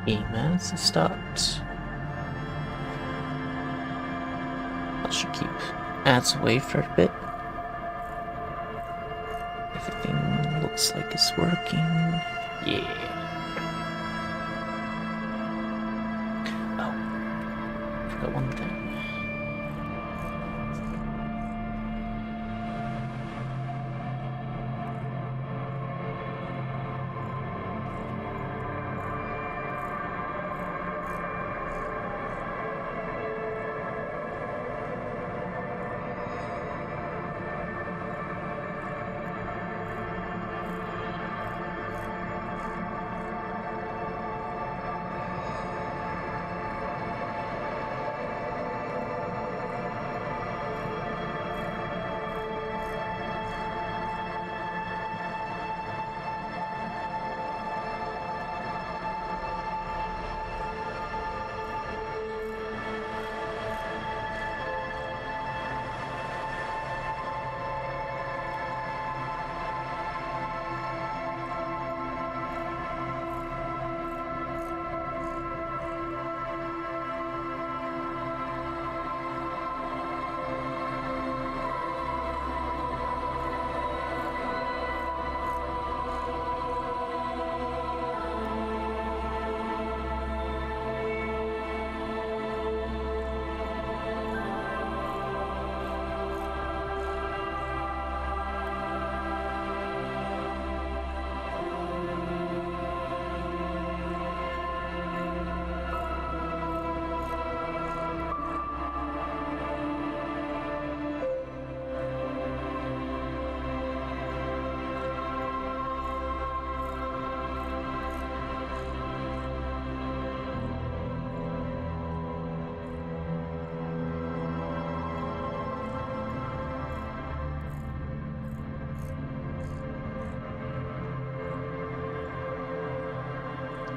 Game has stopped. I should keep ads away for a bit. Everything looks like it's working. Yeah. Oh, forgot one thing.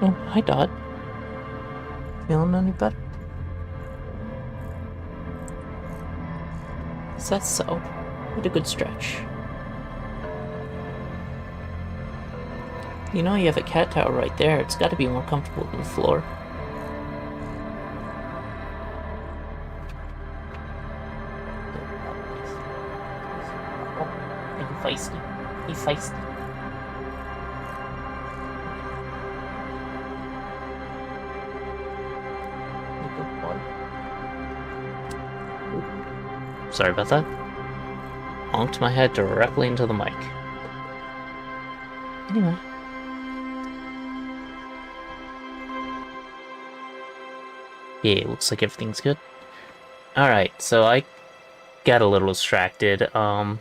Oh, hi Dot. Feeling any better? Is that so? What a good stretch. You know you have a cat tower right there. It's got to be more comfortable than the floor. Oh, are you feisty? He's feisty. Sorry about that. Honked my head directly into the mic. Anyway. Yeah, looks like everything's good. Alright, so I got a little distracted. I'm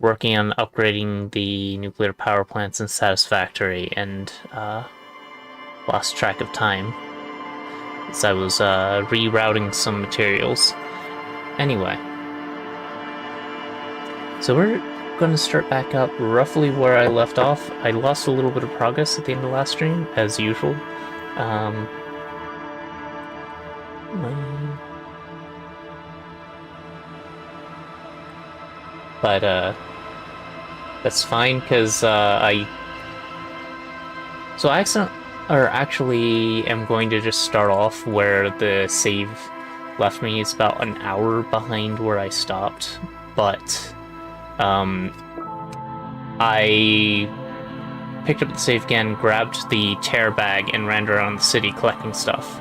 working on upgrading the nuclear power plants in Satisfactory and lost track of time. As I was rerouting some materials. Anyway. So we're going to start back up roughly where I left off. I lost a little bit of progress at the end of last stream, as usual. But that's fine, because So I actually am going to just start off where the save left me. It's about an hour behind where I stopped, but I picked up the save again, grabbed the tear bag, and ran around the city collecting stuff,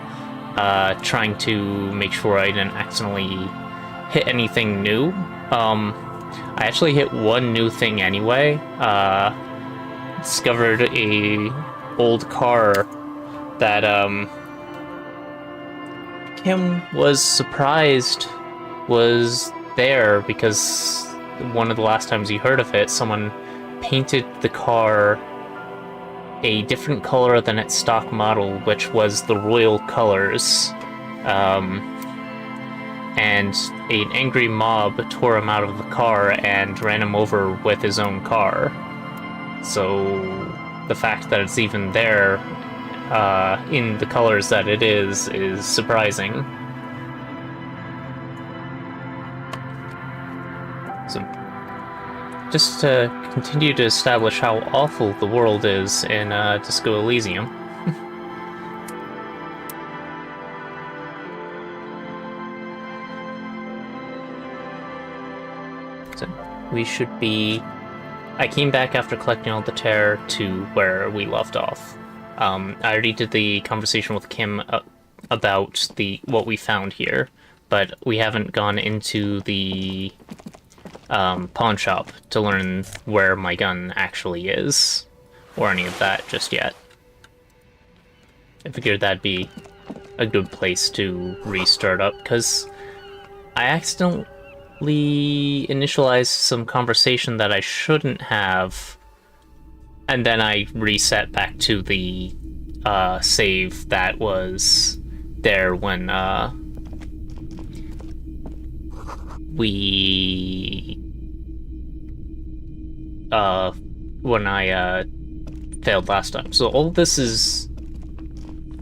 trying to make sure I didn't accidentally hit anything new. I actually hit one new thing anyway. Discovered a old car that Kim was surprised was there, because one of the last times he heard of it, someone painted the car a different color than its stock model, which was the royal colors. And an angry mob tore him out of the car and ran him over with his own car. So the fact that it's even there in the colors that it is surprising. So just to continue to establish how awful the world is in Disco Elysium. So we should be... I came back after collecting all the terror to where we left off. I already did the conversation with Kim about what we found here, but we haven't gone into the pawn shop to learn where my gun actually is, or any of that just yet. I figured that'd be a good place to restart up, because I accidentally initialized some conversation that I shouldn't have, and then I reset back to the save that was there when when I failed last time. So all of this is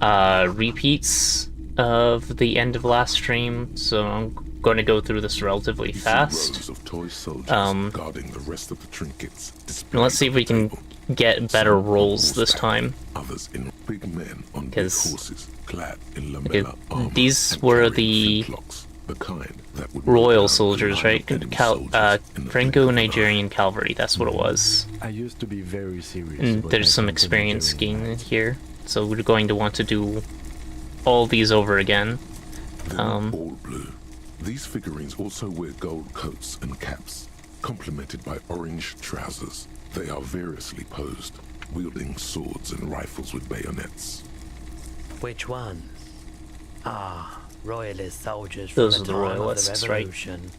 repeats of the end of last stream, so I'm going to go through this relatively fast. Guarding the rest of the trinkets. Let's see if we can get better rolls this time. Others in big men on big Because horses, clad in lamella armor, these were the kind that would royal soldiers, right? Franco-Nigerian cavalry, that's what it was. I used to be very serious. And there's some experience gain in here, so we're going to want to do all these over again. All blue. These figurines also wear gold coats and caps, complemented by orange trousers. They are variously posed, wielding swords and rifles with bayonets. Which ones? Ah, royalist soldiers Those from are the the time royalists, of the right? Revolution.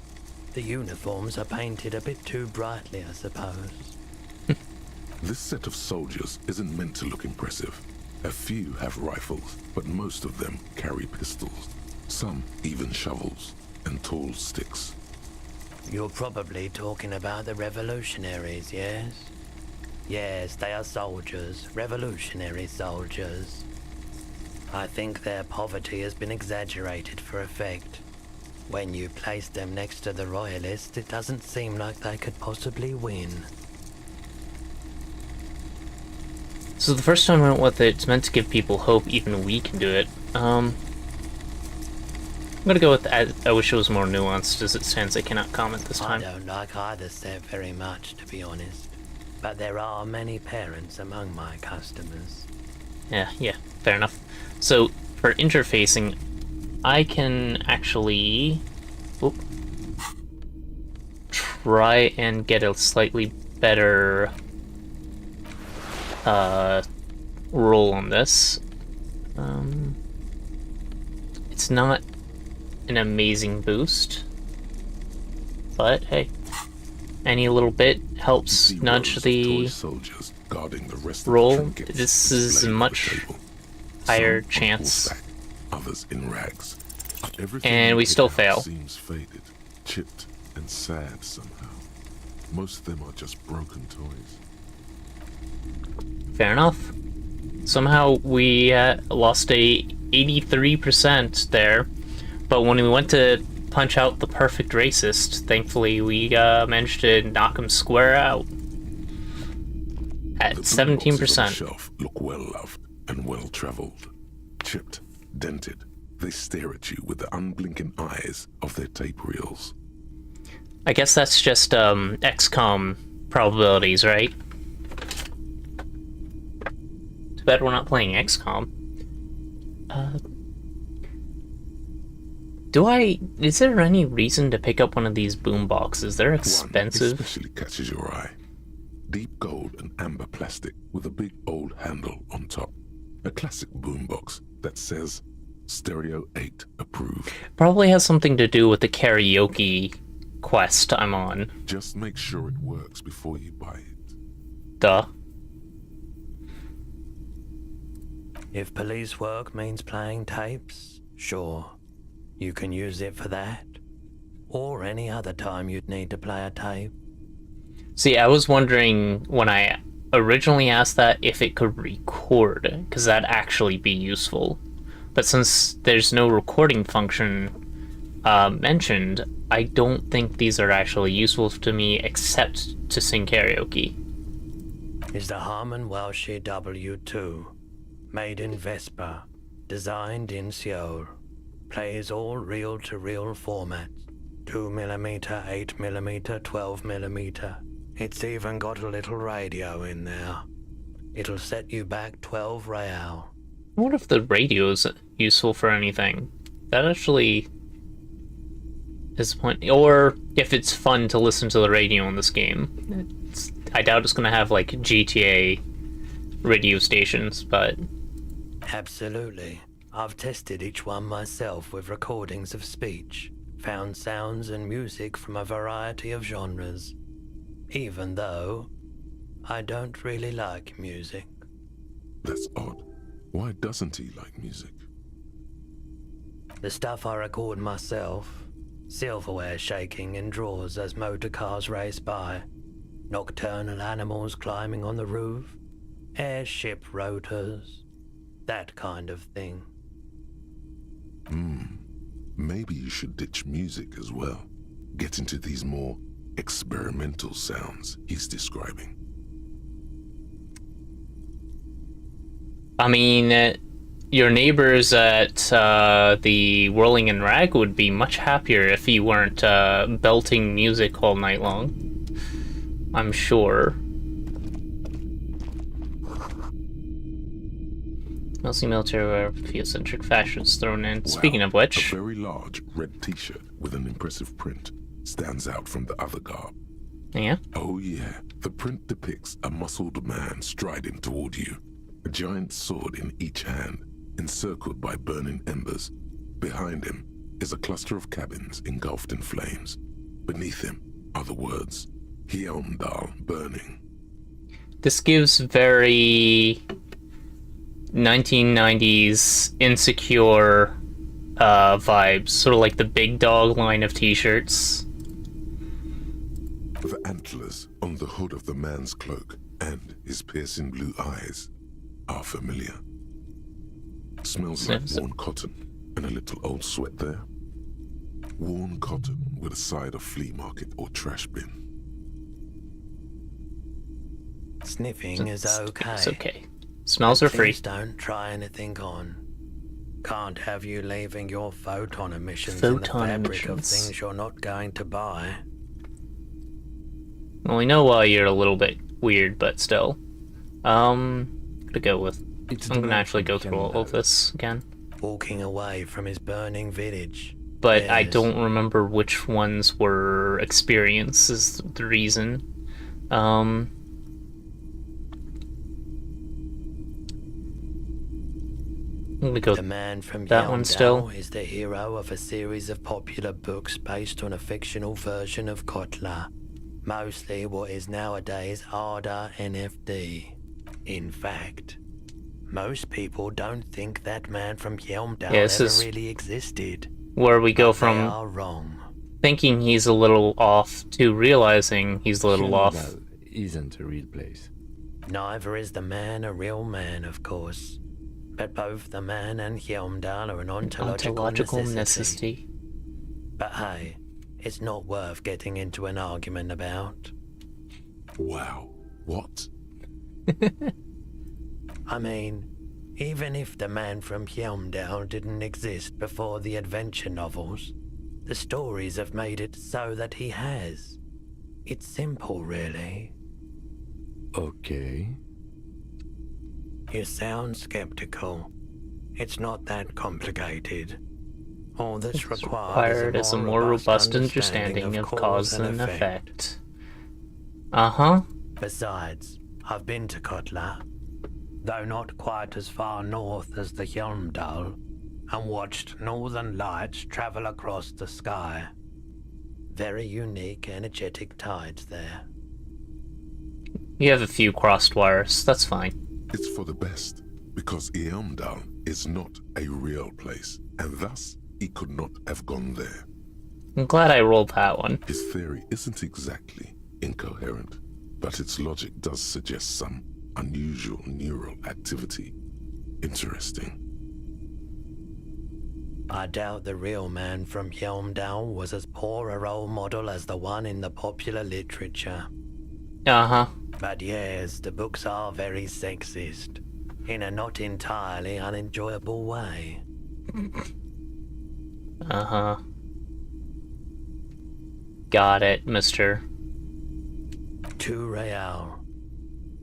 The uniforms are painted a bit too brightly, I suppose. This set of soldiers isn't meant to look impressive. A few have rifles, but most of them carry pistols. Some even shovels and tall sticks. You're probably talking about the revolutionaries, yes? Yes, they are soldiers, revolutionary soldiers. I think their poverty has been exaggerated for effect. When you place them next to the royalists, it doesn't seem like they could possibly win. So the first time I went with it's meant to give people hope even we can do it. I'm gonna go with I wish it was more nuanced. As it stands, I cannot comment this time. I don't like either set very much, to be honest. But there are many parents among my customers. Yeah, fair enough. So, for interfacing, I can actually try and get a slightly better roll on this. It's not an amazing boost, but hey, any little bit helps nudge the roll. This is a much higher chance, others in rags. and we still fail. Seems faded, chipped, and sad somehow. Most of them are just broken toys. Fair enough. Somehow we lost a 83% there, but when we went to punch out the perfect racist, thankfully we managed to knock him square out at 17%. Shelf look well loved and well traveled, chipped, dented. They stare at you with the unblinking eyes of their tape reels. I guess that's just XCOM probabilities, right? Too bad we're not playing XCOM. Is there any reason to pick up one of these boom boxes? They're expensive. One especially catches your eye. Deep gold and amber plastic with a big old handle on top. A classic boombox that says Stereo 8 approved. Probably has something to do with the karaoke quest I'm on. Just make sure it works before you buy it. Duh. If police work means playing tapes, sure. You can use it for that. Or any other time you'd need to play a tape. See, I was wondering when I originally asked that if it could record, because that'd actually be useful. But since there's no recording function, mentioned, I don't think these are actually useful to me except to sing karaoke. Is the Harman Welsh W2, made in Vespa, designed in Seoul, plays all reel-to-reel formats, 2mm, 8mm, 12mm. It's even got a little radio in there. It'll set you back 12 real. I wonder if the radio's useful for anything. That actually is the point. Or if it's fun to listen to the radio in this game. I doubt it's going to have, like, GTA radio stations, but... Absolutely. I've tested each one myself with recordings of speech, found sounds and music from a variety of genres. Even though I don't really like music. That's odd. Why doesn't he like music? The stuff I record myself, silverware shaking in drawers as motor cars race by, nocturnal animals climbing on the roof, airship rotors, that kind of thing. Maybe you should ditch music as well. Get into these more experimental sounds he's describing. I mean, your neighbors at the Whirling and Rag would be much happier if you weren't belting music all night long. I'm sure. Mostly military wear, theocentric fashions thrown in. Wow, Speaking of which... a very large red t-shirt with an impressive print stands out from the other garb. Yeah? Oh yeah, the print depicts a muscled man striding toward you, a giant sword in each hand, encircled by burning embers. Behind him is a cluster of cabins engulfed in flames. Beneath him are the words, Hjelmdal burning. This gives very 1990s insecure vibes, sort of like the Big Dog line of t-shirts. The antlers on the hood of the man's cloak and his piercing blue eyes are familiar. Smells like worn cotton and a little old sweat there. Worn cotton with a side of flea market or trash bin. Sniffing is okay. It's okay. Smells are free. Please don't try anything on. Can't have you leaving your photon emissions in the fabric of things you're not going to buy. Well, we know why you're a little bit weird, but still. To go with. I'm gonna actually go through all of this again. Walking away from his burning village. But yes. I don't remember which ones were experience is the reason. Let me go. The man from that one still is the hero of a series of popular books based on a fictional version of Kotler. Mostly what is nowadays ARDA NFD. In fact, most people don't think that man from Hjelmdal ever really existed. Where we go They from are wrong. thinking he's a little off to realizing he's a little off. Isn't a real place. Neither is the man a real man, of course. But both the man and Hjelmdal are an ontological necessity. But hey, it's not worth getting into an argument about. Wow, what? I mean, even if the man from Hjelmdal didn't exist before the adventure novels, the stories have made it so that he has. It's simple, really. Okay. You sound skeptical. It's not that complicated. All that's required is a more robust understanding of cause and effect. Uh-huh. Besides, I've been to Kotla, though not quite as far north as the Hjelmdal, and watched northern lights travel across the sky. Very unique, energetic tides there. You have a few crossed wires, that's fine. It's for the best, because Hjelmdal is not a real place, and thus he could not have gone there. I'm glad I rolled that one. His theory isn't exactly incoherent, but its logic does suggest some unusual neural activity. Interesting. I doubt the real man from Helmdale was as poor a role model as the one in the popular literature. Uh-huh. But yes, the books are very sexist, in a not entirely unenjoyable way. Uh-huh. Got it, mister. 2 real.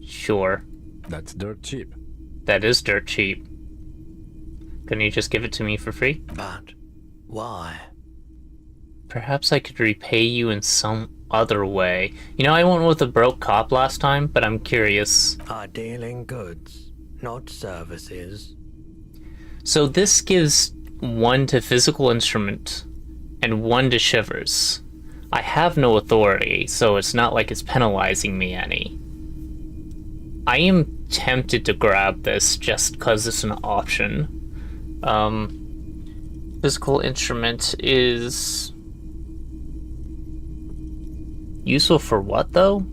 Sure. That's dirt cheap. That is dirt cheap. Couldn't you just give it to me for free? But why? Perhaps I could repay you in some other way. You know, I went with a broke cop last time, but I'm curious. I deal in goods, not services. So this gives 1 to physical instrument and 1 to shivers. I have no authority, so it's not like it's penalizing me any. I am tempted to grab this just because it's an option. Physical instrument is useful for what, though?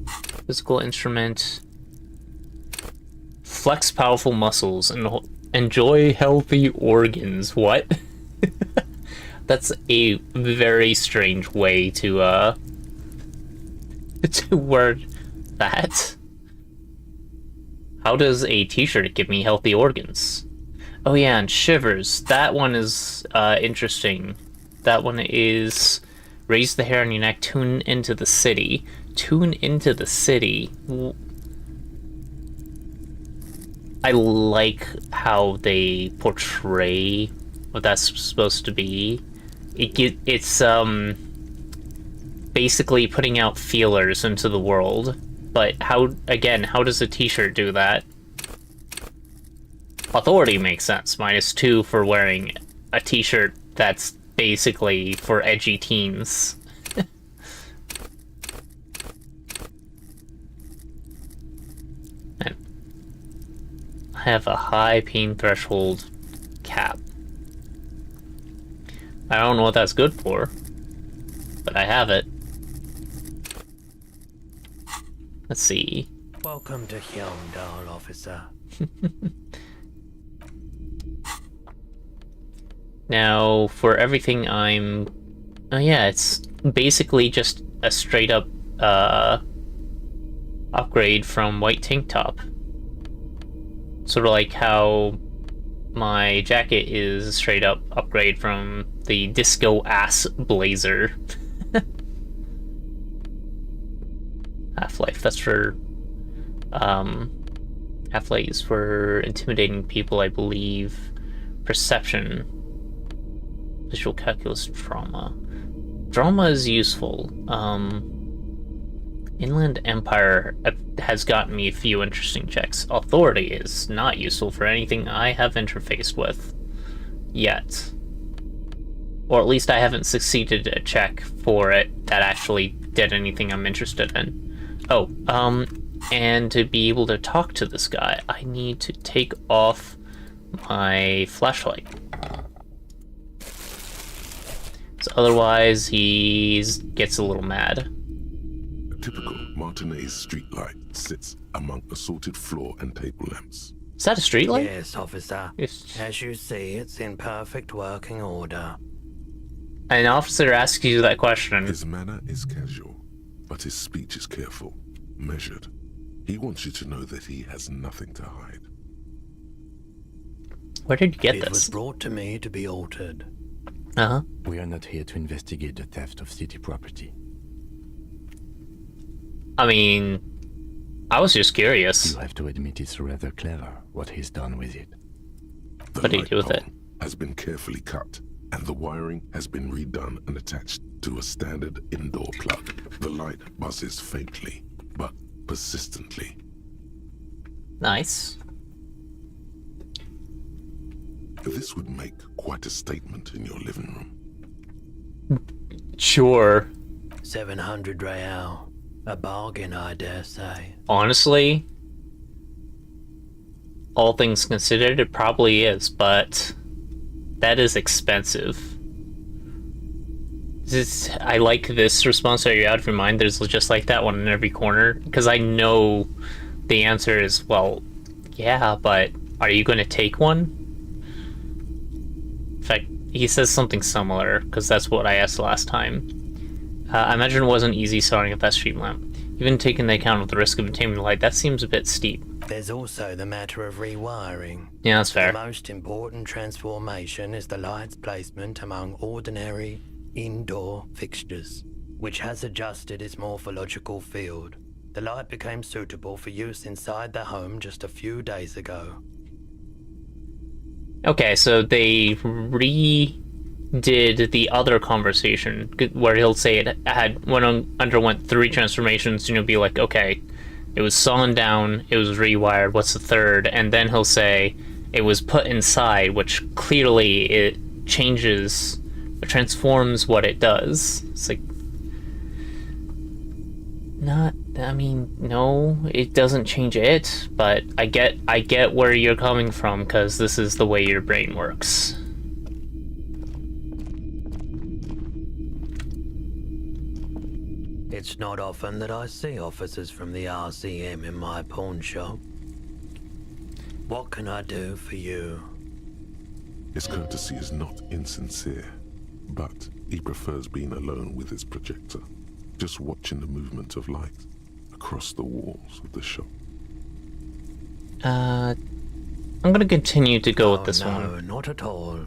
Physical instrument. Flex powerful muscles and enjoy healthy organs. What? That's a very strange way to word that. How does a t-shirt give me healthy organs? Oh yeah, and shivers. That one is interesting. That one is raise the hair on your neck, tune into the city. Tune into the city. I like how they portray what that's supposed to be. It's basically putting out feelers into the world. But how does a t-shirt do that? Authority makes sense. -2 for wearing a t-shirt that's basically for edgy teens. And I have a high pain threshold cap. I don't know what that's good for, but I have it. Let's see. Welcome to Helmdale, officer. Now, for everything I'm... Oh yeah, it's basically just a straight up upgrade from white tank top. Sort of like how my jacket is a straight up upgrade from the disco ass blazer. Half-life, that's for... Half-life is for intimidating people, I believe. Perception. Visual calculus, drama. Drama is useful. Inland Empire has gotten me a few interesting checks. Authority is not useful for anything I have interfaced with yet. Or at least I haven't succeeded a check for it that actually did anything I'm interested in. Oh, and to be able to talk to this guy, I need to take off my flashlight. So otherwise, he gets a little mad. A typical Martinez streetlight sits among assorted floor and table lamps. Is that a streetlight? Yes, officer. As you see, it's in perfect working order. An officer asks you that question. His manner is casual, but his speech is careful, measured. He wants you to know that he has nothing to hide. Where did you get It was this? brought to me to be altered. Uh-huh. We are not here to investigate the theft of city property. I mean, I was just curious. You have to admit it's rather clever what he's done with it. The What do you light do with it? pole has been carefully cut, and the wiring has been redone and attached to a standard indoor plug. The light buzzes faintly, but persistently. Nice. This would make quite a statement in your living room. Sure. 700 real. A bargain, I dare say. Honestly, all things considered, it probably is, but that is expensive. I like this response. Are you out of your mind? There's just like that one in every corner. Because I know the answer is, well, yeah, but are you going to take one? In fact, he says something similar, because that's what I asked last time. I imagine it wasn't easy starting at that street lamp. Even taking into account of the risk of obtaining the light, that seems a bit steep. There's also the matter of rewiring. Yeah, that's fair. The most important transformation is the light's placement among ordinary indoor fixtures, which has adjusted its morphological field. The light became suitable for use inside the home just a few days ago. Okay, so they redid the other conversation where he'll say it underwent 3 transformations, and you'll be like, okay, it was sawn down, it was rewired, what's the third? And then he'll say it was put inside, which clearly it changes, it transforms what it does. It's like, no, it doesn't change it, but I get where you're coming from, because this is the way your brain works. It's not often that I see officers from the RCM in my pawn shop. What can I do for you? His courtesy is not insincere, but he prefers being alone with his projector, just watching the movement of light across the walls of the shop. I'm gonna continue to go with this one. No, not at all.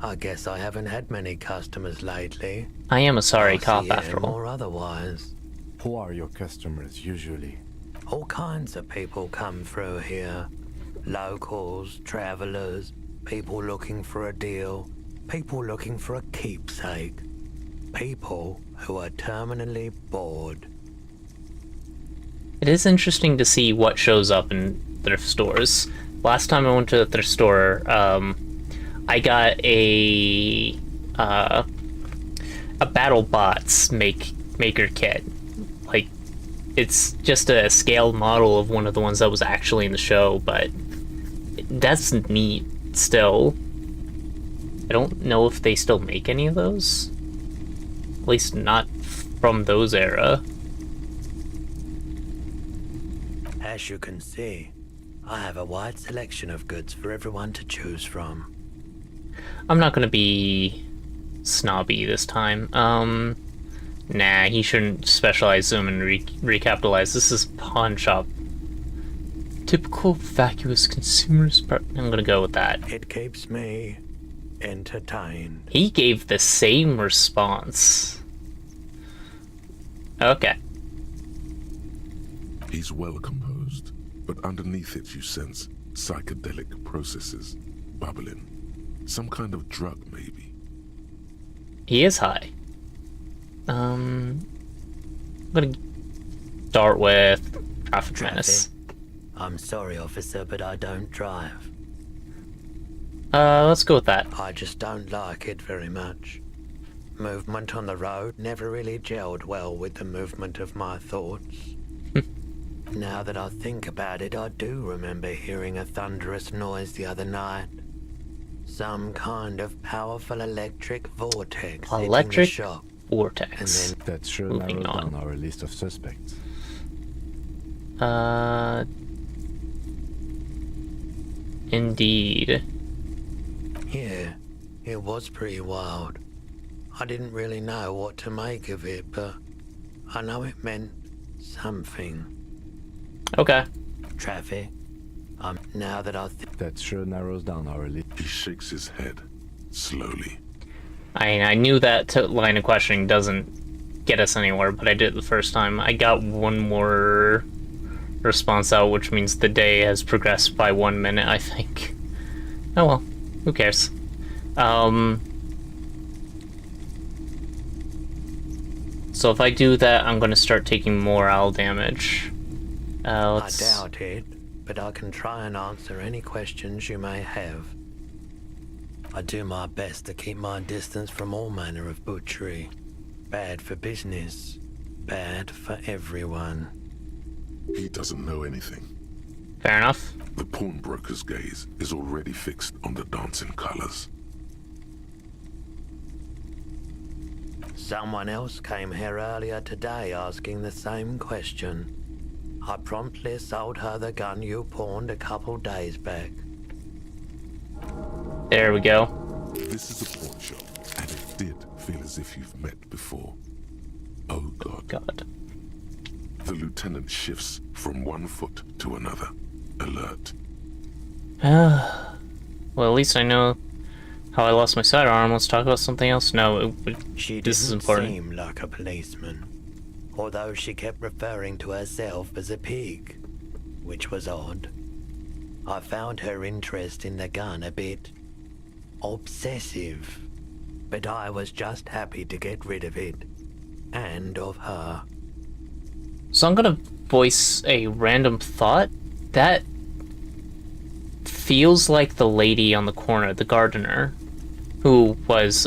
I guess I haven't had many customers lately. I am a sorry cop after all. Or otherwise. Who are your customers usually? All kinds of people come through here. Locals, travelers, people looking for a deal, people looking for a keepsake, people who are terminally bored. It is interesting to see what shows up in thrift stores. Last time I went to the thrift store, I got a battle bots maker kit. Like, it's just a scaled model of one of the ones that was actually in the show, but that's neat still. I don't know if they still make any of those. At least not from those era. As you can see, I have a wide selection of goods for everyone to choose from. I'm not gonna be snobby this time. Nah, he shouldn't specialize them and recapitalize. This is a pawn shop. Typical vacuous consumerist I'm gonna go with that. It keeps me entertained. He gave the same response. Okay. He's well composed, but underneath it you sense psychedelic processes bubbling. Some kind of drug, maybe. He is high. I'm gonna start with traffic menace. I'm sorry, officer, but I don't drive. Let's go with that. I just don't like it very much. Movement on the road never really gelled well with the movement of my thoughts. Now that I think about it, I do remember hearing a thunderous noise the other night. Some kind of powerful electric vortex hitting the shop. Vortex. And then That sure narrows down our list of suspects. Indeed. yeah, it was pretty wild. I didn't really know what to make of it, but I know it meant something. Okay. Traffic. Now that I think That sure narrows down our list. He shakes his head, slowly. I knew that line of questioning doesn't get us anywhere, but I did it the first time. I got one more response out, which means the day has progressed by 1 minute, I think. Oh well, who cares? So if I do that, I'm gonna start taking morale damage. I doubt it, but I can try and answer any questions you may have. I do my best to keep my distance from all manner of butchery. Bad for business, bad for everyone. He doesn't know anything. Fair enough. The pawnbroker's gaze is already fixed on the dancing colors. Someone else came here earlier today asking the same question. I promptly sold her the gun you pawned a couple days back. There we go. This is a pawn shop, and it did feel as if you've met before. Oh God. God. The lieutenant shifts from one foot to another. Alert. Well, at least I know how I lost my sidearm. Let's talk about something else. No, She this is didn't important. seem like a policeman, although she kept referring to herself as a pig, which was odd. I found her interest in the gun a bit obsessive, but I was just happy to get rid of it, and of her. So I'm gonna voice a random thought. That feels like the lady on the corner, the gardener, who was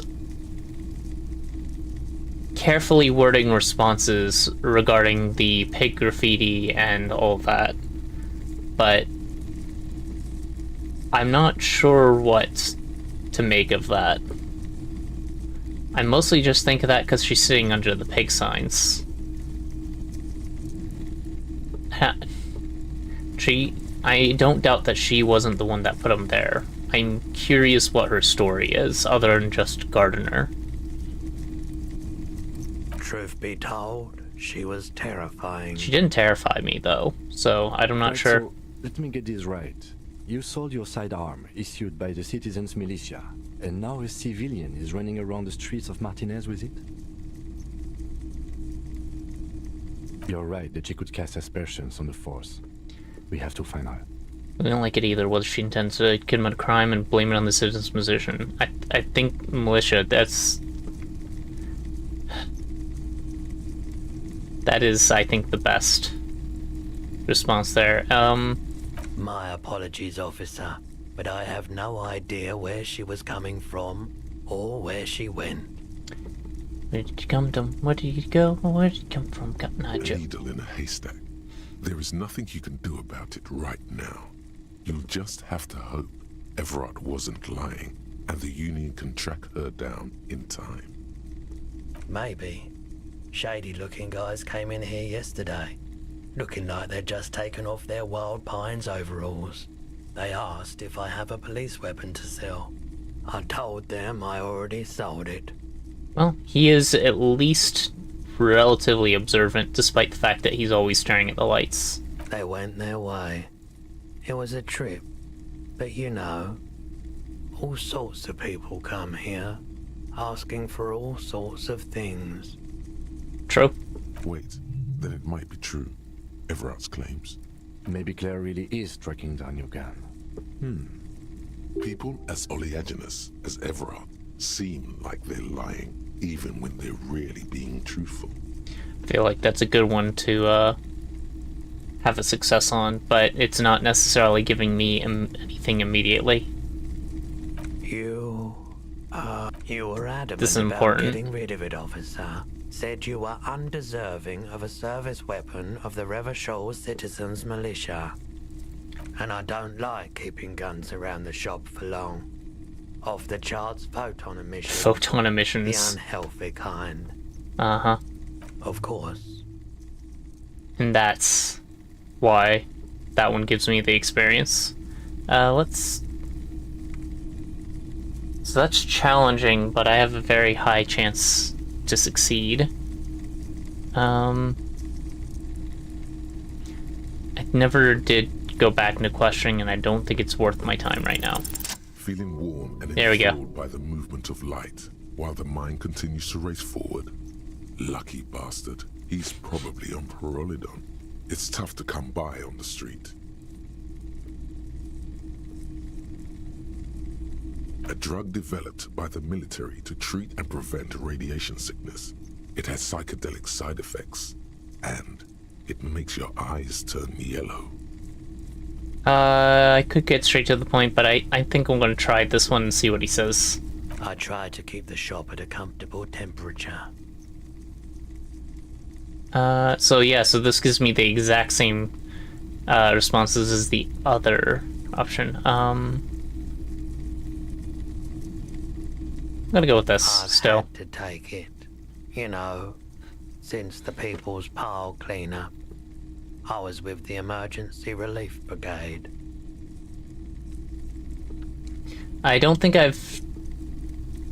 carefully wording responses regarding the pig graffiti and all that. But I'm not sure what to make of that. I mostly just think of that because she's sitting under the pig signs. I don't doubt that she wasn't the one that put them there. I'm curious what her story is, other than just gardener. Truth be told, she was terrifying. She didn't terrify me, though, so I'm not Right, sure. so let me get this right. You sold your sidearm, issued by the citizens' militia, and now a civilian is running around the streets of Martinez with it? You're right that she could cast aspersions on the force. We have to find her. I don't like it either, whether she intends to commit a crime and blame it on the citizens' position. I think militia, that is, I think, the best response there. My apologies, officer, but I have no idea where she was coming from or where she went. Where did you come from? Where did you go? Where did you come from, Captain A Nigel? needle in a haystack. There is nothing you can do about it right now. You'll just have to hope Everard wasn't lying, and the Union can track her down in time. Maybe. Shady-looking guys came in here yesterday, looking like they'd just taken off their Wild Pines overalls. They asked if I have a police weapon to sell. I told them I already sold it. Well, he is at least relatively observant, despite the fact that he's always staring at the lights. They went their way. It was a trip, but you know, all sorts of people come here, asking for all sorts of things. True. Wait, then it might be true. Everard's claims. Maybe Claire really is tracking down your gun. People as oleaginous as Everard seem like they're lying, even when they're really being truthful. I feel like that's a good one to have a success on, but it's not necessarily giving me anything immediately. You were adamant This is about important. getting rid of it, officer. Said you were undeserving of a service weapon of the Revachol Citizens Militia. And I don't like keeping guns around the shop for long. Off the charts photon emissions. Photon The emissions. unhealthy kind. Uh-huh. Of course. And that's why that one gives me the experience. So that's challenging, but I have a very high chance to succeed. I never did go back into questioning, and I don't think it's worth my time right now. Feeling warm and There we go. enthralled by the movement of light, while the mind continues to race forward. Lucky bastard. He's probably on Parolidon. It's tough to come by on the street. A drug developed by the military to treat and prevent radiation sickness. It has psychedelic side effects, and it makes your eyes turn yellow. I could get straight to the point, but I think I'm gonna try this one and see what he says. I tried to keep the shop at a comfortable temperature. So this gives me the exact same responses as the other option. I'm gonna go with this I've still. had to take it. You know, since the People's Pile cleanup, I was with the Emergency Relief Brigade. I don't think I've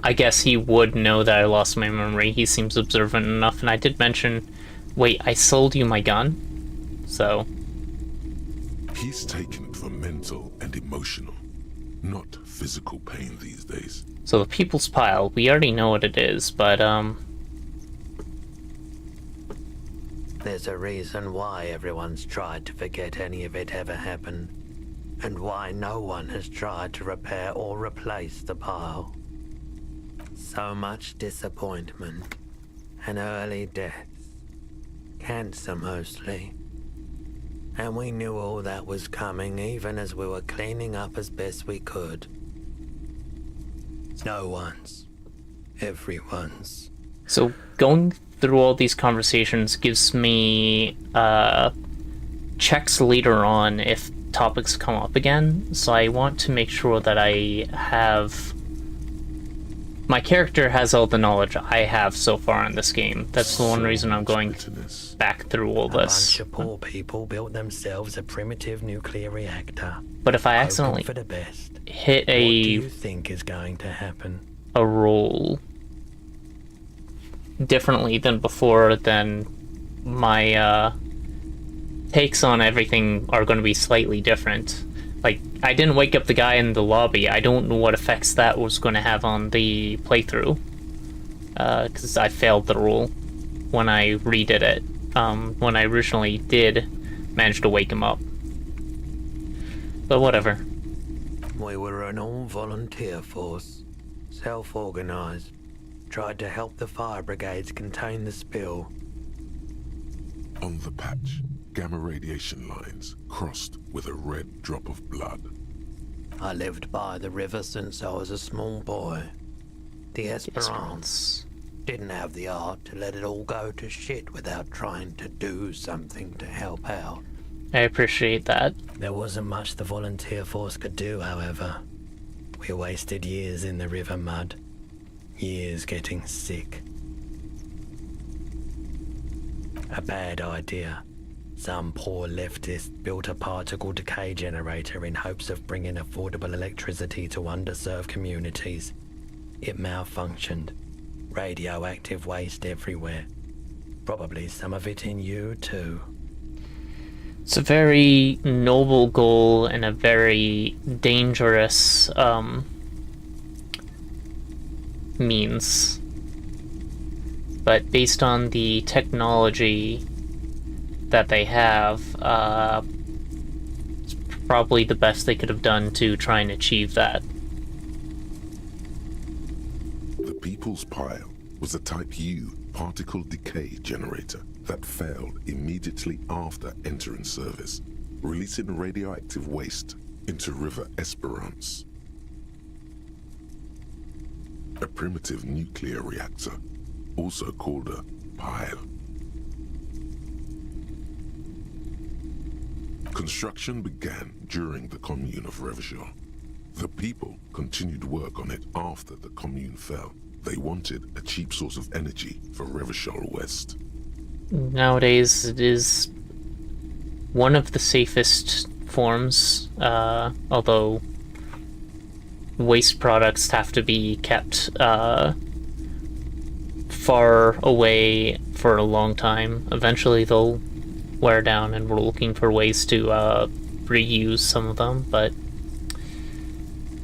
I guess he would know that I lost my memory. He seems observant enough, and I did mention, wait, I sold you my gun? So... He's taken it for mental and emotional, not physical pain these days. So the People's Pile, we already know what it is, but, There's a reason why everyone's tried to forget any of it ever happened, and why no one has tried to repair or replace the pile. So much disappointment, and early deaths. Cancer mostly. And we knew all that was coming even as we were cleaning up as best we could. No one's. Everyone's. So going through all these conversations gives me checks later on if topics come up again. So I want to make sure that I have... My character has all the knowledge I have so far in this game. That's the one reason I'm going back through all this. A bunch of poor people built themselves a primitive nuclear reactor. But if I accidentally for the best. hit What do you think is going to happen? a roll differently than before, then my takes on everything are going to be slightly different. Like, I didn't wake up the guy in the lobby. I don't know what effects that was going to have on the playthrough. Because I failed the roll when I redid it. When I originally did manage to wake him up. But whatever. We were an all-volunteer force. Self-organized. Tried to help the fire brigades contain the spill. On the patch, gamma radiation lines crossed with a red drop of blood. I lived by the river since I was a small boy. The Esperance didn't have the art to let it all go to shit without trying to do something to help out. I appreciate that. There wasn't much the volunteer force could do, however. We wasted years in the river mud. Years getting sick. A bad idea. Some poor leftist built a particle decay generator in hopes of bringing affordable electricity to underserved communities. It malfunctioned. Radioactive waste everywhere. Probably some of it in you, too. It's a very noble goal and a very dangerous means. But based on the technology that they have, it's probably the best they could have done to try and achieve that. The People's Pile was a Type U particle decay generator that failed immediately after entering service, releasing radioactive waste into River Esperance. A primitive nuclear reactor, also called a pile. Construction began during the Commune of Revachol. The people continued work on it after the Commune fell. They wanted a cheap source of energy for Revachol West. Nowadays, it is one of the safest forms, although waste products have to be kept far away for a long time. Eventually they'll wear down, and we're looking for ways to reuse some of them, but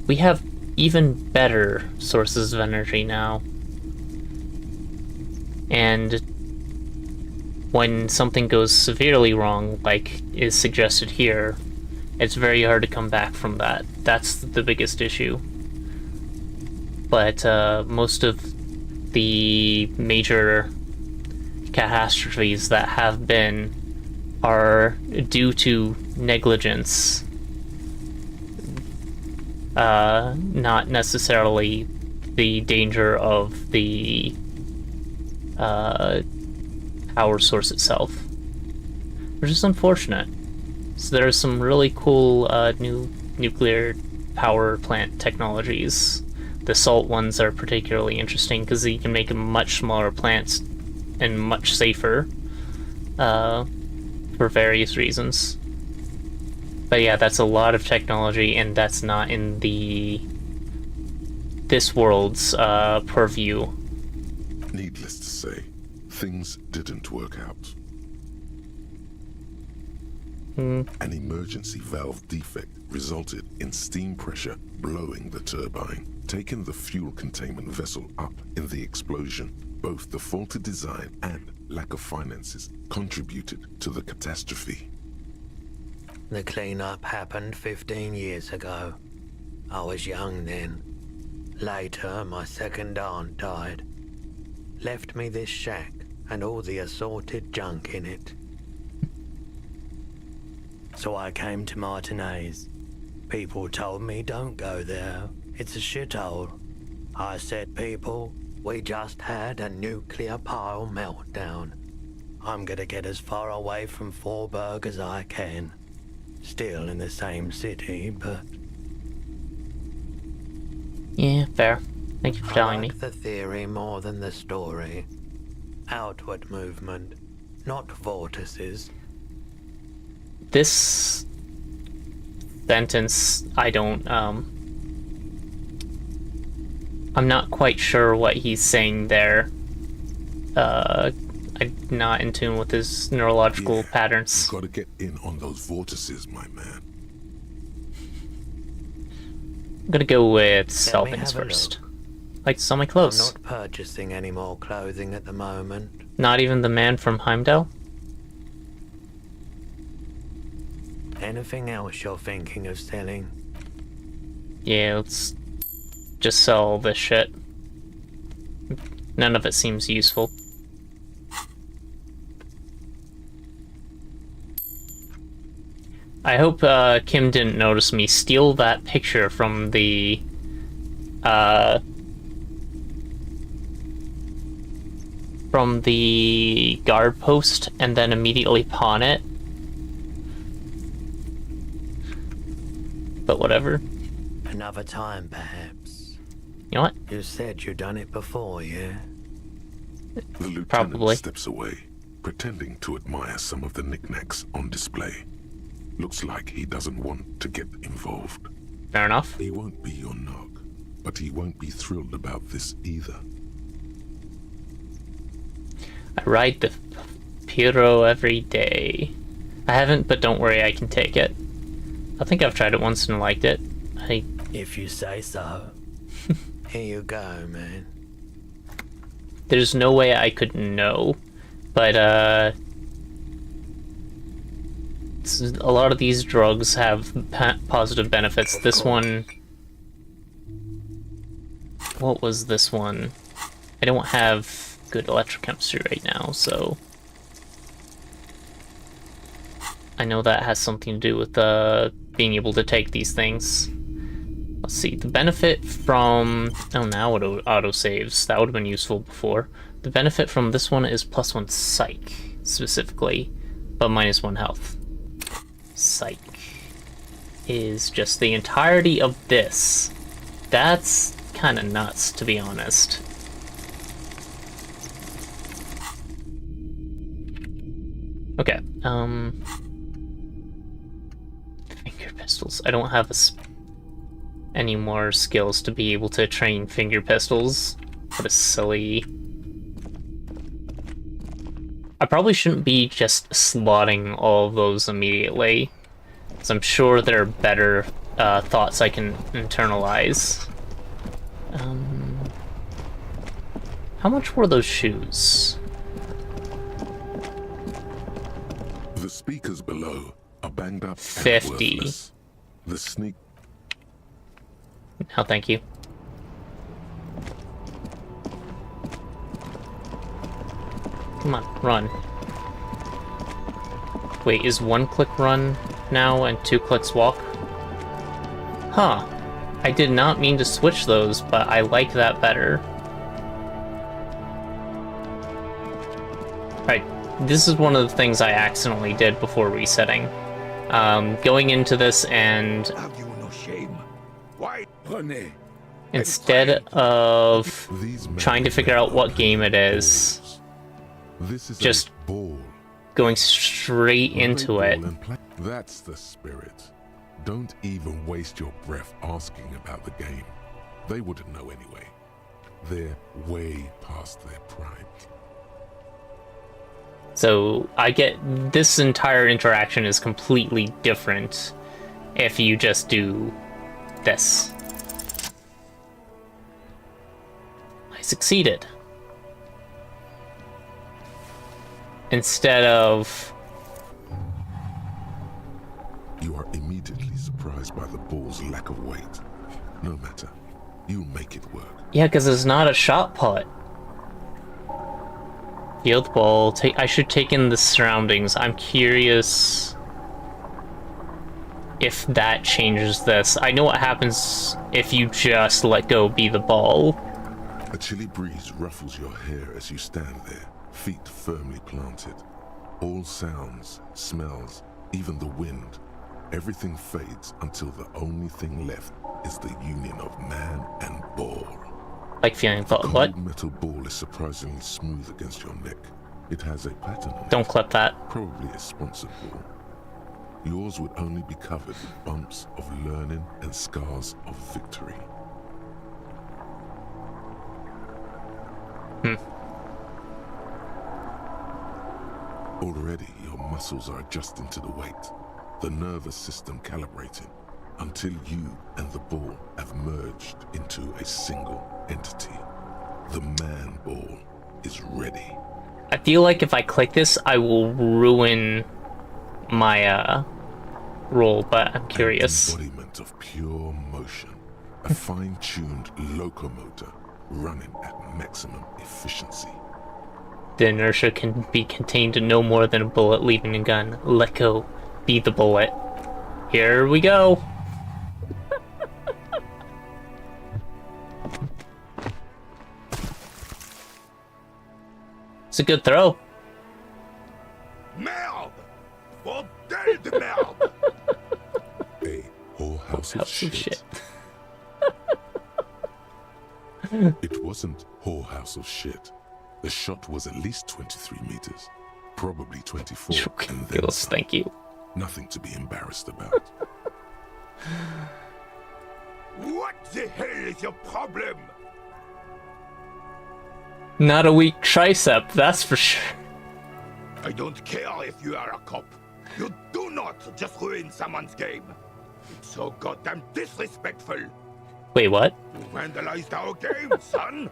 we have even better sources of energy now. And when something goes severely wrong, like is suggested here, it's very hard to come back from that. That's the biggest issue. But most of the major catastrophes that have been are due to negligence, not necessarily the danger of the power source itself, which is unfortunate. So there's some really cool new nuclear power plant technologies. The salt ones are particularly interesting because you can make much smaller plants and much safer for various reasons. But yeah, that's a lot of technology, and that's not in the this world's purview. Needless to say, things didn't work out. An emergency valve defect resulted in steam pressure blowing the turbine, taking the fuel containment vessel up in the explosion. Both the faulty design and lack of finances contributed to the catastrophe. The cleanup happened 15 years ago. I was young then. Later, my second aunt died. Left me this shack and all the assorted junk in it. So I came to Martinez. People told me don't go there. It's a shithole. I said, people, we just had a nuclear pile meltdown. I'm gonna get as far away from Forburg as I can. Still in the same city, but... Yeah, fair. Thank you for telling I me. like the theory more than the story. Outward movement, not vortices. This sentence, I don't, I'm not quite sure what he's saying there. I'm not in tune with his neurological patterns. You've got to get in on those vortices, my man. I'm gonna go with sell Let me things have a first. look. Like to sell my I'm clothes. not purchasing any more clothing at the moment. Not even the man from Heimdall? Anything else you're thinking of selling? Yeah, let's just sell all this shit. None of it seems useful. I hope Kim didn't notice me steal that picture from the guard post and then immediately pawn it. But whatever. Another time, perhaps. You know what? You said you'd done it before, yeah? The lieutenant Probably. steps away, pretending to admire some of the knickknacks on display. Looks like he doesn't want to get involved. Fair enough. He won't be your nog, but he won't be thrilled about this either. I ride the Piro every day. I haven't, but don't worry, I can take it. I think I've tried it once and liked it. If you say so. Here you go, man. There's no way I could know, but a lot of these drugs have positive benefits. This one... What was this one? I don't have good electrochemistry right now, so... I know that has something to do with being able to take these things. Let's see, the benefit from... Oh, now it auto-saves. That would have been useful before. The benefit from this one is +1 psych, specifically, but -1 health. Psych is just the entirety of this. That's kind of nuts, to be honest. Okay, finger pistols. I don't have any more skills to be able to train finger pistols. What a silly... I probably shouldn't be just slotting all of those immediately, because I'm sure there are better thoughts I can internalize. How much were those shoes? The speakers below are banged up 50. and worthless. The sneak... No, thank you. Come on, run. Wait, is 1 click run now and 2 clicks walk? Huh. I did not mean to switch those, but I like that better. Right, this is one of the things I accidentally did before resetting. Going into this and... Have you no shame? Why, René? instead of These men trying to figure out what are game it is, This is just a ball. going straight into Play it. ball and play. That's the spirit. Don't even waste your breath asking about the game. They wouldn't know anyway. They're way past their prime. So I get this entire interaction is completely different if you just do this. I succeeded. Instead of... You are immediately surprised by the ball's lack of weight. No matter, you'll make it work. Yeah, because it's not a shot put. Field ball. I should take in the surroundings. I'm curious if that changes this. I know what happens if you just let go be the ball. A chilly breeze ruffles your hair as you stand there, feet firmly planted. All sounds, smells, even the wind, everything fades until the only thing left is the union of man and ball. Like feeling thought, The what? cold metal ball is surprisingly smooth against your neck. It has a pattern on Don't it, clip that. probably a sponsored ball. Yours would only be covered with bumps of learning and scars of victory. Already, your muscles are adjusting to the weight, the nervous system calibrating, until you and the ball have merged into a single entity. The man ball is ready. I feel like if I click this, I will ruin my roll, but I'm curious. An embodiment of pure motion, a fine-tuned locomotor running at maximum efficiency. The inertia can be contained to no more than a bullet leaving a gun. Let go. Be the bullet. Here we go. It's a good throw. Merde! Bordel de merde! A whorehouse of House of shit. It wasn't whorehouse of shit. The shot was at least 23 meters, probably 24, and then Yes, some. thank you. Nothing to be embarrassed about. What the hell is your problem? Not a weak tricep, that's for sure. I don't care if you are a cop. You do not just ruin someone's game. It's so goddamn disrespectful. Wait, what? You vandalized our game, son.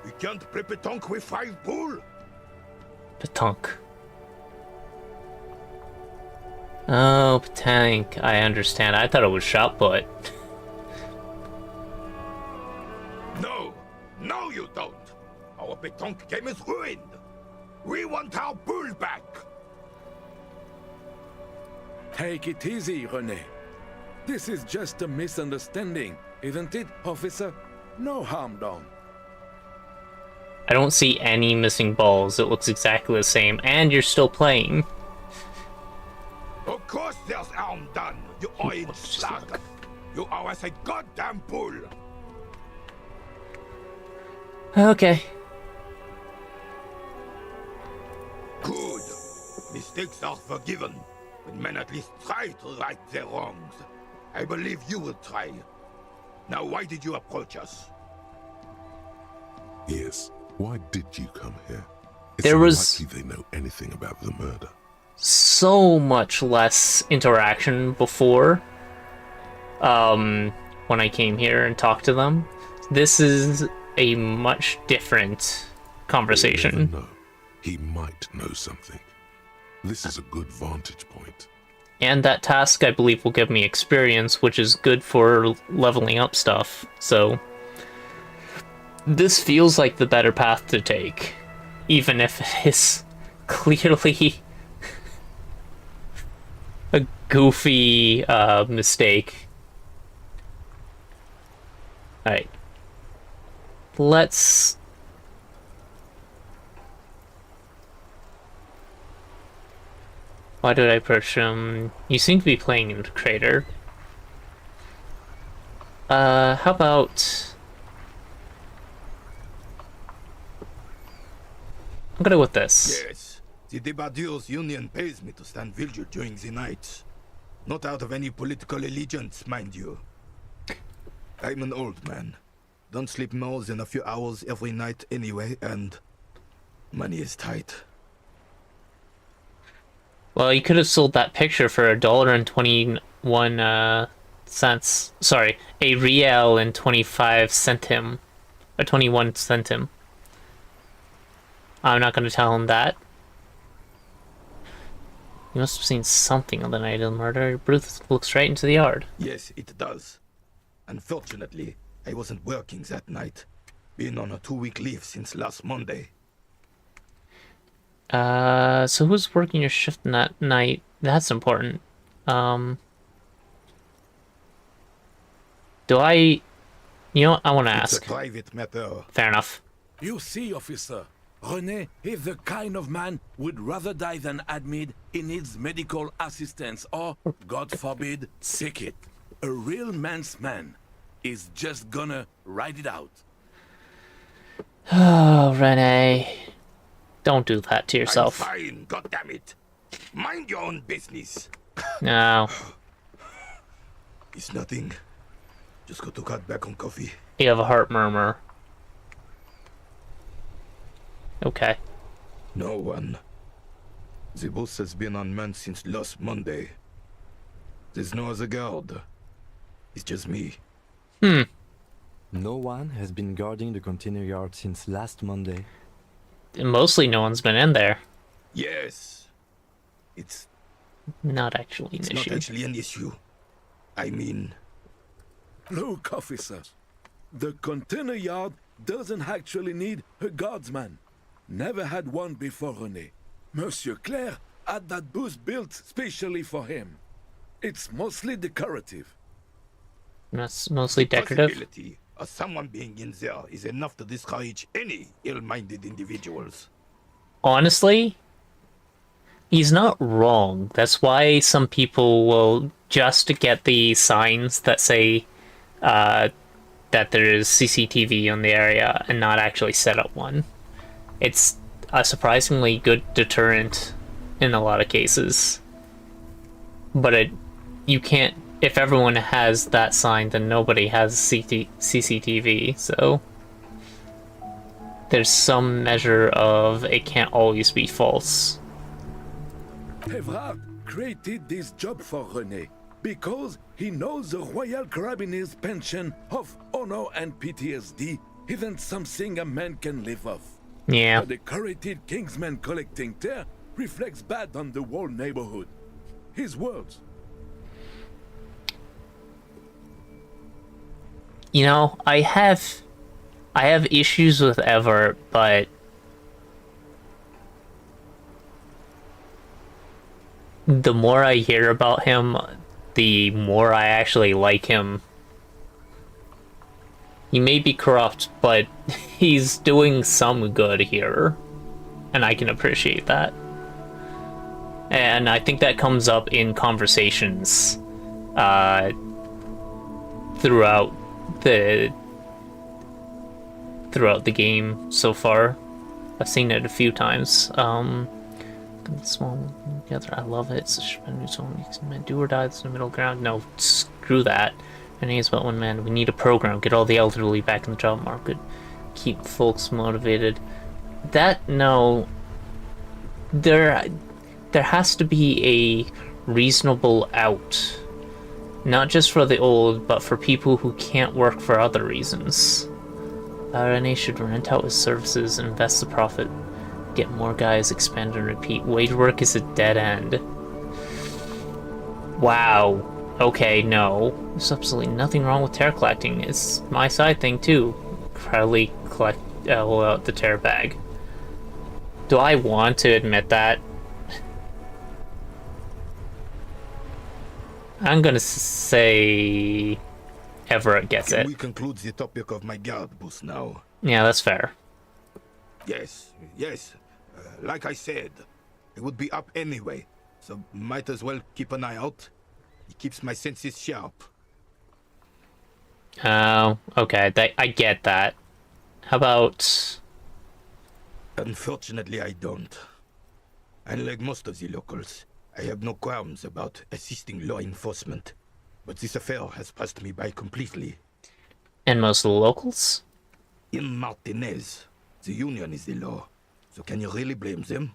We can't play petanque with 5 bull. Petanque. Oh, petanque. I understand. I thought it was shot put. No, you don't. Our petanque game is ruined. We want our bull back. Take it easy, René. This is just a misunderstanding, isn't it, officer? No harm done. I don't see any missing balls. It looks exactly the same, and you're still playing. Of course there's harm done, you orange slug. You are as a goddamn bull. Okay. Good. Mistakes are forgiven, but men at least try to right their wrongs. I believe you will try. Now, why did you approach us? Yes, why did you come here? It's There was- unlikely they know anything about the murder. So much less interaction before. When I came here and talked to them. This is a much different You conversation. never know. He might know something. This is a good vantage point. And that task, I believe, will give me experience, which is good for leveling up stuff. So, this feels like the better path to take. Even if it is clearly a goofy mistake. Alright. Let's... Why did I approach him? You seem to be playing in the crater. How about... I'm gonna go with this. Yes. The Debardeurs Union pays me to stand vigil during the night. Not out of any political allegiance, mind you. I'm an old man. Don't sleep more than a few hours every night anyway, and money is tight. Well, you could have sold that picture for $1.21 Sorry, a real and 25 centim, or 21 centim. I'm not going to tell him that. You must have seen something on the night of the murder. Bruce looked straight into the yard. Yes, it does. Unfortunately, I wasn't working that night. Been on a 2-week leave since last Monday. So who's working your shift that night? That's important. Do I... You know what? I want to It's a ask. private matter. Fair enough. You see, officer, René is the kind of man would rather die than admit he needs medical assistance or, God forbid, sick it. A real man's man is just gonna ride it out. Oh, Renee. Don't do that to yourself. I'm fine, goddammit. Mind your own business. No. It's nothing. Just got to cut back on coffee. You have a heart murmur. Okay. No one. The boss has been unmanned since last Monday. There's no other guard. It's just me. No one has been guarding the container yard since last Monday. Mostly no one's been in there. Yes. It's Not actually an not issue. actually an issue. I mean, Look, officer, the container yard doesn't actually need a guardsman. Never had one before, René. Monsieur Claire had that booth built specially for him. It's mostly decorative. That's mostly decorative. possibility of someone being in there is enough to discourage any ill-minded individuals. Honestly, he's not wrong. That's why some people will just get the signs that say that there is CCTV on the area and not actually set up one. It's a surprisingly good deterrent in a lot of cases. But you can't, if everyone has that sign, then nobody has CCTV, so there's some measure of it can't always be false. Evrard created this job for René because he knows the Royal Carabiners' pension of honor and PTSD isn't something a man can live off. Yeah. A decorated Kingsman collecting tear reflects bad on the whole neighborhood. His words. You know, I have issues with Ever, but the more I hear about him, the more I actually like him. He may be corrupt, but he's doing some good here, and I can appreciate that. And I think that comes up in conversations throughout the game so far. I've seen it a few times. Small together, I love it. Such a new song. Do or die. It's the middle ground. No, screw that. And it's about one man. We need a program. Get all the elderly back in the job market. Keep folks motivated. That no. There has to be a reasonable out. Not just for the old, but for people who can't work for other reasons. RNA should rent out his services and invest the profit. Get more guys, expand and repeat. Wage work is a dead end. Wow. Okay, no. There's absolutely nothing wrong with tear collecting. It's my side thing too. Proudly hold out the tear bag. Do I want to admit that? I'm gonna say Everett gets Can it. we conclude the topic of my guard boost now? Yeah, that's fair. Yes. Like I said, it would be up anyway, so might as well keep an eye out. It keeps my senses sharp. Oh, okay. I get that. How about... Unfortunately, I don't. Unlike most of the locals, I have no qualms about assisting law enforcement, but this affair has passed me by completely. And most of the locals? In Martinez, the union is the law. So can you really blame them?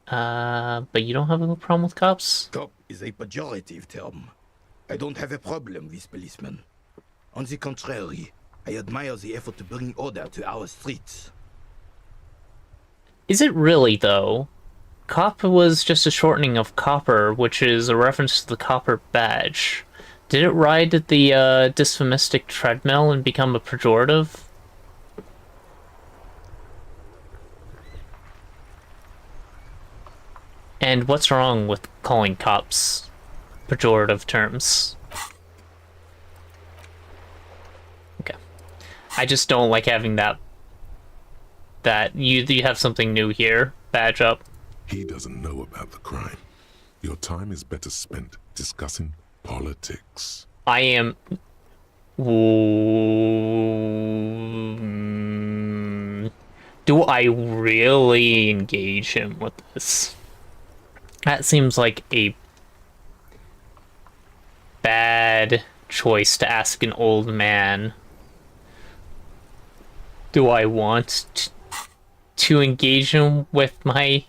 But you don't have a problem with cops? Cop is a pejorative term. I don't have a problem with policemen. On the contrary, I admire the effort to bring order to our streets. Is it really, though? Cop was just a shortening of copper, which is a reference to the copper badge. Did it ride the dysphomistic treadmill and become a pejorative? And what's wrong with calling cops pejorative terms? Okay. I just don't like having that you have something new here. Badge up. He doesn't know about the crime. Your time is better spent discussing politics. I am... Do I really engage him with this? That seems like a bad choice to ask an old man. Do I want to engage him with my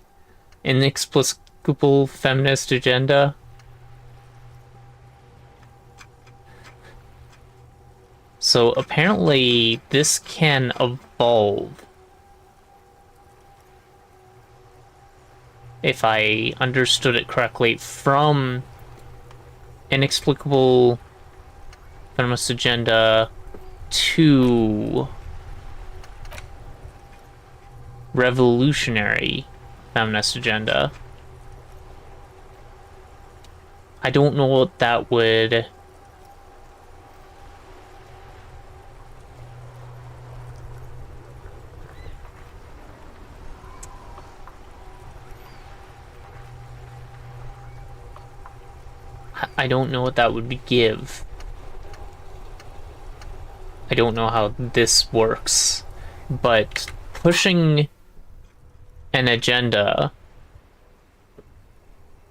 inexplicable feminist agenda? So apparently this can evolve. If I understood it correctly, from inexplicable feminist agenda to revolutionary feminist agenda. I don't know what that would... I don't know what that would give. I don't know how this works. But pushing an agenda,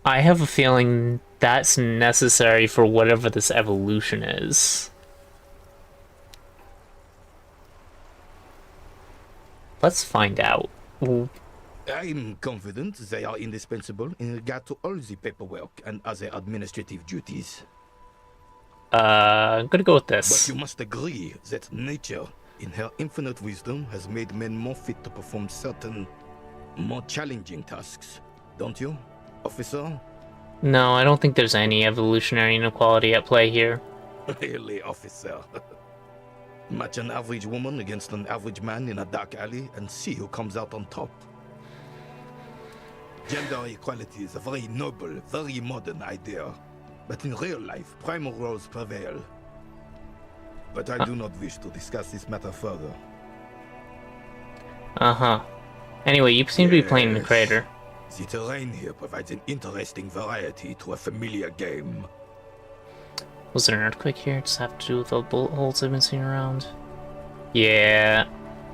I have a feeling that's necessary for whatever this evolution is. Let's find out. I'm confident they are indispensable in regard to all the paperwork and other administrative duties. I'm gonna go with this. But you must agree that nature, in her infinite wisdom, has made men more fit to perform certain, more challenging tasks. Don't you, officer? No, I don't think there's any evolutionary inequality at play here. Really, officer. Match an average woman against an average man in a dark alley and see who comes out on top. Gender equality is a very noble, very modern idea. But in real life, primal roles prevail. But I do not wish to discuss this matter further. Uh-huh. Anyway, you seem to be playing in the crater. The terrain here provides an interesting variety to a familiar game. Was there an earthquake here? Does it have to do with the bullet holes I've been seeing around? Yeah,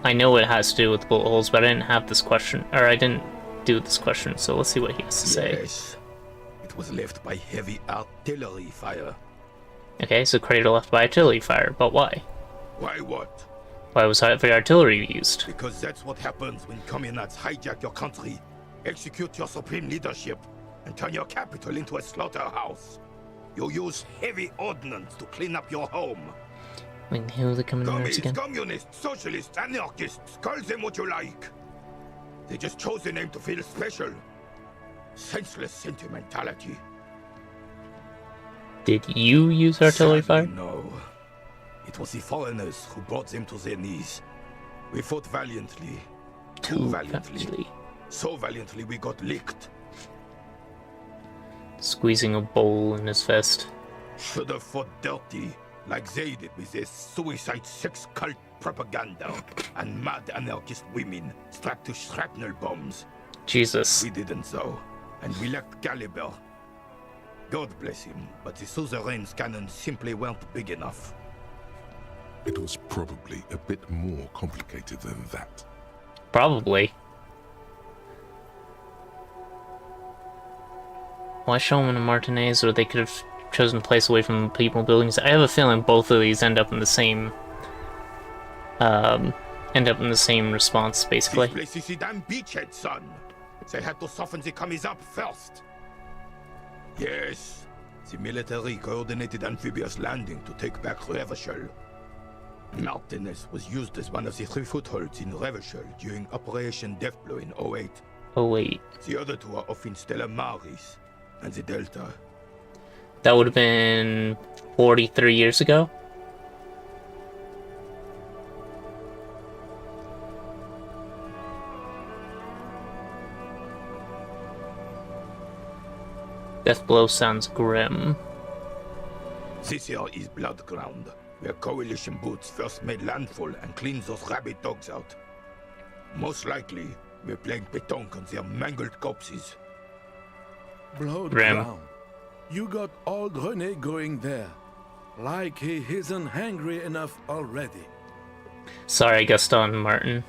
I know it has to do with bullet holes, but I didn't have this question, or I didn't do this question, so let's see what he has to say. Yes. It was left by heavy artillery fire. Okay, so crater left by artillery fire, but why? Why what? Why was heavy artillery used? Because that's what happens when communards hijack your country, execute your supreme leadership, and turn your capital into a slaughterhouse. You use heavy ordnance to clean up your home. Wait, who are the communards again? Communists, socialists, anarchists, call them what you like. They just chose a name to feel special. Senseless sentimentality. Did you use artillery fire? No. It was the foreigners who brought them to their knees. We fought valiantly. Too valiantly. So valiantly we got licked. Squeezing a bowl in his fist. Should have fought dirty, like they did with their suicide sex cult propaganda and mad anarchist women strapped to shrapnel bombs. Jesus. We didn't though, and we lacked caliber. God bless him, but the suzerain's cannons simply weren't big enough. It was probably a bit more complicated than that. Probably. Why show him in a Martinez, or they could have chosen place away from people and buildings. I have a feeling both of these end up in the same response, basically. This place is the damn beachhead, son. They had to soften the commies up first. Yes, the military coordinated amphibious landing to take back Revachol. Martinez was used as one of the 3 footholds in Revachol during Operation Deathblow in 08. Oh wait, The other 2 are off in Stella Maris and the Delta. that would have been 43 years ago. Deathblow sounds grim. This here is Blood Ground, where Coalition boots first made landfall and cleaned those rabid dogs out. Most likely, we're playing pétanque on their mangled corpses. Blood Ram. ground. You got old René going there. Like he isn't hungry enough already. Sorry, Gaston Martin.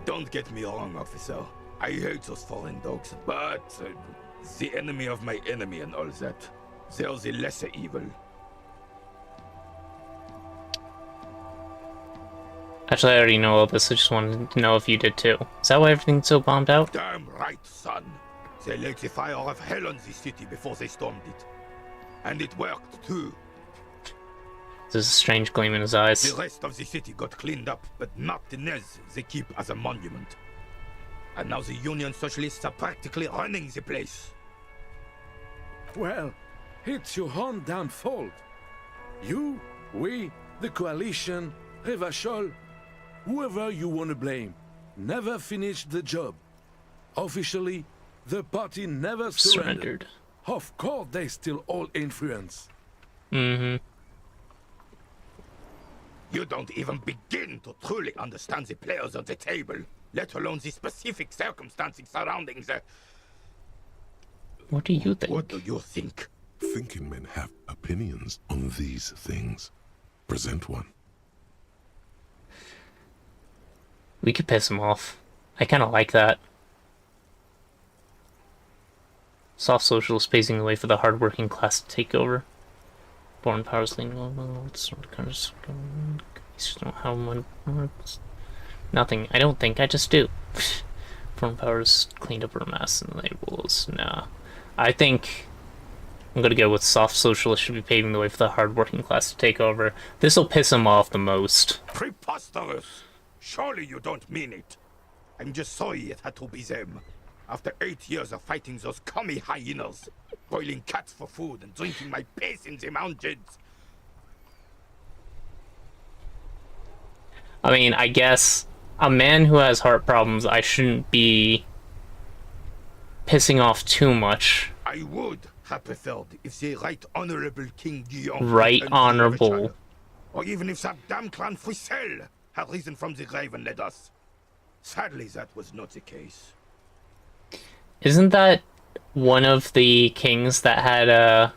Don't get me wrong, officer. I hate those foreign dogs, but the enemy of my enemy and all that. They're the lesser evil. Actually, I already know all this. I just wanted to know if you did too. Is that why everything's so bombed out? Damn right, son. They lit the fire of hell on the city before they stormed it. And it worked, too. There's a strange gleam in his eyes. The rest of the city got cleaned up, but Martinez they keep as a monument. And now the Union Socialists are practically running the place. Well, it's your own damn fault. You, we, the coalition, Revachol, whoever you want to blame, never finished the job. Officially, the party never surrendered. Of course, they still all influence. Mm-hmm. You don't even begin to truly understand the players on the table, let alone the specific circumstances surrounding the... What do you think? What do you think? Thinking men have opinions on these things. Present one. We could piss him off. I kind of like that. Soft socialists paving the way for the hard-working class to take over. Foreign powers leaning on how much? Nothing. I don't think. I just do. Foreign powers cleaned up our mess and they rules. Nah. I think I'm gonna go with soft socialists should be paving the way for the hard-working class to take over. This'll piss him off the most. Preposterous! Surely you don't mean it. I'm just sorry it had to be them. After 8 years of fighting those commie hyenas, boiling cats for food and drinking my piss in the mountains. I mean, I guess a man who has heart problems, I shouldn't be pissing off too much. I would have preferred if the Right Honorable King Guillaume... Right and Honorable. Richard, or even if that damn clan Frisell had risen from the grave and led us. Sadly, that was not the case. Isn't that one of the kings that had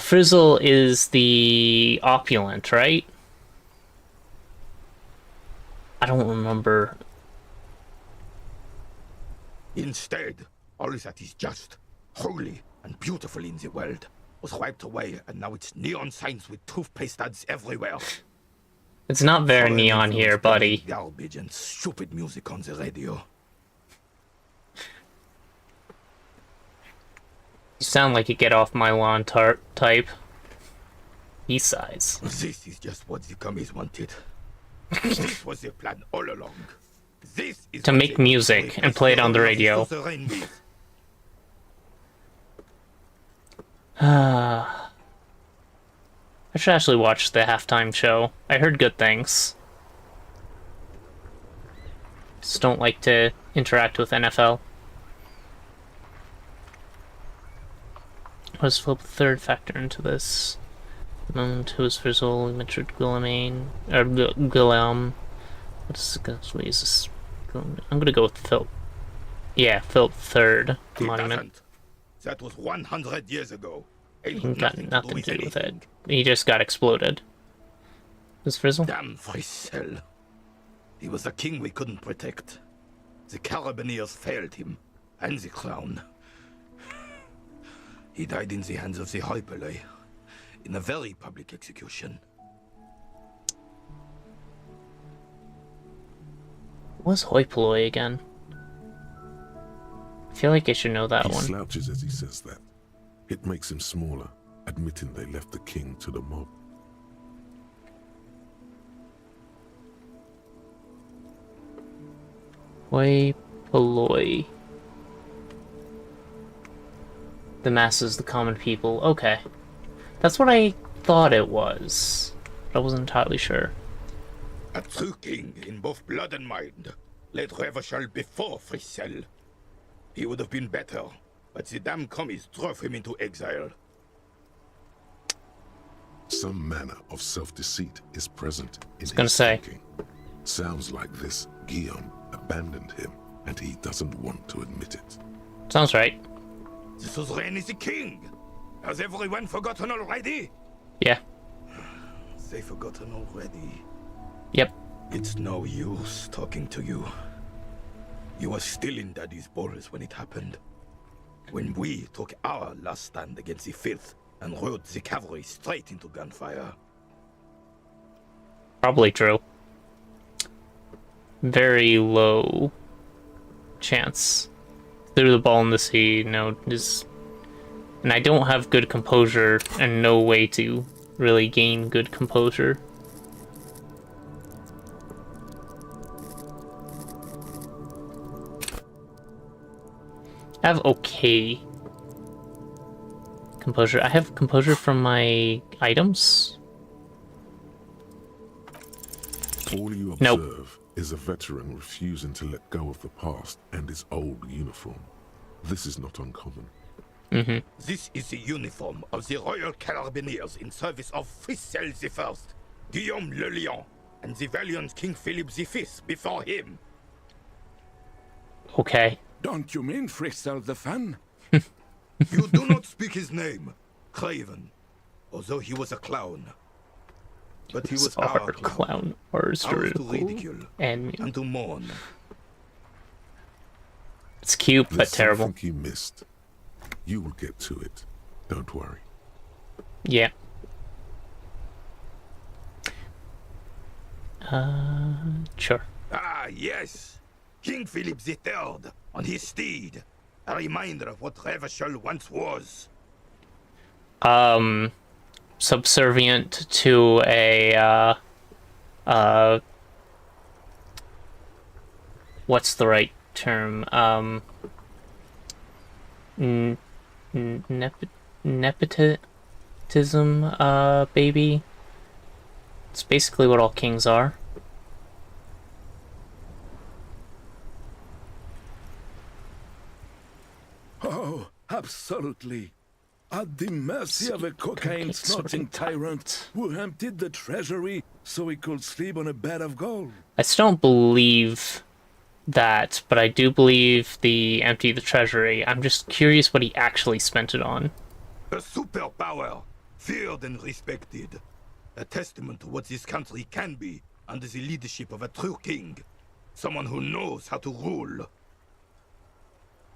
Frizzle is the opulent, right? I don't remember. Instead, all that is just, holy, and beautiful in the world was wiped away, and now it's neon signs with toothpaste ads everywhere. It's not very Foreign neon influence here, buddy. Garbage and stupid music on the radio. You sound like a get off my lawn type. He sighs. This is just what the commies wanted. This was the plan all along. This is To what make they music wanted. and play it on the radio. I should actually watch the halftime show. I heard good things. Just don't like to interact with NFL. Let's flip the third factor into this. The moment who is Frizzle, Richard Guillaume, or Guillaume. What is this? I'm gonna go with Phil. Yeah, Phil third monument. That was 100 years ago. He got nothing to do with it. He just got exploded. Who's Frizzle? Damn Frisell. He was a king we couldn't protect. The Carabineers failed him, and the crown. He died in the hands of the Hyperlay, in a very public execution. What's hoi polloi again? I feel like I should know that He one. slouches as he says that. It makes him smaller, admitting they left the king to the mob. Hoi polloi. The masses, the common people. Okay. That's what I thought it was. But I wasn't entirely sure. A true king in both blood and mind led Revachol before Frissel. He would have been better, but the damn commies drove him into exile. Some manner of self-deceit is present in gonna his say. thinking. Sounds like this Guillaume abandoned him, and he doesn't want to admit it. Sounds right. The suzerain is the king! Has everyone forgotten already? Yeah. They forgotten already. Yep. It's no use talking to you. You were still in Daddy's balls when it happened. When we took our last stand against the Filth and rode the cavalry straight into gunfire. Probably true. Very low chance. Threw the ball in the sea, no, just... And I don't have good composure and no way to really gain good composure. I have okay composure. I have composure from my items. All you Nope. observe is a veteran refusing to let go of the past and his old uniform. This is not uncommon. This is the uniform of the Royal Carabineers in service of Frissel I, Guillaume le Lion, and the valiant King Philip V before him. Okay. Don't you mean Frissel the Fan? You do not speak his name, Craven, although he was a clown. But he was our clown, ours to ridicule and to mourn. It's cute, but There's terrible. something you missed. You will get to it. Don't worry. Yeah. Sure. Ah, yes. King Philip III on his steed. A reminder of what Revachol once was. Subservient to a, what's the right term? Nepotism, baby. It's basically what all kings are. Oh, absolutely. At the mercy of a cocaine-snorting tyrant who emptied the treasury so he could sleep on a bed of gold. I still don't believe that, but I do believe the empty the treasury. I'm just curious what he actually spent it on. A superpower, feared and respected. A testament to what this country can be under the leadership of a true king. Someone who knows how to rule.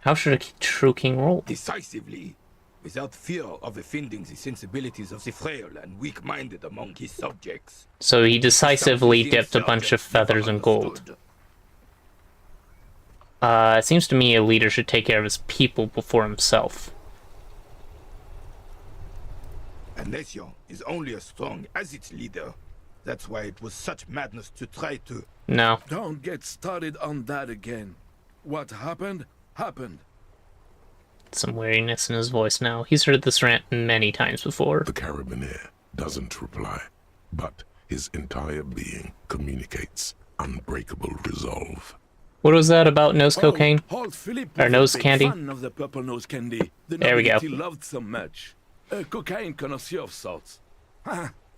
How should a true king rule? Decisively, without fear of offending the sensibilities of the frail and weak-minded among his subjects. So he decisively Something dipped a himself bunch of has never feathers in gold. understood. It seems to me a leader should take care of his people before himself. A nation is only as strong as its leader. That's why it was such madness to try to... No. Don't get started on that again. What happened, happened. Some weariness in his voice now. He's heard this rant many times before. The Carabineer doesn't reply, but his entire being communicates unbreakable resolve. What was that about nose cocaine? Old Philip Or was nose a big candy? fan of the purple nose candy. The There we go. nobility loved so much. A cocaine connoisseur of sorts.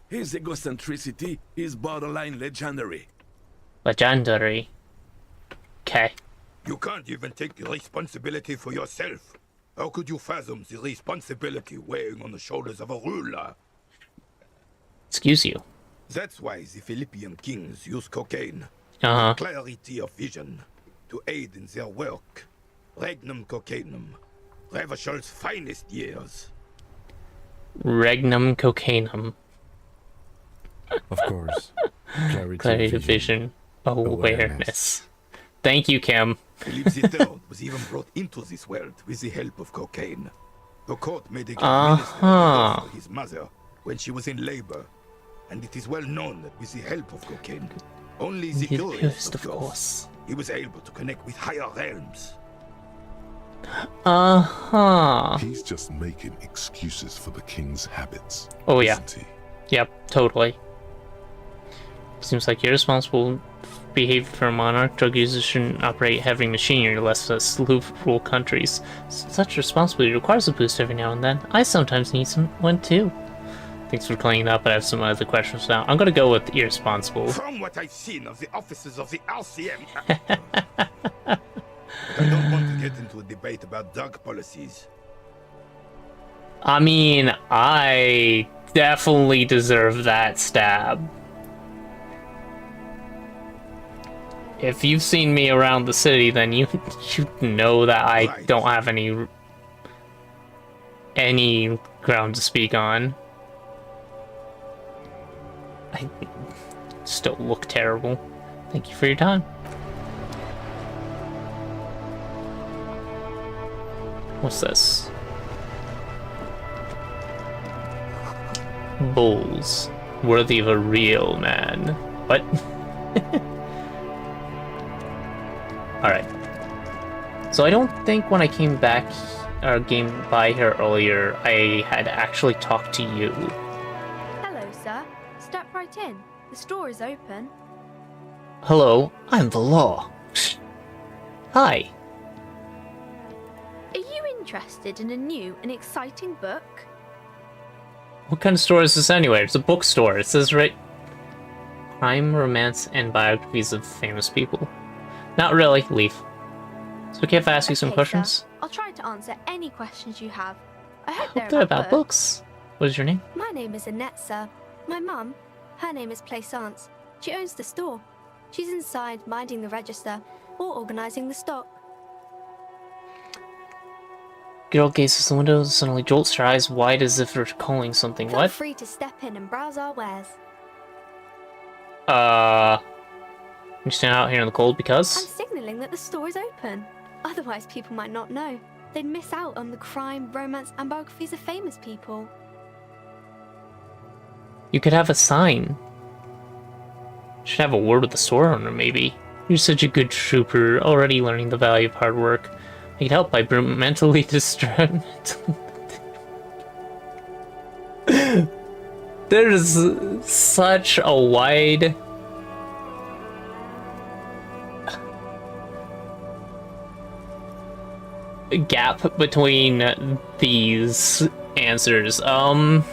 His egocentricity is borderline legendary. Legendary. Okay. You can't even take the responsibility for yourself. How could you fathom the responsibility weighing on the shoulders of a ruler? Excuse you. That's why the Philippian kings use cocaine. Uh-huh. clarity of vision, to aid in their work. Regnum cocainum, Revishal's finest years. Regnum cocainum. Of course. Clarity, Clarity of of vision. Awareness. Thank you, Kim. Philip III was even brought into this world with the help of cocaine. The court made a good minister Uh-huh. for his mother when she was in labor, and it is well known that with the help of cocaine, only the The purest, purest, of of course, course. he was able to connect with higher realms. Uh-huh. He's just making excuses for the king's habits. Oh, yeah. Isn't he? Yep, totally. Seems like irresponsible behavior for a monarch. Drug users shouldn't operate heavy machinery lest us rule countries. Such responsibility requires a boost every now and then. I sometimes need one too. Thanks for cleaning up, but I have some other questions now. I'm gonna go with irresponsible. From what I've seen of the officers of the RCM, but I don't want to get into a debate about drug policies. I mean, I definitely deserve that stab. If you've seen me around the city, then you know that I Right. don't have any ground to speak on. I still look terrible. Thank you for your time. What's this? Bulls. Worthy of a real man. What? Alright. So I don't think when I came back, or came by here earlier, I had actually talked to you. Hello, sir. Step right in. The store is open. Hello, I'm the law. Hi. Are you interested in a new and exciting book? What kind of store is this anyway? It's a bookstore. It says right... Crime, romance, and biographies of famous people. Not really. Leave. So okay if I ask you some Okay, questions? sir. I'll try to answer any questions you have. I I hope hope they're about books. What is your name? My name is Annette, sir. My mum, her name is Plaisance. She owns the store. She's inside minding the register or organising the stock. Girl gazes at the window and suddenly jolts her eyes wide as if recalling something. Feel What? free to step in and browse our wares. You stand out here in the cold I'm because? signalling that the store is open. Otherwise, people might not know. They'd miss out on the crime, romance, and biographies of famous people. You could have a sign. Should have a word with the store owner, maybe. You're such a good trooper, already learning the value of hard work. I could help by mentally distraught. There's such a wide gap between these answers. I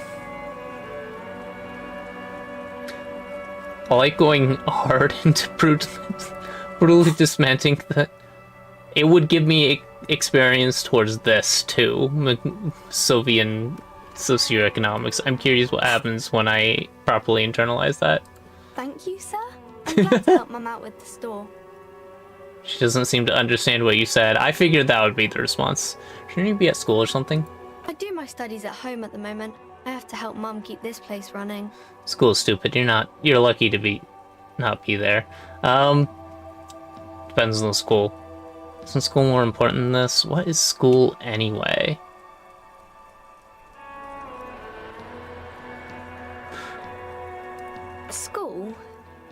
like going hard into brutally dismantling that. It would give me experience towards this too, Soviet socioeconomics. I'm curious what happens when I properly internalize that. Thank you, sir. I'm glad to help Mum out with the store. She doesn't seem to understand what you said. I figured that would be the response. Shouldn't you be at school or something? I do my studies at home at the moment. I have to help Mum keep this place running. School's stupid. You're lucky to not be there. Depends on the school. Isn't school more important than this? What is school anyway? School?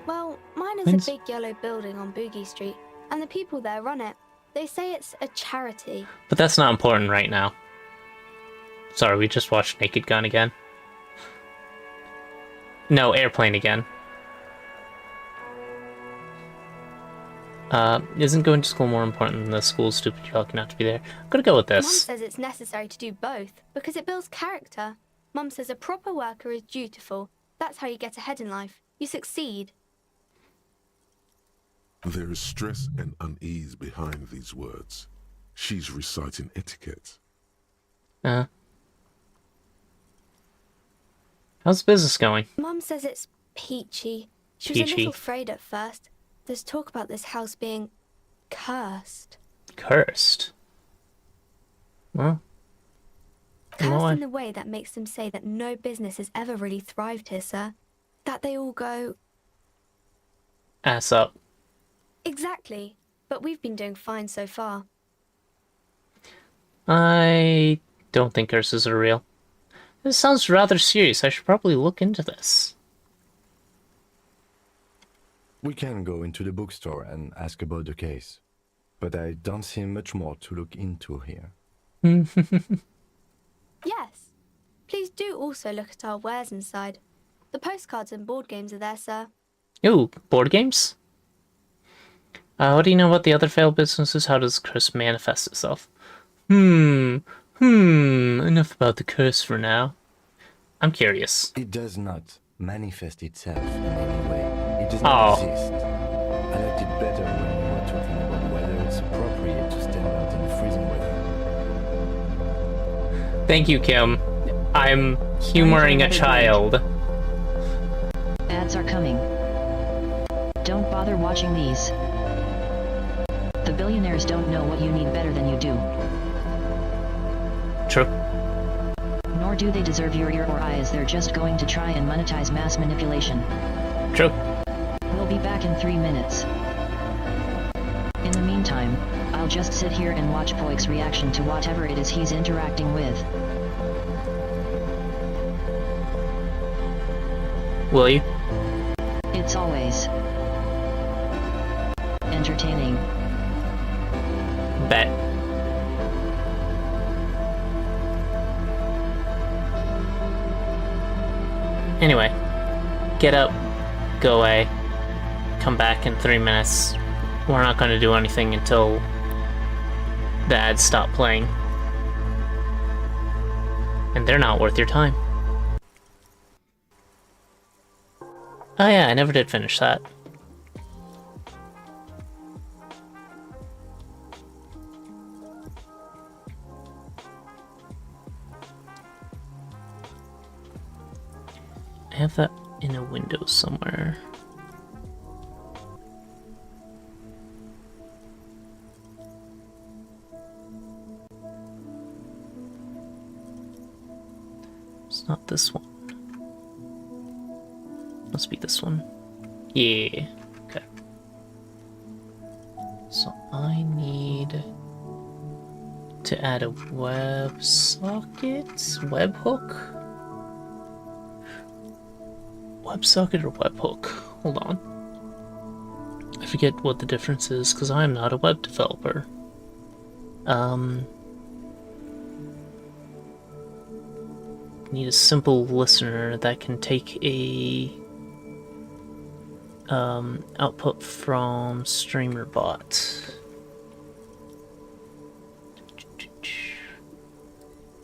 Well, mine is When's- a big yellow building on Boogie Street, and the people there run it. They say it's a charity. But that's not important right now. Sorry, we just watched Naked Gun again. No, Airplane again. Isn't going to school more important than the school's stupid? You're lucky not to be there. I'm gonna go with Mum this. says it's necessary to do both because it builds character. Mum says a proper worker is dutiful. That's how you get ahead in life. You succeed. There is stress and unease behind these words. She's reciting etiquette. How's business going? Mum says it's peachy. She was a Peachy. little afraid at first, There's talk about this house being cursed. Cursed? Well, Cursed in the way that makes them say that no business has ever really thrived here, sir. That they all go... ass up. Exactly. But we've been doing fine so far. I don't think curses are real. This sounds rather serious. I should probably look into this. We can go into the bookstore and ask about the case, but I don't see much more to look into here. Yes. Please do also look at our wares inside. The postcards and board games are there, sir. Ooh, board games? What do you know about the other failed businesses? How does the curse manifest itself? Enough about the curse for now. I'm curious. It does not manifest itself in any way. It does not exist. I liked it better when we were talking about whether it's appropriate to stand out in the freezing weather. Thank you, Kim. I'm humoring a child. Ads are coming. Don't bother watching these. The billionaires don't know what you need better than you do. True. Nor do they deserve your ear or eye, as they're just going to try and monetize mass manipulation. True. We'll be back in 3 minutes. In the meantime, I'll just sit here and watch Poik's reaction to whatever it is he's interacting with. Will you? It's always entertaining. Bet. Anyway, get up, go away, come back in 3 minutes. We're not going to do anything until the ads stop playing. And they're not worth your time. Oh yeah, I never did finish that. I have that in a window somewhere. It's not this one. Must be this one. Yeah. Okay. So I need to add a web socket? Webhook? WebSocket or webhook? Hold on. I forget what the difference is because I'm not a web developer. Need a simple listener that can take a output from StreamerBot.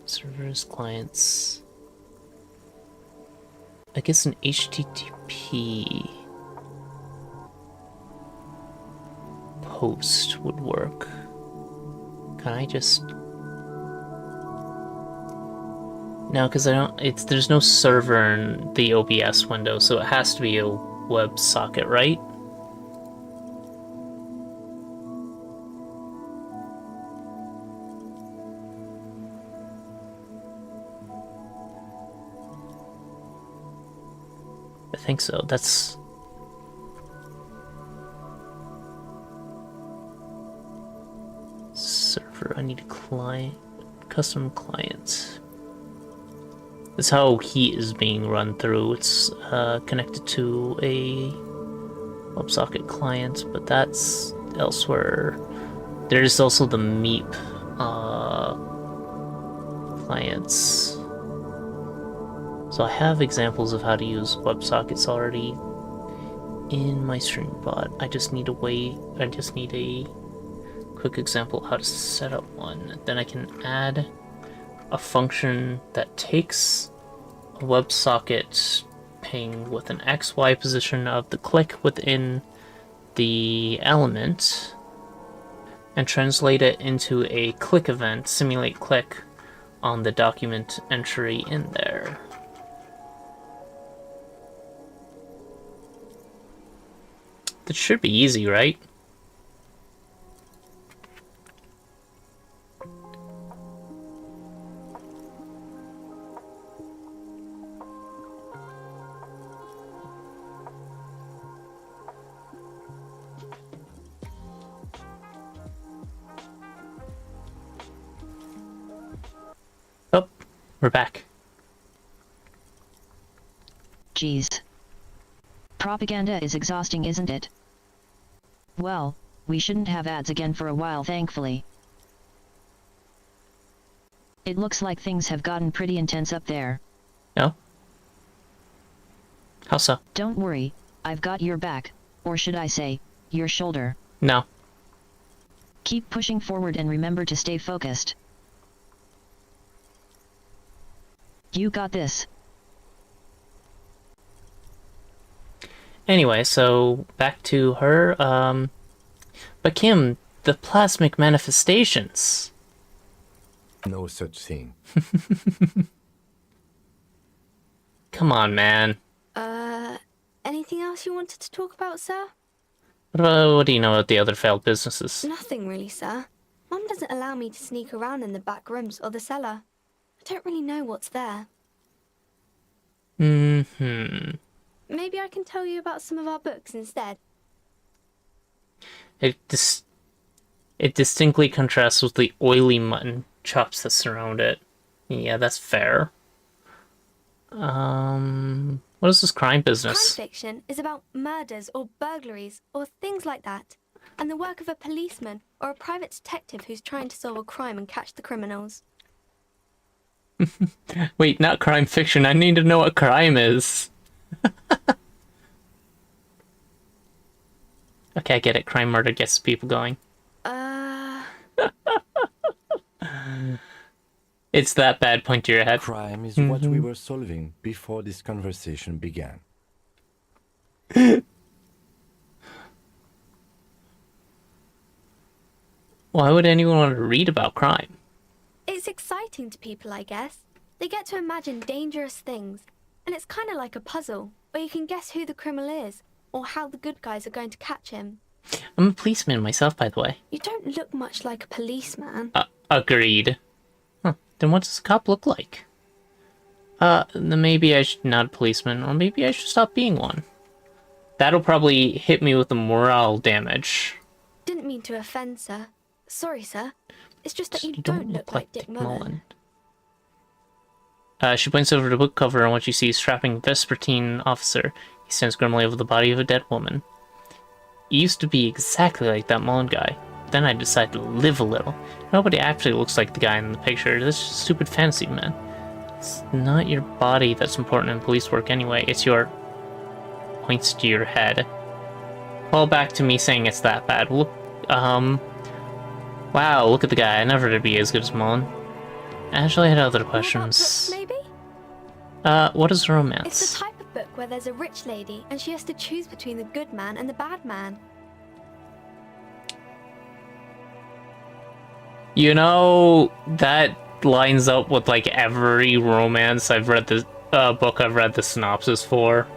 Servers, clients. I guess an HTTP post would work. Can I just... No, because I don't... there's no server in the OBS window, so it has to be a WebSocket, right? I think so. That's... server. I need a client. Custom client. This is how heat is being run through. It's connected to a WebSocket client, but that's elsewhere. There's also the Meep clients. So I have examples of how to use WebSockets already in my StreamBot. I just need a quick example how to set up one. Then I can add a function that takes a WebSocket ping with an XY position of the click within the element and translate it into a click event, simulate click on the document entry in there. That should be easy, right? Oh, we're back. Geez. Propaganda is exhausting, isn't it? Well, we shouldn't have ads again for a while, thankfully. It looks like things have gotten pretty intense up there. No? How so? Don't worry, I've got your back, or should I say, your shoulder. No. Keep pushing forward and remember to stay focused. You got this. Anyway, so back to her. But Kim, the plasmic manifestations. No such thing. Come on, man. Anything else you wanted to talk about, sir? What do you know about the other failed businesses? Nothing really, sir. Mum doesn't allow me to sneak around in the back rooms or the cellar. I don't really know what's there. Mm-hmm. Maybe I can tell you about some of our books instead. It distinctly contrasts with the oily mutton chops that surround it. Yeah, that's fair. What is this crime business? Crime fiction is about murders or burglaries or things like that, and the work of a policeman or a private detective who's trying to solve a crime and catch the criminals. Wait, not crime fiction. I need to know what crime is. Okay, I get it. Crime murder gets people going. It's that bad, point to your head. Crime is what we were solving before this conversation began. Why would anyone want to read about crime? It's exciting to people, I guess. They get to imagine dangerous things, and it's kind of like a puzzle, where you can guess who the criminal is, or how the good guys are going to catch him. I'm a policeman myself, by the way. You don't look much like a policeman. Agreed. Huh. Then what does a cop look like? Then maybe I should not a policeman, or maybe I should stop being one. That'll probably hit me with the morale damage. Didn't mean to offend, sir. Sorry, sir. It's just that you don't look like Dick Mullen. She points over the book cover and what she sees strapping a Vespertine officer. He stands grimly over the body of a dead woman. He used to be exactly like that Mullen guy. Then I decided to live a little. Nobody actually looks like the guy in the picture. This is just stupid fantasy, man. It's not your body that's important in police work anyway. It's your... points to your head. Call back to me saying it's that bad. Look, wow, look at the guy. I never did be as good as Mullen. Actually, I had other questions. Maybe? What is romance? It's the type of book where there's a rich lady and she has to choose between the good man and the bad man. You know, that lines up with like every romance I've read this book I've read the synopsis for.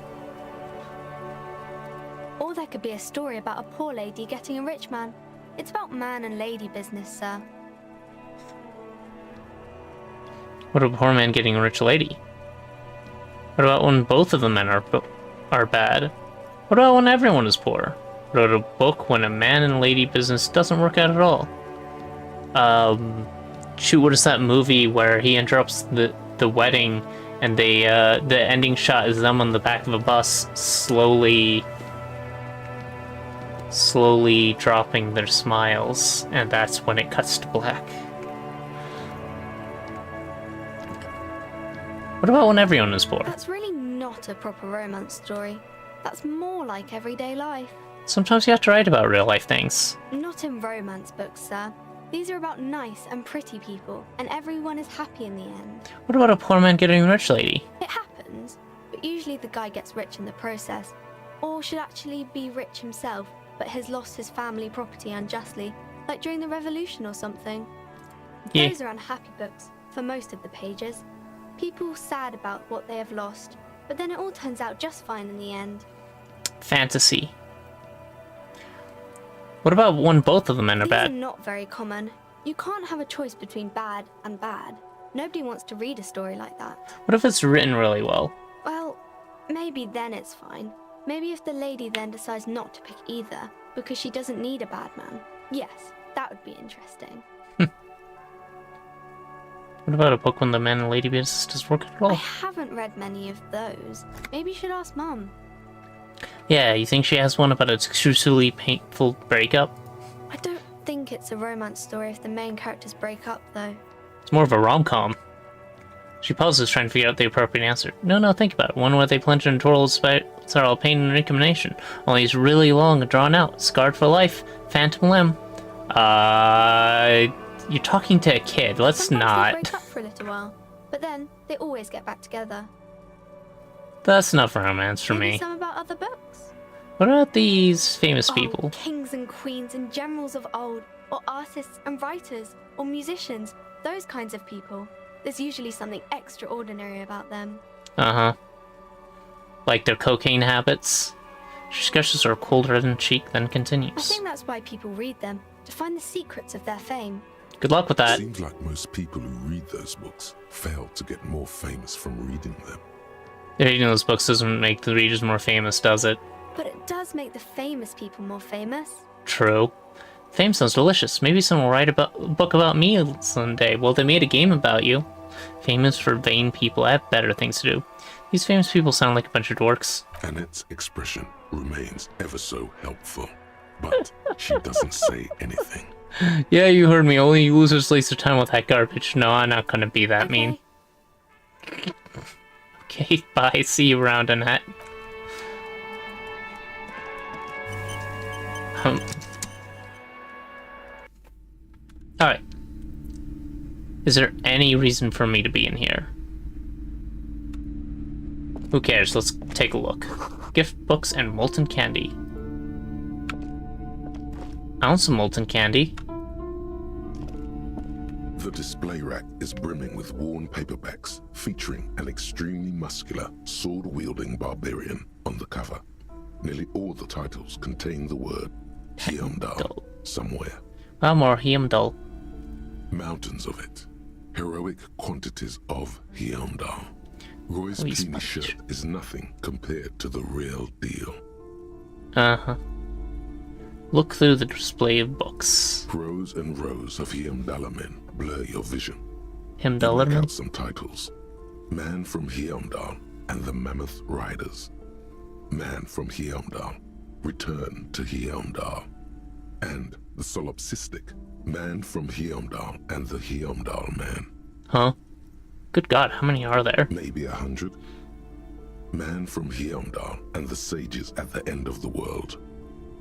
Or there could be a story about a poor lady getting a rich man. It's about man and lady business, sir. What about a poor man getting a rich lady? What about when both of the men are bad? What about when everyone is poor? What about a book when a man and lady business doesn't work out at all? Shoot, what is that movie where he interrupts the wedding and they the ending shot is them on the back of a bus slowly dropping their smiles, and that's when it cuts to black. What about when everyone is poor? That's really not a proper romance story. That's more like everyday life. Sometimes you have to write about real life things. Not in romance books, sir. These are about nice and pretty people, and everyone is happy in the end. What about a poor man getting a rich lady? It happens, but usually the guy gets rich in the process, or should actually be rich himself, but has lost his family property unjustly, like during the revolution or something. Yeah. Those are unhappy books, for most of the pages. People sad about what they have lost, but then it all turns out just fine in the end. Fantasy. What about when both of the men are These bad? are not very common. You can't have a choice between bad and bad. Nobody wants to read a story like that. What if it's written really well? Well, maybe then it's fine. Maybe if the lady then decides not to pick either, because she doesn't need a bad man. Yes, that would be interesting. What about a book when the man and lady business doesn't work at I all? haven't read many of those. Maybe you should ask Mum. Yeah, you think she has one about a truly painful breakup? I don't think it's a romance story if the main characters break up, though. It's more of a rom-com. She pauses, trying to figure out the appropriate answer. No, think about it. One where they plunge into total sorrow, pain, and recrimination. Only it's really long and drawn out. Scarred for life. Phantom limb. You're talking to a kid. Let's Sometimes not. they break up for a little while, but then they always get back together. That's enough romance for Maybe me. some about other books. What about these famous Oh, people? kings and queens and generals of old, or artists and writers, or musicians, those kinds of people. There's usually something extraordinary about them. Uh-huh. Like their cocaine habits. She scratches her cold reddened cheek, then I continues. think that's why people read them, to find the secrets of their fame. Good luck with that. Seems like most people who read those books fail to get more famous from reading them. Reading those books doesn't make the readers more famous, does it? But it does make the famous people more famous. True. Fame sounds delicious. Maybe someone will write a book about me someday. Well, they made a game about you. Fame is for vain people. I have better things to do. These famous people sound like a bunch of dorks. Annette's expression remains ever so helpful, but she doesn't say anything. Yeah, you heard me. Only losers waste their time with that garbage. No, I'm not gonna be that Okay. mean. Okay, bye. See you around, Annette. Alright. Is there any reason for me to be in here? Who cares? Let's take a look. Gift books and molten candy. I want some molten candy. The display rack is brimming with worn paperbacks featuring an extremely muscular, sword-wielding barbarian on the cover. Nearly all the titles contain the word Heimdall somewhere. Well, more Heimdall. Mountains of it. Heroic quantities of Heimdall. Roy's Oh, he's puny Spanish. shirt is nothing compared to the real deal. Uh-huh. Look through the display of books. Rows and rows of Heimdall men blur your vision. Heimdall. Work out some titles. Man from Heimdall and the Mammoth Riders. Man from Heimdall, Return to Heimdall. And the solipsistic Man from Heimdall and the Heimdall Man. Huh? Good God, how many are there? Maybe 100. Man from Heimdall and the sages at the end of the world.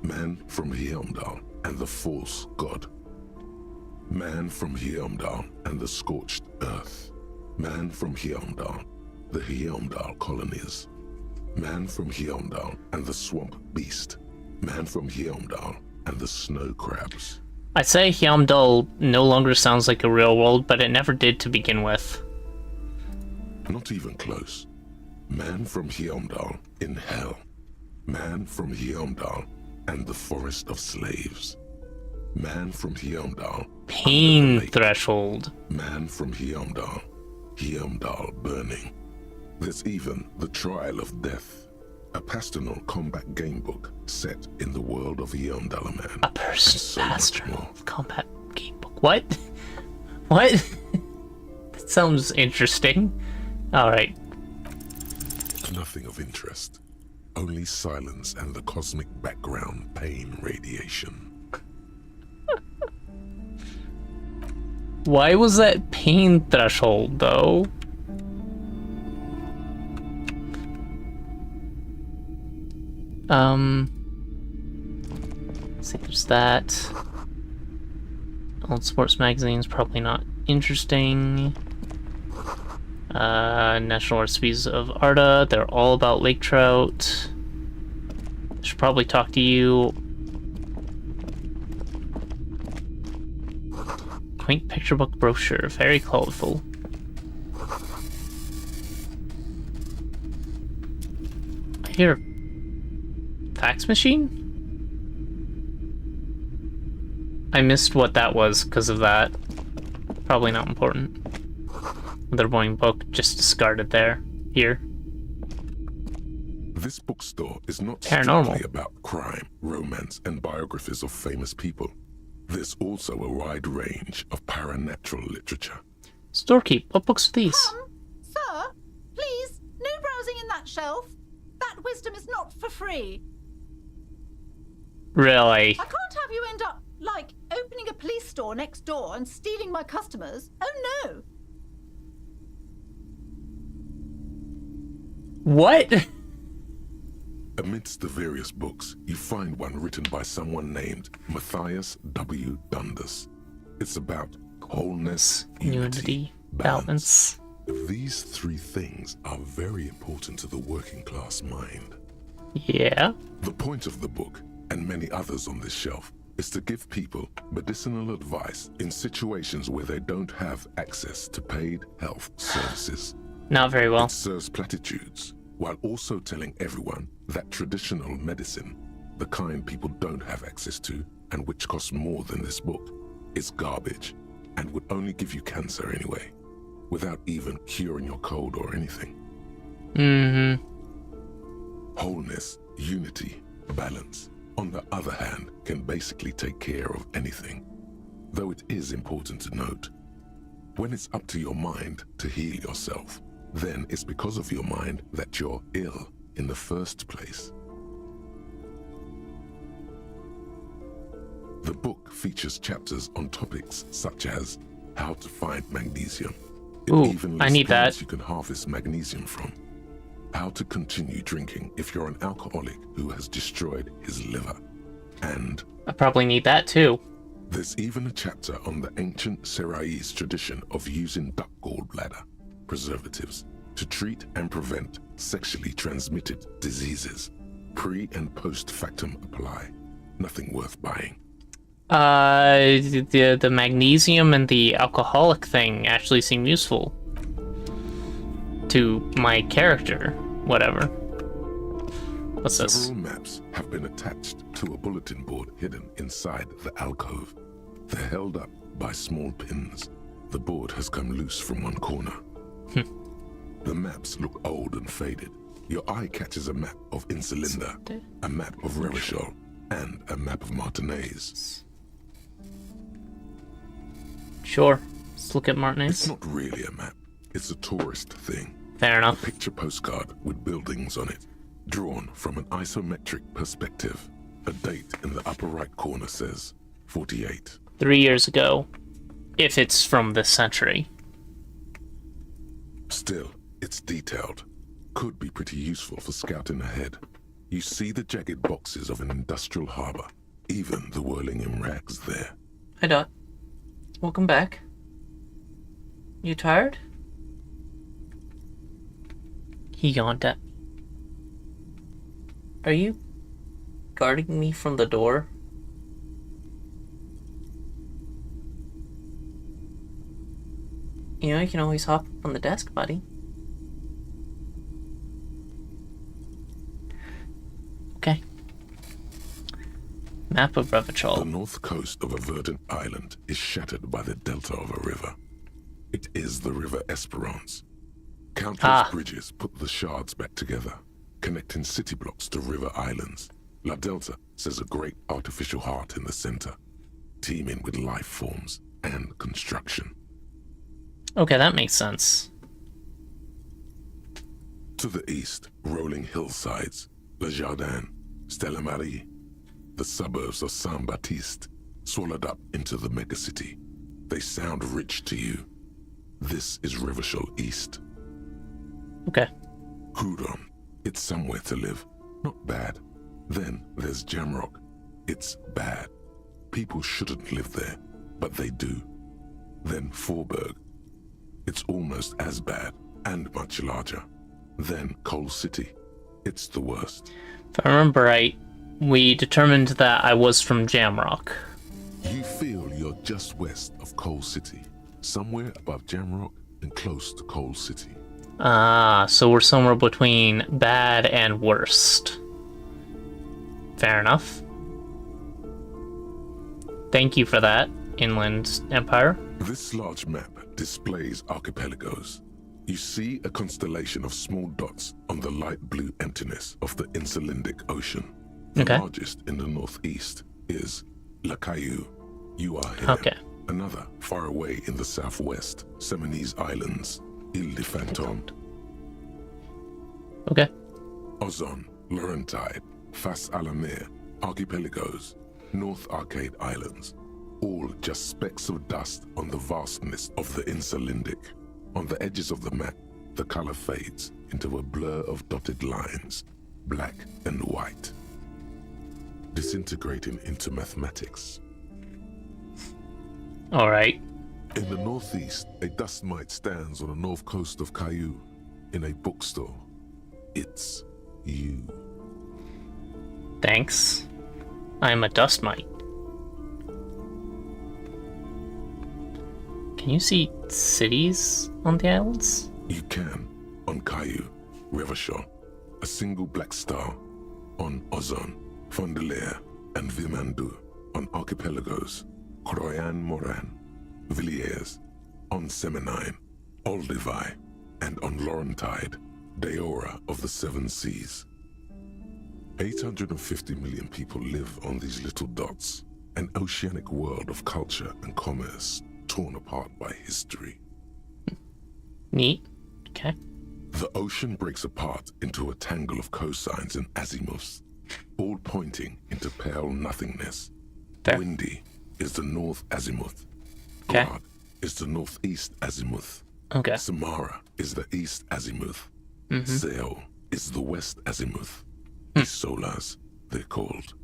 Man from Heimdall and the false god. Man from Heimdall and the scorched earth. Man from Heimdall, the Heimdall colonies. Man from Heimdall and the swamp beast. Man from Heimdall and the snow crabs. I'd say Heimdall no longer sounds like a real world, but it never did to begin with. Not even close. Man from Heimdall in hell. Man from Heimdall and the forest of slaves. Man from Heimdall. Pain under the lake. threshold. Man from Heimdall. Heimdall burning. There's even the Trial of Death, a pastoral combat game book set in the world of Heimdall Man. A person so much master more. of combat game book. What? What? That sounds interesting. Alright. Nothing of interest. Only silence and the cosmic background pain radiation. Why was that pain threshold, though? Let's see, there's that. Old sports magazines, probably not interesting. National Recipes of Arda, they're all about lake trout. Should probably talk to you. Quaint picture book brochure, very colorful. I hear a fax machine? I missed what that was because of that. Probably not important. Another boring book, just discarded there. Here. This bookstore is not Paranormal. strictly about crime, romance, and biographies of famous people. There's also a wide range of paranatural literature. Storekeep, what books are these? Sir, please, no browsing in that shelf. That wisdom is not for free. Really? I can't have you end up, like, opening a police store next door and stealing my customers. Oh no! What? Amidst the various books, you find one written by someone named Matthias W. Dundas. It's about wholeness, unity, balance. These three things are very important to the working class mind. Yeah. The point of the book, and many others on this shelf, is to give people medicinal advice in situations where they don't have access to paid health services. Not very well. It serves platitudes, while also telling everyone that traditional medicine, the kind people don't have access to, and which costs more than this book, is garbage, and would only give you cancer anyway, without even curing your cold or anything. Mm-hmm. Wholeness, unity, balance, on the other hand, can basically take care of anything. Though it is important to note, when it's up to your mind to heal yourself, then it's because of your mind that you're ill in the first place. The book features chapters on topics such as how to find magnesium. It Ooh, even I lists need plants that. you can harvest magnesium from. How to continue drinking if you're an alcoholic who has destroyed his liver. And I probably need that too. there's even a chapter on the ancient Seraïs tradition of using duck gallbladder preservatives to treat and prevent sexually transmitted diseases. Pre and post factum apply. Nothing worth buying. The magnesium and the alcoholic thing actually seem useful to my character. Whatever. What's this? Several maps have been attached to a bulletin board hidden inside the alcove. They're held up by small pins. The board has come loose from one corner. The maps look old and faded. Your eye catches a map of Insulinda, a map of Revachol, and a map of Martinez. Sure. Let's look at Martinez. It's not really a map. It's a tourist thing. Fair A enough. picture postcard with buildings on it, drawn from an isometric perspective. A date in the upper right corner says 48. 3 years ago. If it's from this century. Still, it's detailed. Could be pretty useful for scouting ahead. You see the jagged boxes of an industrial harbor, even the whirling in rags there. Hi, Dot. Welcome back. You tired? He yawned at me. Are you guarding me from the door? You know, you can always hop up on the desk, buddy. Okay. Map of The Revachol. north coast of a verdant island is shattered by the delta of a river. It is the River Esperance. Countless bridges put the shards back together, connecting city blocks to river islands. La Delta says a great artificial heart in the center, teeming with life forms and construction. Okay, that makes sense. To the east, rolling hillsides, Le Jardin, Stella Marie, the suburbs of Saint-Baptiste, swallowed up into the megacity. They sound rich to you. This is Revachol East. Okay. Houdon, it's somewhere to live. Not bad. Then there's Jamrock. It's bad. People shouldn't live there, but they do. Then Forberg. It's almost as bad, and much larger. Then Coal City. It's the worst. If I remember right, we determined that I was from Jamrock. You feel you're just west of Coal City, somewhere above Jamrock and close to Coal City. Ah, so we're somewhere between bad and worst. Fair enough. Thank you for that, Inland Empire. This large map displays archipelagos. You see a constellation of small dots on the light blue emptiness of the Insulindic Ocean. The Okay. largest in the northeast is La Caillou. You are here. Okay. Another far away in the southwest, Seminese Islands, Ile de Fantôme. Okay. Ozon, Laurentide, Fas Alamer, Archipelagos, North Arcade Islands, all just specks of dust on the vastness of the Insulindic. On the edges of the map, the color fades into a blur of dotted lines, black and white, disintegrating into mathematics. All right. In the northeast, a dust mite stands on the north coast of Caillou in a bookstore. It's you. Thanks. I'm a dust mite. Can you see cities on the islands? You can, on Caillou, Revachon, a single black star, on Ozon, Fondelier, and Vimandu, on Archipelagos, Croyan Moran, Villiers, on Seminine, Olduvai, and on Laurentide, Deora of the Seven Seas. 850 million people live on these little dots, an oceanic world of culture and commerce torn apart by history. Neat. Okay. The ocean breaks apart into a tangle of cosines and azimuths, all pointing into pale nothingness. Fair. Windy is the north azimuth. Okay. Glad is the northeast azimuth. Okay. Samara is the east azimuth. Seo is the west azimuth. Isolas, they're called.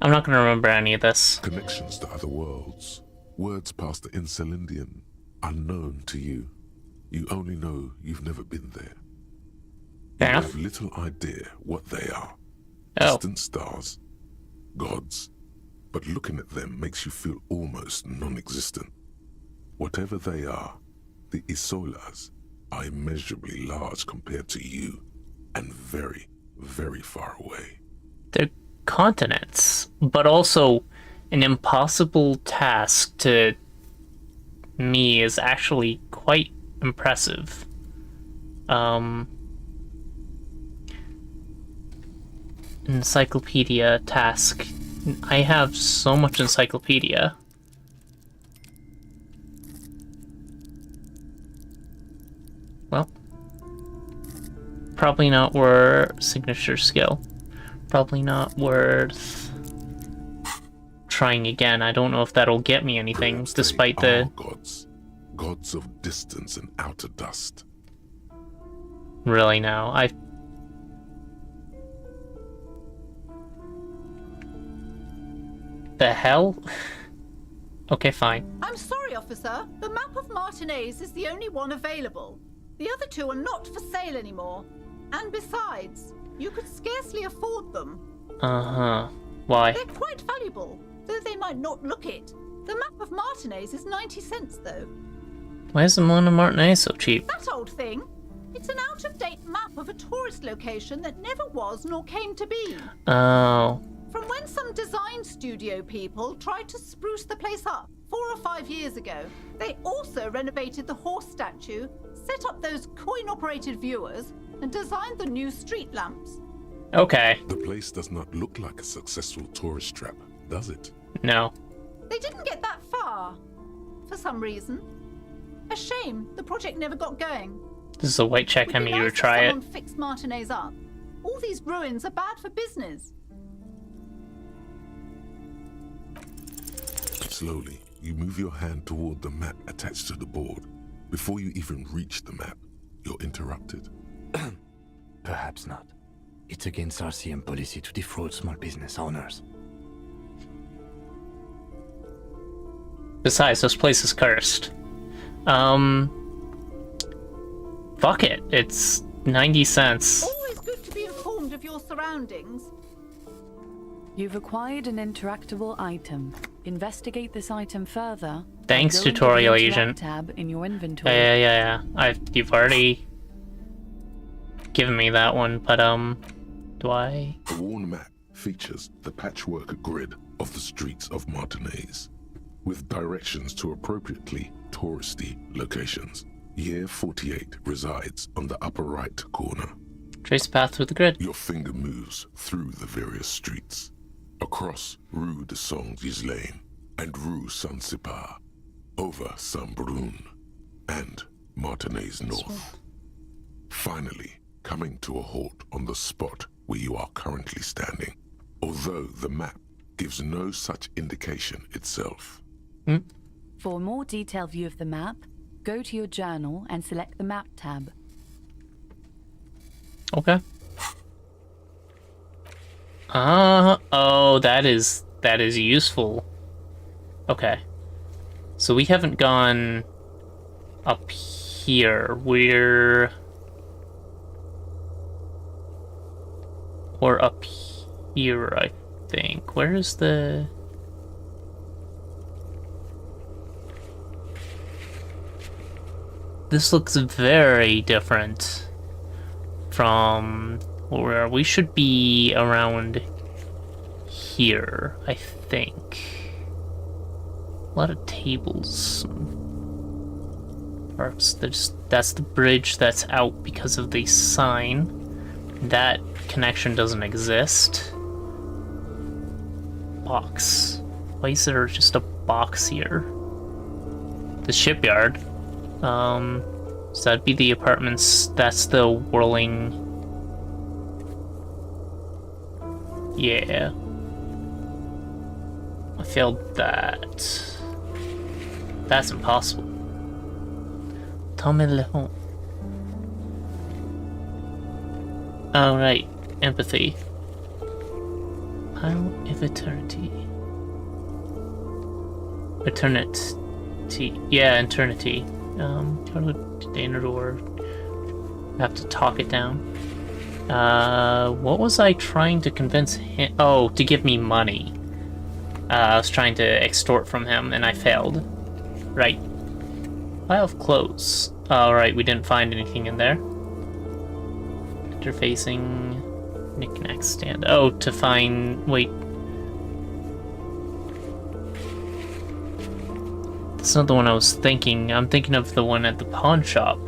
I'm not going to remember any of this. Connections to other worlds. Words past the Insulindian, unknown to you. You only know you've never been there. Fair You enough. have little idea what they are. Oh. Distant stars, gods, but looking at them makes you feel almost non-existent. Whatever they are, the Isolas are immeasurably large compared to you, and very, very far away. They're continents, but also an impossible task to me is actually quite impressive. Encyclopedia task. I have so much encyclopedia. Well, probably not worth signature skill. Probably not worth trying again. I don't know if that'll get me anything, Perhaps despite they the... are gods, gods of distance and outer dust. Really now, The hell? Okay, fine. I'm sorry, officer. The map of Martinez is the only one available. The other two are not for sale anymore. And besides, you could scarcely afford them. Uh-huh. Why? They're quite valuable, though they might not look it. The map of Martinez is 90 cents, though. Why is the Mona Martinez so cheap? That old thing. It's an out-of-date map of a tourist location that never was nor came to be. Oh. From when some design studio people tried to spruce the place up 4 or 5 years ago. They also renovated the horse statue, set up those coin-operated viewers, and designed the new street lamps. Okay. The place does not look like a successful tourist trap, does it? No. They didn't get that far, for some reason. A shame the project never got going. This is a white check. Would I be need nice to if try it. someone fixed Martinez up. All these ruins are bad for business. Slowly, you move your hand toward the map attached to the board. Before you even reach the map, you're interrupted. Perhaps not. It's against RCM policy to defraud small business owners. Besides, this place is cursed. Fuck it. It's 90 cents. Always good to be informed of your surroundings. You've acquired an interactable item. Investigate this item further. Thanks, Go into the tutorial Interact agent. tab in your inventory. Yeah. You've already given me that one, but do I? A worn map features the patchwork grid of the streets of Martinez, with directions to appropriately touristy locations. Year 48 resides on the upper right corner. Trace the path through the grid. Your finger moves through the various streets, across Rue de Saint-Ghislain and Rue Saint-Sipar, over Saint-Brun and Martinez North. Finally, coming to a halt on the spot where you are currently standing, although the map gives no such indication itself. For a more detailed view of the map, go to your journal and select the Map tab. Okay. Oh, that is useful. Okay. So we haven't gone up here. We're up here, I think. Where is the... This looks very different from where we should be around here, I think. A lot of tables. Perhaps that's the bridge that's out because of the sign. That connection doesn't exist. Box. Why is there just a box here? The shipyard. So that'd be the apartments. That's the whirling. Yeah. I failed that. That's impossible. Tommy Leon. Oh, right. Empathy. Pile of Eternity. Eternity. Yeah, Eternity. Go to the inner door. Have to talk it down. What was I trying to convince him? Oh, to give me money. I was trying to extort from him, and I failed. Right. Pile of clothes. Alright, we didn't find anything in there. Interfacing. Knick-knack stand. Oh, to find... Wait. That's not the one I was thinking. I'm thinking of the one at the pawn shop.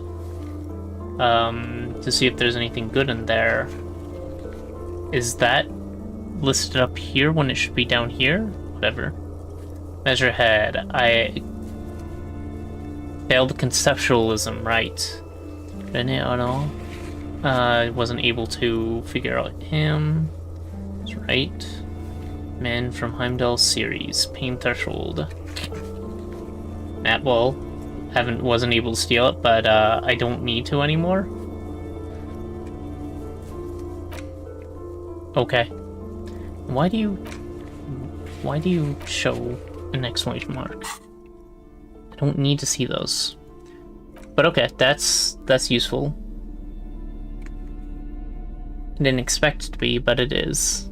To see if there's anything good in there. Is that listed up here when it should be down here? Whatever. Measure head. I failed conceptualism, right. Rene Arnaud. I wasn't able to figure out him. That's right. Men from Heimdall series. Pain threshold. Matt Wall. Wasn't able to steal it, but I don't need to anymore. Okay. Why do you show an exclamation mark? I don't need to see those. But okay, that's useful. I didn't expect it to be, but it is.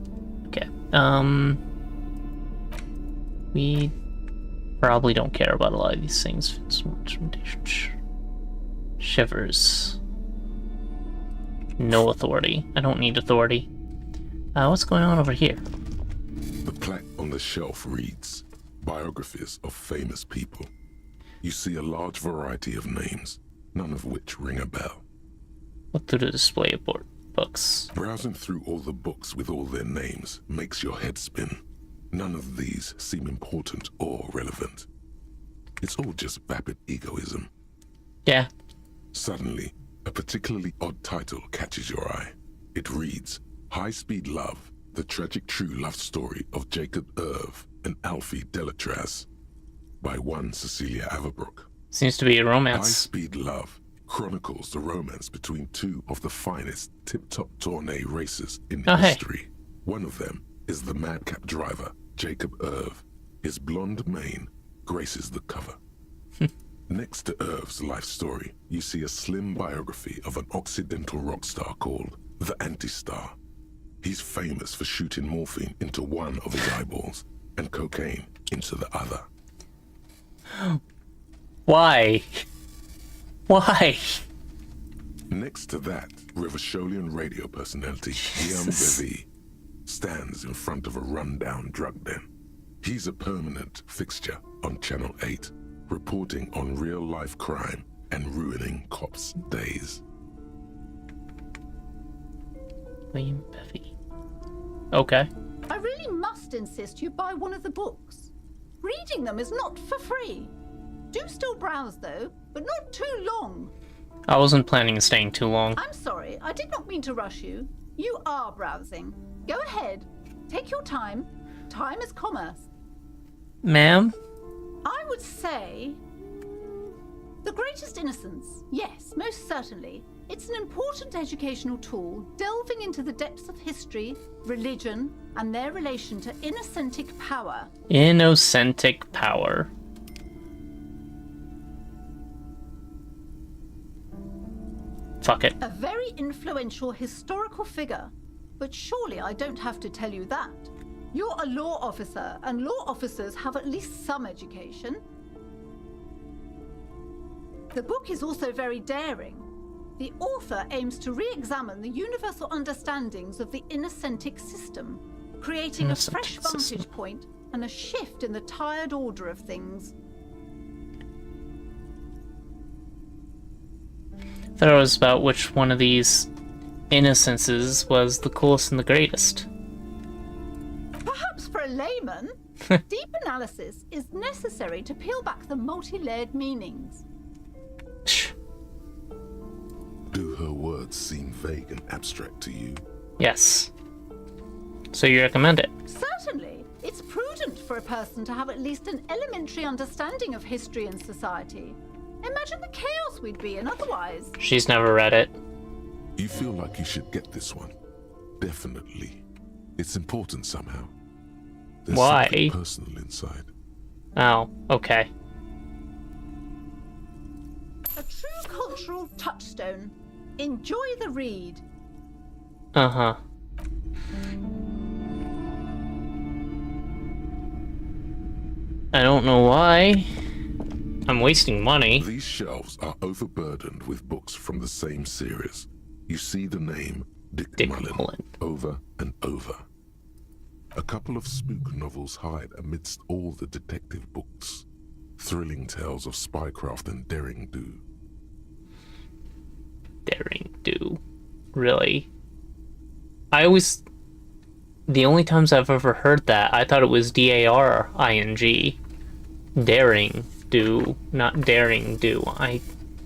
Okay. We probably don't care about a lot of these things. Shivers. No authority. I don't need authority. What's going on over here? The plaque on the shelf reads, Biographies of Famous People. You see a large variety of names, none of which ring a bell. Look through the display of books. Browsing through all the books with all their names makes your head spin. None of these seem important or relevant. It's all just vapid egoism. Yeah. Suddenly, a particularly odd title catches your eye. It reads, High Speed Love, the tragic true love story of Jacob Irv and Alfie Delatraz, by one Cecilia Averbrook. Seems to be a romance. High Speed Love chronicles the romance between two of the finest tip-top tourney racers in history. One of them is the madcap driver, Jacob Irv. His blonde mane graces the cover. Next to Irv's life story, you see a slim biography of an Occidental rock star called the Anti-Star. He's famous for shooting morphine into one of his eyeballs and cocaine into the other. Why? Why? Next to that, Rivasholian radio personality Guillaume Bevy. stands in front of a rundown drug den. He's a permanent fixture on Channel 8, reporting on real-life crime and ruining cops' days. William Bevy. Okay. I really must insist you buy one of the books. Reading them is not for free. Do still browse though, but not too long. I wasn't planning on staying too long. I'm sorry, I did not mean to rush you. You are browsing. Go ahead. Take your time. Time is commerce. Ma'am? I would say... The Greatest Innocence. Yes, most certainly. It's an important educational tool, delving into the depths of history, religion, and their relation to innocentic power. Innocentic power. Fuck it. A very influential historical figure. But surely I don't have to tell you that. You're a law officer, and law officers have at least some education. The book is also very daring. The author aims to re-examine the universal understandings of the innocentic system, creating a fresh vantage point and a shift in the tired order of things. I thought it was about which one of these innocences was the coolest and the greatest. Perhaps for a layman, deep analysis is necessary to peel back the multi-layered meanings. Do her words seem vague and abstract to you? Yes. So you recommend it? Certainly. It's prudent for a person to have at least an elementary understanding of history and society. Imagine the chaos we'd be in otherwise. She's never read it. You feel like you should get this one? Definitely. It's important somehow. There's Why? something personal inside. Oh, okay. A true cultural touchstone. Enjoy the read. Uh-huh. I don't know why. I'm wasting money. These shelves are overburdened with books from the same series. You see the name Dick Mullen over and over. A couple of spook novels hide amidst all the detective books. Thrilling tales of spycraft and daring do. Daring do. Really? The only times I've ever heard that, I thought it was D-A-R-I-N-G. Daring do, not daring do. I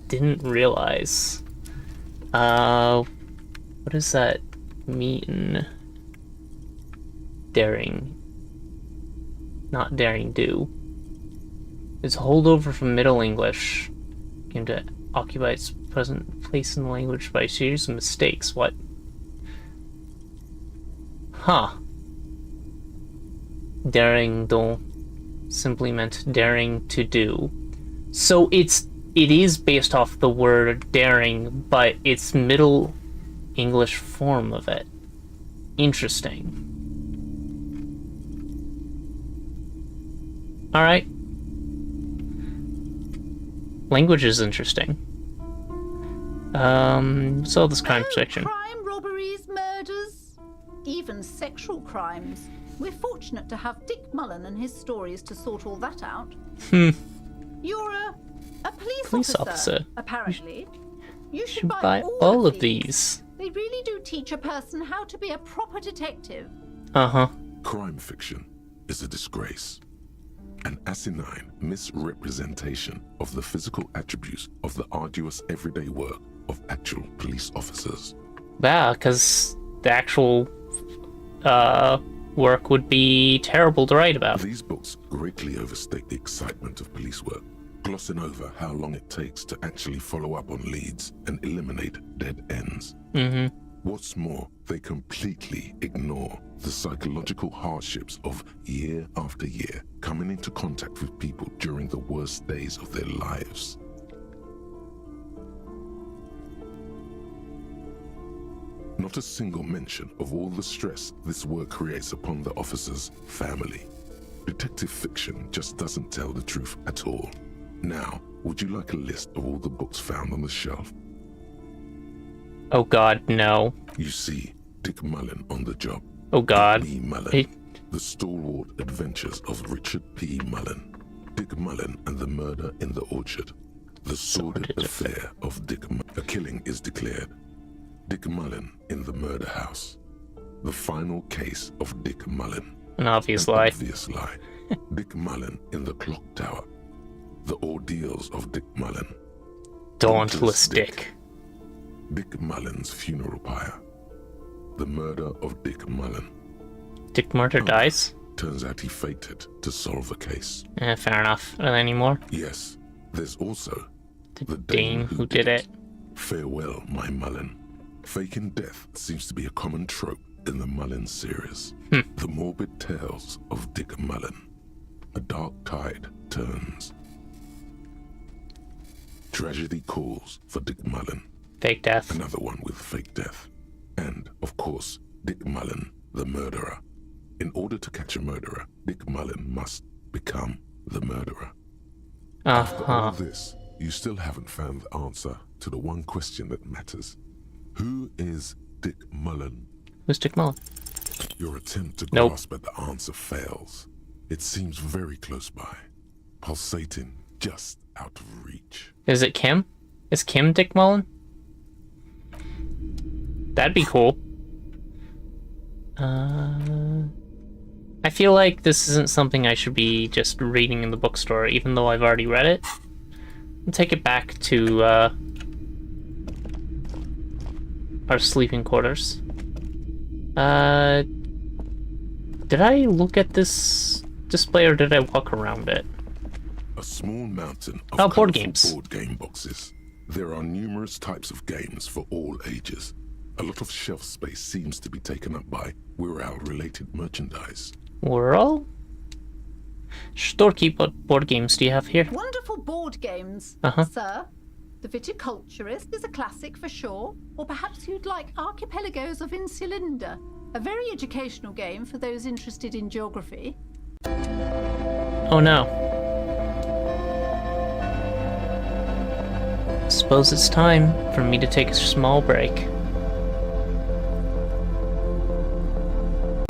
didn't realize. What does that mean? Daring. Not daring do. It's a holdover from Middle English. Came to occupy its present place in the language by a series of mistakes. What? Huh. Daring do simply meant daring to do. So it is based off the word daring, but it's Middle English form of it. Interesting. Alright. Language is interesting. So this crime section. Crime, robberies, murders, even sexual crimes. We're fortunate to have Dick Mullen and his stories to sort all that out. You're a police officer, apparently. You should buy all of these. They really do teach a person how to be a proper detective. Uh-huh. Crime fiction is a disgrace. An asinine misrepresentation of the physical attributes of the arduous everyday work of actual police officers. Yeah, because the actual work would be terrible to write about. These books greatly overstate the excitement of police work, glossing over how long it takes to actually follow up on leads and eliminate dead ends. Mm-hmm. What's more, they completely ignore the psychological hardships of year after year coming into contact with people during the worst days of their lives. Not a single mention of all the stress this work creates upon the officer's family. Detective fiction just doesn't tell the truth at all. Now, would you like a list of all the books found on the shelf? Oh god, no. You see Dick Mullen on the job. Oh God. Dick B. Mullen. Hey. The stalwart adventures of Richard P. Mullen. Dick Mullen and the murder in the orchard. The sordid affair of Dick Mullen. A killing is declared. Dick Mullen in the murder house. The final case of Dick Mullen. An obvious lie. Obvious lie. Dick Mullen in the clock tower. The ordeals of Dick Mullen. Dauntless Dick. Dick Mullen's funeral pyre. The murder of Dick Mullen. Dick Murder dies? Turns out he faked it to solve a case. Fair enough. Are there any more? Yes, there's also The dame who did it. Farewell, my Mullen. Faking death seems to be a common trope in the Mullen series. The morbid tales of Dick Mullen. A dark tide turns. Tragedy calls for Dick Mullen. Fake death. Another one with fake death. And, of course, Dick Mullen, the murderer. In order to catch a murderer, Dick Mullen must become the murderer. After all this, you still haven't found the answer to the one question that matters. Who is Dick Mullen? Who's Dick Mullen? Your attempt to Nope. grasp at the answer fails. It seems very close by, pulsating just out of reach. Is it Kim? Is Kim Dick Mullen? That'd be cool. I feel like this isn't something I should be just reading in the bookstore, even though I've already read it. I'll take it back to our sleeping quarters. Did I look at this display or did I walk around it? A small mountain of board colourful games. board game boxes. There are numerous types of games for all ages. A lot of shelf space seems to be taken up by Wirral-related merchandise. Whirl? Storekeep, what board games do you have here? Wonderful board games, sir. The Viticulturist is a classic for sure. Or perhaps you'd like Archipelagos of Insulinda, a very educational game for those interested in geography. Oh no. Suppose it's time for me to take a small break.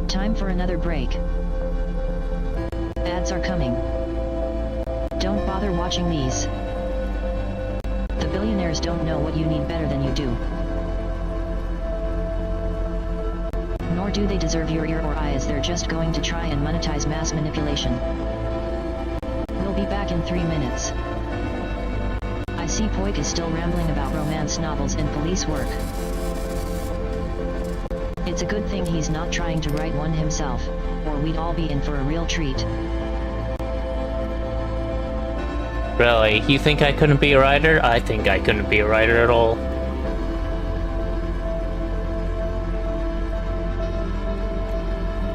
Time for another break. Ads are coming. Don't bother watching these. The billionaires don't know what you need better than you do. Nor do they deserve your ear or eyes, they're just going to try and monetize mass manipulation. We'll be back in 3 minutes. I see Poik is still rambling about romance novels and police work. It's a good thing he's not trying to write one himself, or we'd all be in for a real treat. Really? You think I couldn't be a writer? I think I couldn't be a writer at all.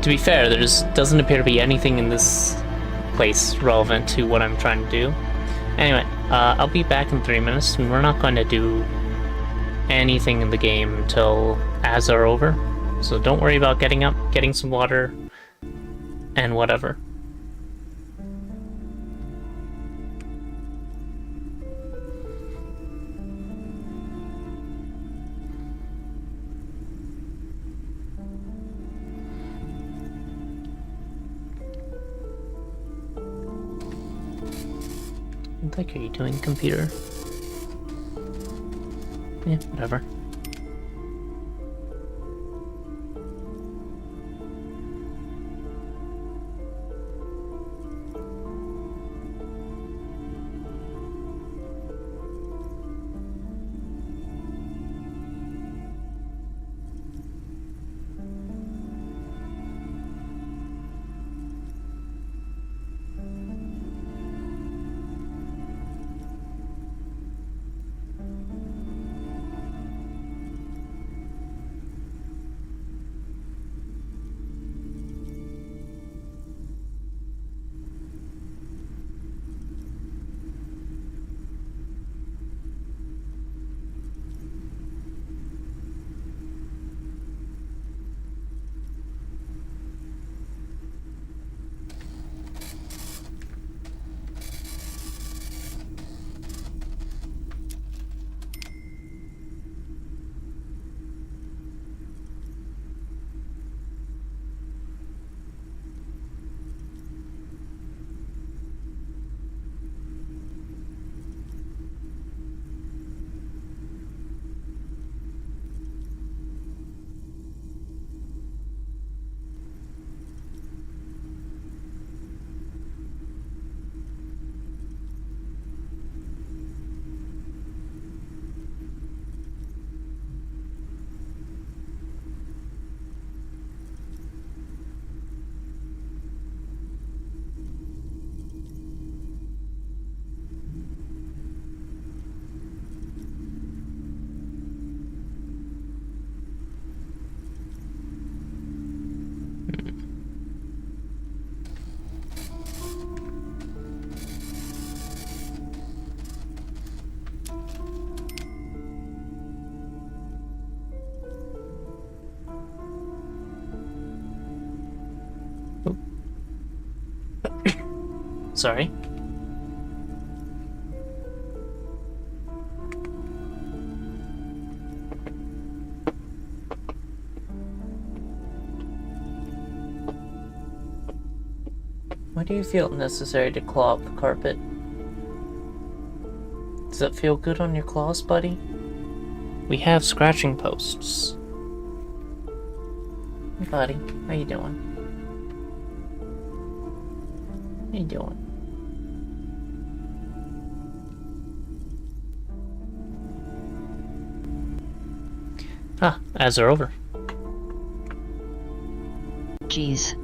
To be fair, there doesn't appear to be anything in this place relevant to what I'm trying to do. Anyway, I'll be back in 3 minutes, and we're not going to do anything in the game until ads are over. So don't worry about getting up, getting some water, and whatever. What the heck are you doing, computer? Yeah, whatever. sorry. Why do you feel it necessary to claw up the carpet? Does that feel good on your claws, buddy? We have scratching posts. Hey, buddy, how you doing? How you doing? Ah, ads are over. Geez.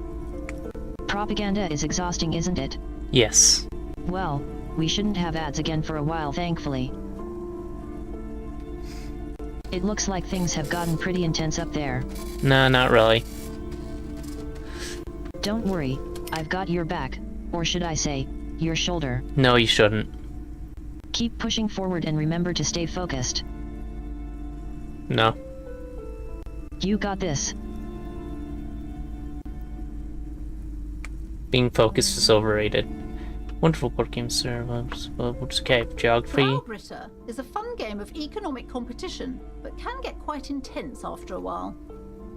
Propaganda is exhausting, isn't it? Yes. Well, we shouldn't have ads again for a while, thankfully. It looks like things have gotten pretty intense up there. Nah, not really. Don't worry, I've got your back, or should I say, your shoulder. No, you shouldn't. Keep pushing forward and remember to stay focused. No. You got this. Being focused is overrated. Wonderful board game servers. Okay, geography. Browbritter is a fun game of economic competition, but can get quite intense after a while.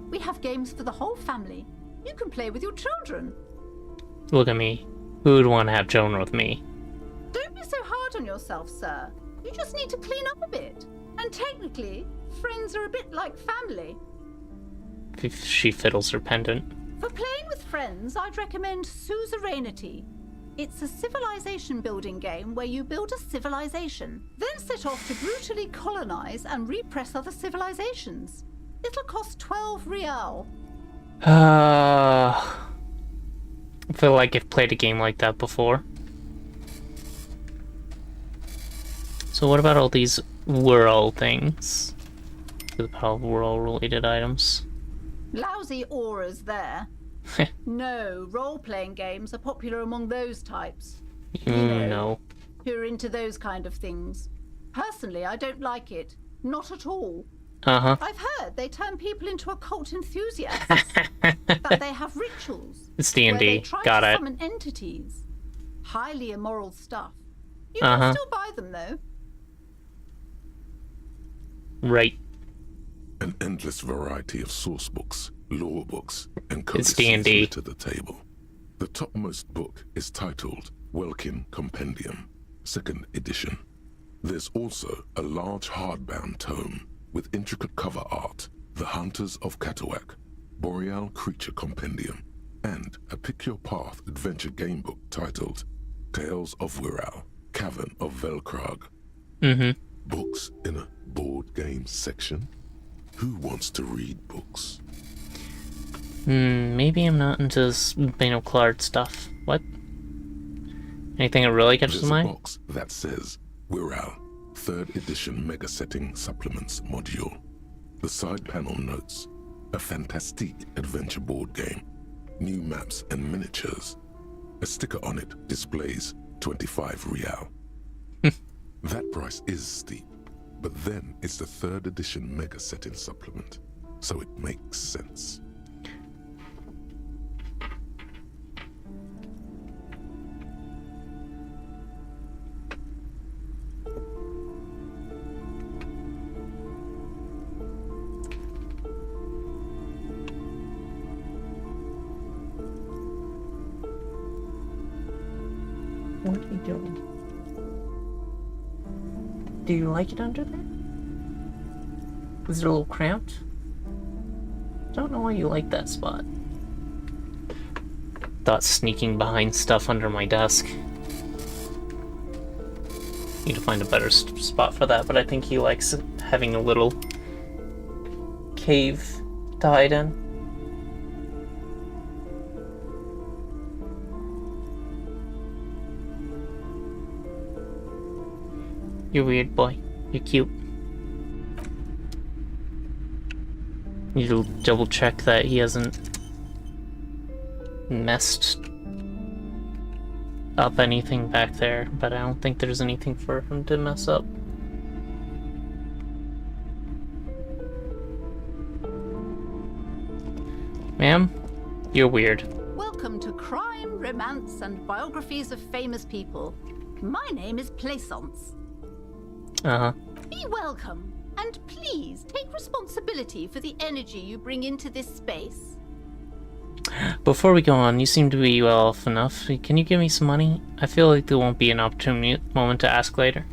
We have games for the whole family. You can play with your children. Look at me. Who would want to have children with me? Don't be so hard on yourself, sir. You just need to clean up a bit. And technically, friends are a bit like family. If she fiddles her pendant. For playing with friends, I'd recommend Suzerainty. It's a civilization building game where you build a civilization, then set off to brutally colonize and repress other civilizations. It'll cost 12 real. I feel like I've played a game like that before. So what about all these world things? All world-related items. Lousy auras there. No, role-playing games are popular among those types. No. Who are into those kind of things. Personally, I don't like it. Not at all. Uh-huh. I've heard they turn people into occult enthusiasts. That they have rituals. It's D&D. Where they try Got to it. summon entities. Highly immoral stuff. You can still buy them, though. Right. An endless variety of sourcebooks, lore books, and It's codices D&D. litter the table. The topmost book is titled Welkin Compendium, 2nd edition. There's also a large hardbound tome with intricate cover art, The Hunters of Katawak, Boreal Creature Compendium, and a Pick Your Path adventure game book titled Tales of Wirral, Cavern of Velkrag. Books in a board game section? Who wants to read books? Maybe I'm not into this Clark stuff. What? Anything that really catches There's my a eye? box that says Wirral, 3rd edition Mega Setting Supplements module. The side panel notes, a fantastique adventure board game, new maps and miniatures. A sticker on it displays 25 real. That price is steep, but then it's the 3rd edition Mega Setting Supplement, so it makes sense. What are you doing? Do you like it under there? Is it a little cramped? Don't know why you like that spot. Thought sneaking behind stuff under my desk. Need to find a better spot for that, but I think he likes having a little cave to hide in. You're weird, boy. You're cute. Need to double check that he hasn't messed up anything back there, but I don't think there's anything for him to mess up. Ma'am, you're weird. Welcome to Crime crime, romance, and biographies of famous people. My name is Plaisance. Uh-huh. Be welcome, and please take responsibility for the energy you bring into this space. Before we go on, you seem to be well off enough. Can you give me some money? I feel like there won't be an opportune moment to ask later.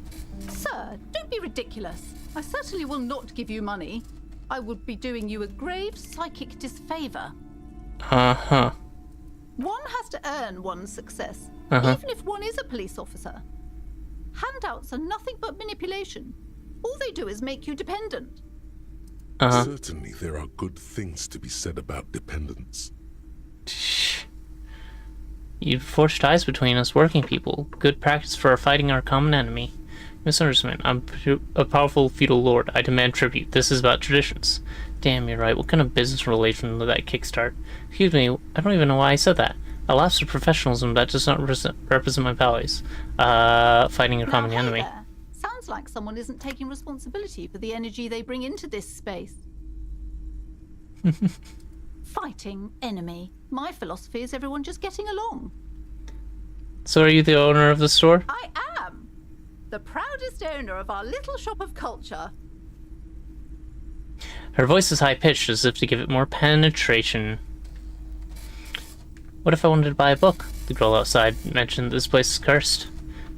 Sir, don't be ridiculous. I certainly will not give you money. I would be doing you a grave psychic disfavor. Uh-huh. One has to earn one's success, Uh-huh. even if one is a police officer. Handouts are nothing but manipulation. All they do is make you dependent. Uh-huh. Certainly there are good things to be said about dependence. You've forged ties between us working people. Good practice for fighting our common enemy. Misunderstanding. I'm a powerful feudal lord. I demand tribute. This is about traditions. Damn, you're right. What kind of business relation did that kickstart? Excuse me, I don't even know why I said that. A lapse of professionalism that does not represent my values. Fighting a common Now, hey enemy. there. Sounds like someone isn't taking responsibility for the energy they bring into this space. Fighting enemy. My philosophy is everyone just getting along. So are you the owner of the store? I am the proudest owner of our little shop of culture. Her voice is high-pitched, as if to give it more penetration. What if I wanted to buy a book? The girl outside mentioned this place is cursed.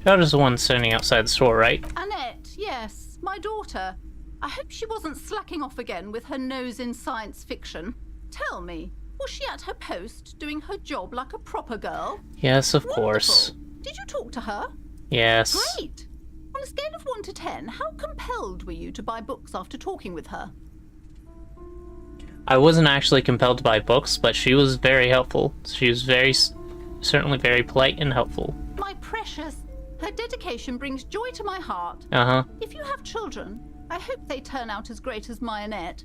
Daughter's the one standing outside the store, right? Annette, yes, my daughter. I hope she wasn't slacking off again with her nose in science fiction. Tell me, was she at her post, doing her job like a proper girl? Yes, of Wonderful. course. Did you talk to her? Yes. Great! On a scale of 1 to 10, how compelled were you to buy books after talking with her? I wasn't actually compelled to buy books, but she was very helpful. She was certainly very polite and helpful. My precious, her dedication brings joy to my heart. Uh-huh. If you have children, I hope they turn out as great as my Annette.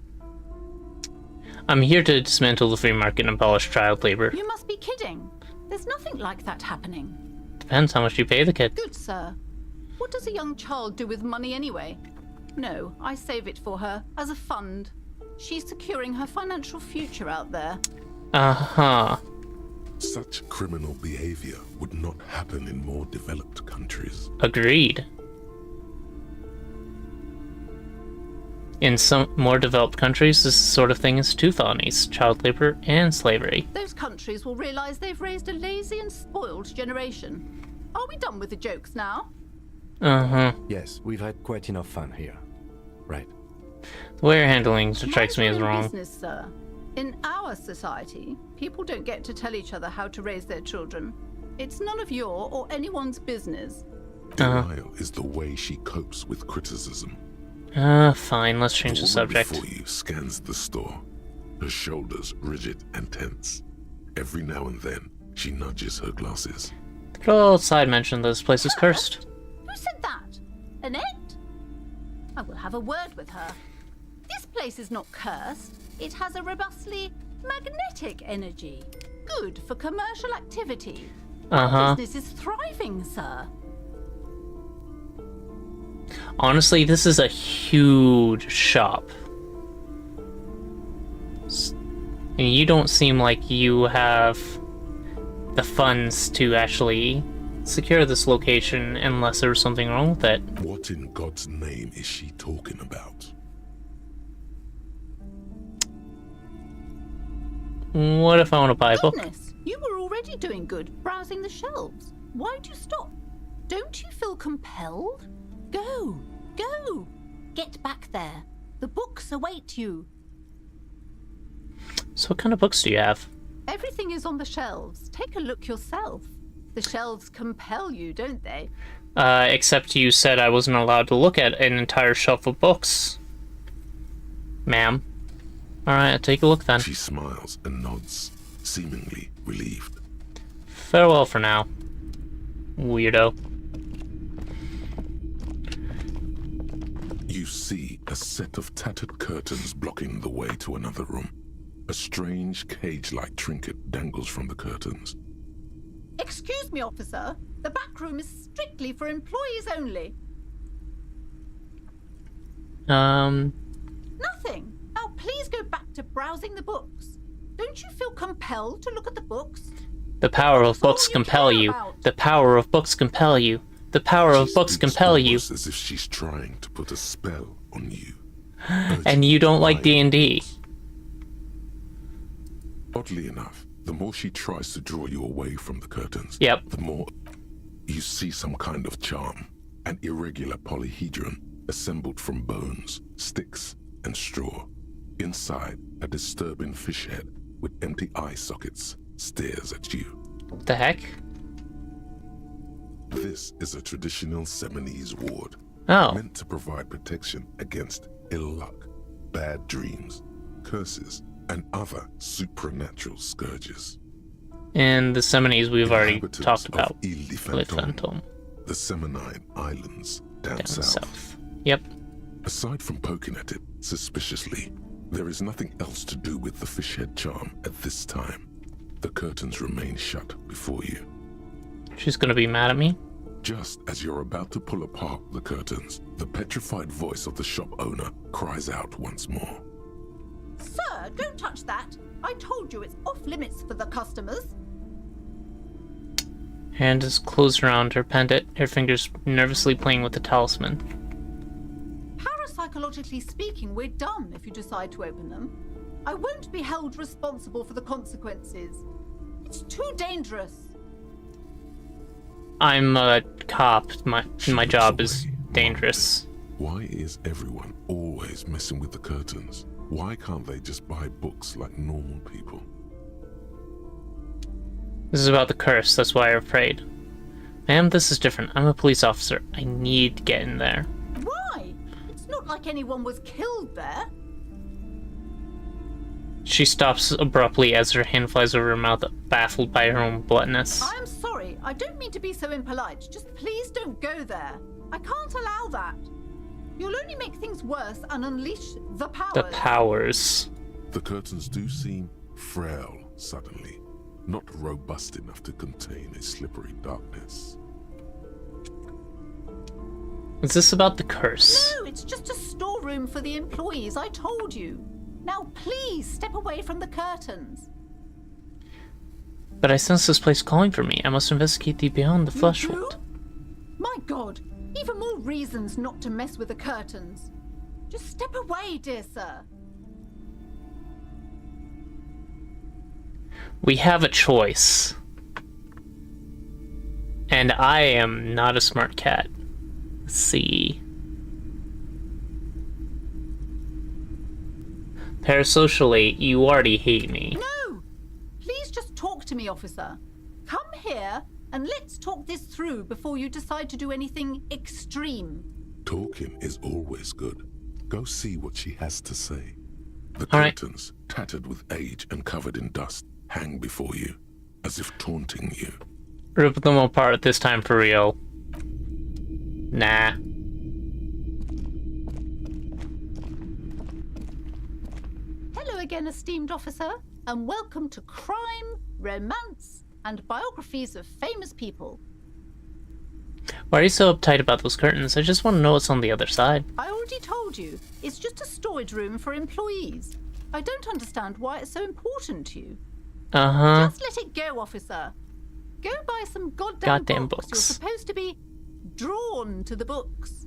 I'm here to dismantle the free market and abolish child labor. You must be kidding. There's nothing like that happening. Depends how much you pay the kid. Good, sir. What does a young child do with money anyway? No, I save it for her, as a fund. She's securing her financial future out there. Uh-huh. Such criminal behavior would not happen in more developed countries. Agreed. In some more developed countries, this sort of thing is 2 felonies, child labor and slavery. Those countries will realize they've raised a lazy and spoiled generation. Are we done with the jokes now? Uh-huh. Yes, we've had quite enough fun here. Right. The way you're handling strikes me Mind as your own wrong. business, sir. In our society, people don't get to tell each other how to raise their children. It's none of your or anyone's business. Denial is the way she copes with criticism. Fine, let's change the subject. Before you scans the store, her shoulders rigid and tense. Every now and then, she nudges her glasses. The girl outside mentioned this place is cursed. Who said that? Annette? I will have a word with her. This place is not cursed. It has a robustly magnetic energy. Good for commercial activity. Uh-huh. Business is thriving, sir. Honestly, this is a huge shop. And you don't seem like you have the funds to actually secure this location unless there was something wrong with it. What in God's name is she talking about? What if I want to buy a book? Goodness, you were already doing good browsing the shelves. Why'd you stop? Don't you feel compelled? Go, go. Get back there. The books await you. So what kind of books do you have? Everything is on the shelves. Take a look yourself. The shelves compel you, don't they? Except you said I wasn't allowed to look at an entire shelf of books. Ma'am. Alright, I'll take a look then. She smiles and nods, seemingly relieved. Farewell for now. Weirdo. You see a set of tattered curtains blocking the way to another room. A strange cage-like trinket dangles from the curtains. Excuse me, officer. The back room is strictly for employees only. Nothing. Now please go back to browsing the books. Don't you feel compelled to look at the books? The power of books compel you. The power of books compel you. The power of books compel you. As if she's trying to put a spell on you. And you don't like D&D. Oddly enough, the more she tries to draw you away from the curtains, Yep. the more you see some kind of charm. An irregular polyhedron assembled from bones, sticks, and straw. Inside, a disturbing fish head with empty eye sockets stares at you. What the heck? This is a traditional Seminese ward, Oh. meant to provide protection against ill luck, bad dreams, curses, and other supernatural scourges. And the Seminese we've already Inhabitants talked about. of Elysium, Elysium. the Seminine Islands down Down south. south. Yep. Aside from poking at it suspiciously, there is nothing else to do with the fishhead charm at this time. The curtains remain shut before you. She's gonna be mad at me. Just as you're about to pull apart the curtains, the petrified voice of the shop owner cries out once more. Sir, don't touch that. I told you it's off limits for the customers. Hand is closed around her pendant, her fingers nervously playing with the talisman. Parapsychologically speaking, we're done if you decide to open them. I won't be held responsible for the consequences. It's too dangerous. I'm a cop. My job She is looks away, dangerous. Why is everyone always messing with the curtains? Why can't they just buy books like normal people? This is about the curse, that's why I'm afraid. Ma'am, this is different. I'm a police officer. I need to get in there. Why? It's not like anyone was killed there. She stops abruptly as her hand flies over her mouth, baffled by her own bluntness. I'm sorry. I don't mean to be so impolite. Just please don't go there. I can't allow that. You'll only make things worse and unleash the powers. The powers. The curtains do seem frail suddenly, not robust enough to contain a slippery darkness. Is this about the curse? No, it's just a storeroom for the employees, I told you. Now please step away from the curtains. But I sense this place calling for me. I must investigate the beyond the You flesh do? world. My God, even more reasons not to mess with the curtains. Just step away, dear sir. We have a choice. And I am not a smart cat. Let's see. Parasocially, you already hate me. No! Please just talk to me, officer. Come here and let's talk this through before you decide to do anything extreme. Talking is always good. Go see what she has to say. The All right. curtains, tattered with age and covered in dust, hang before you, as if taunting you. Rip them apart this time for real. Nah. Hello again, esteemed officer, and welcome to Crime, Romance, and Biographies of Famous People. Why are you so uptight about those curtains? I just want to know what's on the other side. I already told you, it's just a storage room for employees. I don't understand why it's so important to you. Uh-huh. Just let it go, officer. Go buy some Goddamn books. books. You're supposed to be drawn to the books.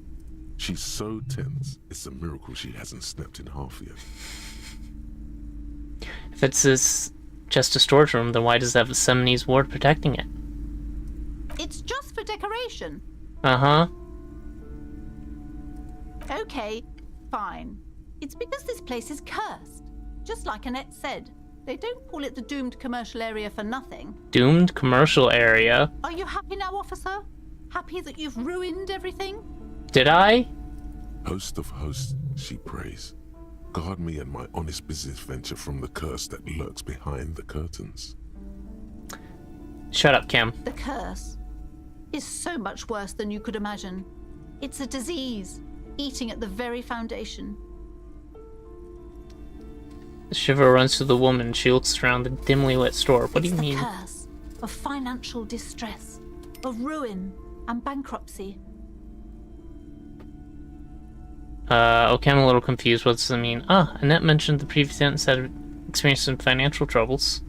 She's so tense, it's a miracle she hasn't snapped in half yet. If it's just a storage room, then why does it have a Seminese ward protecting it? It's just for decoration. Uh-huh. Okay, fine. It's because this place is cursed. Just like Annette said, they don't call it the doomed commercial area for nothing. Doomed commercial area? Are you happy now, officer? Happy that you've ruined everything? Did I? Host of hosts, she prays. Guard me and my honest business venture from the curse that lurks behind the curtains. Shut up, Cam. The curse is so much worse than you could imagine. It's a disease, eating at the very foundation. The shiver runs through the woman. She looks around the dimly lit store. What do you It's the mean? curse of financial distress, of ruin and bankruptcy. Okay, I'm a little confused. What does it mean? Ah, Annette mentioned the previous sentence had experienced some financial troubles.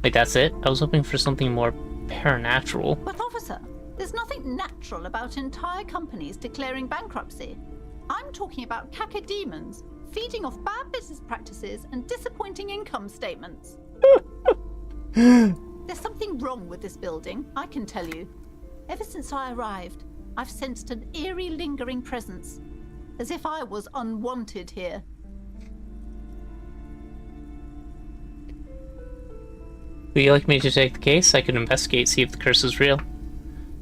Wait, that's it? I was hoping for something more paranatural. But officer, there's nothing natural about entire companies declaring bankruptcy. I'm talking about cacodemons feeding off bad business practices and disappointing income statements. There's something wrong with this building, I can tell you. Ever since I arrived, I've sensed an eerie lingering presence, as if I was unwanted here. Would you like me to take the case? I could investigate, see if the curse is real.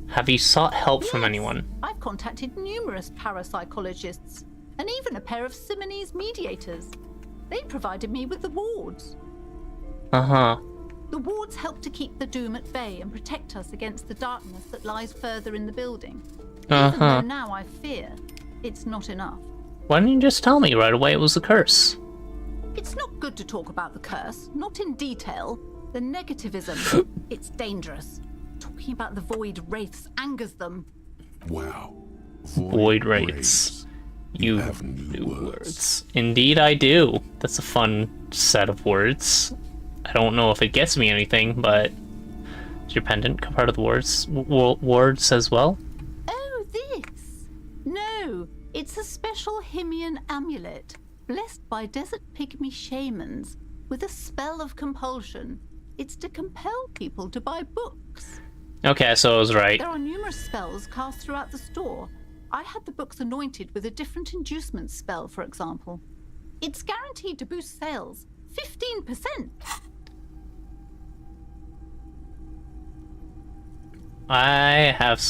Have you sought help from anyone? I've contacted numerous parapsychologists, and even a pair of Simonese mediators. They provided me with the wards. Uh-huh. The wards help to keep the doom at bay and protect us against the darkness that lies further in the building. Even though now I fear, it's not enough. Why didn't you just tell me right away it was the curse? It's not good to talk about the curse, not in detail. The negativism, it's dangerous. Talking about the void wraiths angers them. Wow. Void wraiths. You have new words. Indeed I do. That's a fun set of words. I don't know if it gets me anything, but is your pendant part of the wards as well? Oh, this? No, it's a special Himian amulet, blessed by desert pygmy shamans, with a spell of compulsion. It's to compel people to buy books. Okay, so I was right. There are numerous spells cast throughout the store. I had the books anointed with a different inducement spell, for example. It's guaranteed to boost sales 15%. I have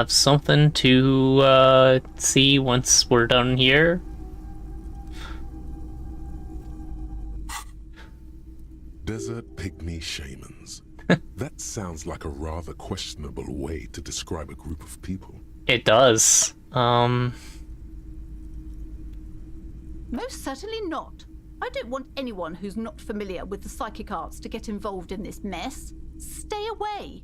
something to see once we're done here. Desert pygmy shamans. That sounds like a rather questionable way to describe a group of people. It does. Most certainly not. I don't want anyone who's not familiar with the psychic arts to get involved in this mess. Stay away.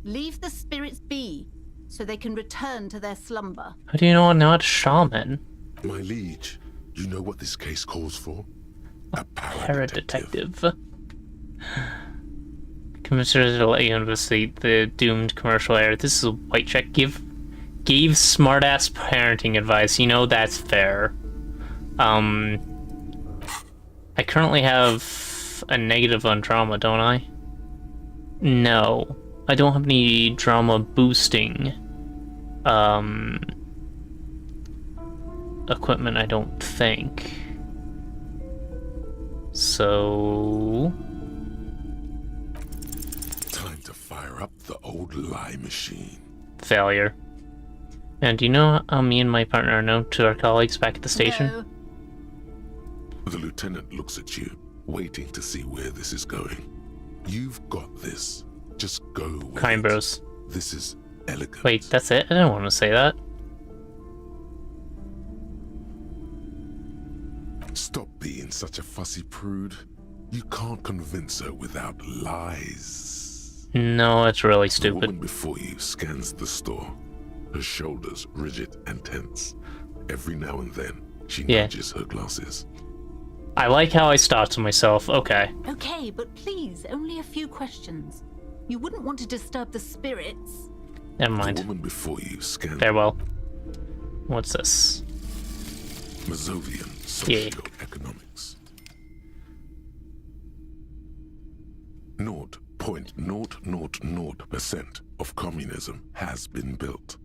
Leave the spirits be, so they can return to their slumber. How do you know I'm not a shaman? My liege, you know what this case calls for? A Paradetective. Consider to let you investigate the doomed commercial error. This is a white check. Gave smartass parenting advice. You know that's fair. I currently have a negative on drama, don't I? No. I don't have any drama boosting equipment, I don't think. So time to fire up the old lie machine. Failure. And do you know how me and my partner are known to our colleagues back at the station? No. The lieutenant looks at you, waiting to see where this is going. You've got this. Just go with Kind it. bros. This is elegant. Wait, that's it? I didn't want to say that. Stop being such a fussy prude. You can't convince her without lies. No, it's really The stupid. woman before you scans the store, her shoulders rigid and tense. Every now and then, she Yeah. nudges her glasses. I like how I stopped to myself. Okay. Okay, but please, only a few questions. You wouldn't want to disturb the spirits. Never The mind. woman before you scans Farewell. What's this? Mazovian Yeah. socioeconomics. 0.000% of communism has been built.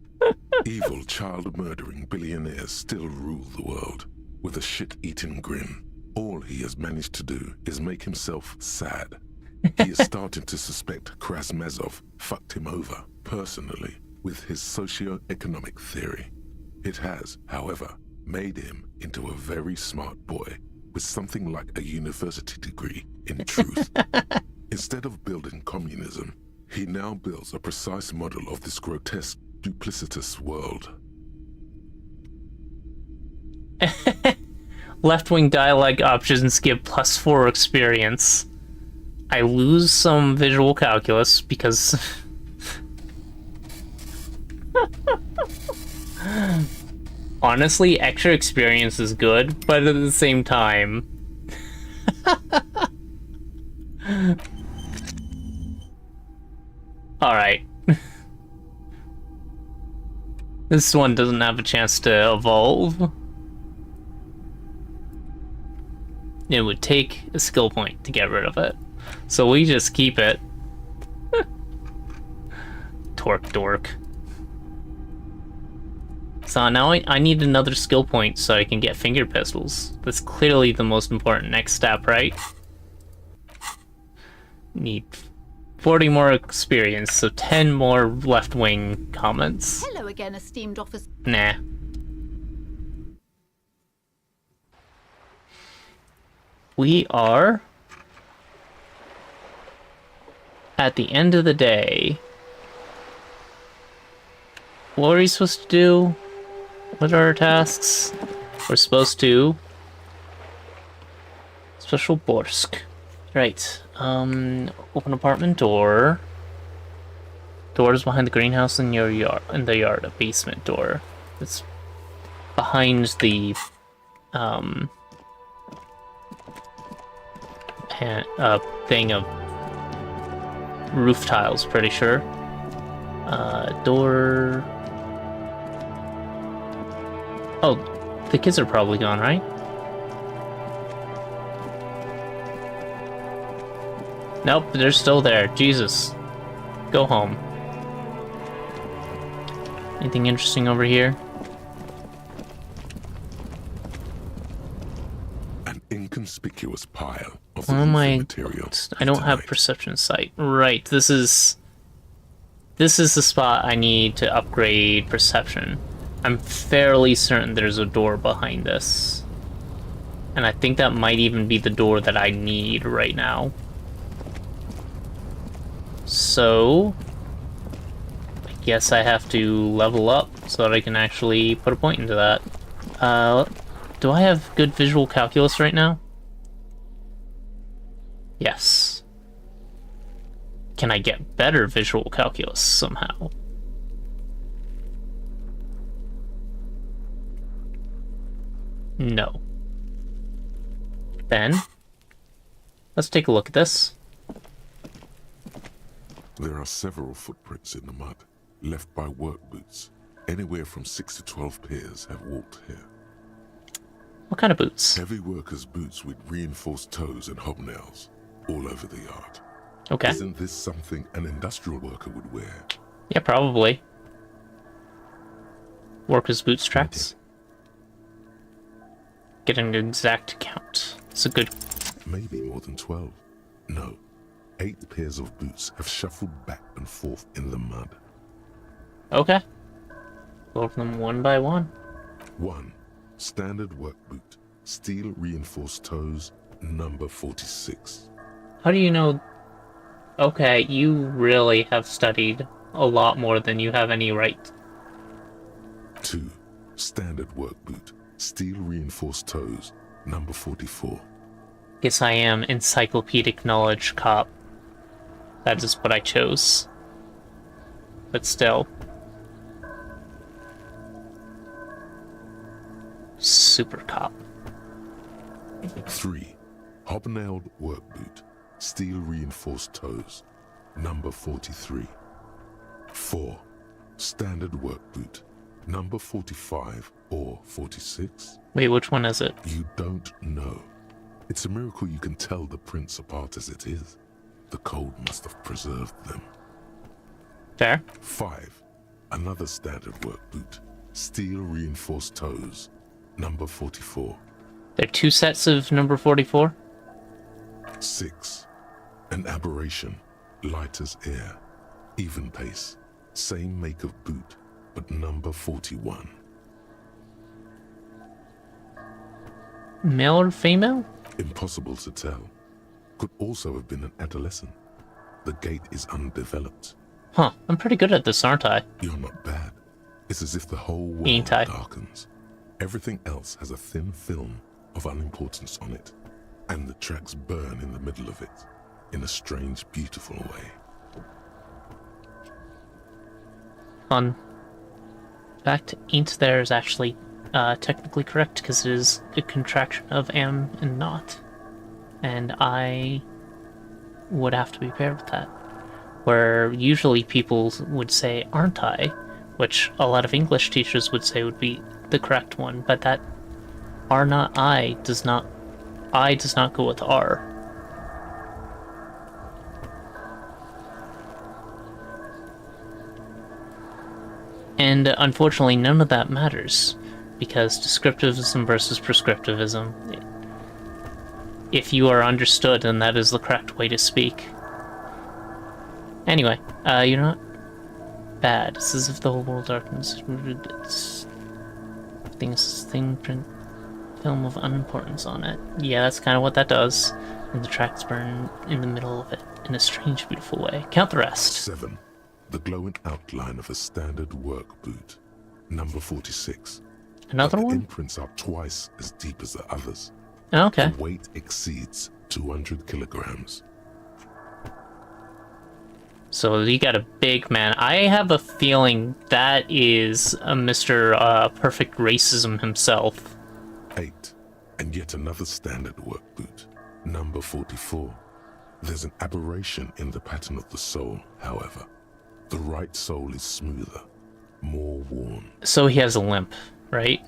Evil, child-murdering billionaires still rule the world with a shit-eating grin. All he has managed to do is make himself sad. He is starting to suspect Krasmezov fucked him over, personally, with his socio-economic theory. It has, however, made him into a very smart boy with something like a university degree in truth. Instead of building communism, he now builds a precise model of this grotesque, duplicitous world. Left-wing dialogue options give +4 experience. I lose some visual calculus because... Honestly, extra experience is good, but at the same time... Alright. This one doesn't have a chance to evolve. It would take a skill point to get rid of it. So we just keep it. Torque dork. So now I need another skill point so I can get finger pistols. That's clearly the most important next step, right? Need 40 more experience, so 10 more left-wing comments. Hello again, esteemed officer. Nah. We are at the end of the day. What are we supposed to do? What are our tasks? We're supposed to... Special Borsk. Right. Open apartment door. Doors behind the greenhouse in your yard. In the yard, a basement door. It's behind the thing of roof tiles. Pretty sure. Door. Oh, the kids are probably gone, right? Nope, they're still there. Jesus. Go home. Anything interesting over here? An inconspicuous pile of Oh my... material. I don't have perception sight. Right, this is the spot I need to upgrade perception. I'm fairly certain there's a door behind this. And I think that might even be the door that I need right now. So... I guess I have to level up so that I can actually put a point into that. Do I have good visual calculus right now? Yes. Can I get better visual calculus somehow? No. Then, let's take a look at this. There are several footprints in the mud, left by work boots. Anywhere from 6 to 12 pairs have walked here. What kind of boots? Heavy workers' boots with reinforced toes and hobnails, all over the yard. Okay. Isn't this something an industrial worker would wear? Yeah, probably. Workers' boots tracks. Get an exact count. It's a good... Maybe more than 12. No. 8 pairs of boots have shuffled back and forth in the mud. Okay. Go over them one by one. 1. Standard work boot. Steel reinforced toes. Number 46. How do you know... Okay, you really have studied a lot more than you have any right. 2. Standard work boot. Steel reinforced toes. Number 44. Guess I am encyclopedic knowledge cop. That is what I chose. But still. Super cop. 3. Hobnailed work boot. Steel reinforced toes. Number 43. 4. Standard work boot. Number 45 or 46. Wait, which one is it? You don't know. It's a miracle you can tell the prints apart as it is. The cold must have preserved them. Fair. 5. Another standard work boot. Steel reinforced toes. Number 44. There are 2 sets of number 44? 6. An aberration. Light as air. Even pace. Same make of boot, but number 41. Male or female? Impossible to tell. Could also have been an adolescent. The gait is undeveloped. Huh, I'm pretty good at this, aren't I? You're not bad. It's as if the whole world Ain't I? darkens. Everything else has a thin film of unimportance on it, and the tracks burn in the middle of it, in a strange, beautiful way. Fun. In fact, ain't there is actually technically correct because it is a contraction of am and not. And I would have to be paired with that. Where usually people would say, aren't I? Which a lot of English teachers would say would be the correct one, but that are not I does not go with are. And unfortunately, none of that matters, because descriptivism versus prescriptivism, if you are understood, then that is the correct way to speak. Anyway, you're not bad. It's as if the whole world darkens. It's thing print film of unimportance on it. Yeah, that's kind of what that does. And the tracks burn in the middle of it in a strange, beautiful way. Count the rest. 7. The glowing outline of a standard work boot. Number 46. Another The one? imprints are twice as deep as the others. Okay. The weight exceeds 200 kilograms. So you got a big man. I have a feeling that is a Mr. Perfect Racism himself. 8. And yet another standard work boot. Number 44. There's an aberration in the pattern of the sole, however. The right sole is smoother, more worn. So he has a limp, right?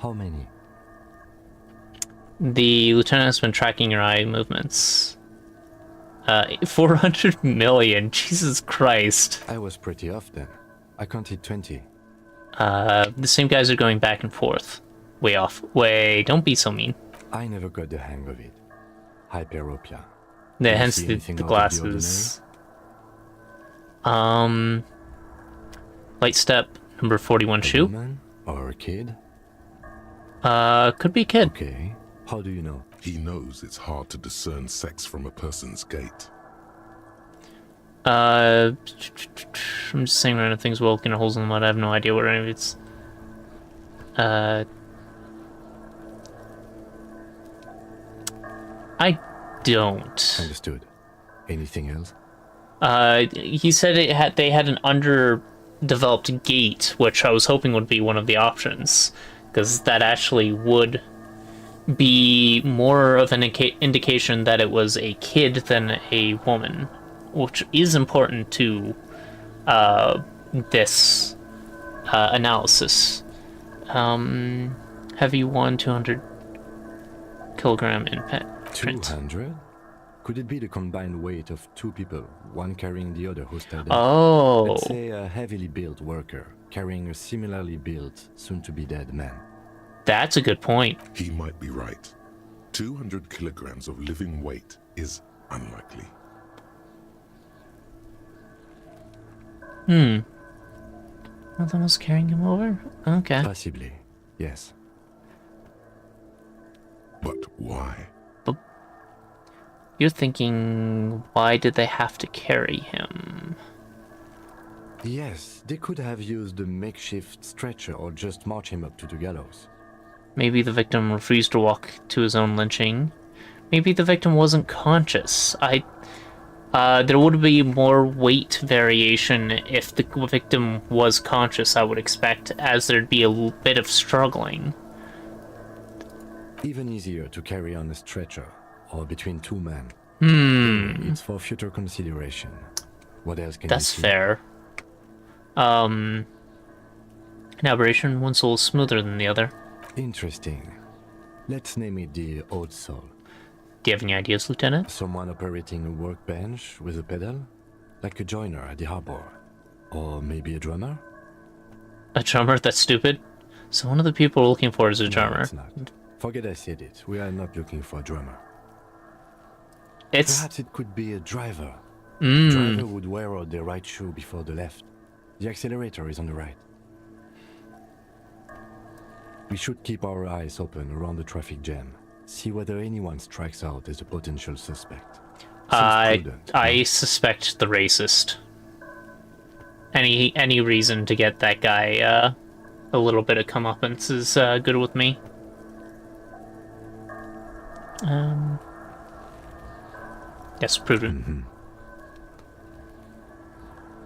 How many? The lieutenant has been tracking your eye movements. 400 million, Jesus Christ. I was pretty off then. I counted 20. The same guys are going back and forth. Way off. Way, don't be so mean. I never got the hang of it. Hyperopia. Yeah, You hence see the anything out of the glasses. Light step, number 41 A shoe. woman or a kid? Could be a kid. Okay. How do you know? He knows it's hard to discern sex from a person's gait. I'm just saying random things while looking at holes in the mud. I have no idea what any of it's. I don't. Understood. Anything else? He said they had an underdeveloped gate, which I was hoping would be one of the options, because that actually would be more of an indication that it was a kid than a woman, which is important to this analysis. Heavy 200 kilogram imprint. 200? Could it be the combined weight of two people, one carrying the other hostile? Oh. Let's say a heavily built worker carrying a similarly built, soon-to-be-dead man. That's a good point. He might be right. 200 kilograms of living weight is unlikely. Nothing was carrying him over? Okay. Possibly, yes. But why? You're thinking, why did they have to carry him? Yes, they could have used a makeshift stretcher or just march him up to the gallows. Maybe the victim refused to walk to his own lynching. Maybe the victim wasn't conscious. There would be more weight variation if the victim was conscious, I would expect, as there'd be a bit of struggling. Even easier to carry on a stretcher, or between two men. It's for future consideration. What else can That's you see? fair. An aberration, one soul is smoother than the other. Interesting. Let's name it the old soul. Do you have any ideas, Lieutenant? Someone operating a workbench with a pedal? Like a joiner at the harbor. Or maybe a drummer? A drummer? That's stupid. So one of the people we're looking for is a No, drummer. it's not. Forget I said it. We are not looking for a drummer. It's... Perhaps it could be a driver. Mm. Driver would wear out the right shoe before the left. The accelerator is on the right. We should keep our eyes open around the traffic jam. See whether anyone strikes out as a potential suspect. Seems prudent, I no? suspect the racist. Any reason to get that guy a little bit of comeuppance is good with me. Yes, prudent. Mm-hmm.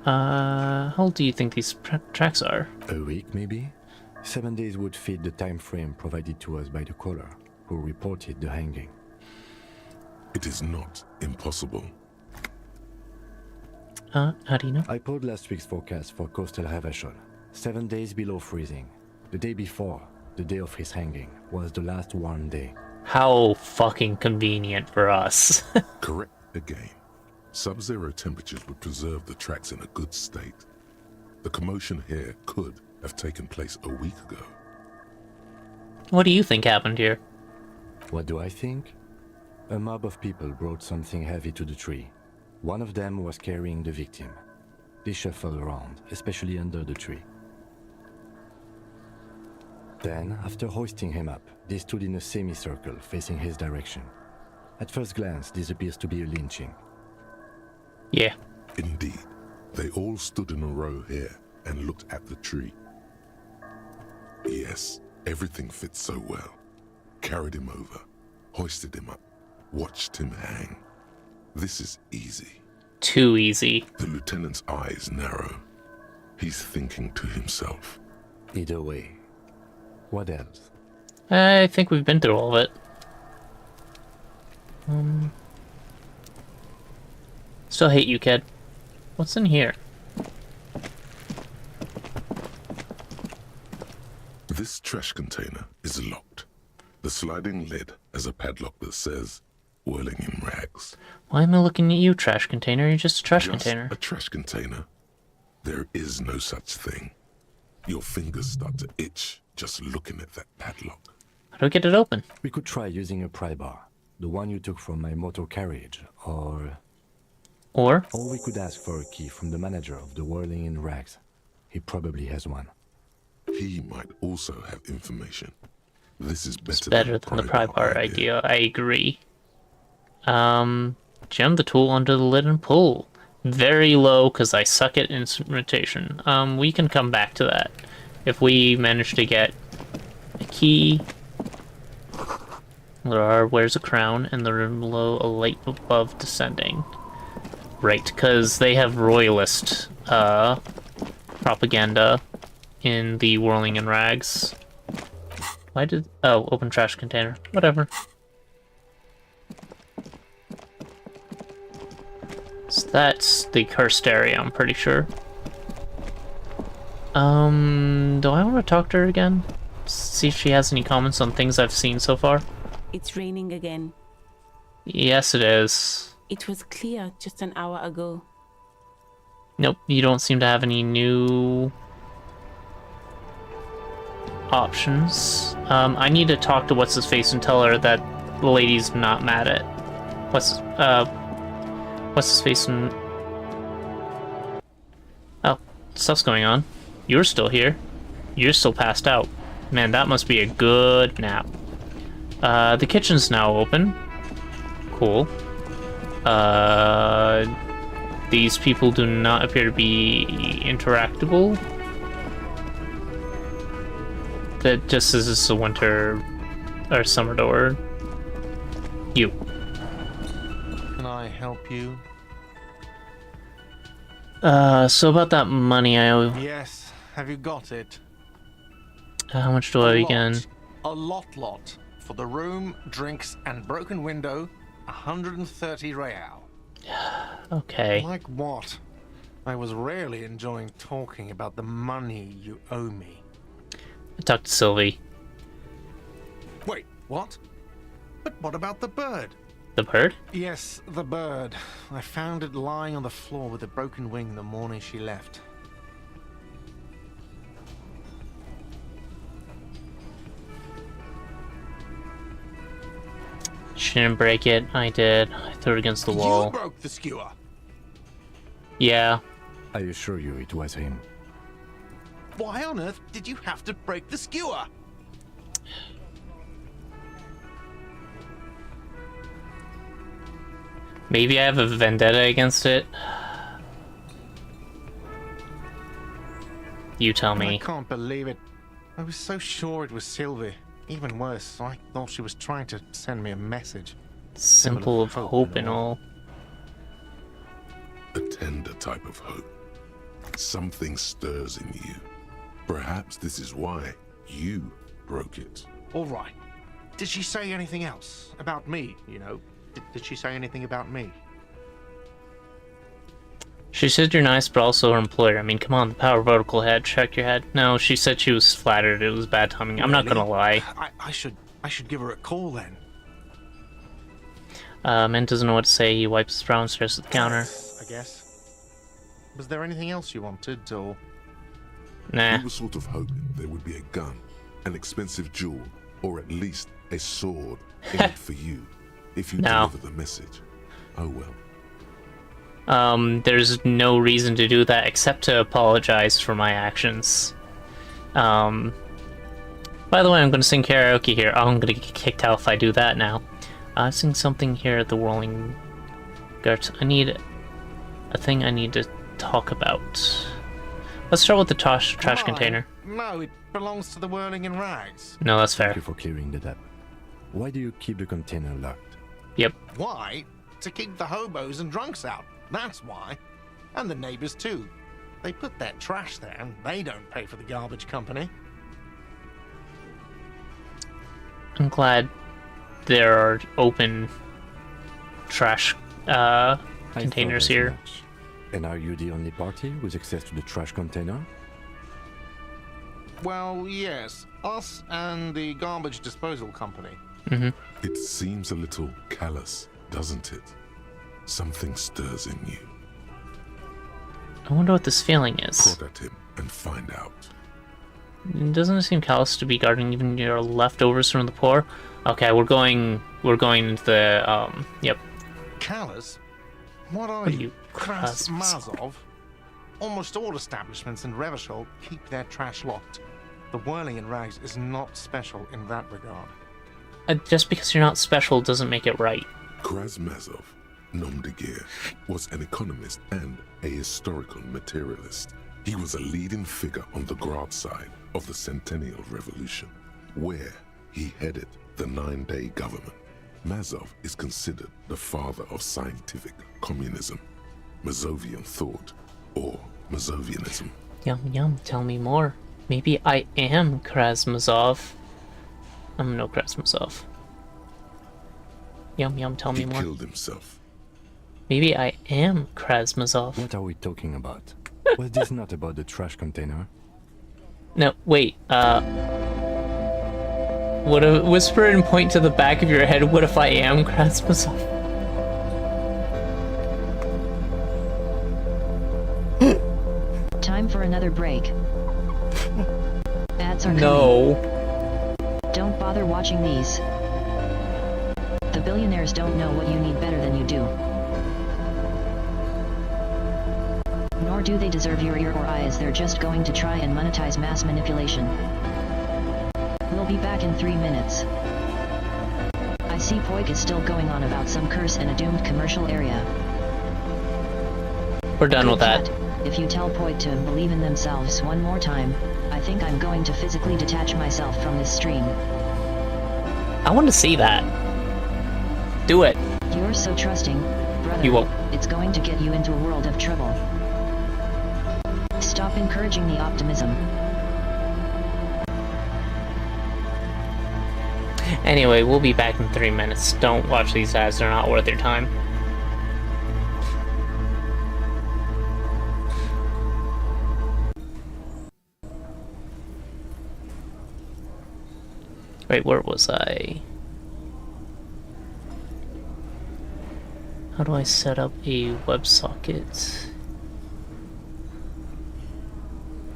How old do you think these tracks are? A week, maybe? 7 days would fit the time frame provided to us by the caller, who reported the hanging. It is not impossible. How do you know? I pulled last week's forecast for coastal Havashol. 7 days below freezing. The day before, the day of his hanging, was the last warm day. How fucking convenient for us. Correct again. Sub-zero temperatures would preserve the tracks in a good state. The commotion here could have taken place a week ago. What do you think happened here? What do I think? A mob of people brought something heavy to the tree. One of them was carrying the victim. They shuffled around, especially under the tree. Then, after hoisting him up, they stood in a semicircle facing his direction. At first glance, this appears to be a lynching. Yeah. Indeed. They all stood in a row here and looked at the tree. Yes, everything fits so well. Carried him over, hoisted him up, watched him hang. This is easy. Too easy. The lieutenant's eyes narrow. He's thinking to himself. Either way. What else? I think we've been through all of it. Still hate you, kid. What's in here? This trash container is locked. The sliding lid has a padlock that says, "Whirling in rags." Why am I looking at you, trash container? You're just a trash container. A trash container. There is no such thing. Your fingers start to itch just looking at that padlock. How do I get it open? We could try using a pry bar. The one you took from my motor carriage, or we could ask for a key from the manager of the Whirling in Rags. He probably has one. He might also have information. This is It's better than the pry bar idea. I agree. Jam the tool under the lid and pull. Very low, because I suck at instrumentation. We can come back to that. If we manage to get a key... There are, where's a crown, and the room below a light above descending. Right, because they have royalist propaganda in the Whirling in Rags. Why did... Oh, open trash container. Whatever. So that's the cursed area, I'm pretty sure. Do I want to talk to her again? See if she has any comments on things I've seen so far? It's raining again. Yes, it is. It was clear just an hour ago. Nope, you don't seem to have any new options. I need to talk to what's-his-face and tell her that the lady's not mad at... What's-his-face and... Oh, stuff's going on. You're still here. You're still passed out. Man, that must be a good nap. The kitchen's now open. Cool. These people do not appear to be interactable. That just is this a winter or summer door. You. Can I help you? So about that money I owe. Yes. Have you got it? How much do I owe again? A lot. For the room, drinks, and broken window, 130 real. Okay. Like what? I was rarely enjoying talking about the money you owe me. I talked to Sylvie. Wait, what? But what about the bird? The bird? Yes, the bird. I found it lying on the floor with a broken wing the morning she left. She didn't break it. I did. I threw it against the wall. You broke the skewer. Yeah. I assure you it was him. Why on earth did you have to break the skewer? Maybe I have a vendetta against it. You tell me. I can't believe it. I was so sure it was Sylvie. Even worse, I thought she was trying to send me a message. Symbol of hope and all. A tender type of hope. Something stirs in you. Perhaps this is why you broke it. All right. Did she say anything else? About me, you know? Did she say anything about me? She said you're nice, but also her employer. I mean, come on, the power vertical head. Check your head. No, she said she was flattered. It was bad timing. I'm not gonna lie. I should give her a call then. Man doesn't know what to say. He wipes his brow and stares at the counter. I guess. Was there anything else you wanted, or? Nah. We were sort of hoping there would be a gun, an expensive jewel, or at least a sword in it for you, if you deliver the message. Oh well. There's no reason to do that except to apologize for my actions. By the way, I'm gonna sing karaoke here. Oh, I'm gonna get kicked out if I do that now. I'll sing something here at the Whirling Guards. I need a thing I need to talk about. Let's start with the trash container. No, it belongs to the Whirling in Rags. No, that's fair. Thank you for clearing that up. Why do you keep the container locked? Yep. Why? To keep the hobos and drunks out. That's why. And the neighbors too. They put their trash there and they don't pay for the garbage company. I'm glad there are open trash containers here. Much. And are you the only party with access to the trash container? Well, yes. Us and the garbage disposal company. It seems a little callous, doesn't it? Something stirs in you. I wonder what this feeling is. Prod at him and find out. Doesn't it seem callous to be guarding even your leftovers from the poor? Okay, we're going into the yep. Callous? What are you? Kras Mazov? Almost all establishments in Revachol keep their trash locked. The Whirling in Rags is not special in that regard. Just because you're not special doesn't make it right. Krasmazov, nom de guerre, was an economist and a historical materialist. He was a leading figure on the Grad side of the Centennial Revolution, where he headed the 9-day government. Mazov is considered the father of scientific communism, Mazovian thought, or Mazovianism. Yum yum, tell me more. Maybe I am Krasmazov. I'm no Krasmazov. Yum yum, tell me more. He killed himself. Maybe I am Krasmazov. What are we talking about? Was this not about the trash container? No, wait, would a whisper and point to the back of your head, what if I am Krasmazov? Time for another break. Ads are coming. No. Don't bother watching these. The billionaires don't know what you need better than you do. Nor do they deserve your ear or eye, as they're just going to try and monetize mass manipulation. We'll be back in 3 minutes. I see Poik is still going on about some curse and a doomed commercial area. We're done with that. If you tell Poik to believe in themselves one more time, I think I'm going to physically detach myself from this stream. I want to see that. Do it. You're so trusting, brother. You won't. It's going to get you into a world of trouble. Stop encouraging the optimism. Anyway, we'll be back in 3 minutes. Don't watch these ads, they're not worth your time. Wait, where was I? How do I set up a WebSocket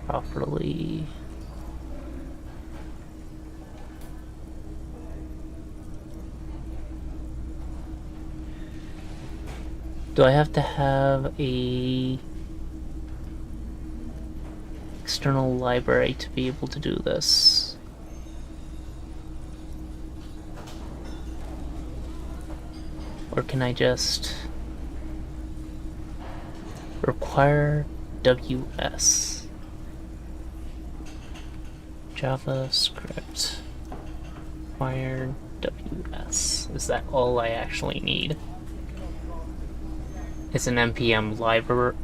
properly? Do I have to have a external library to be able to do this? Or can I just require WS? JavaScript require WS. Is that all I actually need? It's an npm library.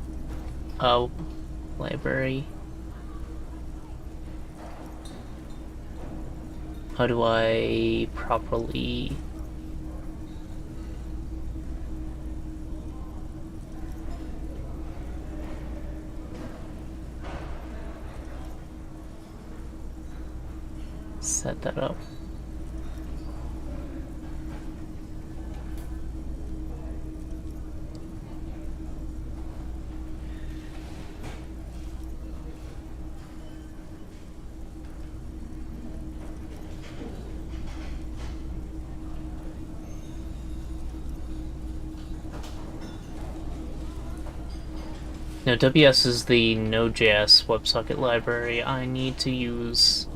Library. How do I properly? set that up. Now, WS is the Node.js WebSocket library. I need to use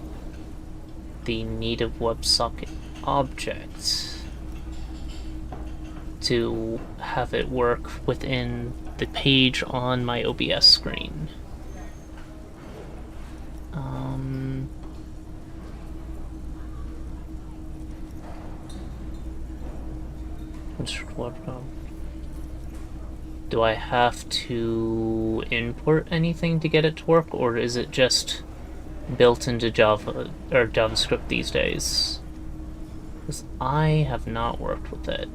the native WebSocket object to have it work within the page on my OBS screen. Do I have to import anything to get it to work, or is it just built into Java or JavaScript these days? Because I have not worked with it.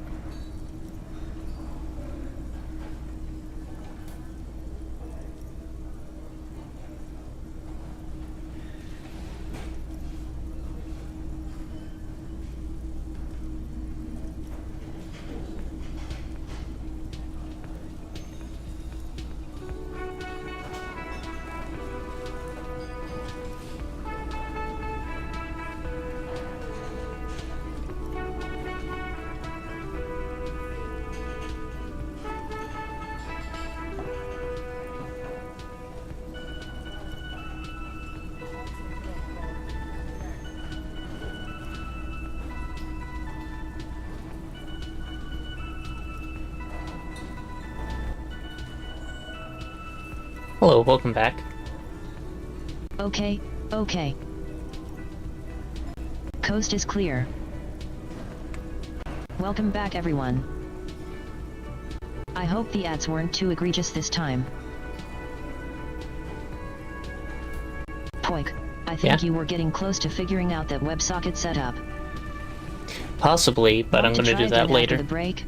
Hello, welcome back. Okay. Coast is clear. Welcome back, everyone. I hope the ads weren't too egregious this time. Poik, I think you were getting close to figuring out that WebSocket setup. Possibly, but I'm going to do that later. After the break?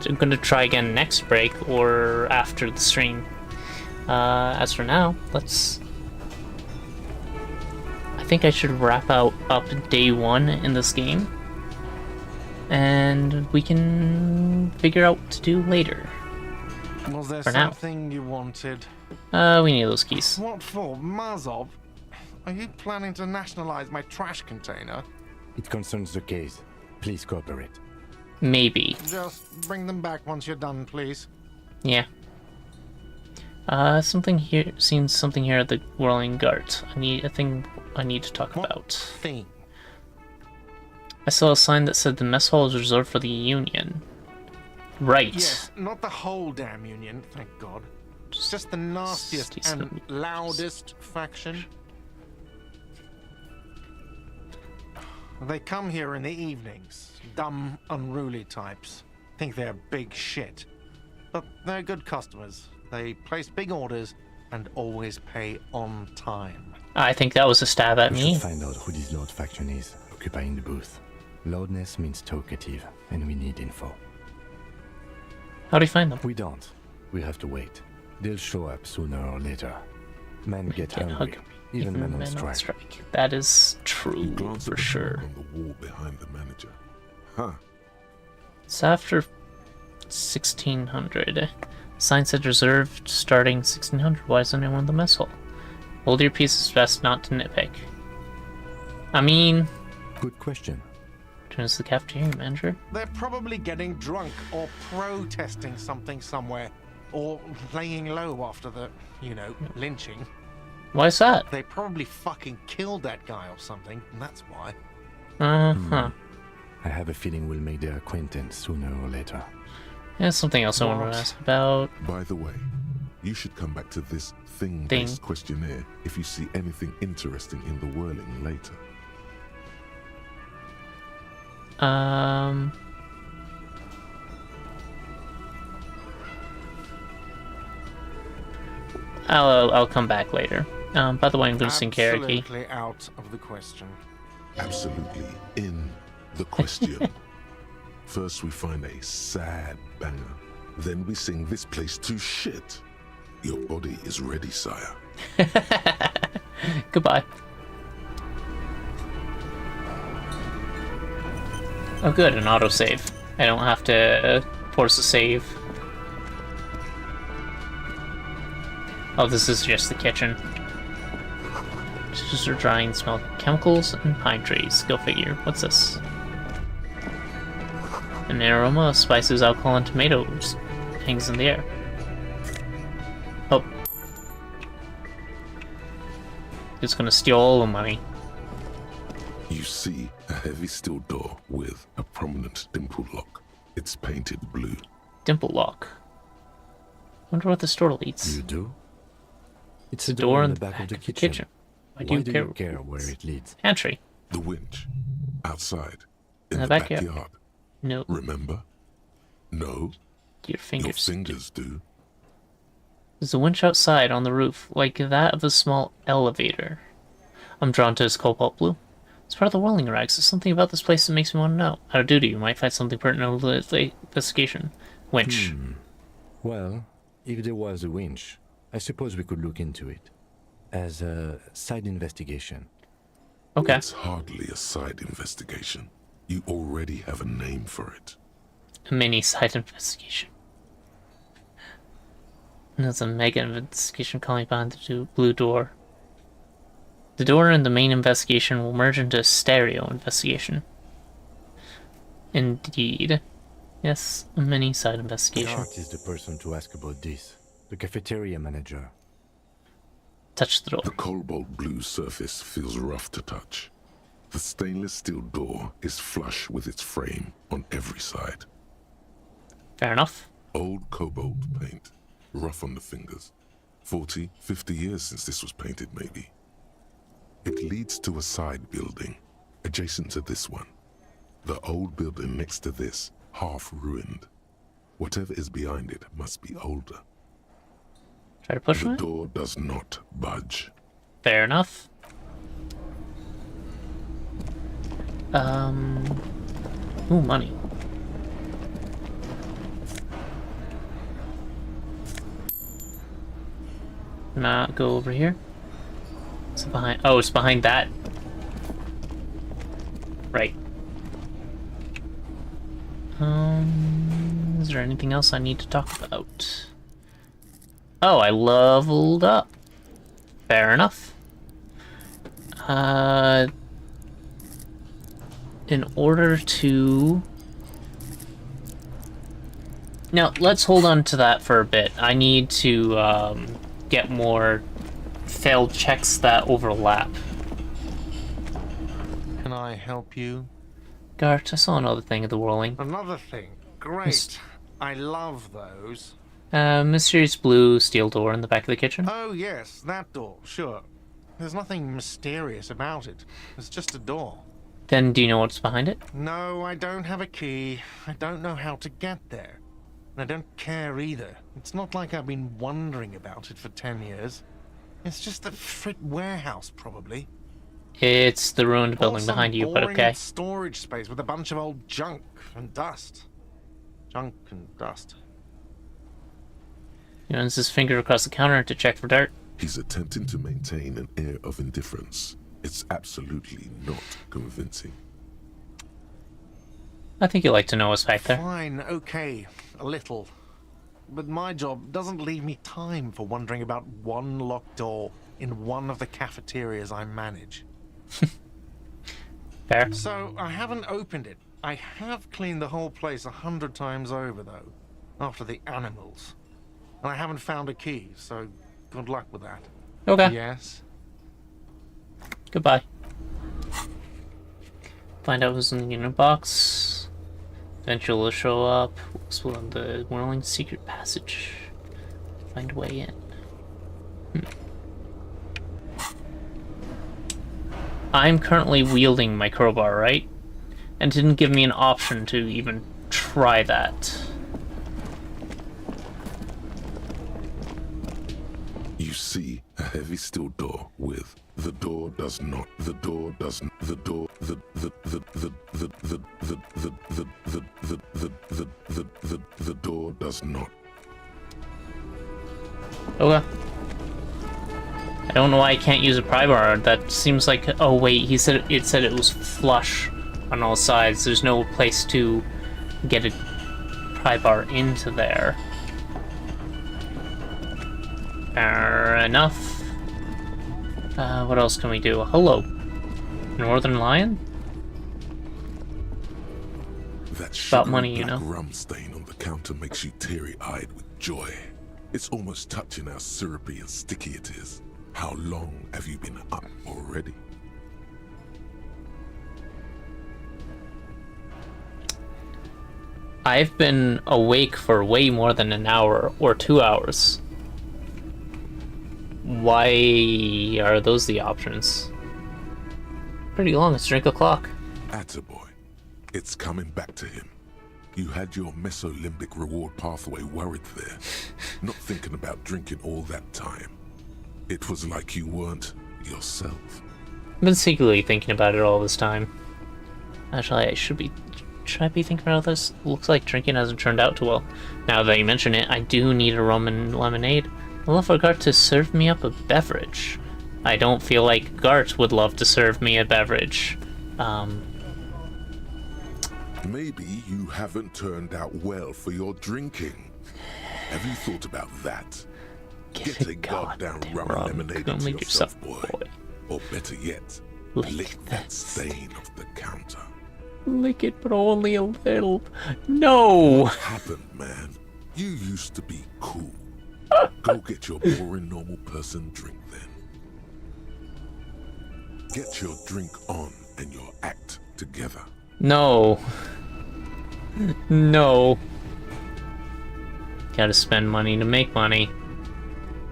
I'm going to try again next break or after the stream. As for now, I think I should wrap up day 1 in this game, and we can figure out what to do later. Was there for something you wanted? We need those keys. What for? Mazov? Are you planning to nationalize my trash container? It concerns the case. Please cooperate. Maybe. Just bring them back once you're done, please. Yeah. Something here. Seen something here at the Whirling Gart. I think I need to talk about. Thing? I saw a sign that said the mess hall is reserved for the Union. Right. Yes, not the whole damn Union, thank God. Just the nastiest and loudest faction. They come here in the evenings. Dumb, unruly types. Think they're big shit. But they're good customers. They place big orders and always pay on time. I think that was a stab at me. We should find out who this Lord faction is, occupying the booth. Loudness means talkative, and we need info. How do you find them? We don't. We have to wait. They'll show up sooner or later. Men get hungry. Even men on strike. That is true, for sure. On the wall behind the manager. Huh. It's after 1600. Sign said reserved starting 1600. Why isn't anyone in the mess hall? Hold your peace, it's best not to nitpick. I mean... Good question. Turns to the cafeteria manager. They're probably getting drunk or protesting something somewhere. Or laying low after the, lynching. Why is that? They probably fucking killed that guy or something, and that's why. Uh-huh. I have a feeling we'll make their acquaintance sooner or later. There's something else I want to ask about. By the way, you should come back to this thing-based questionnaire if you see anything interesting in the whirling later. I'll come back later. By the way, I'm going to sing karaoke. Absolutely out of the question. Absolutely in the question. First we find a sad banger. Then we sing this place to shit. Your body is ready, sire. Goodbye. Oh good, an autosave. I don't have to force a save. Oh, this is just the kitchen. Dishes are drying, smell chemicals and pine trees. Go figure. What's this? An aroma of spices, alcohol, and tomatoes hangs in the air. Oh. It's gonna steal all the money. You see a heavy steel door with a prominent dimple lock. It's painted blue. Dimple lock. Wonder what this door leads. You do? It's a a door door in in the back of the kitchen. Why Why do do you you care? care where it leads? Pantry. The winch. Outside. In the the backyard. backyard. No. Remember? No? Your fingers. Your fingers do. There's a winch outside on the roof, like that of a small elevator. I'm drawn to his cobalt blue. It's part of the whirling rags. There's something about this place that makes me want to know. Out of duty, you might find something pertinent to the investigation. Winch. Well, if there was a winch, I suppose we could look into it. As a side investigation. Okay. It's hardly a side investigation. You already have a name for it. A mini side investigation. And there's a mega investigation calling behind the blue door. The door and the main investigation will merge into a stereo investigation. Indeed. Yes, a mini side investigation. Art is the person to ask about this. The cafeteria manager. Touch the door. The cobalt blue surface feels rough to touch. The stainless steel door is flush with its frame on every side. Fair enough. Old cobalt paint, rough on the fingers. 40, 50 years since this was painted, maybe. It leads to a side building, adjacent to this one. The old building next to this, half ruined. Whatever is behind it must be older. Try to push The it? door does not budge. Fair enough. Ooh, money. Not go over here. It's behind. Oh, it's behind that. Right. Is there anything else I need to talk about? Oh, I leveled up. Fair enough. In order to... Now, let's hold on to that for a bit. I need to get more failed checks that overlap. Can I help you? Gart, I saw another thing of the whirling. Another thing. Great. I love those. Mysterious blue steel door in the back of the kitchen. Oh, yes, that door, sure. There's nothing mysterious about it. It's just a door. Then do you know what's behind it? No, I don't have a key. I don't know how to get there. And I don't care either. It's not like I've been wondering about it for 10 years. It's just a frit warehouse, probably. It's the ruined building Or behind some you, but boring okay. storage space with a bunch of old junk and dust. Junk and dust. He runs his finger across the counter to check for dirt. He's attempting to maintain an air of indifference. It's absolutely not convincing. I think you'd like to know what's back there. Fine, okay, a little. But my job doesn't leave me time for wondering about one locked door in one of the cafeterias I manage. Fair. So, I haven't opened it. I have cleaned the whole place 100 times over, though, after the animals. And I haven't found a key, so good luck with that. Okay. Yes? Goodbye. Find out who's in the unit box. Eventually will show up. Explore the whirling secret passage. Find a way in. I'm currently wielding my crowbar, right? And didn't give me an option to even try that. You see a heavy steel door with the door does not the door doesn't the door the door does not. Okay. I don't know why I can't use a pry bar. That seems like... Oh wait, he said it said it was flush on all sides. There's no place to get a pry bar into there. Fair enough. What else can we do? Hello. Northern Lion? That about money, you black know. rum stain on the counter makes you teary-eyed with joy. It's almost touching how syrupy and sticky it is. How long have you been up already? I've been awake for way more than an hour or 2 hours. Why are those the options? Pretty long, it's drink o'clock. Attaboy. It's coming back to him. You had your mesolimbic reward pathway worried there, not thinking about drinking all that time. It was like you weren't yourself. I've been secretly thinking about it all this time. Actually, should I be thinking about this? Looks like drinking hasn't turned out too well. Now that you mention it, I do need a rum and lemonade. I'd love for Gart to serve me up a beverage. I don't feel like Gart would love to serve me a beverage. Maybe you haven't turned out well for your drinking. Have you thought about that? Get a goddamn rum and lemonade Go into make yourself, boy. Or better yet, lick that stain off the counter. Lick it, but only a little. No! What happened, man? You used to be cool. Go get your boring normal person drink then. Get your drink on and your act together. No. No. Gotta spend money to make money.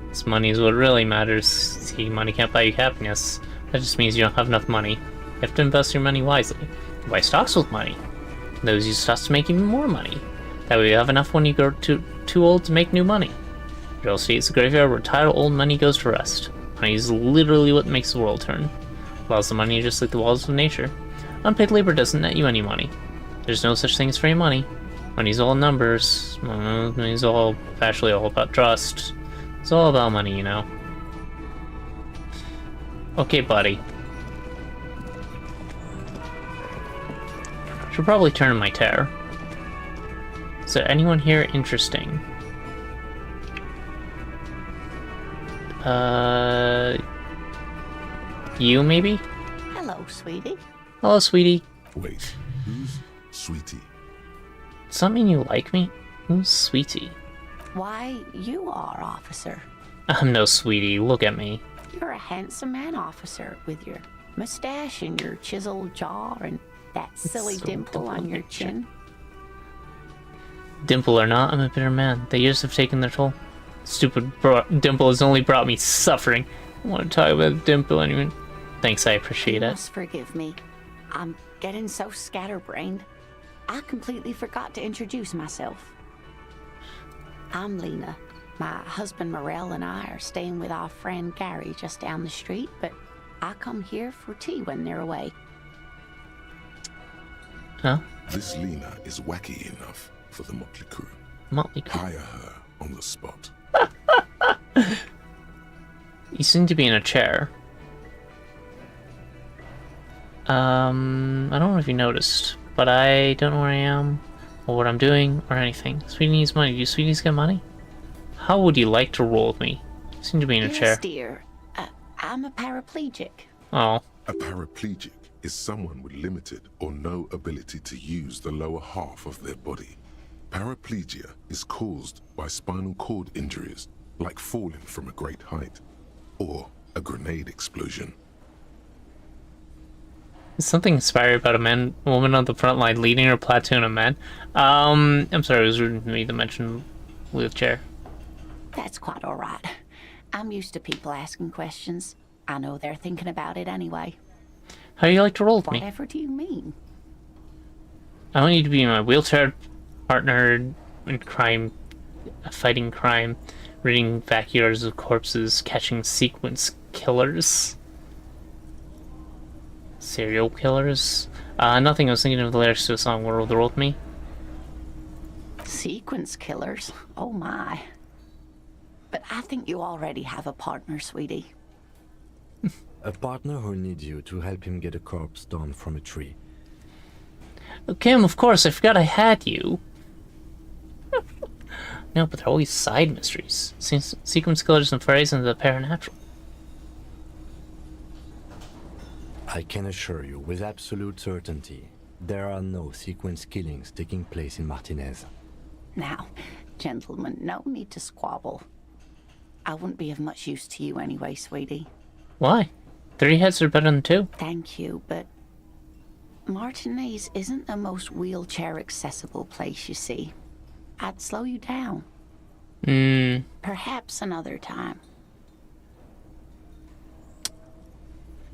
This money is what really matters. See, money can't buy you happiness. That just means you don't have enough money. You have to invest your money wisely. You buy stocks with money. Those use stocks to make even more money. That way you have enough when you grow too old to make new money. Real estate is a graveyard where tired old money goes to rest. Money is literally what makes the world turn. Allows the money just like the walls of nature. Unpaid labor doesn't net you any money. There's no such thing as free money. Money's all numbers. Money's actually all about trust. It's all about money, you know. Okay, buddy. Should probably turn in my terror. Is there anyone here interesting? You maybe? Hello, sweetie. Hello, sweetie. Wait, who's Sweetie? Does that mean you like me? Who's Sweetie? Why, you are, officer. I'm no sweetie, look at me. You're a handsome man, officer, with your mustache and your chiseled jaw and that silly dimple on your chin. Dimple or not, I'm a bitter man. The years have taken their toll. Stupid dimple has only brought me suffering. I want to talk about dimple anyway. Thanks, I appreciate You it. must forgive me. I'm getting so scatterbrained. I completely forgot to introduce myself. I'm Lena. My husband Morel and I are staying with our friend Gary just down the street, but I come here for tea when they're away. Huh? This Lena is wacky enough for the Motley Crew. Motley Crew. Hire her on the spot. You seem to be in a chair. I don't know if you noticed, but I don't know where I am, or what I'm doing, or anything. Sweetie needs money. Do sweeties get money? How would you like to roll with me? You seem to be in a chair. Yes, dear. I'm a paraplegic. Oh. A paraplegic is someone with limited or no ability to use the lower half of their body. Paraplegia is caused by spinal cord injuries, like falling from a great height, or a grenade explosion. There's something inspiring about a woman on the front line leading her platoon of men. I'm sorry, it was rude of me to mention wheelchair. That's quite all right. I'm used to people asking questions. I know they're thinking about it anyway. How do you like to roll with me? Whatever do you mean? I want you to be my wheelchair partner in crime, fighting crime, ridding backyards of corpses, catching sequence killers. Serial killers? Nothing. I was thinking of the lyrics to a song. Will the roll with me? Sequence killers? Oh my. But I think you already have a partner, sweetie. A partner who'll need you to help him get a corpse down from a tree. Kim, of course, I forgot I had you. No, but they're always side mysteries. Sequence killers and forays into the paranatural. I can assure you with absolute certainty, there are no sequence killings taking place in Martinez. Now, gentlemen, no need to squabble. I wouldn't be of much use to you anyway, sweetie. Why? 3 heads are better than 2. Thank you, but Martinez isn't the most wheelchair-accessible place, you see. I'd slow you down. Perhaps another time.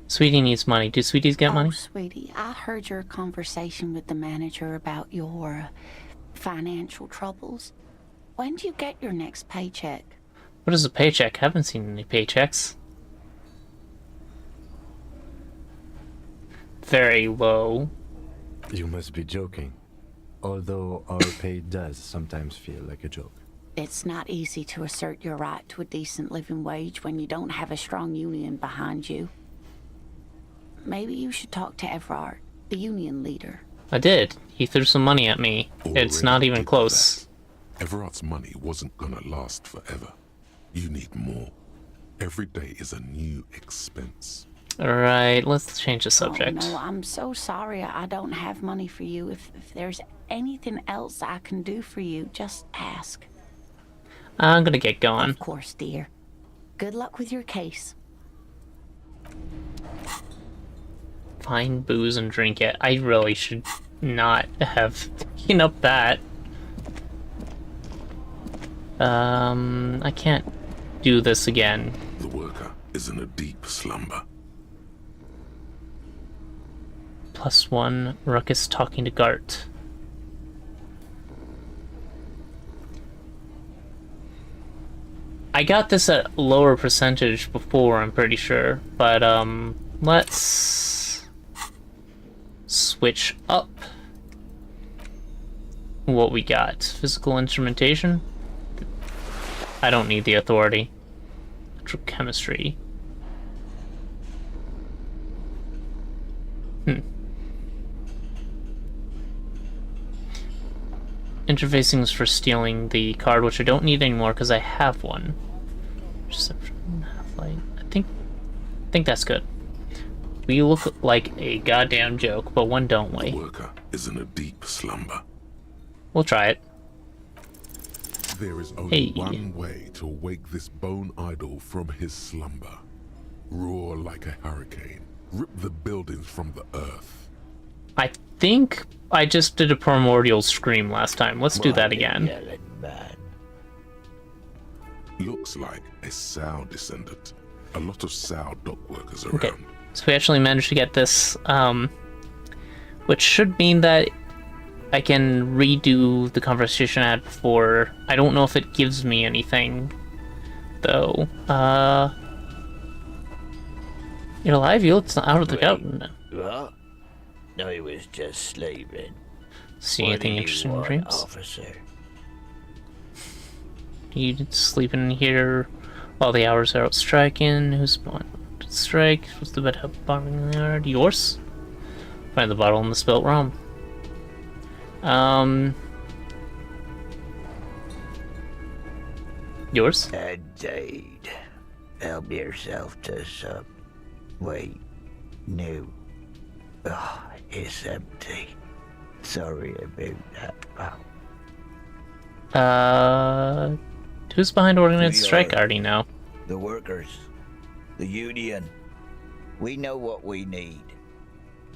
Sweetie needs money. Do sweeties get money? Sweetie, I heard your conversation with the manager about your financial troubles. When do you get your next paycheck? What is a paycheck? I haven't seen any paychecks. Very low. You must be joking. Although our pay does sometimes feel like a joke. It's not easy to assert your right to a decent living wage when you don't have a strong union behind you. Maybe you should talk to Everard, the union leader. I did. He threw some money at me. It's not even close. Everard's money wasn't gonna last forever. You need more. Every day is a new expense. Alright, let's change the subject. Oh, no, I'm so sorry I don't have money for you. If there's anything else I can do for you, just ask. I'm gonna get going. Of course, dear. Good luck with your case. Find booze and drink it. I really should not have taken up that. I can't do this again. The worker is in a deep slumber. +1, Ruckus talking to Gart. I got this at lower percentage before, I'm pretty sure, but let's switch up what we got. Physical instrumentation? I don't need the authority. Electrochemistry. Interfacing is for stealing the card, which I don't need anymore because I have one. Perception, half-light. I think that's good. We look like a goddamn joke, but when don't we? The worker is in a deep slumber. We'll try it. There is only one way to wake this bone idol from his slumber. Roar like a hurricane. Rip the buildings from the earth. I think I just did a primordial scream last time. Let's do that again. Looks like a Sow descendant. A lot of Sow dock workers around. Okay, so we actually managed to get this, which should mean that I can redo the conversation I had before. I don't know if it gives me anything, though. You're alive? You look out of the garden. What? No, he was just sleeping. See anything interesting in dreams? Officer? You sleeping in here while the hours are out striking? Who's on strike? What's the bed up bombing in the yard? Yours? Find the bottle in the spilt rum. Yours? Indeed. Help yourself to some. Wait. No. Oh, it's empty. Sorry about that. Who's behind organized strike? I already know. The workers. The union. We know what we need.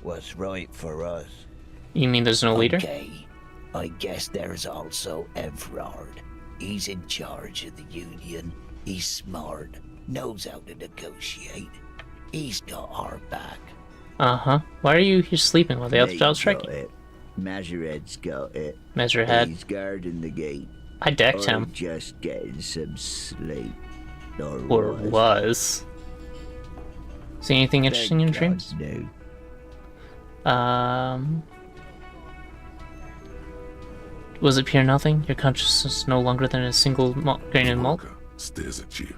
What's right for us. You mean there's no leader? Okay. I guess there's also Everard. He's in charge of the union. He's smart. Knows how to negotiate. He's got our back. Uh-huh. Why are you here sleeping while the other job's striking? Measurehead's got it. Measurehead. He's guarding the gate. I decked him. Just getting some sleep. Or was. See anything interesting in dreams? No. Was it pure nothing? Your consciousness no longer than a single grain of malt? Stares at you.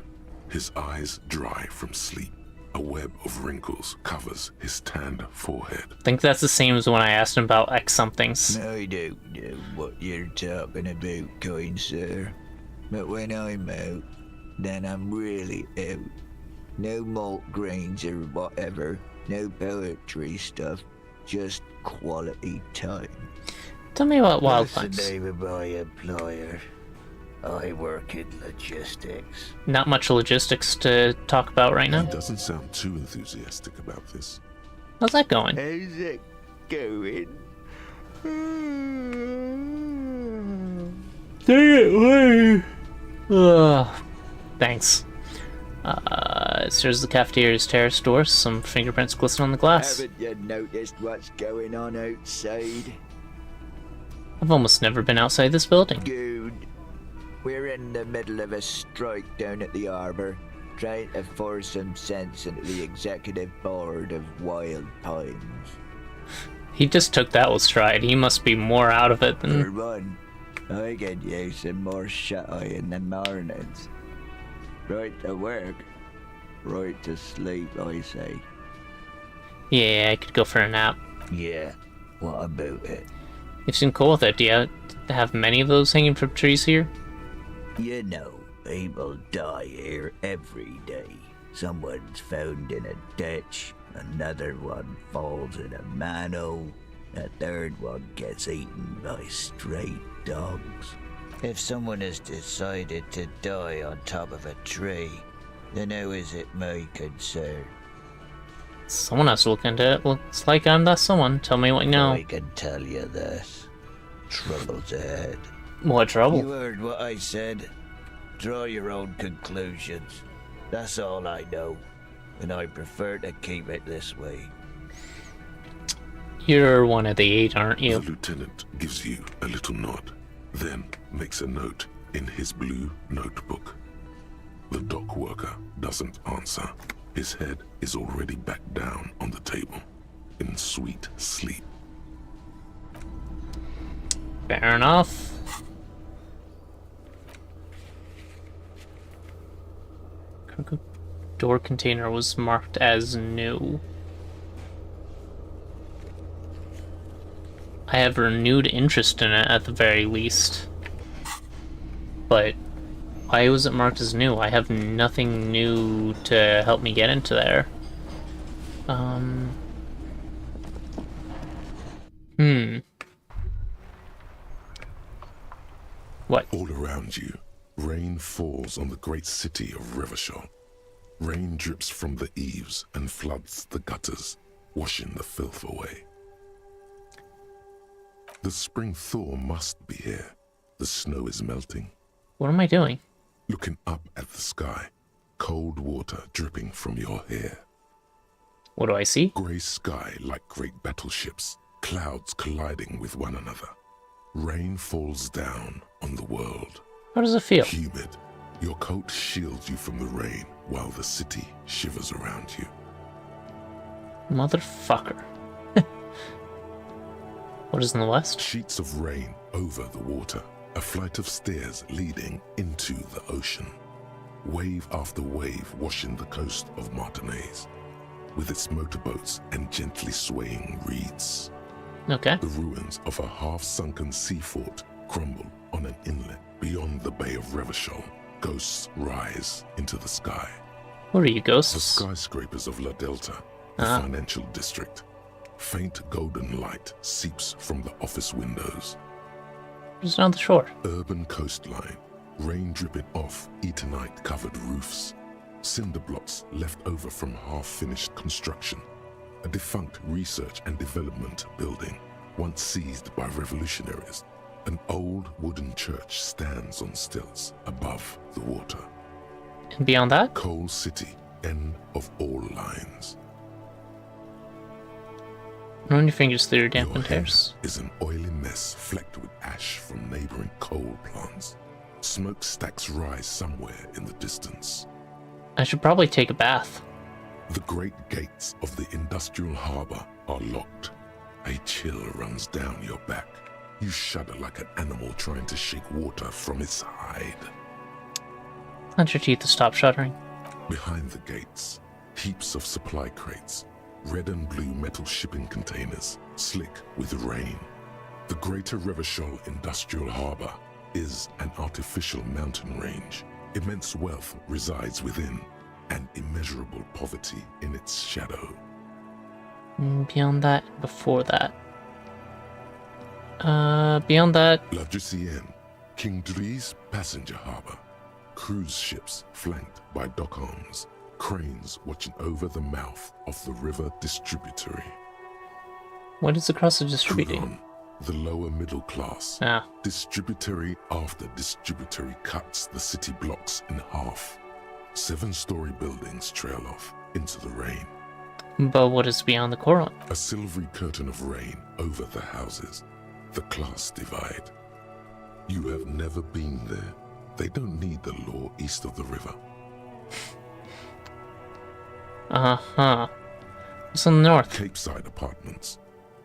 His eyes dry from sleep. A web of wrinkles covers his tanned forehead. I think that's the same as when I asked him about X somethings. I don't know what you're talking about, kind sir. But when I'm out, then I'm really out. No malt grains or whatever. No poetry stuff. Just quality time. Tell me about What's wildlife. the name of my employer? I work in logistics. Not much logistics to talk about right now. He doesn't sound too enthusiastic about this. How's that going? How's it going? Dang it, Ugh. Thanks. There's the cafeteria's terrace door. Some fingerprints glisten on the glass. Haven't you noticed what's going on outside? I've almost never been outside this building. Good. We're in the middle of a strike down at the harbour, trying to force some sense into the executive board of Wild Pines. He just took that with stride. He must be more out of it For than... one, I get you some more shut-eye in the mornings. Right to work, right to sleep, I say. Yeah, I could go for a nap. Yeah, what about it? You seem cool with it. Do you have many of those hanging from trees here? You know, people die here every day. Someone's found in a ditch, another one falls in a manhole, a third one gets eaten by stray dogs. If someone has decided to die on top of a tree, then how is it my concern? Someone has to look into it. Looks like I'm that someone. Tell me what you know. I can tell you this. Trouble's ahead. What trouble? You heard what I said. Draw your own conclusions. That's all I know, and I prefer to keep it this way. You're one of the 8, aren't you? The lieutenant gives you a little nod, then makes a note in his blue notebook. The dock worker doesn't answer. His head is already back down on the table, in sweet sleep. Fair enough. Cargo door container was marked as new. I have renewed interest in it at the very least. But why was it marked as new? I have nothing new to help me get into there. What? All around you, rain falls on the great city of Revachol. Rain drips from the eaves and floods the gutters, washing the filth away. The spring thaw must be here. The snow is melting. What am I doing? Looking up at the sky, cold water dripping from your hair. What do I see? Grey sky like great battleships, clouds colliding with one another. Rain falls down on the world. How does it feel? Humid. Your coat shields you from the rain while the city shivers around you. Motherfucker. What is in the west? Sheets of rain over the water. A flight of stairs leading into the ocean. Wave after wave washing the coast of Martinaise, with its motorboats and gently swaying reeds. Okay. The ruins of a half-sunken sea fort crumble on an inlet beyond the Bay of Revachol. Ghosts rise into the sky. What are you, ghosts? The skyscrapers of La Delta, the financial district. Faint golden light seeps from the office windows. Just on the shore. Urban coastline, rain dripping off Etonite-covered roofs. Cinder blocks left over from half-finished construction. A defunct research and development building, once seized by revolutionaries. An old wooden church stands on stilts above the water. And beyond that? Coal City, end of all lines. Run your fingers through your Your dampened head hairs. is an oily mess flecked with ash from neighboring coal plants. Smokestacks rise somewhere in the distance. I should probably take a bath. The great gates of the industrial harbor are locked. A chill runs down your back. You shudder like an animal trying to shake water from its hide. Clench your teeth to stop shuddering. Behind the gates, Heaps of supply crates, red and blue metal shipping containers, slick with rain. The Greater Revachol Industrial Harbor is an artificial mountain range. Immense wealth resides within, and immeasurable poverty in its shadow. Beyond that, before that. Beyond that... La Drusienne, King Dries passenger harbor. Cruise ships flanked by dock arms. Cranes watching over the mouth of the river distributary. What is across the distributary? Coulon, the lower middle class. Ah. Distributary after distributary cuts the city blocks in half. 7-story buildings trail off into the rain. But what is beyond the Coron? A silvery curtain of rain over the houses. The class divide. You have never been there. They don't need the law east of the river. Uh-huh. What's on the north? Capeside apartments.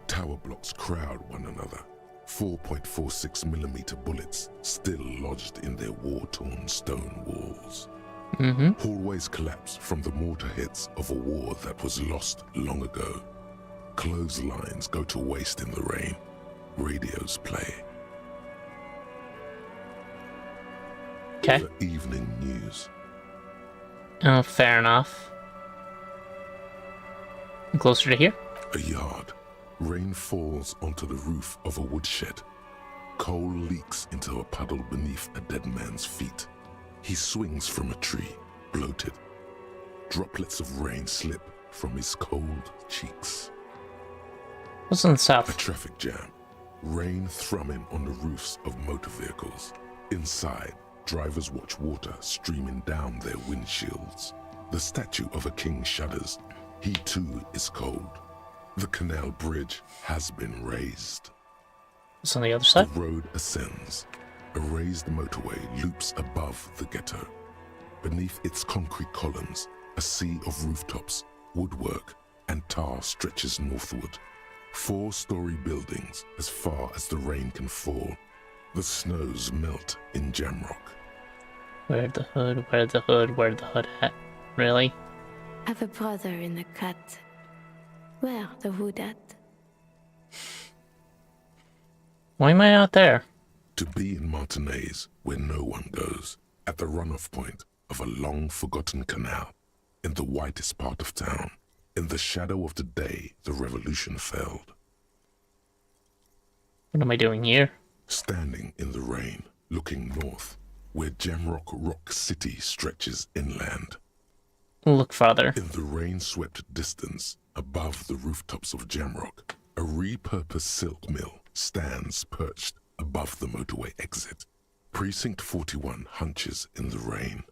Tower blocks crowd one another. 4.46mm bullets still lodged in their war-torn stone walls. Hallways collapse from the mortar hits of a war that was lost long ago. Clotheslines go to waste in the rain. Radios play. Okay. The evening news. Oh, fair enough. Closer to here? A yard. Rain falls onto the roof of a woodshed. Coal leaks into a puddle beneath a dead man's feet. He swings from a tree, bloated. Droplets of rain slip from his cold cheeks. What's on the south? A traffic jam. Rain thrumming on the roofs of motor vehicles. Inside, drivers watch water streaming down their windshields. The statue of a king shudders. He too is cold. The canal bridge has been raised. What's on the other side? The road ascends. A raised motorway loops above the ghetto. Beneath its concrete columns, a sea of rooftops, woodwork, and tar stretches northward. 4-story buildings as far as the rain can fall. The snows melt in Jamrock. Where the hood, where the hood, where the hood at? Really? Have a brother in the cut. Where the hood at? Why am I out there? To be in Martinez, where no one goes, at the runoff point of a long-forgotten canal, in the whitest part of town, in the shadow of the day the revolution failed. What am I doing here? Standing in the rain, looking north, where Jamrock Rock City stretches inland. Look farther. In the rain-swept distance, above the rooftops of Jamrock, a repurposed silk mill stands perched above the motorway exit. Precinct 41 hunches in the rain.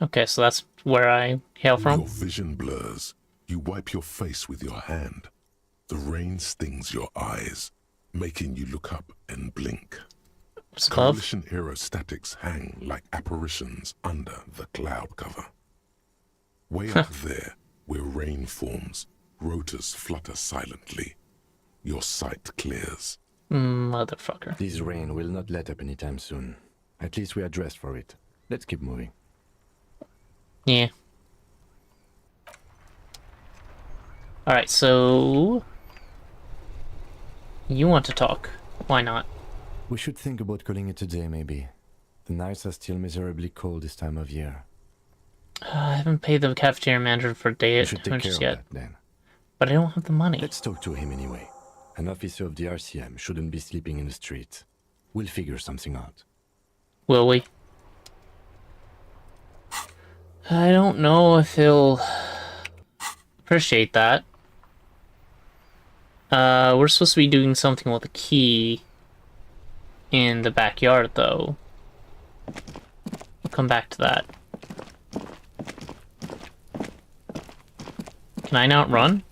Okay, so that's where I hail from? Your vision blurs. You wipe your face with your hand. The rain stings your eyes, making you look up and blink. What's above? Coalition aerostatics hang like apparitions under the cloud cover. Way up there, where rain forms, rotors flutter silently. Your sight clears. Motherfucker. This rain will not let up anytime soon. At least we are dressed for it. Let's keep moving. Yeah. Alright, so... You want to talk. Why not? We should think about calling it a day, maybe. The nights are still miserably cold this time of year. I haven't paid the cafeteria manager for day should take care of yet. that, then. But I don't have the money. Let's talk to him anyway. An officer of the RCM shouldn't be sleeping in the street. We'll figure something out. Will we? I don't know if he'll appreciate that. We're supposed to be doing something with a key in the backyard, though. We'll come back to that. Can I not run?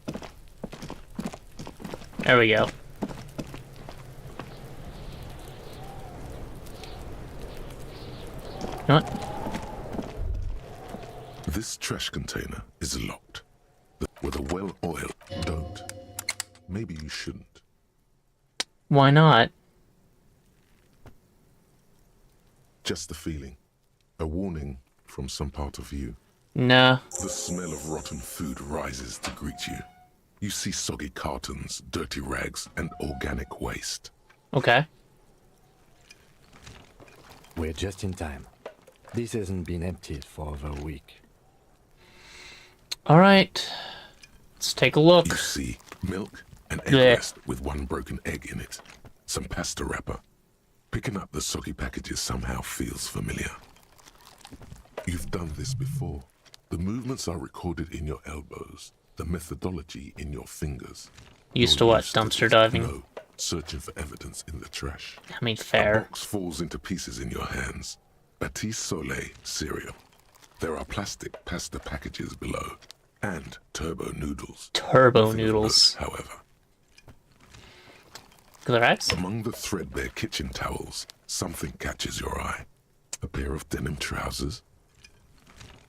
There we go. You know what? This trash container is locked. With a well-oiled, don't. Maybe you shouldn't. Why not? Just a feeling. A warning from some part of you. Nah. The smell of rotten food rises to greet you. You see soggy cartons, dirty rags, and organic waste. Okay. We're just in time. This hasn't been emptied for over a week. Alright. Let's take a look. You see milk, an egg rest with one broken egg in it, some pasta wrapper. Picking up the soggy packages somehow feels familiar. You've done this before. The movements are recorded in your elbows, the methodology in your fingers. Used to what? Dumpster diving? No, searching for evidence in the trash. I mean, fair. A box falls into pieces in your hands. Batiste Soleil cereal. There are plastic pasta packages below, and turbo noodles. Turbo noodles. Note, however. Correct. Among the threadbare kitchen towels, something catches your eye. A pair of denim trousers.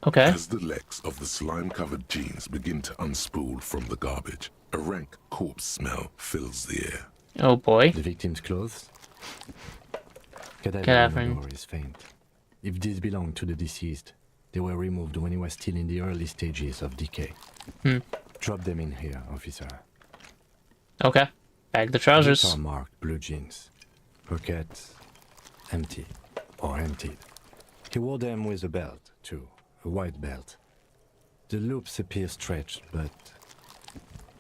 Okay. As the legs of the slime-covered jeans begin to unspool from the garbage, a rank corpse smell fills the air. Oh boy. The victim's clothes? Cadaver is faint. If these belong to the deceased, they were removed when he was still in the early stages of decay. Drop them in here, officer. Okay. Bag the trousers. These are marked blue jeans. Pockets empty or emptied. He wore them with a belt, too. A white belt. The loops appear stretched, but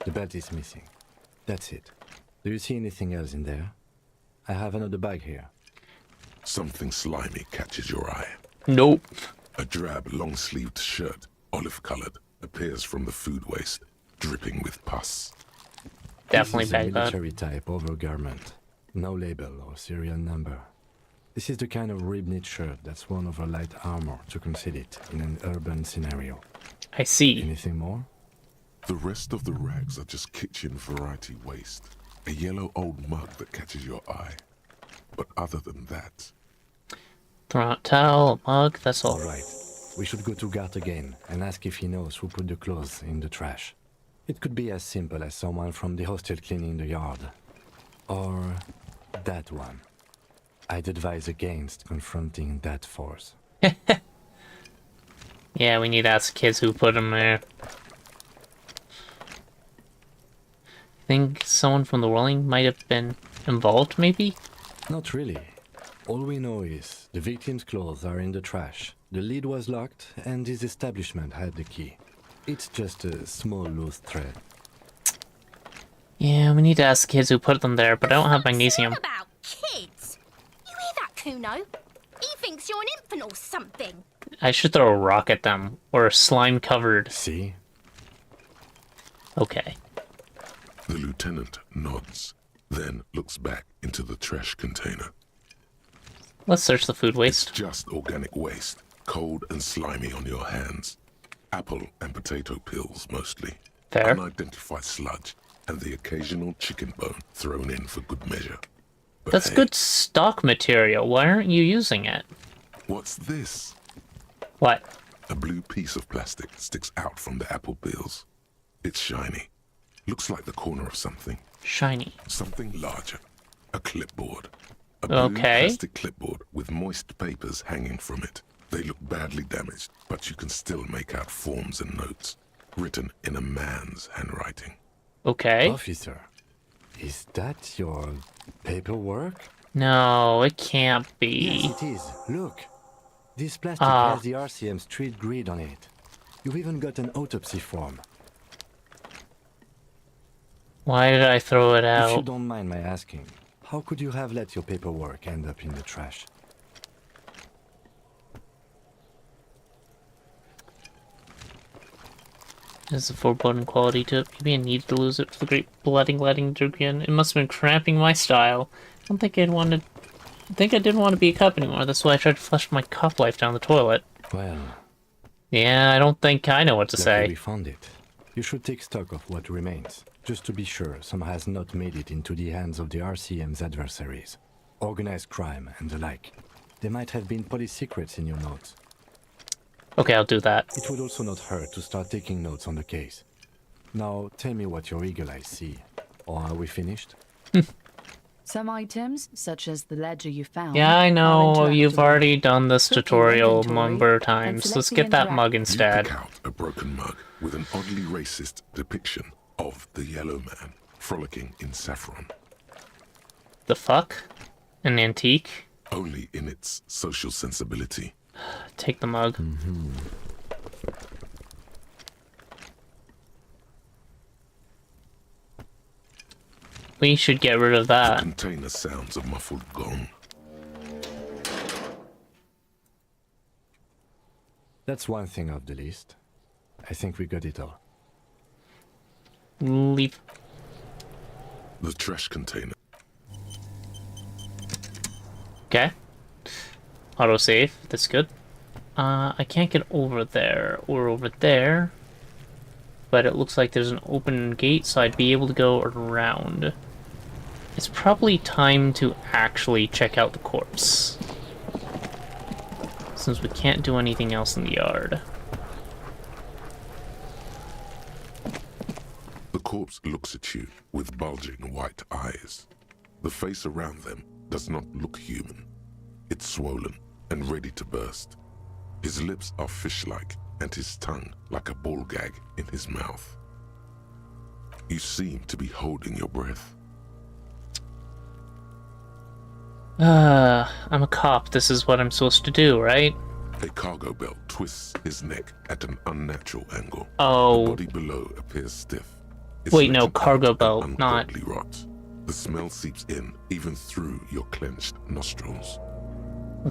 the belt is missing. That's it. Do you see anything else in there? I have another bag here. Something slimy catches your eye. Nope. A drab, long-sleeved shirt, olive-colored, appears from the food waste, dripping with pus. Definitely bag that. Military type overgarment. No label or serial number. This is the kind of rib-knit shirt that's worn over light armor to conceal it in an urban scenario. I see. Anything more? The rest of the rags are just kitchen variety waste. A yellow old mug that catches your eye. But other than that... Throw out towel, a mug, that's all. Alright. We should go to Gart again and ask if he knows who put the clothes in the trash. It could be as simple as someone from the hostel cleaning the yard. Or that one. I'd advise against confronting that force. Yeah, we need to ask kids who put them there. Think someone from the Whirling might have been involved, maybe? Not really. All we know is the victim's clothes are in the trash. The lid was locked, and his establishment had the key. It's just a small loose thread. Yeah, we need to ask kids who put them there, but I don't have magnesium. What about kids? You hear that, Kuno? He thinks you're an infant or something. I should throw a rock at them, or a slime-covered. See? Okay. The lieutenant nods, then looks back into the trash container. Let's search the food waste. It's just organic waste, cold and slimy on your hands. Apple and potato peels, mostly. Fair. Unidentified sludge, and the occasional chicken bone thrown in for good measure. But that's hey, good stock material. Why aren't you using it? What's this? What? A blue piece of plastic sticks out from the apple peels. It's shiny. Looks like the corner of something. Shiny. Something larger. A clipboard. A blue plastic clipboard with moist papers hanging from it. They look badly damaged, but you can still make out forms and notes, written in a man's handwriting. Okay. Officer, is that your paperwork? No, it can't be. Yes, it is. Look. This plastic has the RCM street grid on it. You've even got an autopsy form. Why did I throw it out? If you don't mind my asking, how could you have let your paperwork end up in the trash? There's a foreboding quality to it. Maybe I needed to lose it for the great blooding letting again. It must have been cramping my style. I don't think I didn't want to be a cop anymore. That's why I tried to flush my cop life down the toilet. Well... Yeah, I don't think I know what to say. We found it. You should take stock of what remains, just to be sure some has not made it into the hands of the RCM's adversaries. Organized crime and the like. There might have been police secrets in your notes. Okay, I'll do that. It would also not hurt to start taking notes on the case. Now, tell me what your eagle eyes see. Or are we finished? Some items, such as the ledger you found, Yeah, I know. You've interactable. already done this Click your tutorial a inventory number of and times. select Let's the get that mug You instead. pick out a broken mug with an oddly racist depiction of the Yellow Man frolicking in saffron. The fuck? An antique? Only in its social sensibility. Take the mug. We should get rid of The that. container sounds a muffled gong. That's one thing off the list. I think we got it all. Leave. The trash container. Okay. Autosave. That's good. I can't get over there or over there. But it looks like there's an open gate, so I'd be able to go around. It's probably time to actually check out the corpse. Since we can't do anything else in the yard. The corpse looks at you with bulging white eyes. The face around them does not look human. It's swollen and ready to burst. His lips are fish-like and his tongue like a ball gag in his mouth. You seem to be holding your breath. I'm a cop. This is what I'm supposed to do, right? A cargo belt twists his neck at an unnatural angle. Oh. The body below appears stiff. It's Wait, no, letting cargo out belt, an not... ungodly rot. The smell seeps in even through your clenched nostrils.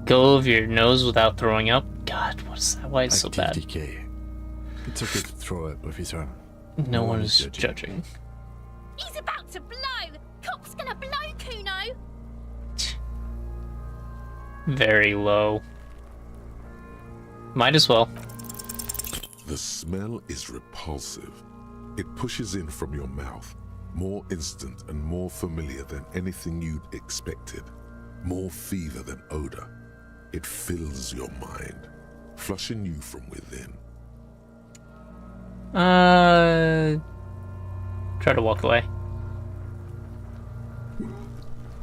Go over your nose without throwing up? God, what is that? Why is it so bad? Decay. It's okay to throw up, officer. No one is judging. He's about to blow! Cop's gonna blow, Kuno! Very low. Might as well. The smell is repulsive. It pushes in from your mouth, more instant and more familiar than anything you'd expected. More fever than odor. It fills your mind, flushing you from within. Try to walk away.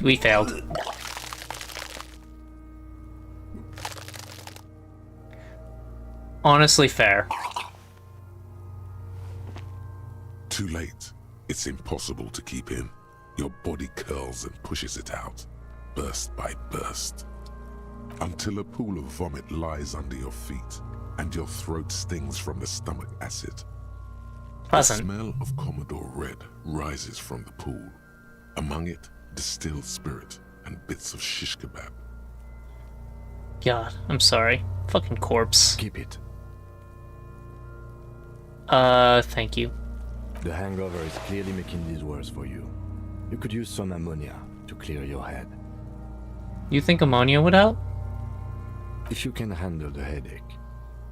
We failed. Honestly fair. Too late. It's impossible to keep in. Your body curls and pushes it out, burst by burst, until a pool of vomit lies under your feet and your throat stings from the stomach acid. Pleasant. The smell of Commodore Red rises from the pool. Among it, distilled spirit and bits of shish kebab. God, I'm sorry. Fucking corpse. Keep it. Thank you. The hangover is clearly making these worse for you. You could use some ammonia to clear your head. You think ammonia would help? If you can handle the headache.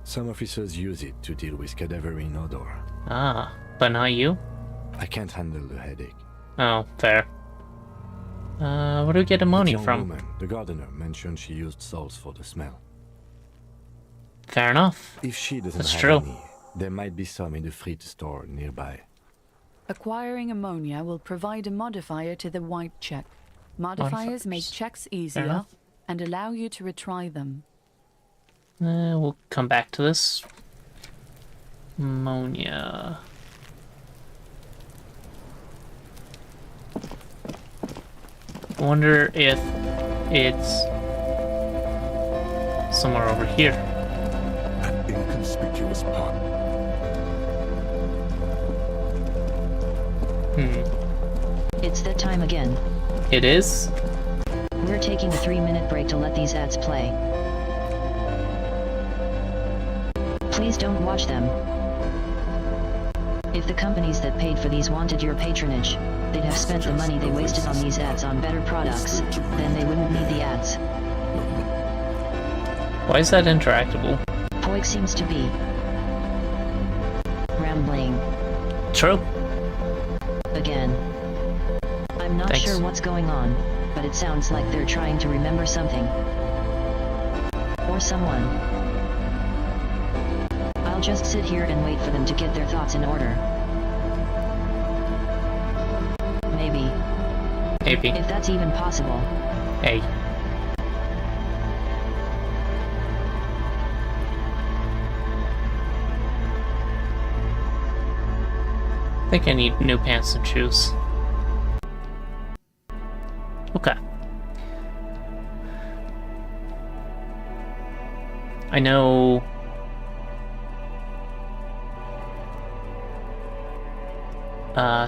Some officers use it to deal with cadaverine odor. Ah, but not you? I can't handle the headache. Oh, fair. Where do we get ammonia That young from? woman, the gardener, mentioned she used salts for the smell. Fair enough. If she doesn't That's have true. any, there might be some in the fleet store nearby. Acquiring ammonia will provide a modifier to the white check. Modifiers make checks easier enough. and allow you to retry them. We'll come back to this. Ammonia. I wonder if it's somewhere over here. An inconspicuous part. It's that time again. It is? We're taking a 3-minute break to let these ads play. Please don't watch them. If the companies that paid for these wanted your patronage, they'd have spent the money they wasted on these ads on better products, then they wouldn't need the ads. Why is that interactable? Poik seems to be rambling. True. Again. I'm not Thanks. sure what's going on, but it sounds like they're trying to remember something. Or someone. I'll just sit here and wait for them to get their thoughts in order. Maybe. Maybe. If that's even possible. Hey. I think I need new pants and shoes. Okay. I know...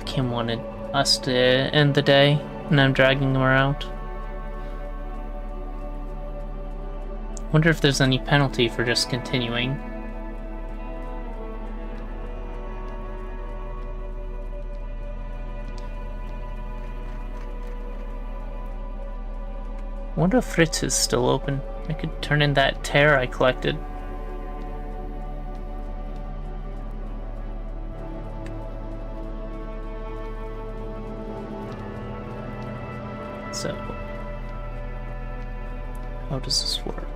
Kim wanted us to end the day, and I'm dragging him around. Wonder if there's any penalty for just continuing. Wonder if Fritz is still open. I could turn in that tear I collected. So, how does this work?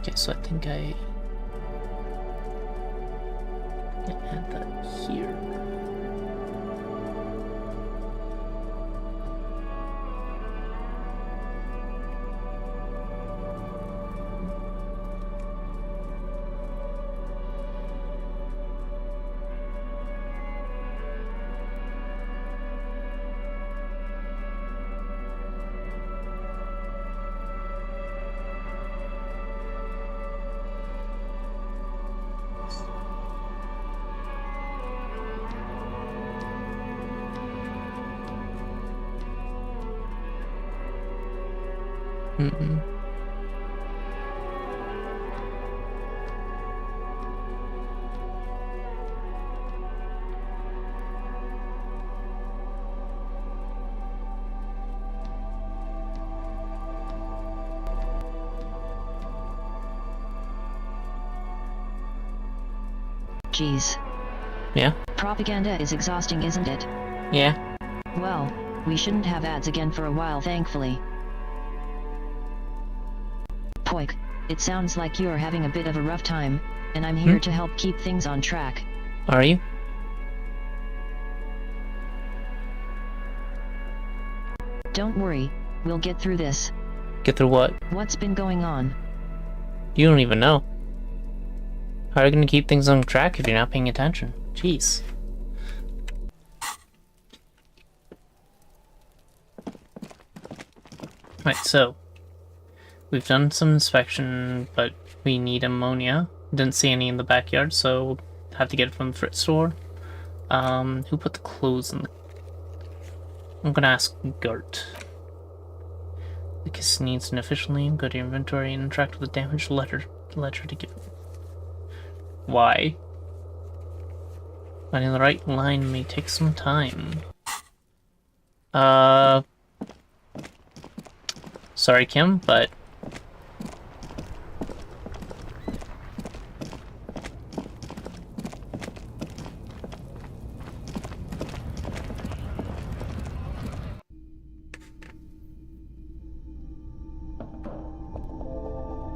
Okay, so I think I can add that here. Mm-mm. Jeez. Yeah? Propaganda is exhausting, isn't it? Yeah. Well, we shouldn't have ads again for a while, thankfully. Poik, it sounds like you're having a bit of a rough time, and I'm here to help keep things on track. Are you? Don't worry, we'll get through this. Get through what? What's been going on? You don't even know. How are you gonna keep things on track if you're not paying attention? Jeez. Right, so we've done some inspection, but we need ammonia. Didn't see any in the backyard, so we'll have to get it from the Fritz store. Who put the clothes in the... I'm gonna ask Gert. The kiss needs an official name. Go to your inventory and interact with the damaged ledger to give it. Why? Finding the right line may take some time. Sorry, Kim, but...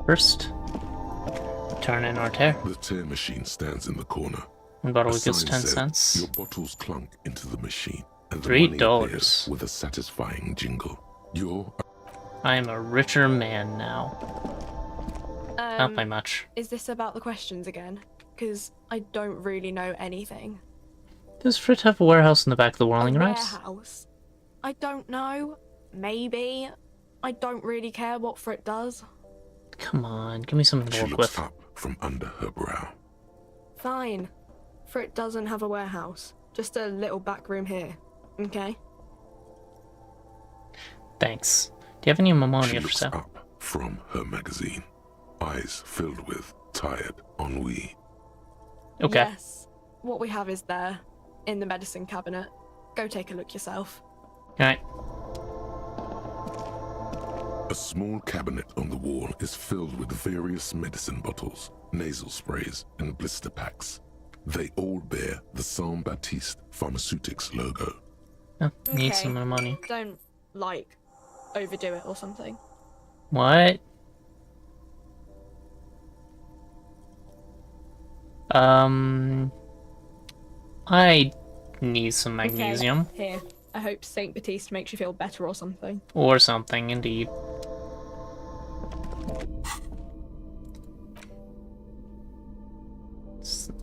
First, turn in our tear. The tear machine stands in the corner. One bottle A gives sign 10 said, cents. Your bottles clunk into the machine, and the $3 money appears with a satisfying jingle. I am a richer man now. Not by much. Is this about the questions again? Because I don't really know anything. Does Frit have a warehouse in the back of the whirling rice? Warehouse? I don't know. Maybe. I don't really care what Frit does. Come on, give me something to She work looks with. up from under her brow. Fine. Frit doesn't have a warehouse. Just a little back room here. Okay? Thanks. Do you have any ammonia She for looks sale? up from her magazine, eyes filled with tired ennui. Okay. Yes. What we have is there, in the medicine cabinet. Go take a look yourself. Alright. A small cabinet on the wall is filled with various medicine bottles, nasal sprays, and blister packs. They all bear the Saint Baptiste Pharmaceutics logo. Oh, need some more money. Don't, overdo it or something. What? I need some magnesium. Okay, here. I hope Saint Baptiste makes you feel better or something. Or something, indeed.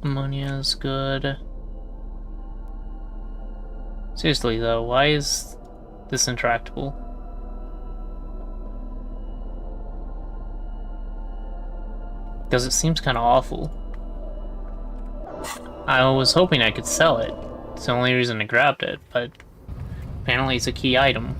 Ammonia is good. Seriously though, why is this intractable? Because it seems kind of awful. I was hoping I could sell it. It's the only reason I grabbed it, but apparently it's a key item.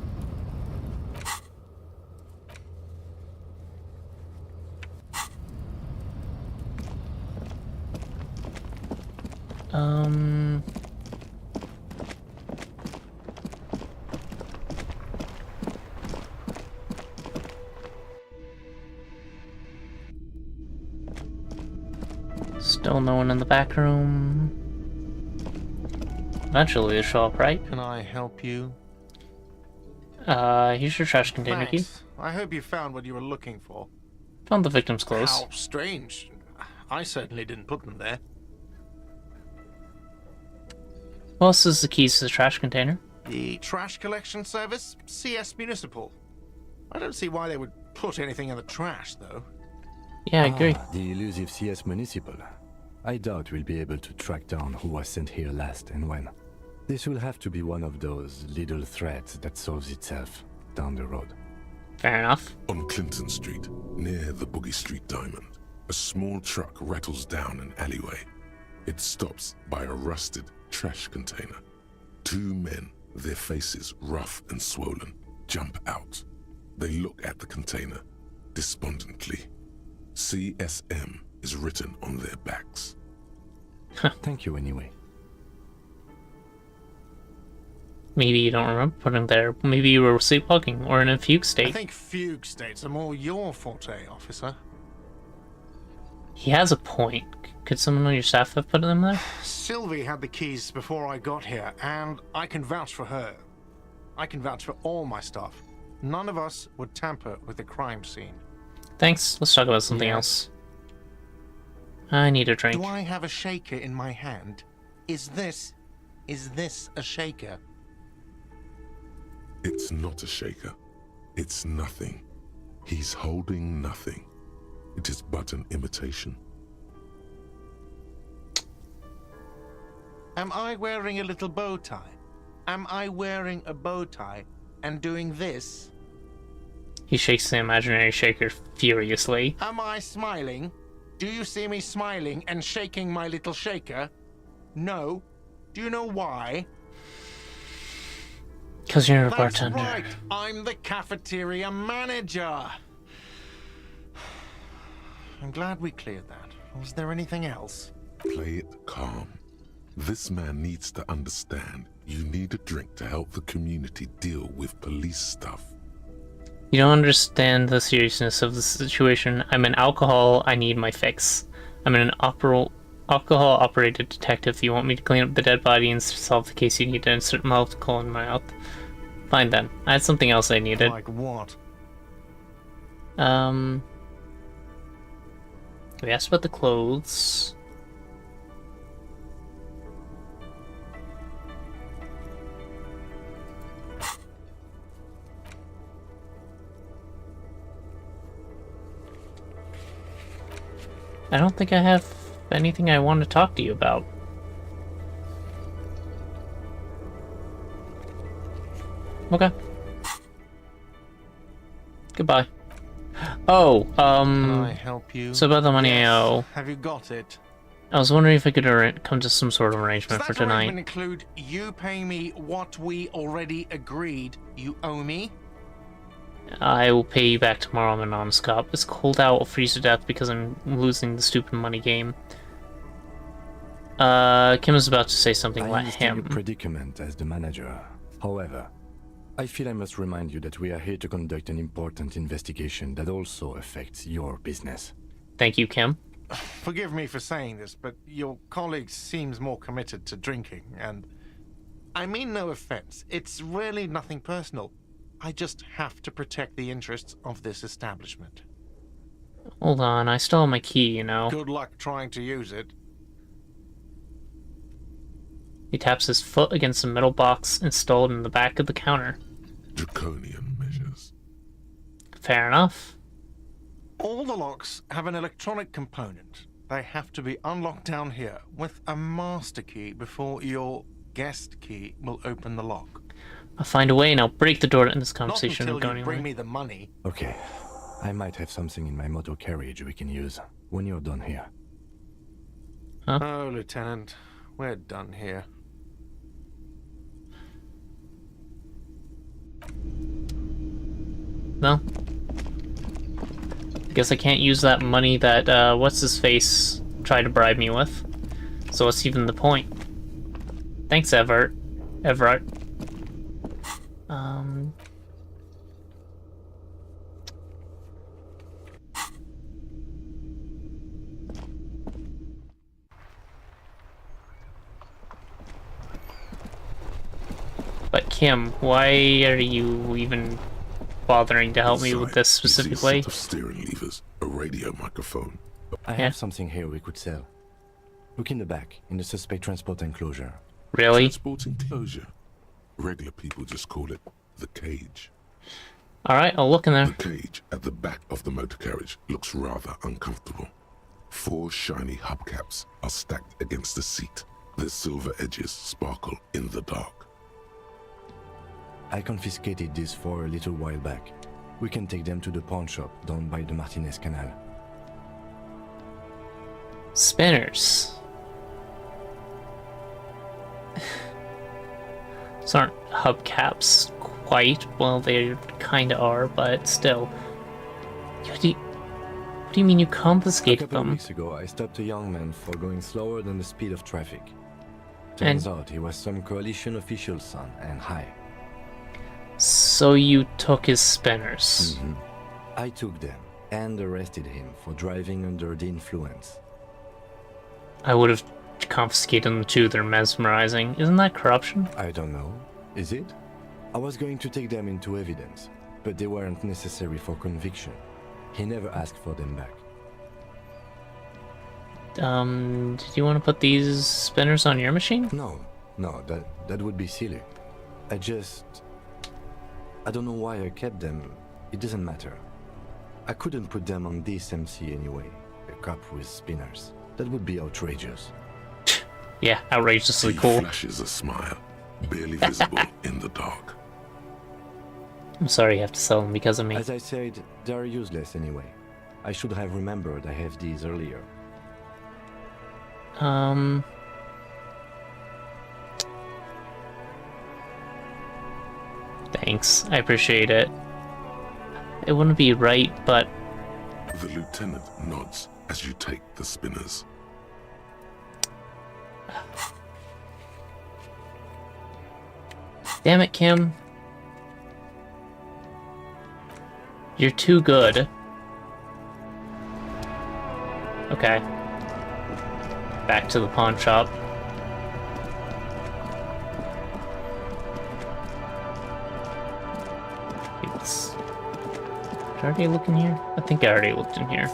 Still no one in the back room. Eventually they'll show up, right? Can I help you? Here's your trash container key. Thanks. I hope you found what you were looking for. Found the victim's clothes. How strange. I certainly didn't put them there. Well, this is the keys to the trash container. The trash collection service? CS Municipal. I don't see why they would put anything in the trash, though. Yeah, I agree. The elusive CS Municipal. I doubt we'll be able to track down who was sent here last and when. This will have to be one of those little threads that solves itself down the road. Fair enough. On Clinton Street, near the Boogie Street Diamond, a small truck rattles down an alleyway. It stops by a rusted trash container. Two men, their faces rough and swollen, jump out. They look at the container, despondently. CSM is written on their backs. Thank you anyway. Maybe you don't remember putting there. Maybe you were sleepwalking or in a fugue I state. think fugue states are more your forte, officer. He has a point. Could someone on your staff have put them there? Sylvie had the keys before I got here, and I can vouch for her. I can vouch for all my staff. None of us would tamper with the crime scene. Thanks. Let's talk about something else. I need a drink. Do I have a shaker in my hand? Is this a shaker? It's not a shaker. It's nothing. He's holding nothing. It is but an imitation. Am I wearing a little bow tie? Am I wearing a bow tie and doing this? He shakes the imaginary shaker furiously. Am I smiling? Do you see me smiling and shaking my little shaker? No. Do you know why? Because you're a That's bartender. right. I'm the cafeteria manager. I'm glad we cleared that. Was there anything else? Play it calm. This man needs to understand you need a drink to help the community deal with police stuff. You don't understand the seriousness of the situation. I'm an alcohol. I need my fix. I'm an alcohol-operated detective. You want me to clean up the dead body and solve the case? You need to insert alcohol in my mouth. Fine then. I had something else I needed. Like what? A We asked about the clothes. I don't think I have anything I want to talk to you about. Okay. Goodbye. Oh, Can I help you? So about the money Yes. I owe. Have you got it? I was wondering if I could come to some sort of arrangement Does for that tonight. arrangement include you paying me what we already agreed you owe me? I will pay you back tomorrow. I'm an honest cop. It's cold out. I'll freeze to death because I'm losing the stupid money game. Kim is about to say something. I Let understand your him. predicament as the manager. However, I feel I must remind you that we are here to conduct an important investigation that also affects your business. Thank you, Kim. Forgive me for saying this, but your colleague seems more committed to drinking, and I mean no offense. It's really nothing personal. I just have to protect the interests of this establishment. Hold on, I still have my key, you know. Good luck trying to use it. He taps his foot against the metal box installed in the back of the counter. Draconian measures. Fair enough. All the locks have an electronic component. They have to be unlocked down here with a master key before your guest key will open the lock. I'll find a way and I'll break the door to end this conversation. Not and go until you bring anywhere. me the money. Okay, I might have something in my motor carriage we can use when you're done here. Huh? Oh, Lieutenant, we're done here. No. Guess I can't use that money that, what's-his-face tried to bribe me with. So what's even the point? Thanks, Everett. But Kim, why are you even bothering to help me with this Inside, you see a specifically? set of steering levers, a radio microphone. I have something here we could sell. Look in the back, in the suspect transport enclosure. Really? Transport enclosure. Regular people just call it the cage. Alright, I'll look in there. The cage at the back of the motor carriage looks rather uncomfortable. 4 shiny hubcaps are stacked against the seat. Their silver edges sparkle in the dark. I confiscated these 4 a little while back. We can take them to the pawn shop down by the Martinez Canal. Spinners. These aren't hubcaps quite. Well, they kinda are, but still. What do you mean you A confiscated couple of them? weeks ago, I stopped a young man for going slower than the speed of traffic. Turns out he was some coalition official's son and high. So you took his spinners. I took them and arrested him for driving under the influence. I would have confiscated them too. They're mesmerizing. Isn't that corruption? I don't know. Is it? I was going to take them into evidence, but they weren't necessary for conviction. He never asked for them back. Did you want to put these spinners on your machine? No, that would be silly. I don't know why I kept them. It doesn't matter. I couldn't put them on this MC anyway. A cop with spinners. That would be outrageous. Yeah, outrageously He cool. flashes a smile, barely visible in the dark. I'm sorry you have to sell them because of me. As I said, they are useless anyway. I should have remembered I have these earlier. Thanks. I appreciate it. It wouldn't be right, but The lieutenant nods as you take the spinners. damn it, Kim. You're too good. Okay. Back to the pawn shop. Did I already look in here? I think I already looked in here.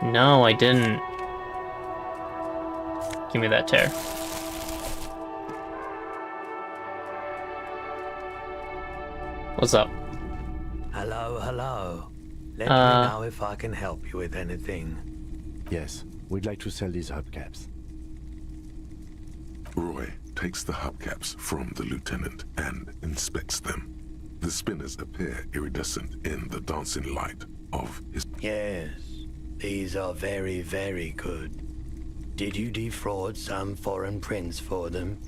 No, I didn't. Give me that tear. What's up? Hello, hello. Let me know if I can help you with anything. Yes, we'd like to sell these hubcaps. Roy takes the hubcaps from the lieutenant and inspects them. The spinners appear iridescent in the dancing light of his... Yes, these are very, very good. Did you defraud some foreign prince for them?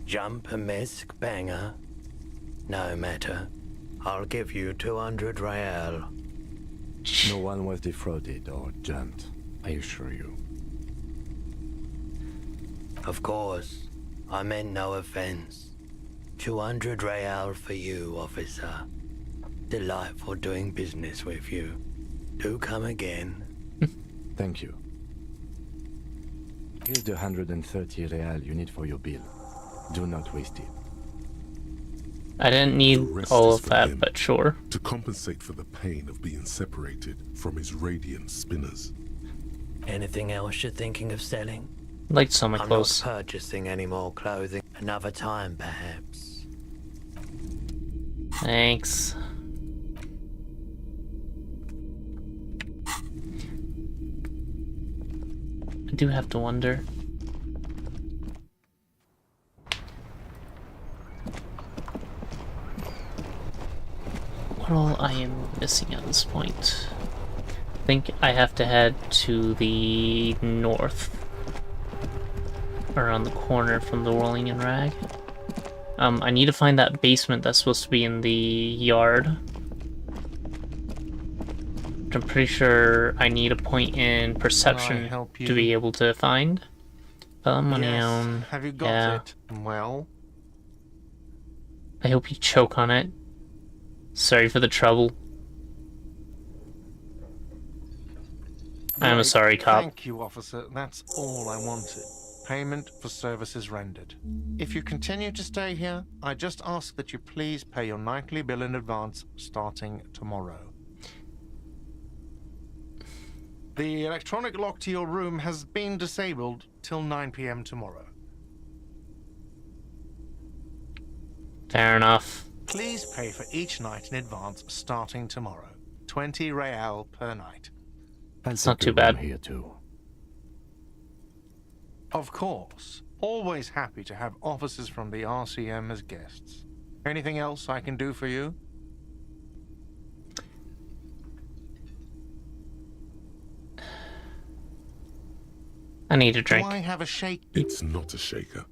Jump a misc banger? No matter. I'll give you 200 real. No one was defrauded or jumped, I assure you. Of course. I meant no offense. 200 real for you, officer. Delightful doing business with you. Do come again. Thank you. Here's the 130 real you need for your bill. Do not waste it. I didn't need all of that, but sure. To compensate for the pain of being separated from his radiant spinners. Anything else you're thinking of selling? I'd like to sell my clothes. I'm not purchasing any more clothing. Another time, perhaps. Thanks. I do have to wonder. What all I am missing at this point. I think I have to head to the north. Around the corner from the Whirling and Rag. I need to find that basement that's supposed to be in the yard. Which I'm pretty sure I need a point in perception to be able to find. Yes. Have you got it? Well? I hope you choke on it. Sorry for the trouble. I'm a sorry cop. Thank you, officer. That's all I wanted. Payment for services rendered. If you continue to stay here, I just ask that you please pay your nightly bill in advance starting tomorrow. The electronic lock to your room has been disabled till 9 p.m. tomorrow. Fair enough. Please pay for each night in advance starting tomorrow. 20 real per night. It's not too bad. Here too. Of course. Always happy to have officers from the RCM as guests. Anything else I can do for you? I need a drink. Do I have a shake? It's not a shaker.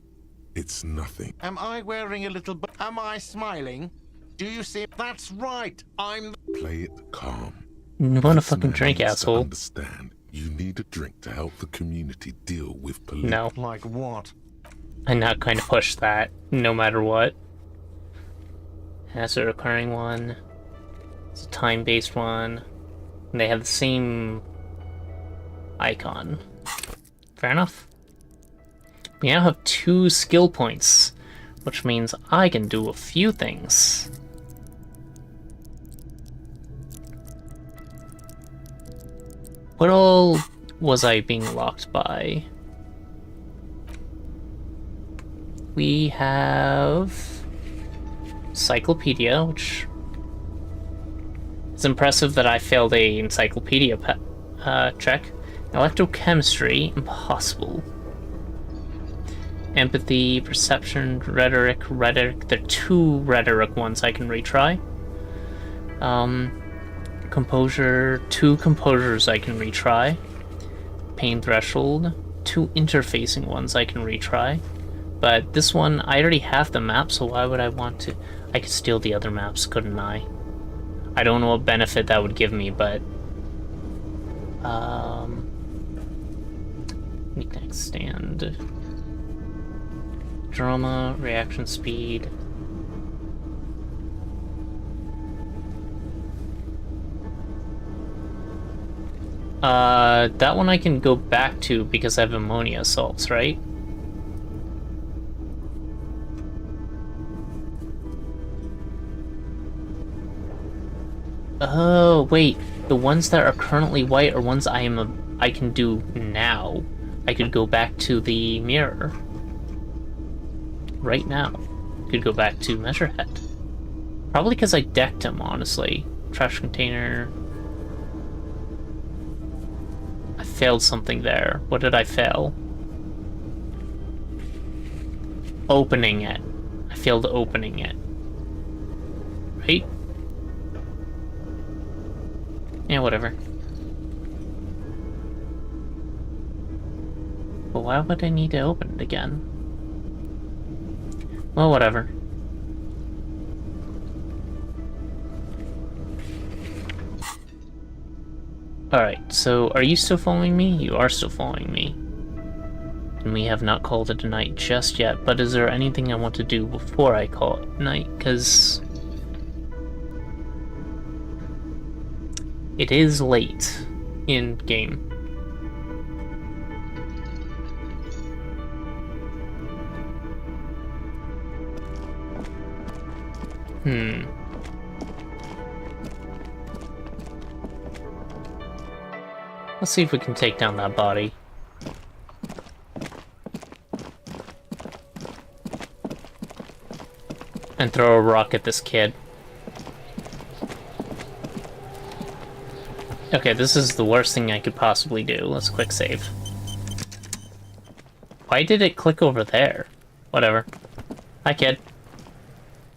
It's nothing. Am I wearing a little... Am I smiling? Do you see? That's right. I'm... Play it calm. You want a fucking drink, asshole. Understand. You need a drink to help the community deal with police. No. Like what? I'm not going to push that, no matter what. That's a recurring one. It's a time-based one. And they have the same icon. Fair enough. We now have 2 skill points, which means I can do a few things. What all was I being locked by? We have Encyclopedia, which is impressive that I failed a Encyclopedia check. Electrochemistry, impossible. Empathy, Perception, Rhetoric. There are 2 Rhetoric ones I can retry. Composure, 2 Composures I can retry. Pain Threshold, 2 Interfacing ones I can retry. But this one, I already have the map, so why would I want to? I could steal the other maps, couldn't I? I don't know what benefit that would give me, but... Knick-knack stand. Drama, reaction speed. That one I can go back to because I have ammonia salts, right? Oh, wait. The ones that are currently white are ones I am I can do now. I could go back to the mirror. Right now. I could go back to Measurehead. Probably because I decked him, honestly. Trash container. I failed something there. What did I fail? Opening it. I failed opening it. Right? Yeah, whatever. But why would I need to open it again? Well, whatever. Alright, so are you still following me? You are still following me. And we have not called it a night just yet, but is there anything I want to do before I call it night? Because it is late in game. Let's see if we can take down that body. And throw a rock at this kid. Okay, this is the worst thing I could possibly do. Let's quick save. Why did it click over there? Whatever. Hi, kid.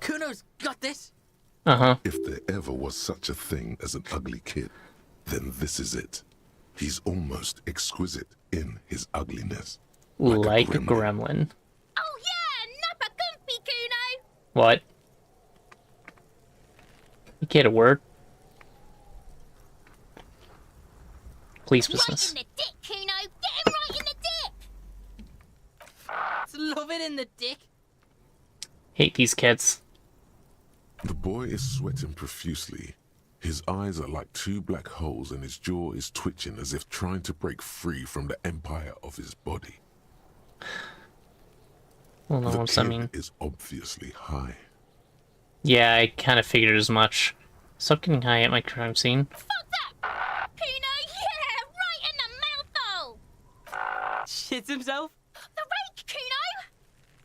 Kuno's got this. Uh-huh. If there ever was such a thing as an ugly kid, then this is it. He's almost exquisite in his ugliness. Like a gremlin. Oh yeah, nappa comfy, Kuno. What? You get a word? Police business. Right in the dick, Kuno. Get him right in the dick. Love it in the dick. Hate these kids. The boy is sweating profusely. His eyes are like two black holes and his jaw is twitching as if trying to break free from the empire of his body. Well, no, The what's that kid mean? is obviously high. Yeah, I kind of figured as much. Stop getting high at my crime scene. Fuck that, Kuno. Yeah, right in the mouthhole. Shits himself. The rake, Kuno.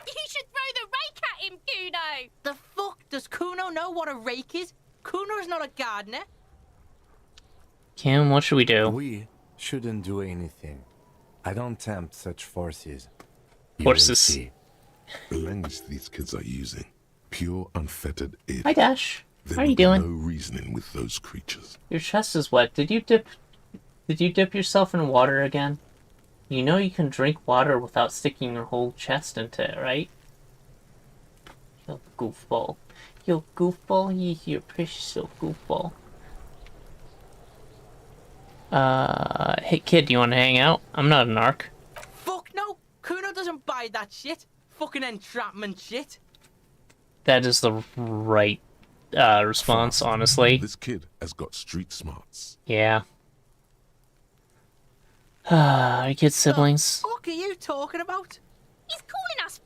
You should throw the rake at him, Kuno. The fuck? Does Kuno know what a rake is? Kuno is not a gardener. Kim, what should we do? We shouldn't do anything. I don't tempt such forces. You Forces. will see. The language these kids are using, pure unfettered id. Hi, Dash. There How are you will be doing? no reasoning with those creatures. Your chest is wet. Did you dip yourself in water again? You know you can drink water without sticking your whole chest into it, right? You goofball. You goofball, you precious little goofball. Hey kid, you wanna hang out? I'm not a narc. Fuck no. Kuno doesn't buy that shit. Fucking entrapment shit. That is the right response, honestly. This kid has got street smarts. Yeah. Are you kids siblings? What are you talking about? He's calling us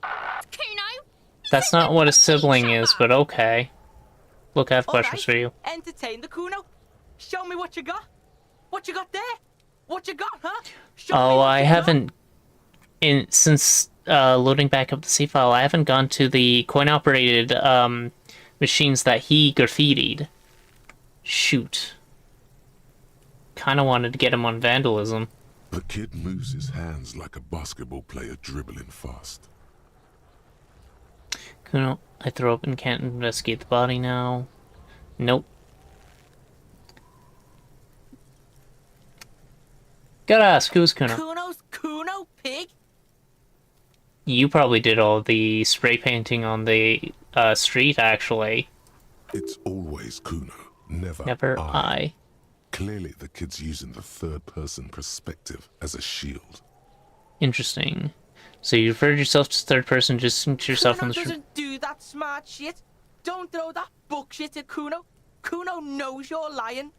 Kuno. That's not what a sibling is, but okay. Look, I have questions for you. Entertain the Kuno. Show me what you got. What you got there? What you got, huh? Show me Oh, what I you haven't... Since loading back up the C file, I haven't gone to the coin-operated machines that he graffitied. Shoot. Kinda wanted to get him on vandalism. The kid moves his hands like a basketball player dribbling fast. Kuno, I throw up and can't investigate the body now. Nope. Gotta ask, who's Kuno? Kuno's Kuno pig? You probably did all the spray painting on the street, actually. It's always Kuno, never I. Clearly the kid's using the third-person perspective as a shield. Interesting. So you referred yourself to third person just to yourself Kuno on the street. doesn't do that smart shit. Don't throw that book shit at Kuno. Kuno knows you're lying.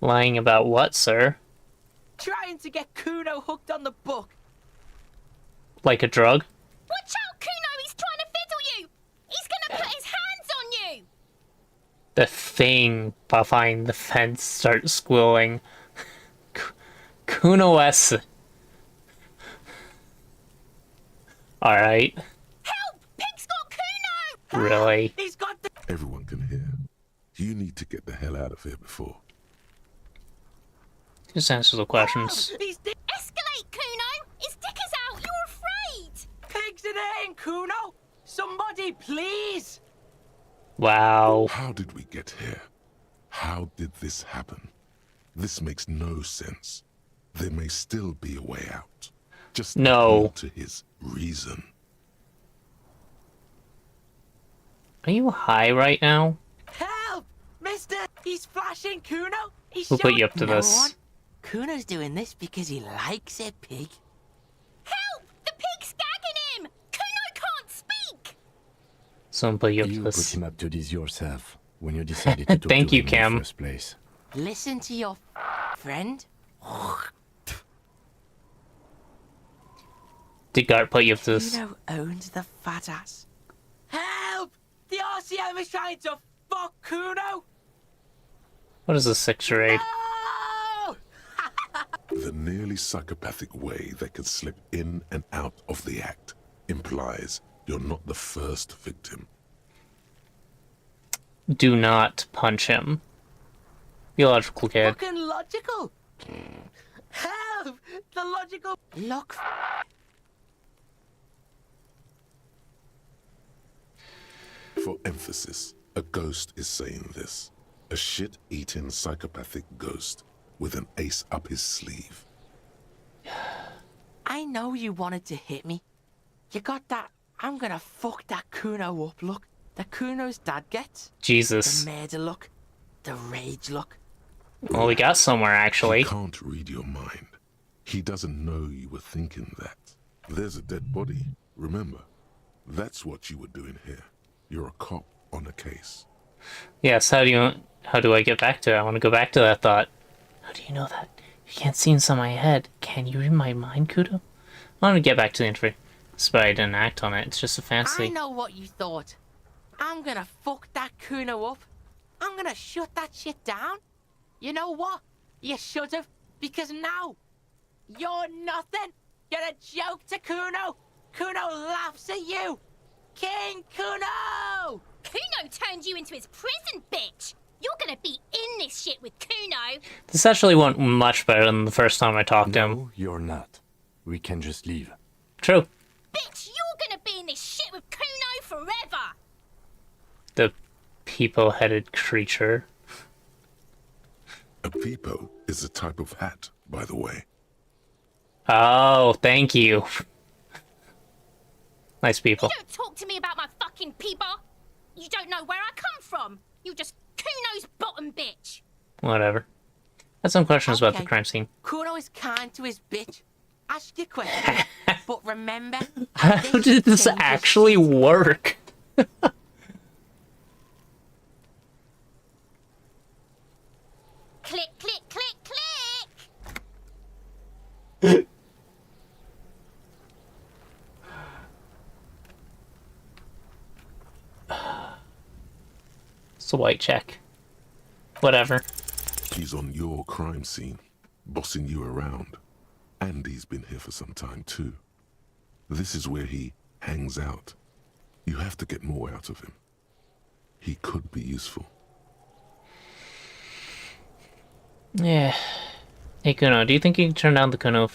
Lying about what, sir? Trying to get Kuno hooked on the book. Like a drug? Watch out, Kuno. He's trying to fiddle you. He's gonna put his hands on you. The thing behind the fence starts squealing. Kuno S. Alright. Help! Pig's got Kuno! Really? He's got the... Everyone can hear. You need to get the hell out of here before. Just answer the questions. Escalate, Kuno! His dick is out! You're afraid! Pigs in here, Kuno! Somebody, please! Wow. How did we get here? How did this happen? This makes no sense. There may still be a way out. Just no. appeal to his reason. Are you high right now? Help! Mister! He's flashing Kuno! He's Who put you up to this? Kuno's doing this because he likes it, pig. Help! The pig's gagging him! Kuno can't speak! Someone put you up to You this. put him up to this yourself when you decided to talk Thank to you, him in Cam. the first place. Listen to your friend. Did Gart put you up to this? Kuno owns the fat ass. Help! The RCM is trying to fuck Kuno! What is this, 6th grade? The nearly psychopathic way they could slip in and out of the act implies you're not the first victim. Do not punch him. Be a logical kid. Fucking logical! Help! The logical... Look... For emphasis, a ghost is saying this. A shit-eating psychopathic ghost with an ace up his sleeve. I know you wanted to hit me. You got that, I'm gonna fuck that Kuno up look. The Kuno's dad gets. Jesus. The murder look. The rage look. Well, we got somewhere, actually. He can't read your mind. He doesn't know you were thinking that. There's a dead body, remember? That's what you were doing here. You're a cop on a case. Yes, how do I get back to it? I want to go back to that thought. How do you know that? You can't see inside my head. Can you read my mind, Kudo? I want to get back to the interview. But I didn't act on it. It's just a fancy. I know what you thought. I'm gonna fuck that Kuno up. I'm gonna shut that shit down. You know what? You should have, because now you're nothing. You're a joke to Kuno. Kuno laughs at you. King Kuno! Kuno turned you into his prison, bitch! You're gonna be in this shit with Kuno! This actually went much better than the first time I talked to him. No, you're not. We can just leave. True. Bitch, you're gonna be in this shit with Kuno forever! The peepo-headed creature. A peepo is a type of hat, by the way. Oh, thank you. Nice people. You don't talk to me about my fucking peeper! You don't know where I come from! You just Kuno's bottom bitch! Whatever. I had some questions about the crime scene. Kuno is kind to his bitch. Ask your question, but remember... How did this actually work? Click, click, click, click! It's a white check. Whatever. He's on your crime scene, bossing you around. And he's been here for some time too. This is where he hangs out. You have to get more out of him. He could be useful. Yeah. Hey Kuno, do you think you can turn down the Kuno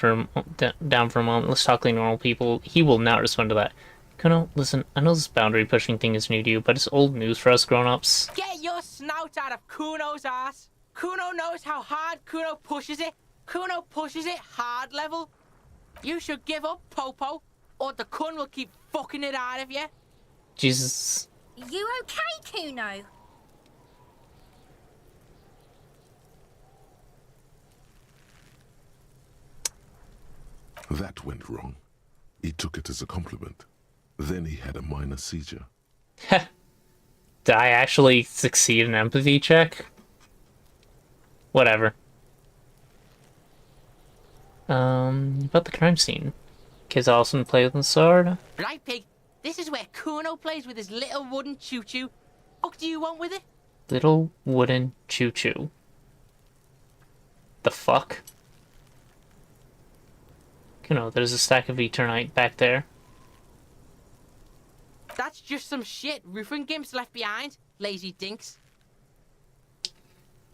down for a moment? Let's talk like normal people. He will not respond to that. Kuno, listen, I know this boundary pushing thing is new to you, but it's old news for us grown-ups. Get your snout out of Kuno's ass. Kuno knows how hard Kuno pushes it. Kuno pushes it hard level. You should give up, Popo, or the Kun will keep fucking it out of you. Jesus. You okay, Kuno? That went wrong. He took it as a compliment. Then he had a minor seizure. Did I actually succeed in empathy check? Whatever. About the crime scene. Kids awesome play with the sword. Right, pig. This is where Kuno plays with his little wooden choo-choo. What do you want with it? Little wooden choo-choo. The fuck? Kuno, there's a stack of Eternite back there. That's just some shit roofing gimps left behind, lazy dinks.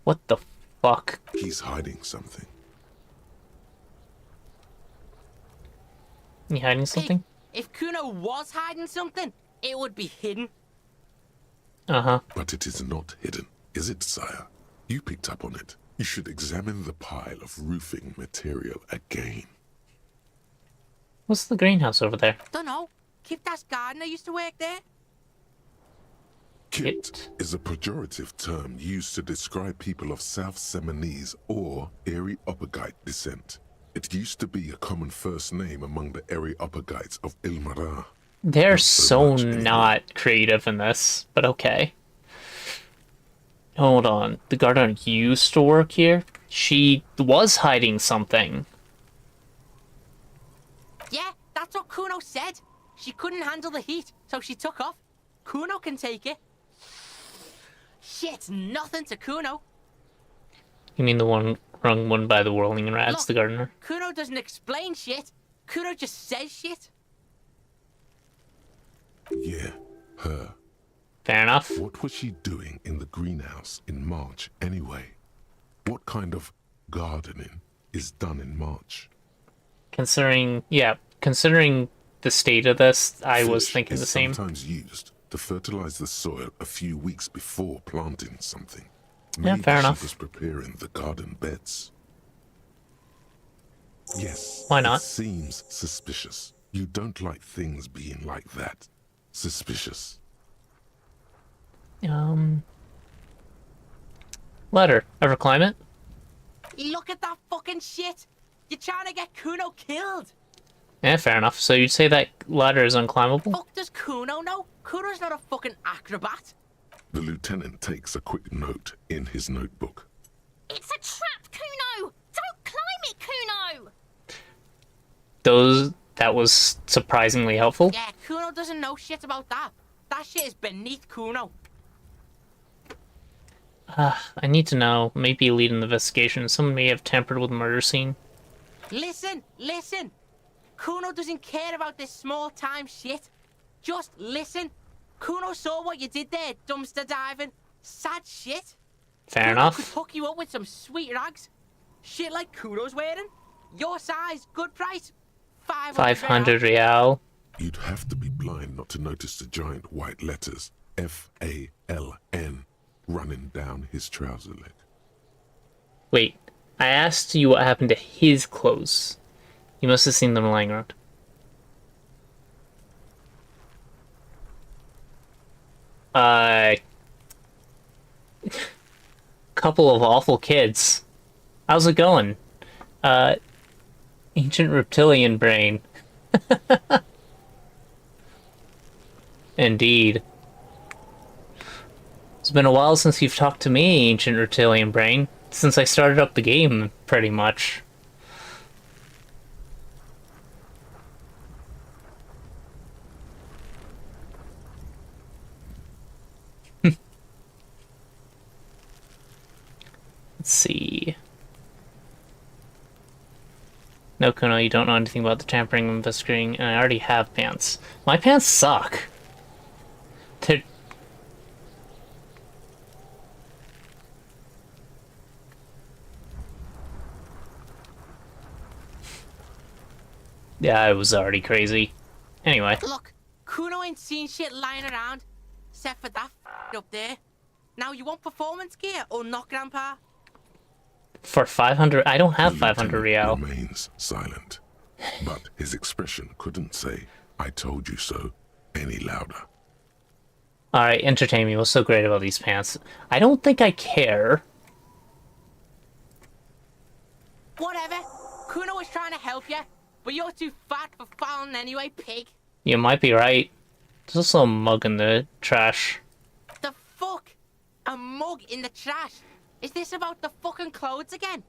What the fuck? He's hiding something. You hiding something? Hey, if Kuno was hiding something, it would be hidden. Uh-huh. But it is not hidden, is it, sire? You picked up on it. You should examine the pile of roofing material again. What's the greenhouse over there? Dunno. Kipta's gardener used to work there. Kit is a pejorative term used to describe people of South Seminese or Areopagite descent. It used to be a common first name among the Areopagites of Ilmara. They're so not creative in this, but okay. Hold on. The gardener used to work here? She was hiding something. Yeah, that's what Kuno said. She couldn't handle the heat, so she took off. Kuno can take it. Shit's nothing to Kuno. You mean the one wrung one by the whirling rats, Look, the gardener? Kuno doesn't explain shit. Kuno just says shit. Yeah, her. Fair enough. What was she doing in the greenhouse in March anyway? What kind of gardening is done in March? Considering the state of this, I was thinking the same. Sometimes used to fertilize the soil a few weeks before planting something. Yeah, Maybe fair she enough. was preparing the garden beds. Yes. Why not? It seems suspicious. You don't like things being like that. Suspicious. Ladder. Ever climb it? Look at that fucking shit. You're trying to get Kuno killed. Yeah, fair enough. So you'd say that ladder is unclimbable? Fuck does Kuno know? Kuno's not a fucking acrobat. The lieutenant takes a quick note in his notebook. It's a trap, Kuno! Don't climb it, Kuno! That was surprisingly helpful. Yeah, Kuno doesn't know shit about that. That shit is beneath Kuno. I need to know. Maybe lead an investigation. Someone may have tampered with the murder scene. Listen. Kuno doesn't care about this small-time shit. Just listen. Kuno saw what you did there, dumpster diving. Sad shit. Fair Kuno enough. could hook you up with some sweet rags. Shit like Kuno's wearing. Your size, good price. 500 real. You'd have to be blind not to notice the giant white letters F-A-L-N running down his trouser leg. Wait, I asked you what happened to his clothes. You must have seen them lying around. Couple of awful kids. How's it going? Ancient reptilian brain. Indeed. It's been a while since you've talked to me, Ancient Reptilian Brain. Since I started up the game, pretty much. Let's see. No, Kuno, you don't know anything about the tampering and investigating, and I already have pants. My pants suck. They're... Yeah, I was already crazy. Anyway. Look, Kuno ain't seen shit lying around, except for that up there. Now you want performance gear or not, Grandpa? For 500, I don't have 500 real. Remains silent, but his expression couldn't say, "I told you so," any louder. Alright, entertain me. What's so great about these pants? I don't think I care. Whatever. Kuno was trying to help you, but you're too fat for fouling anyway, pig. You might be right. There's also a mug in the trash. The fuck? A mug in the trash? Is this about the fucking clothes again?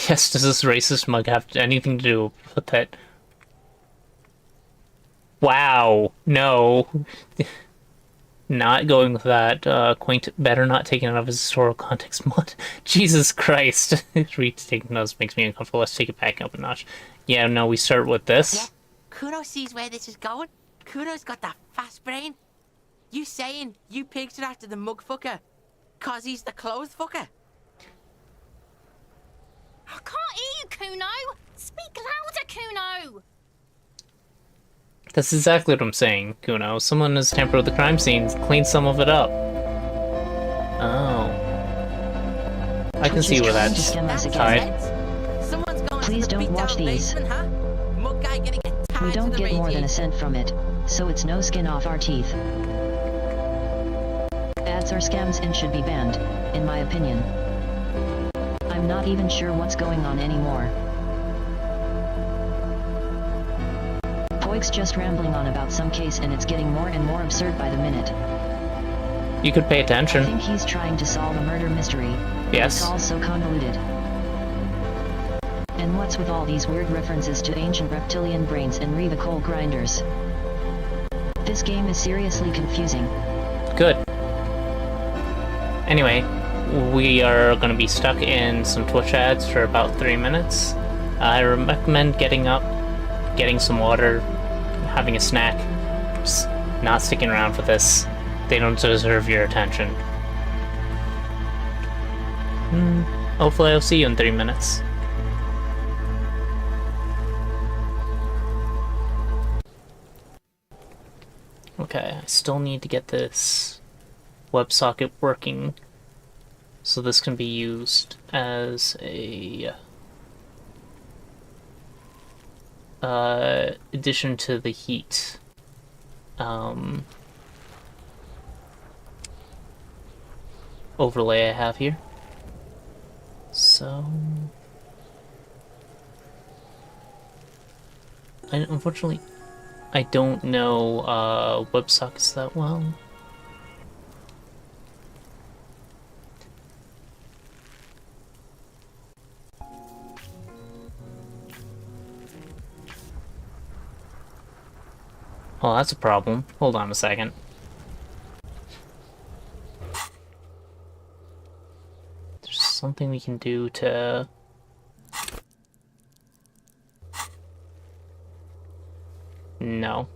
Yes, does this racist mug have anything to do with that? Wow, no. not going with that. Quaint better not taking it out of his historical context mod. Jesus Christ. Retaking those makes me uncomfortable. Let's take it back up a notch. Yeah, no, we start with this. Yeah, Kuno sees where this is going. Kuno's got that fast brain. You saying you picked it after the mug fucker, cause he's the clothes fucker? I can't hear you, Kuno! Speak louder, Kuno! That's exactly what I'm saying, Kuno. Someone has tampered with the crime scene, cleaned some of it up. Oh. I can see where that's tied. Please don't watch these. We don't get more than a cent from it, so it's no skin off our teeth. Ads are scams and should be banned, in my opinion. I'm not even sure what's going on anymore. Poik's just rambling on about some case and it's getting more and more absurd by the minute. You could pay attention. I think he's trying to solve a murder mystery. Yes. It's all so convoluted. And what's with all these weird references to ancient reptilian brains and Riva coal grinders? This game is seriously confusing. Good. Anyway, we are going to be stuck in some Twitch ads for about 3 minutes. I recommend getting up, getting some water, having a snack. Just not sticking around for this. They don't deserve your attention. Hopefully I'll see you in 3 minutes. Okay, I still need to get this WebSocket working so this can be used as a addition to the heat. Overlay I have here. So unfortunately I don't know WebSockets that well. Well, that's a problem. Hold on a second. There's something we can do to... No.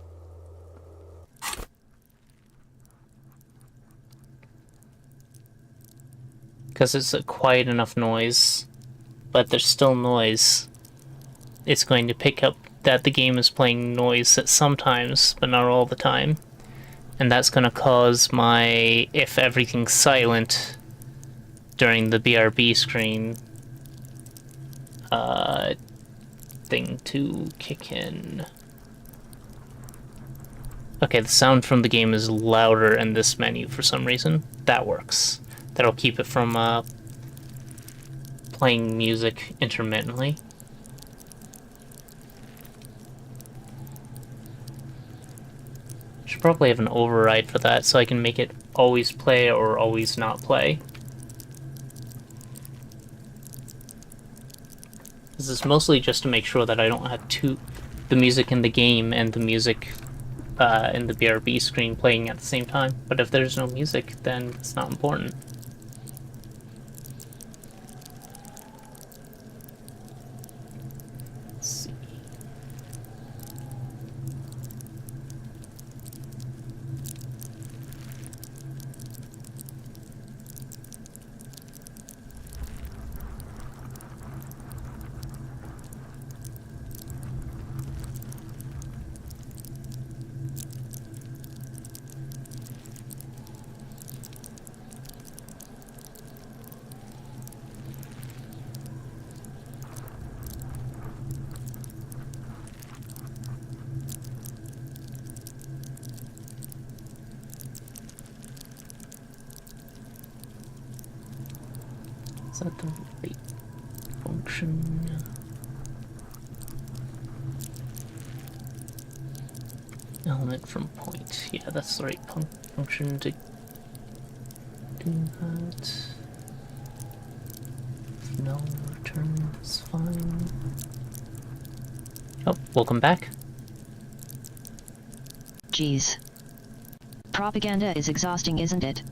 Because it's a quiet enough noise, but there's still noise. It's going to pick up that the game is playing noise sometimes, but not all the time. And that's going to cause my if everything's silent during the BRB screen thing to kick in. Okay, the sound from the game is louder in this menu for some reason. That works. That'll keep it from playing music intermittently. Should probably have an override for that so I can make it always play or always not play. This is mostly just to make sure that I don't have the music in the game and the music in the BRB screen playing at the same time. But if there's no music, then it's not important. Let's see. Is that the right function? Element from point. Yeah, that's the right function to do that. If no return, that's fine. Oh, welcome back. Jeez. Propaganda is exhausting, isn't it?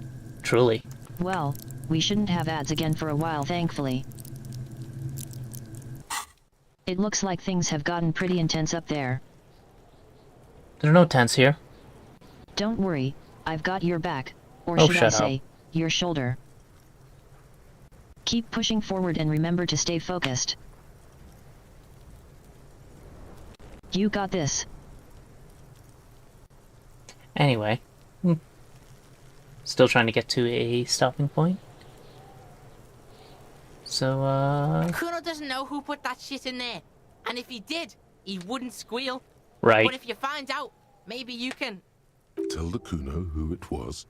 Truly. Well, we shouldn't have ads again for a while, thankfully. It looks like things have gotten pretty intense up there. There are no tents here. Don't worry, I've got your back. Or Oh, should I shut say, up. your shoulder. Keep pushing forward and remember to stay focused. You got this. Anyway. Still trying to get to a stopping point. So, Kuno doesn't know who put that shit in there. And if he did, he wouldn't squeal. Right. But if you find out, maybe you can... Tell the Kuno who it was.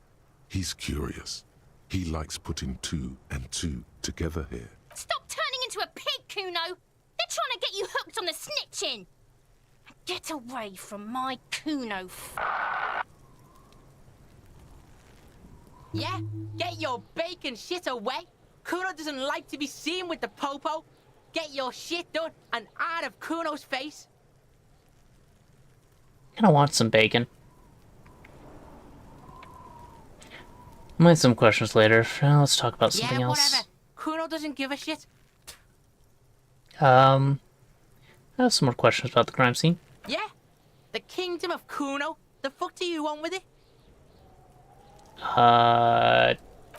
He's curious. He likes putting 2 and 2 together here. Stop turning into a pig, Kuno! They're trying to get you hooked on the snitching! Get away from my Kuno. Yeah? Get your bacon shit away! Kuno doesn't like to be seen with the popo. Get your shit done and out of Kuno's face. kinda want some bacon. Might have some questions later. Let's talk about something Yeah, else. whatever. Kuno doesn't give a shit. I have some more questions about the crime scene. Yeah? The kingdom of Kuno? The fuck do you want with it?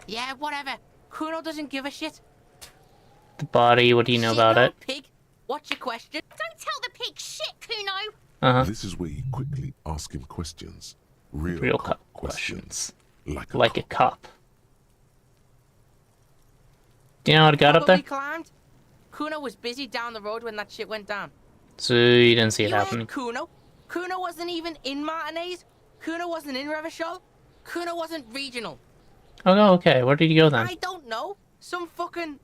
Yeah, whatever. Kuno doesn't give a shit. The body, what do you know Shit, about no, it? Pig. What's your question? Don't tell the pig shit, Kuno! This is where you quickly ask him questions. Real cop questions. Like a cop. Do you know how it got up there? Probably climbed. Kuno was busy down the road when that shit went down. So you didn't see it You heard happening. Kuno? Kuno wasn't even in Martinez. Kuno wasn't in Revachol. Kuno wasn't regional. Oh, no, okay. Where did you go then? I don't know. Some fucking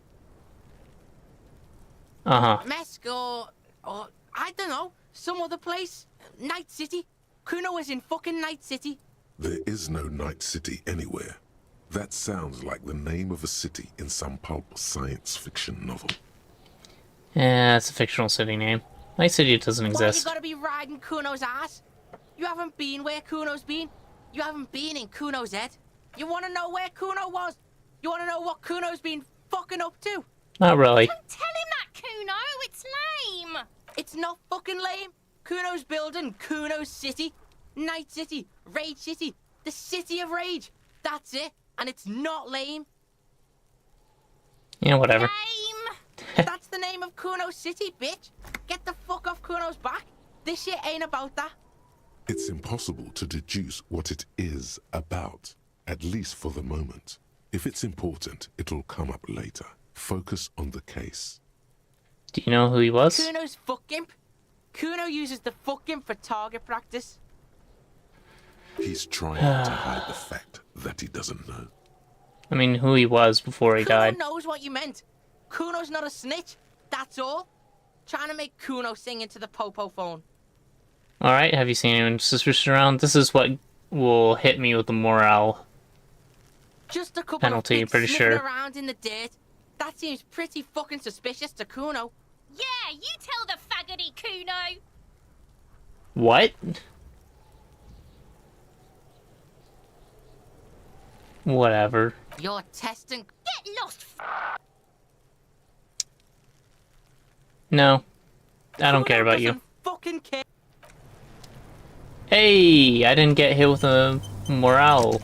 Uh-huh. Mesk or I don't know. Some other place. Night City. Kuno was in fucking Night City. There is no Night City anywhere. That sounds like the name of a city in some pulp science fiction novel. Yeah, it's a fictional city name. Night City doesn't Why you exist. gotta be riding Kuno's ass? You haven't been where Kuno's been. You haven't been in Kuno's head. You wanna know where Kuno was? You wanna know what Kuno's been fucking up to? Not really. Don't tell him that, Kuno! It's lame! It's not fucking lame. Kuno's building Kuno's city. Night City. Rage City. The City of Rage. That's it. And it's not lame. Yeah, whatever. That's the name of Kuno's city, bitch. Get the fuck off Kuno's back. This shit ain't about that. It's impossible to deduce what it is about, at least for the moment. If it's important, it'll come up later. Focus on the case. Do you know who he was? Kuno's fuck gimp. Kuno uses the fuck gimp for target practice. He's trying to hide the fact that he doesn't know. I mean, who he was before he Kuno died. knows what you meant. Kuno's not a snitch. That's all. Trying to make Kuno sing into the popo phone. Alright, have you seen anyone suspicious around? This is what will hit me with the morale Just a couple penalty, of pigs pretty sniffing sure. around in the dirt. That seems pretty fucking suspicious to Kuno. Yeah, you tell the faggoty, Kuno! What? Whatever. You're testing. Get lost! No. I don't care about you. Fucking care. Hey, I didn't get hit with a morale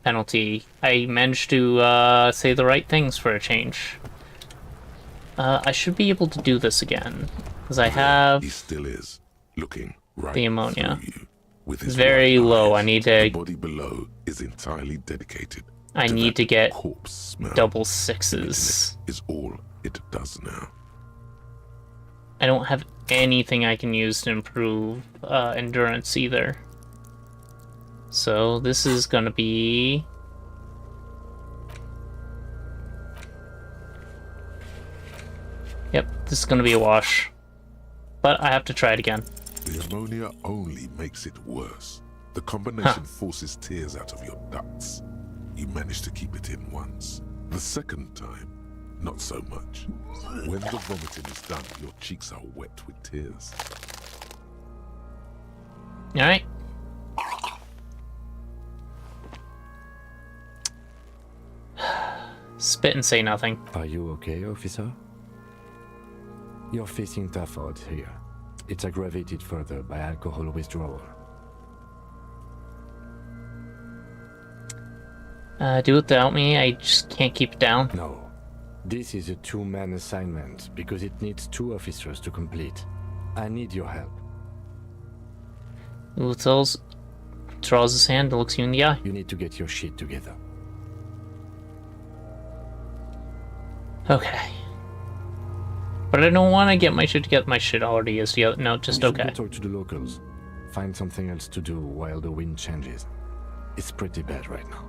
penalty. I managed to say the right things for a change. I should be able to do this again, because I have He still is, looking right the ammonia. through you. With his Very white low. eyes, I need the to. body below is entirely dedicated. I to need that to get corpse smell. double sixes. Is all it does now. I don't have anything I can use to improve endurance either. So this is gonna be. Yep, this is gonna be a wash. But I have to try it again. The ammonia only makes it worse. The combination forces tears out of your ducts. You manage to keep it in once. The second time, not so much. When the vomiting is done, your cheeks are wet with tears. Alright. spit and say nothing. Are you okay, officer? You're facing tough odds here. It's aggravated further by alcohol withdrawal. Do it without me. I just can't keep it down. No. This is a two-man assignment because it needs 2 officers to complete. I need your help. Draws his hand and looks you in the eye. You need to get your shit together. Okay. But I don't want to get my shit together. My shit already is together. No, just We should okay. go talk to the locals. Find something else to do while the wind changes. It's pretty bad right now.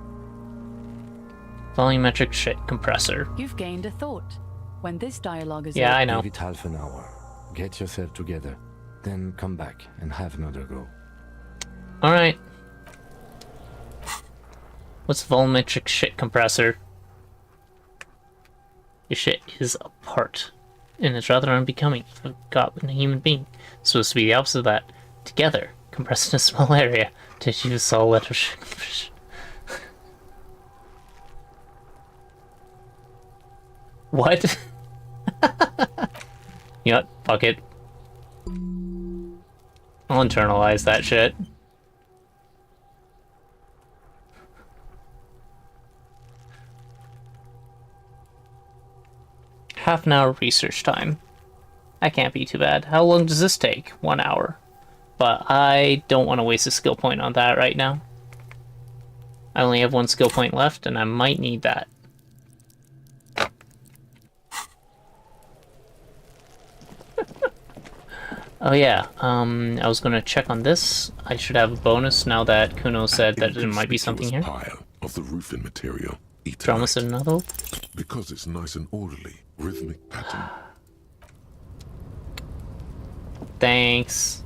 Volumetric shit compressor. You've gained a thought. When this dialogue is Yeah, over, I know. Give it half an hour. Get yourself together. Then come back and have another go. Alright. What's volumetric shit compressor? Your shit is apart. And it's rather unbecoming of a goblin human being. It's supposed to be the opposite of that. Together, compressed in a small area to achieve a solid shit compression. What? You know what? Fuck it. I'll internalize that shit. Half an hour research time. That can't be too bad. How long does this take? 1 hour. But I don't want to waste a skill point on that right now. I only have 1 skill point left, and I might need that. Oh yeah, I was gonna check on this. I should have a bonus now that Kuno said that there might be something here. Pile of the roofing material. Drama said another. Because it's nice and orderly, rhythmic pattern. Thanks.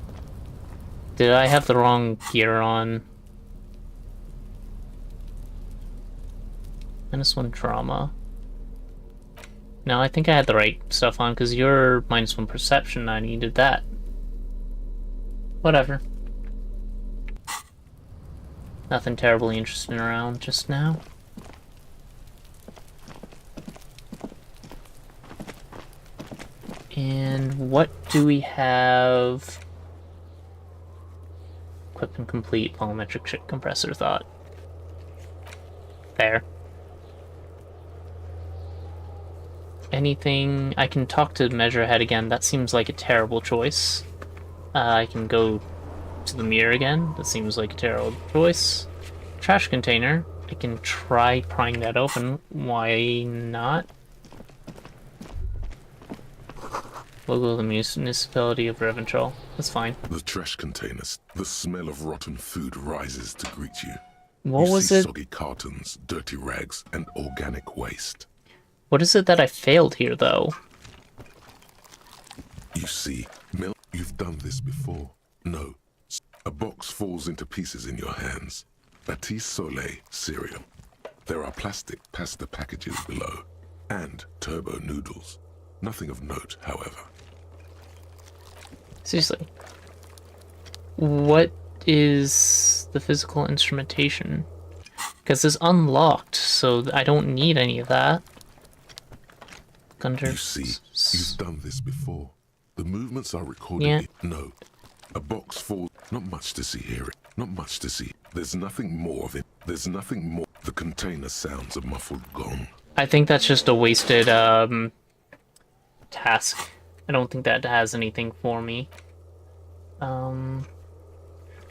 Did I have the wrong gear on? -1 drama. No, I think I had the right stuff on because you're -1 perception. I needed that. Whatever. Nothing terribly interesting around just now. And what do we have? Equip and complete volumetric shit compressor thought. There. Anything? I can talk to Measurehead again. That seems like a terrible choice. I can go to the mirror again. That seems like a terrible choice. Trash container. I can try prying that open. Why not? Logo of the municipality of Reventral. That's fine. The trash containers. The smell of rotten food rises to greet you. What you was see it? Soggy cartons, dirty rags, and organic waste. What is it that I failed here, though? You see, you've done this before. No. A box falls into pieces in your hands. Batiste Soleil cereal. There are plastic pasta packages below. And turbo noodles. Nothing of note, however. Seriously. What is the physical instrumentation? Because it's unlocked, so I don't need any of that. You see, you've done this before. The movements are recorded. Yeah. No. A box falls. Not much to see here. Not much to see. There's nothing more of it. There's nothing more. The container sounds a muffled gong. I think that's just a wasted task. I don't think that has anything for me. So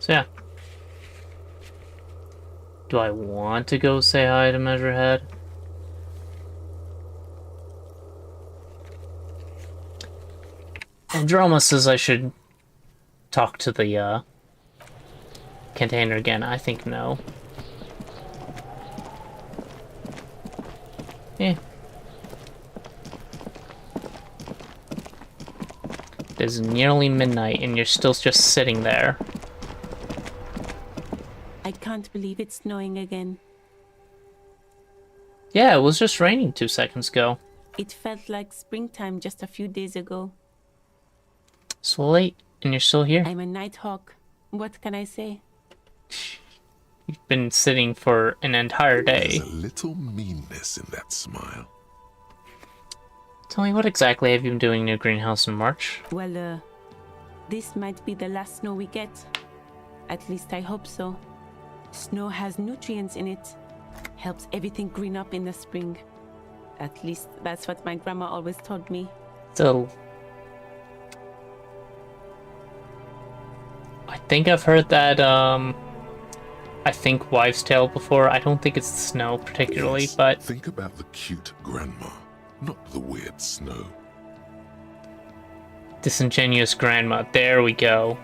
yeah. Do I want to go say hi to Measurehead? Androma says I should talk to the container again. I think no. Eh. It is nearly midnight and you're still just sitting there. I can't believe it's snowing again. Yeah, it was just raining 2 seconds ago. It felt like springtime just a few days ago. So late, and you're still here. I'm a nighthawk. What can I say? You've been sitting for an entire day. There's a little meanness in that smile. Tell me, what exactly have you been doing in your greenhouse in March? Well, this might be the last snow we get. At least I hope so. Snow has nutrients in it. Helps everything green up in the spring. At least that's what my grandma always told me. So, I think I've heard that, I think wives' tale before. I don't think it's the snow particularly, Yes, but... think about the cute grandma, not the weird snow. Disingenuous grandma. There we go.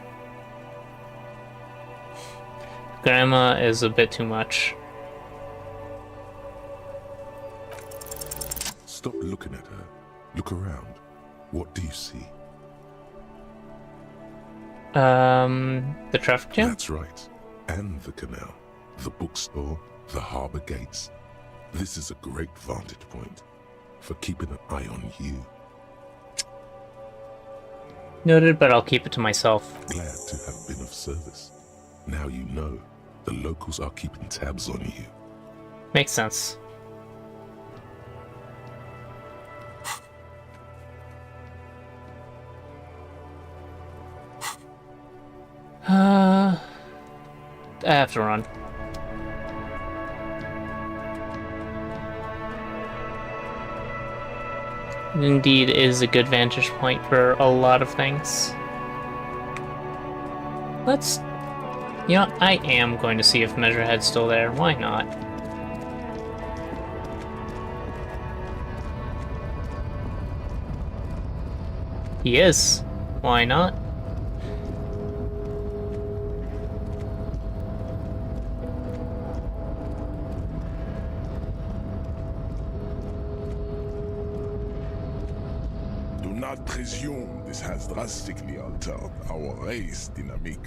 Grandma is a bit too much. Stop looking at her. Look around. What do you see? The traffic jam? That's right. And the canal, the bookstore, the harbor gates. This is a great vantage point for keeping an eye on you. Noted, but I'll keep it to myself. Glad to have been of service. Now you know the locals are keeping tabs on you. Makes sense. I have to run. Indeed is a good vantage point for a lot of things. Let's... You know, I am going to see if Measurehead's still there. Why not? He is. Why not? Do not presume this has drastically altered our race dynamic.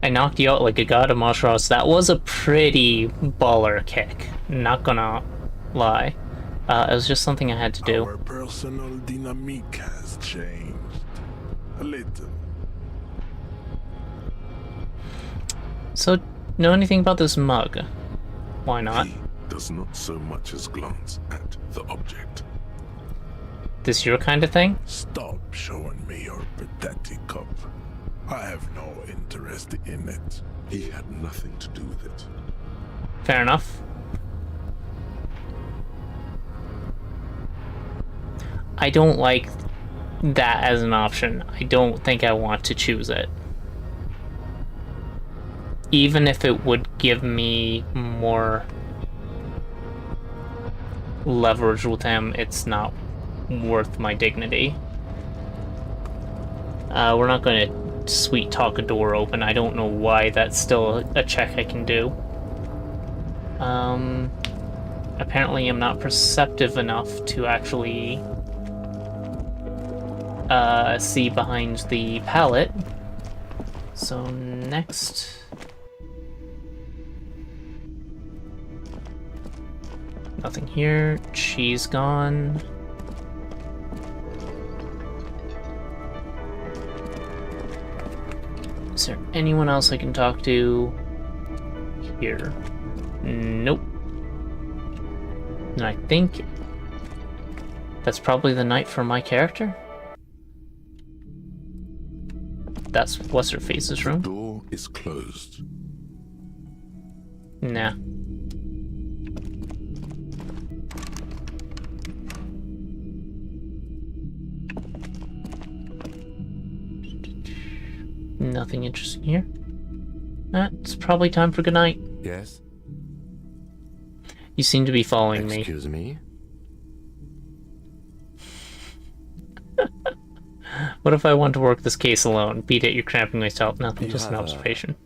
I knocked you out like a god of mushrooms. That was a pretty baller kick. Not gonna lie. It was just something I had to do. Our personal dynamic has changed. A little. So, know anything about this mug? Why not? He does not so much as glance at the object. This your kind of thing? Stop showing me your pathetic cup. I have no interest in it. He had nothing to do with it. Fair enough. I don't like that as an option. I don't think I want to choose it. Even if it would give me more leverage with him, it's not worth my dignity. We're not going to sweet talk a door open. I don't know why that's still a check I can do. Apparently I'm not perceptive enough to actually see behind the pallet. So next... Nothing here. She's gone. Is there anyone else I can talk to here? Nope. And I think that's probably the night for my character. That's what's her face's room. The door is closed. Nah. Nothing interesting here. It's probably time for good night. Yes? You seem to be following me. Excuse me? What if I want to work this case alone? Beat it, you're cramping myself. Nothing, You just an have observation.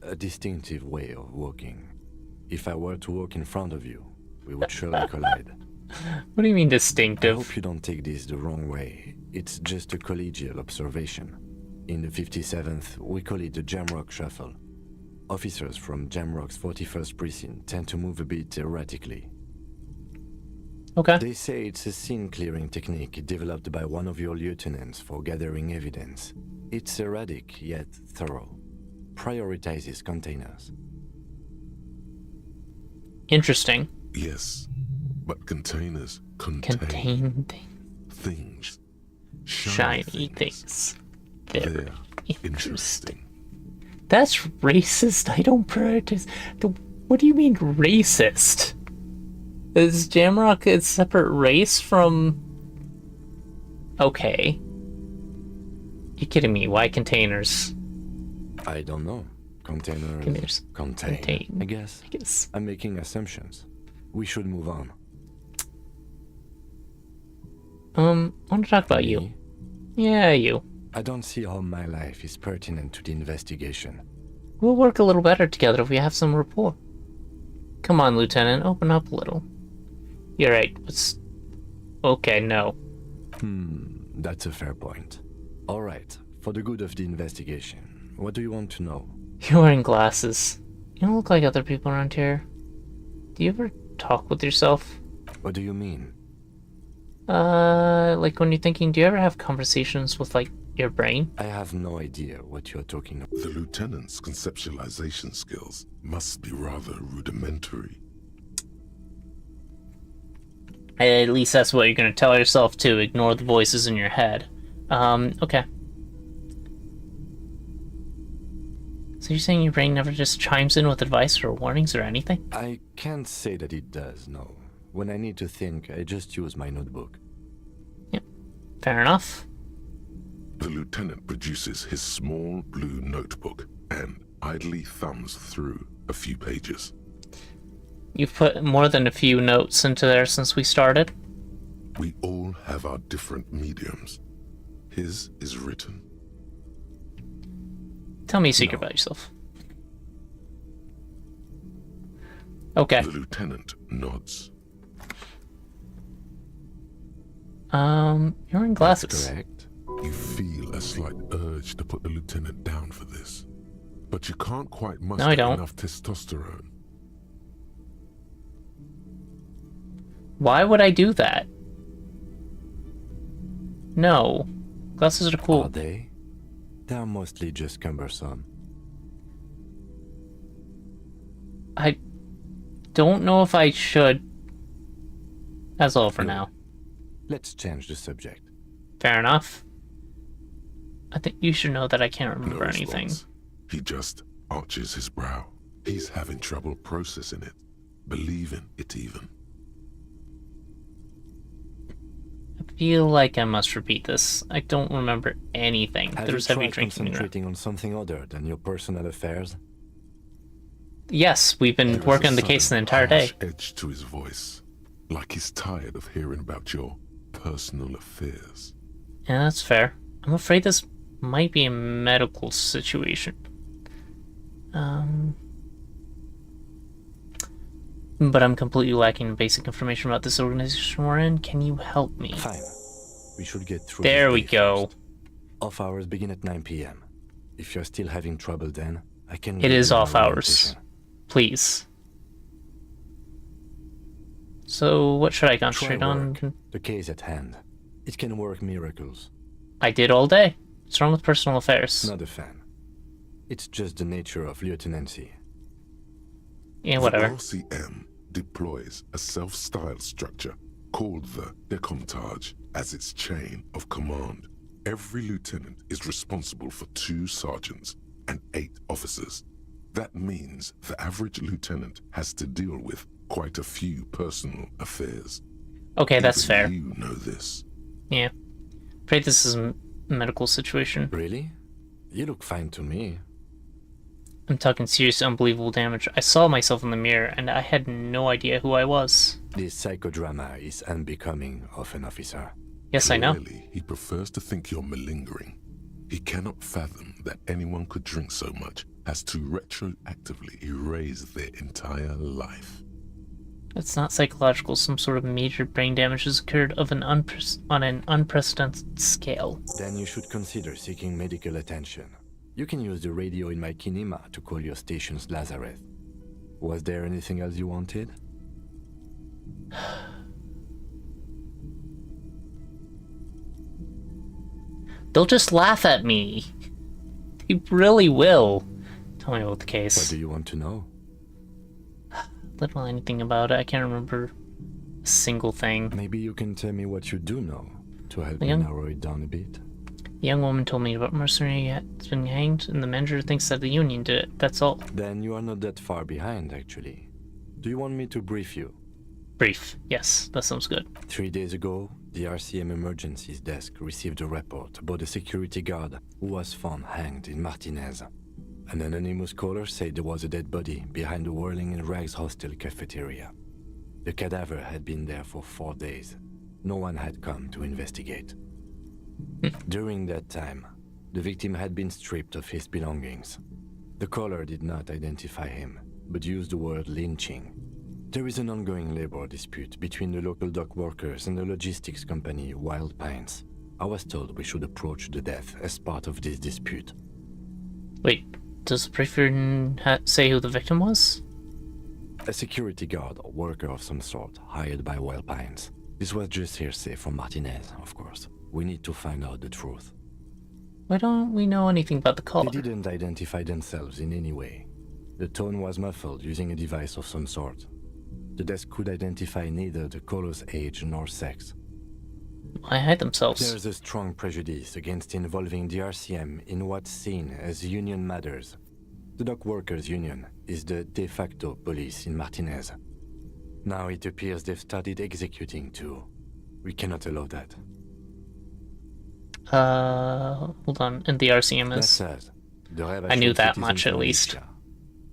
A distinctive way of walking. If I were to walk in front of you, we would surely collide. What do you mean I distinctive? hope you don't take this the wrong way. It's just a collegial observation. In the 57th, we call it the Jamrock Shuffle. Officers from Jamrock's 41st Precinct tend to move a bit erratically. Okay. They say it's a scene-clearing technique developed by one of your lieutenants for gathering evidence. It's erratic, yet thorough. Prioritizes containers. Interesting. Yes, but containers Contain things. shiny things. They're interesting. That's racist. I don't practice. What do you mean racist? Is Jamrock a separate race from... Okay. You kidding me? Why containers? I don't know. Containers contain. I guess. I'm making assumptions. We should move on. I want to talk about you. Yeah, you. I don't see how my life is pertinent to the investigation. We'll work a little better together if we have some rapport. Come on, Lieutenant, open up a little. You're right. Okay, no. That's a fair point. All right, for the good of the investigation, what do you want to know? You're wearing glasses. You don't look like other people around here. Do you ever talk with yourself? What do you mean? Like when you're thinking, do you ever have conversations with, like, your brain? I have no idea what you're talking about. The lieutenant's conceptualization skills must be rather rudimentary. At least that's what you're gonna tell yourself to ignore the voices in your head. Okay. So you're saying your brain never just chimes in with advice or warnings or anything? I can't say that it does, no. When I need to think, I just use my notebook. Yep. Fair enough. The lieutenant produces his small blue notebook and idly thumbs through a few pages. You've put more than a few notes into there since we started? We all have our different mediums. His is written. Tell me a secret about yourself. Okay. The lieutenant nods. You're wearing glasses. That's correct. You feel a slight urge to put the lieutenant down for this, but you can't quite muster enough testosterone. Why would I do that? No. Glasses are cool. Are they? They're mostly just cumbersome. I don't know if I should. That's all for now. Let's change the subject. Fair enough. I think you should know that I can't remember anything. He just arches his brow. He's having trouble processing it, believing it even. I feel like I must repeat this. I don't remember anything. Have There's you heavy tried drinking. concentrating on something other than your personal affairs? Yes, we've been working on the case the entire day. Edge to his voice, like he's tired of hearing about your personal affairs. Yeah, that's fair. I'm afraid this might be a medical situation. But I'm completely lacking basic information about this organization we're in. Can you help me? Fine. We should get through. There we go. Off hours begin at 9 p.m. If you're still having trouble then, I can... It is off hours. Please. So, what should I concentrate on? The case at hand. It can work miracles. I did all day. What's wrong with personal affairs? Not a fan. It's just the nature of lieutenancy. Yeah, whatever. The RCM deploys a self-styled structure called the Decomptage as its chain of command. Every lieutenant is responsible for 2 sergeants and 8 officers. That means the average lieutenant has to deal with quite a few personal affairs. Okay, that's Even fair. You know this. Yeah. Pray this is a medical situation. Really? You look fine to me. I'm talking serious, unbelievable damage. I saw myself in the mirror, and I had no idea who I was. This psychodrama is unbecoming of an officer. Yes, I know. Clearly, he prefers to think you're malingering. He cannot fathom that anyone could drink so much as to retroactively erase their entire life. It's not psychological. Some sort of major brain damage has occurred on an unprecedented scale. Then you should consider seeking medical attention. You can use the radio in my kinema to call your station's Lazareth. Was there anything else you wanted? They'll just laugh at me. They really will. Tell me about the case. What do you want to know? little anything about it. I can't remember a single thing. Maybe you can tell me what you do know to help me Young- narrow it down a bit. A young woman told me about mercenary has been hanged, and the manager thinks that the Union did it. That's all. Then you are not that far behind, actually. Do you want me to brief you? Brief. Yes, that sounds good. 3 days ago, the RCM Emergencies Desk received a report about a security guard who was found hanged in Martinez. An anonymous caller said there was a dead body behind the Whirling in Rags hostel cafeteria. The cadaver had been there for 4 days. No one had come to investigate. During that time, the victim had been stripped of his belongings. The caller did not identify him, but used the word lynching. There is an ongoing labor dispute between the local dock workers and the logistics company Wild Pines. I was told we should approach the death as part of this dispute. Wait, does the briefer say who the victim was? A security guard or worker of some sort, hired by Wild Pines. This was just hearsay from Martinez, of course. We need to find out the truth. Why don't we know anything about the caller? They didn't identify themselves in any way. The tone was muffled using a device of some sort. The desk could identify neither the caller's age nor sex. Why hide themselves? There's a strong prejudice against involving the RCM in what's seen as union matters. The dock workers' union is the de facto police in Martinez. Now it appears they've started executing too. We cannot allow that. Hold on. And the RCM is... That's us. The I knew that Citizen much, at least. Militia.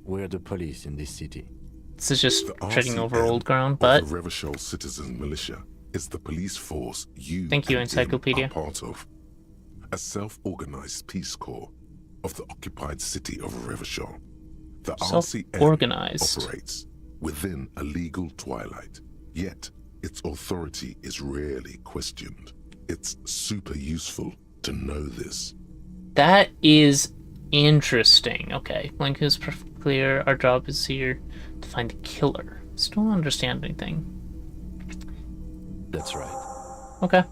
We're the police in this city. This is just The treading over RCM, old ground, or but... the Revachol Citizen Militia is the police force you Thank you, and Encyclopedia. Tim are part of. A self-organized peace corps of the occupied city of Revachol. The Self-organized. RCM operates within a legal twilight, yet its authority is rarely questioned. It's super useful to know this. That is interesting. Okay, Link is perfectly clear. Our job is here to find the killer. Still don't understand anything. That's right. Okay.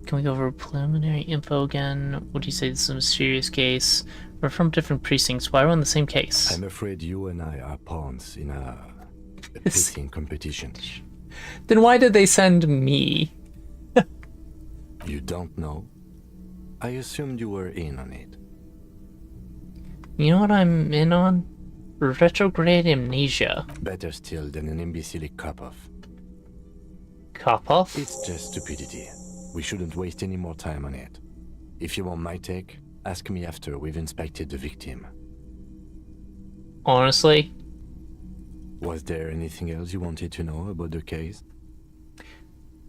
Can we go over preliminary info again? Would you say this is a mysterious case? We're from different precincts. Why are we on the same case? I'm afraid you and I are pawns in a picking competition. Then why did they send me? You don't know? I assumed you were in on it. You know what I'm in on? Retrograde amnesia. Better still than an imbecilic cop-off. Cop-off? It's just stupidity. We shouldn't waste any more time on it. If you want my take, ask me after we've inspected the victim. Honestly? Was there anything else you wanted to know about the case?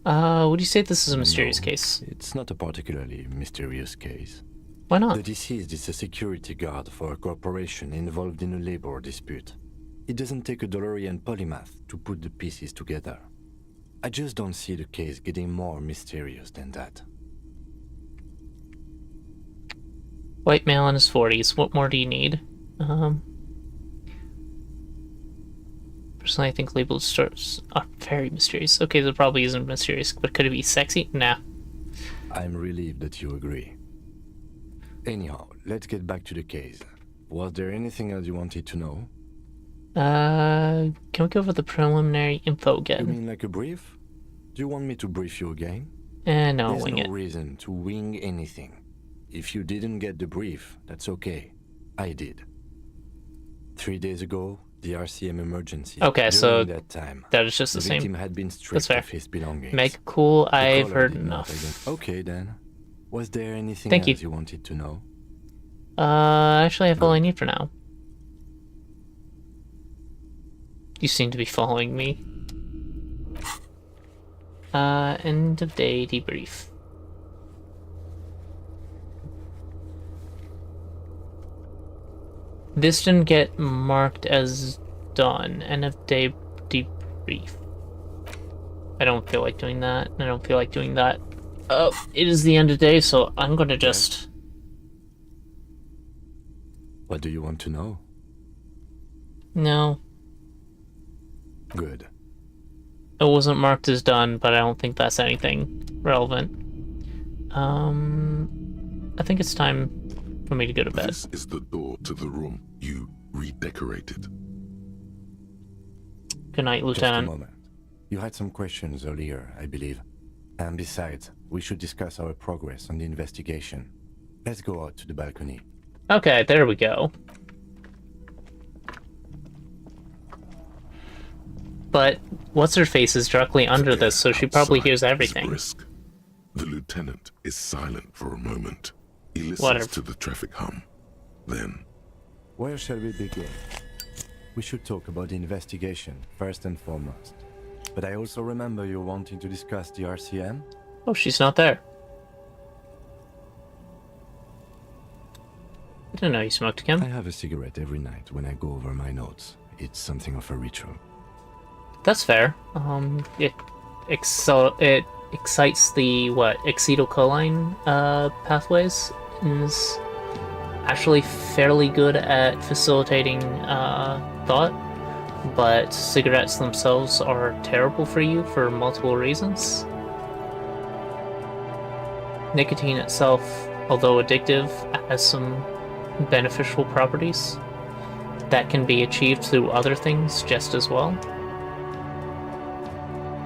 Would you say this is a mysterious No, case? It's not a particularly mysterious case. Why not? The deceased is a security guard for a corporation involved in a labor dispute. It doesn't take a DeLorean polymath to put the pieces together. I just don't see the case getting more mysterious than that. White male in his 40s. What more do you need? Personally, I think labeled stores are very mysterious. Okay, that probably isn't mysterious, but could it be sexy? Nah. I'm relieved that you agree. Anyhow, let's get back to the case. Was there anything else you wanted to know? Can we go over the preliminary info You again? mean like a brief? Do you want me to brief you again? No, There's wing no it. reason to wing anything. If you didn't get the brief, that's okay. I did. 3 days ago, the RCM emergency. Okay, so that time, that is just the same. victim had been That's stripped fair. of his belongings. Make cool. The I've caller heard did not enough. Okay then. Was there anything Thank else you. you wanted to know? Actually, I have all I need for now. You seem to be following me. End of day debrief. This didn't get marked as done. End of day debrief. I don't feel like doing that. I don't feel like doing that. It is the end of day, so I'm gonna just... What do you want to know? No. Good. It wasn't marked as done, but I don't think that's anything relevant. I think it's time for me to go to bed. This is the door to the room you redecorated. Good night, Just Lieutenant. a moment. You had some questions earlier, I believe. And besides, we should discuss our progress on the investigation. Let's go out to the balcony. Okay, there we go. But what's-her-face is directly under this, so she probably hears everything. Brisk. The lieutenant is silent for a moment. He listens Whatever. to the traffic hum. Then, Where shall we begin? We should talk about the investigation, first and foremost. But I also remember you wanting to discuss the RCM? Oh, she's not there. I didn't know you smoked again. I have a cigarette every night when I go over my notes. It's something of a ritual. That's fair. It excites the acetylcholine pathways, and is actually fairly good at facilitating thought. But cigarettes themselves are terrible for you for multiple reasons. Nicotine itself, although addictive, has some beneficial properties that can be achieved through other things just as well.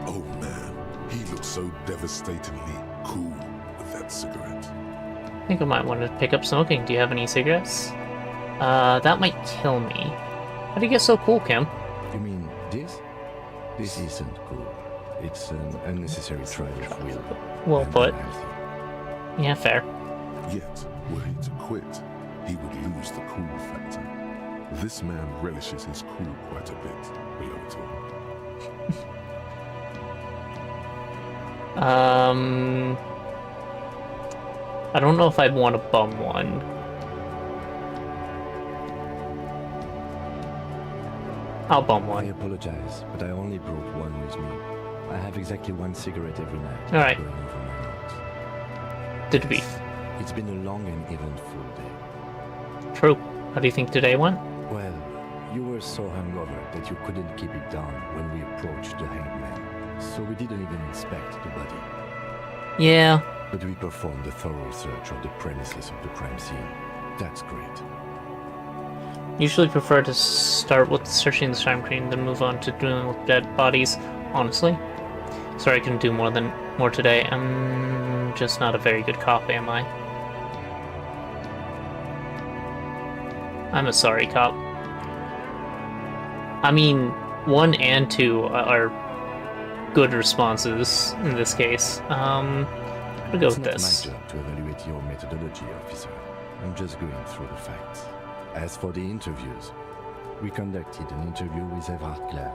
oh man, he looks so devastatingly cool with that cigarette. I think I might want to pick up smoking. Do you have any cigarettes? That might kill me. How do you get so cool, Kim? You mean this? This isn't cool. It's an unnecessary trial of will. Well and put. unhealthy. Yeah, fair. Yet, were he to quit, he would lose the cool factor. This man relishes his cool quite a bit, below it all. I don't know if I'd want to bum one. I'll bum one. I apologize, but I only brought one with me. I have exactly one cigarette every night. Alright. Going over my notes. Did beef. It's been a long and eventful day. True. How do you think today went? Well, you were so hungover that you couldn't keep it down when we approached the hanged man. So we didn't even inspect the body. Yeah. But we performed a thorough search of the premises of the crime scene. That's great. Usually prefer to start with searching the crime scene, then move on to dealing with dead bodies, honestly. Sorry I couldn't do more today. I'm just not a very good cop, am I? I'm a sorry cop. I mean, 1 and 2 are good responses in this case. I'll go with this. It's not my job to evaluate your methodology, officer. I'm just going through the facts. As for the interviews, we conducted an interview with Everard Clare.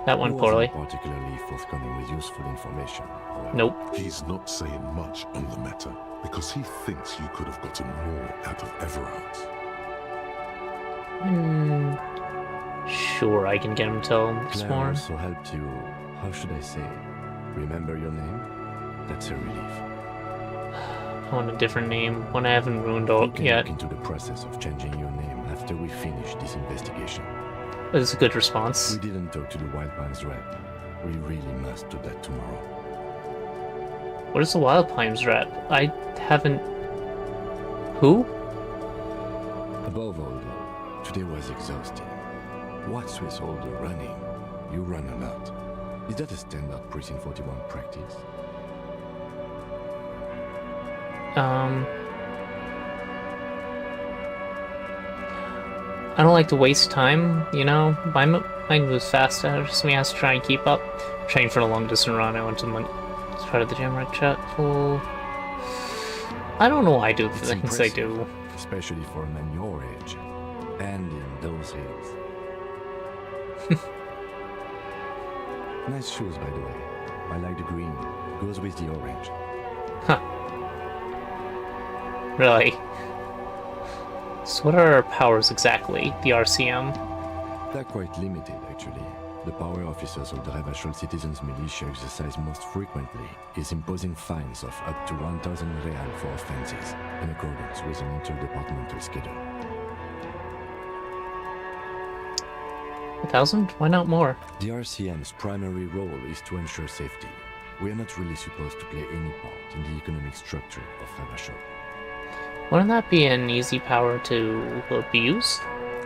That went He poorly. wasn't particularly forthcoming with useful information. however. Nope. He's not saying much on the matter because he thinks you could have gotten more out of Everard. Sure, I can get him to tell him Claire more. also helped you, how should I say, remember your name? That's a relief. I want a different name, one I haven't ruined We all can yet. look into the process of changing your name after we finish this investigation. It's a good response. We didn't talk to the Wild Pines rep. We really must do that tomorrow. What is the Wild Pines rep? I haven't... Who? Above all, though, today was exhausting. What's with all the running? You run a lot. Is that a standard Precinct 41 practice? I don't like to waste time, you know? My mind moves fast, it just me has to try and keep up. Train for a long distance run, I went to it's part of the gym right chat full. I don't know why I do the It's things I impressive, do. especially for a man your age. And in those hills. Nice shoes, by the way. I like the green. Goes with the orange. Huh. Really? So what are our powers exactly, the RCM? They're quite limited, actually. The power officers of the Ravachol Citizens Militia exercise most frequently is imposing fines of up to 1,000 real for offenses, in accordance with an interdepartmental schedule. 1,000? Why not more? The RCM's primary role is to ensure safety. We are not really supposed to play any part in the economic structure of Ravachol. Wouldn't that be an easy power to abuse?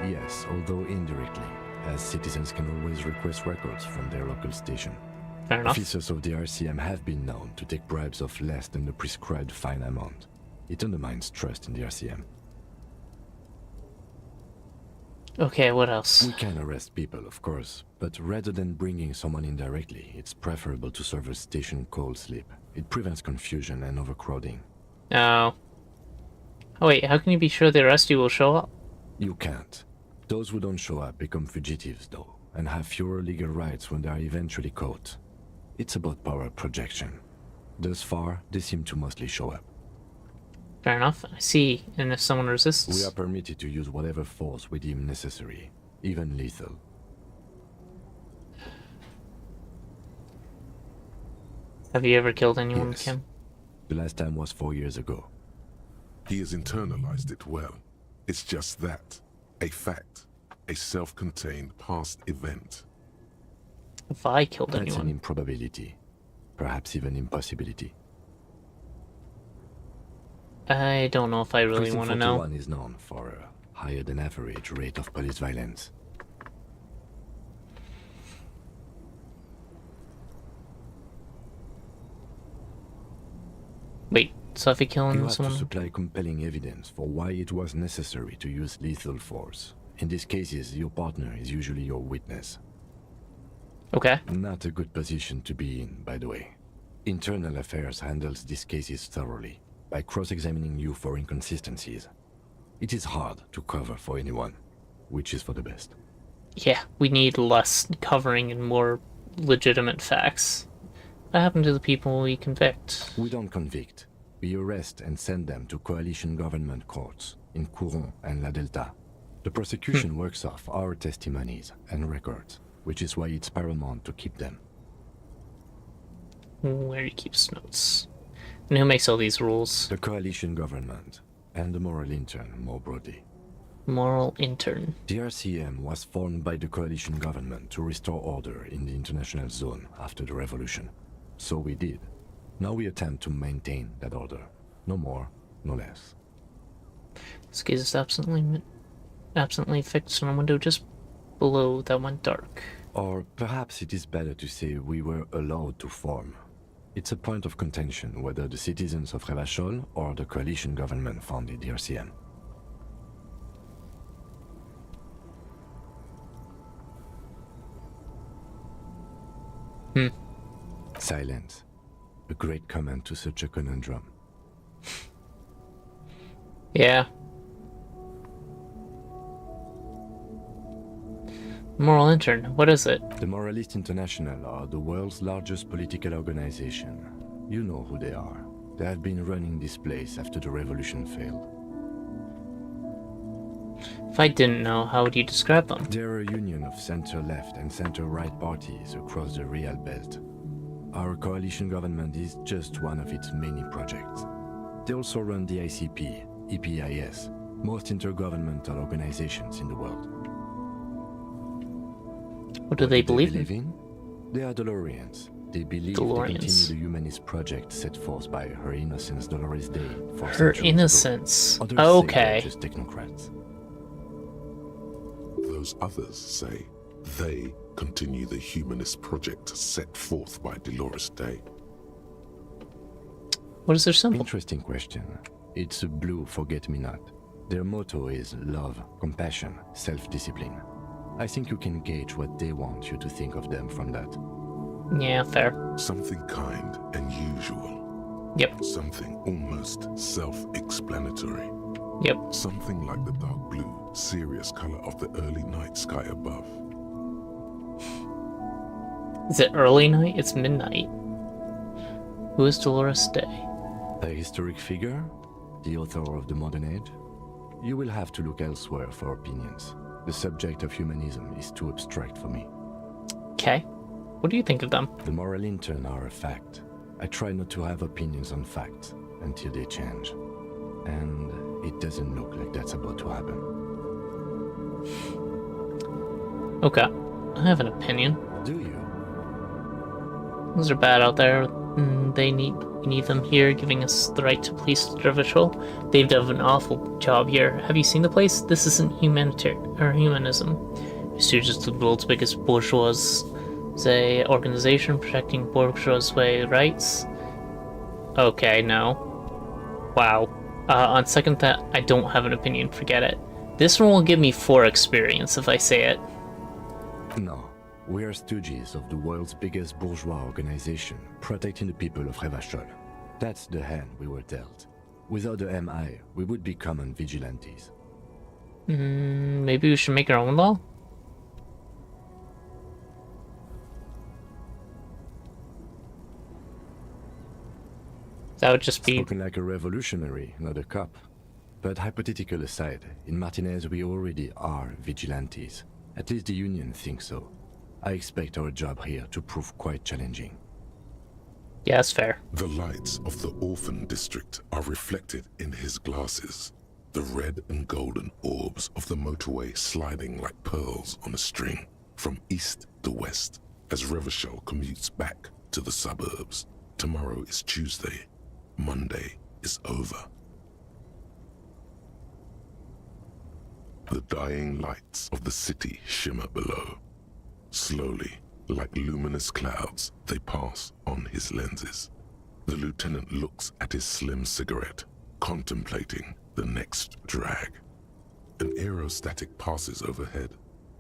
Yes, although indirectly. as citizens can always request records from their local station. Fair enough. Officers of the RCM have been known to take bribes of less than the prescribed fine amount. It undermines trust in the RCM. Okay, what else? We can arrest people, of course, but rather than bringing someone in directly, it's preferable to serve a station cold sleep. It prevents confusion and overcrowding. Oh. Oh wait, how can you be sure the arrestee will show up? You can't. Those who don't show up become fugitives, though, and have fewer legal rights when they are eventually caught. It's about power projection. Thus far, they seem to mostly show up. Fair enough. I see. And if someone resists? We are permitted to use whatever force we deem necessary, even lethal. Have you ever killed anyone, Yes. Kim? The last time was 4 years ago. He has internalized it well. It's just that. A fact. A self-contained past event. Have I killed That's anyone? an improbability. Perhaps even impossibility. I don't know if I really Precinct want to know. 41 is known for a higher than average rate of police violence. Wait, so if I kill You have someone? to supply compelling evidence for why it was necessary to use lethal force. In these cases, your partner is usually your witness. Okay. Not a good position to be in, by the way. Internal Affairs handles these cases thoroughly, by cross-examining you for inconsistencies. It is hard to cover for anyone, which is for the best. Yeah, we need less covering and more legitimate facts. What happened to the people we convict? We don't convict. We arrest and send them to coalition government courts in Couron and La Delta. The prosecution works off our testimonies and records, which is why it's paramount to keep them. Where he keeps notes. And who makes all these rules? The coalition government, and the moral intern more broadly. Moral intern. The RCM was formed by the coalition government to restore order in the international zone after the revolution. So we did. Now we attempt to maintain that order. No more, no less. This gaze is absently fixed on a window just below that went dark. Or perhaps it is better to say we were allowed to form. It's a point of contention whether the citizens of Revachol or the coalition government founded the RCM. Silence. A great comment to such a conundrum. Yeah. Moral intern, what is it? The Moralist International are the world's largest political organization. You know who they are. They have been running this place after the revolution failed. If I didn't know, how would you describe them? They're a union of center-left and center-right parties across the Real Belt. Our coalition government is just one of its many projects. They also run the ICP, EPIS, most intergovernmental organizations in the world. What do they believe in? They are Dolorians. They believe they continue the humanist project set forth by Her Innocence Dolores Day. Her Innocence. Others Okay. say they're just technocrats. Those others say they continue the humanist project set forth by Dolores Day. What is their symbol? Interesting question. It's a blue forget-me-not. Their motto is love, compassion, self-discipline. I think you can gauge what they want you to think of them from that. Yeah, fair. Something kind and usual. Yep. Something almost self-explanatory. Yep. Something like the dark blue, serious color of the early night sky above. Is it early night? It's midnight. Who is Dolores Day? A historic figure? The author of the modern age? You will have to look elsewhere for opinions. The subject of humanism is too abstract for me. Okay. What do you think of them? The moral intern are a fact. I try not to have opinions on facts until they change. And it doesn't look like that's about to happen. Okay. I have an opinion. Do you? Those are bad out there. We need them here, giving us the right to police Revachol. They've done an awful job here. Have you seen the place? This isn't humanism. Stooges to the world's biggest bourgeoisie organization protecting bourgeoisie rights. Okay, no. Wow. On second thought, I don't have an opinion, forget it. This one will give me 4 experience if I say it. No, we are stooges of the world's biggest bourgeois organization, protecting the people of Revachol. That's the hand we were dealt. Without the MI, we would be common vigilantes. Maybe we should make our own law? That would just be... Spoken like a revolutionary, not a cop. But hypothetical aside, in Martinez we already are vigilantes. At least the Union thinks so. I expect our job here to prove quite challenging. Yeah, that's fair. The lights of the orphan district are reflected in his glasses. The red and golden orbs of the motorway sliding like pearls on a string from east to west as Revachol commutes back to the suburbs. Tomorrow is Tuesday. Monday is over. The dying lights of the city shimmer below. Slowly, like luminous clouds, they pass on his lenses. The lieutenant looks at his slim cigarette, contemplating the next drag. An aerostatic passes overhead,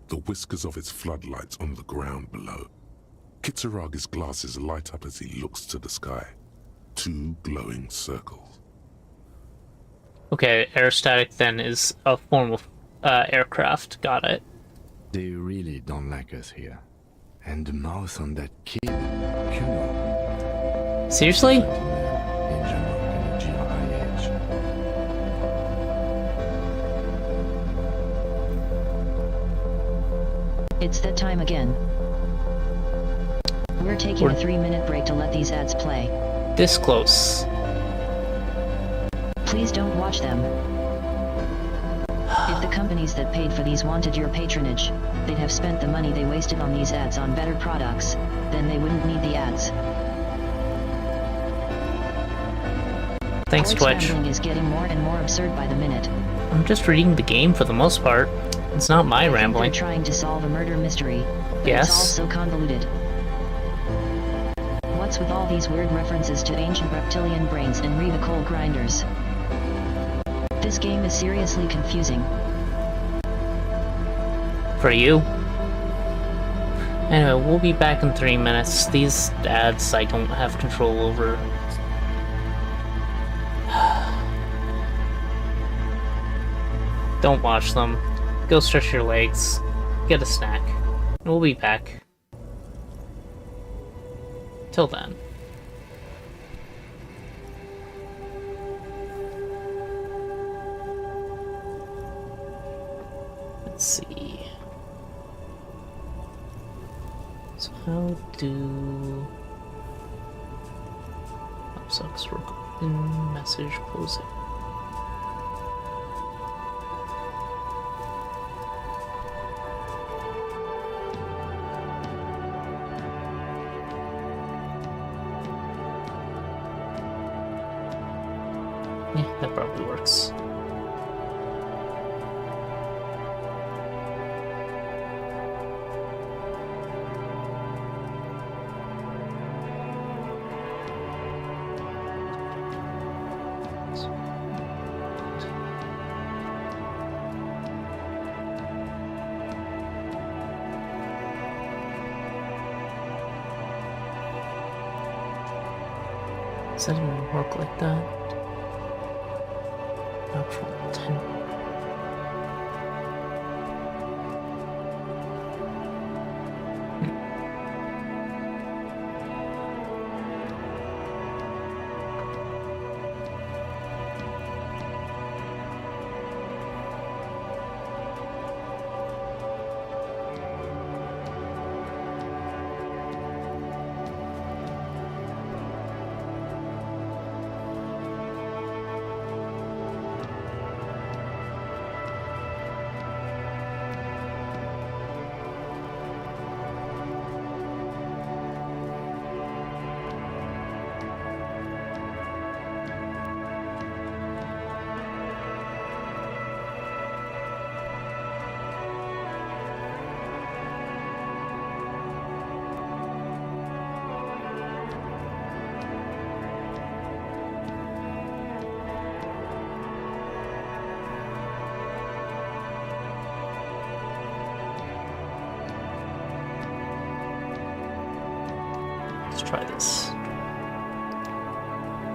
the whiskers of its floodlights on the ground below. Kitsuragi's glasses light up as he looks to the sky. 2 glowing circles. Okay, aerostatic then is a form of aircraft. Got it. They really don't like us here. And the mouth on that kid, Kuno. Seriously? It's that time again. We're taking a 3-minute break to let these ads play. This close. Please don't watch them. If the companies that paid for these wanted your patronage, they'd have spent the money they wasted on these ads on better products, then they wouldn't need the ads. Thanks, Twitch. Gambling is getting more and more absurd by the minute. I'm just reading the game for the most part. It's not my rambling. They're trying to solve a murder mystery. But yes. It's all so convoluted. What's with all these weird references to ancient reptilian brains and Reva coal grinders? This game is seriously confusing. For you. Anyway, we'll be back in 3 minutes. These ads I don't have control over. Don't watch them. Go stretch your legs. Get a snack. We'll be back. Till then. Let's see. So how do... Sucks recording message closing. Yeah, that probably works. Does that even work like that? Natural 10.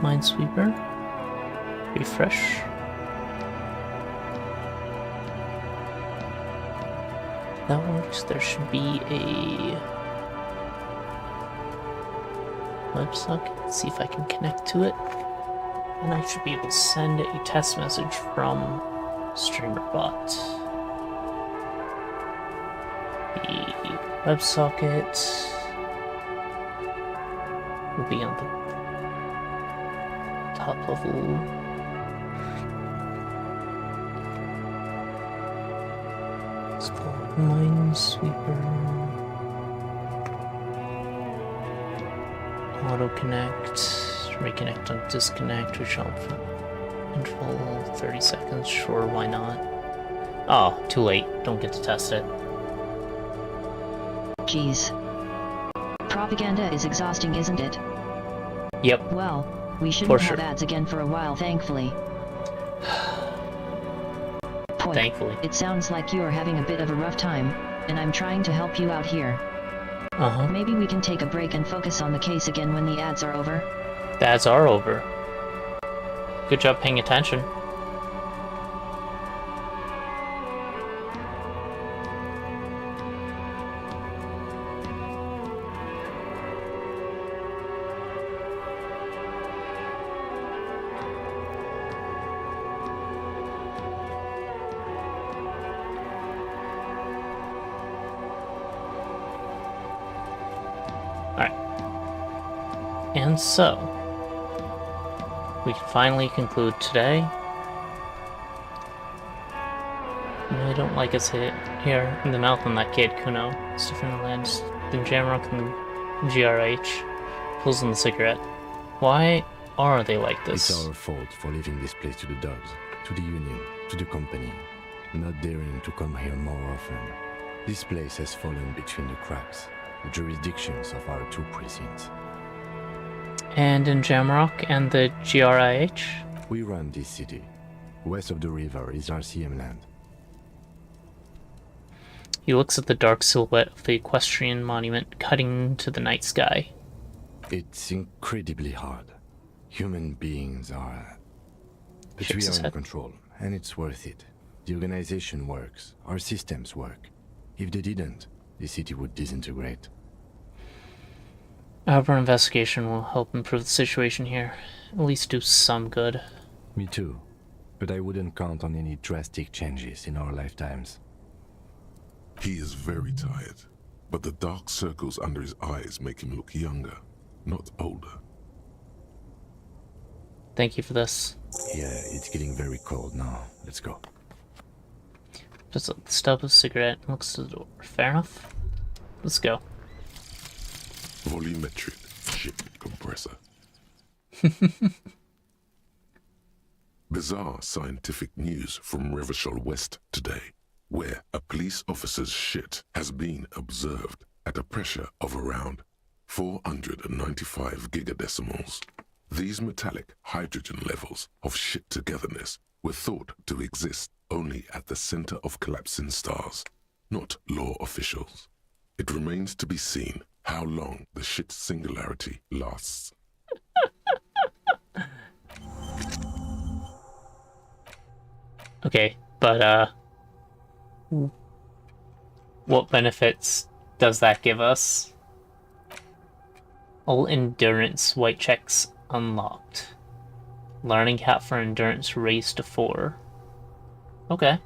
Minesweeper. Refresh. That works. There should be a WebSocket. Let's see if I can connect to it. And I should be able to send a test message from StreamerBot. The WebSocket will be on the top level. It's called Minesweeper. Auto connect, reconnect on disconnect, which I'll interval 30 seconds. Sure, why not? Oh, too late. Don't get to test it. Jeez. Propaganda is exhausting, isn't it? Yep. Well, we shouldn't have ads again for a while, thankfully. Point. Thankfully. It sounds like you are having a bit of a rough time, and I'm trying to help you out here. Maybe we can take a break and focus on the case again when the ads are over. The ads are over. Good job paying attention. And so, we can finally conclude today. I really don't like us here in the mouth on that kid, Kuno. It's different lands than Jamrock and the GRH. Pulls on the cigarette. Why are they like this? It's our fault for leaving this place to the dogs, to the union, to the company, not daring to come here more often. This place has fallen between the cracks, the jurisdictions of our two precincts. And in Jamrock and the GRIH? We run this city. West of the river is RCM land. He looks at the dark silhouette of the equestrian monument cutting into the night sky. It's incredibly hard. Human beings are... But we are in control, and it's worth it. The organization works. Our systems work. If they didn't, the city would disintegrate. I hope our investigation will help improve the situation here. At least do some good. Me too. But I wouldn't count on any drastic changes in our lifetimes. He is very tired, but the dark circles under his eyes make him look younger, not older. Thank you for this. Yeah, it's getting very cold now. Let's go. Just a stub of cigarette and looks to the door. Fair enough. Let's go. Volumetric ship compressor. Bizarre scientific news from Revachol West today, where a police officer's shit has been observed at a pressure of around 495 gigadecimals. These metallic hydrogen levels of shit togetherness were thought to exist only at the center of collapsing stars, not law officials. It remains to be seen how long the shit singularity lasts. Okay, but what benefits does that give us? All endurance white checks unlocked. Learning cap for endurance raised to 4. Okay.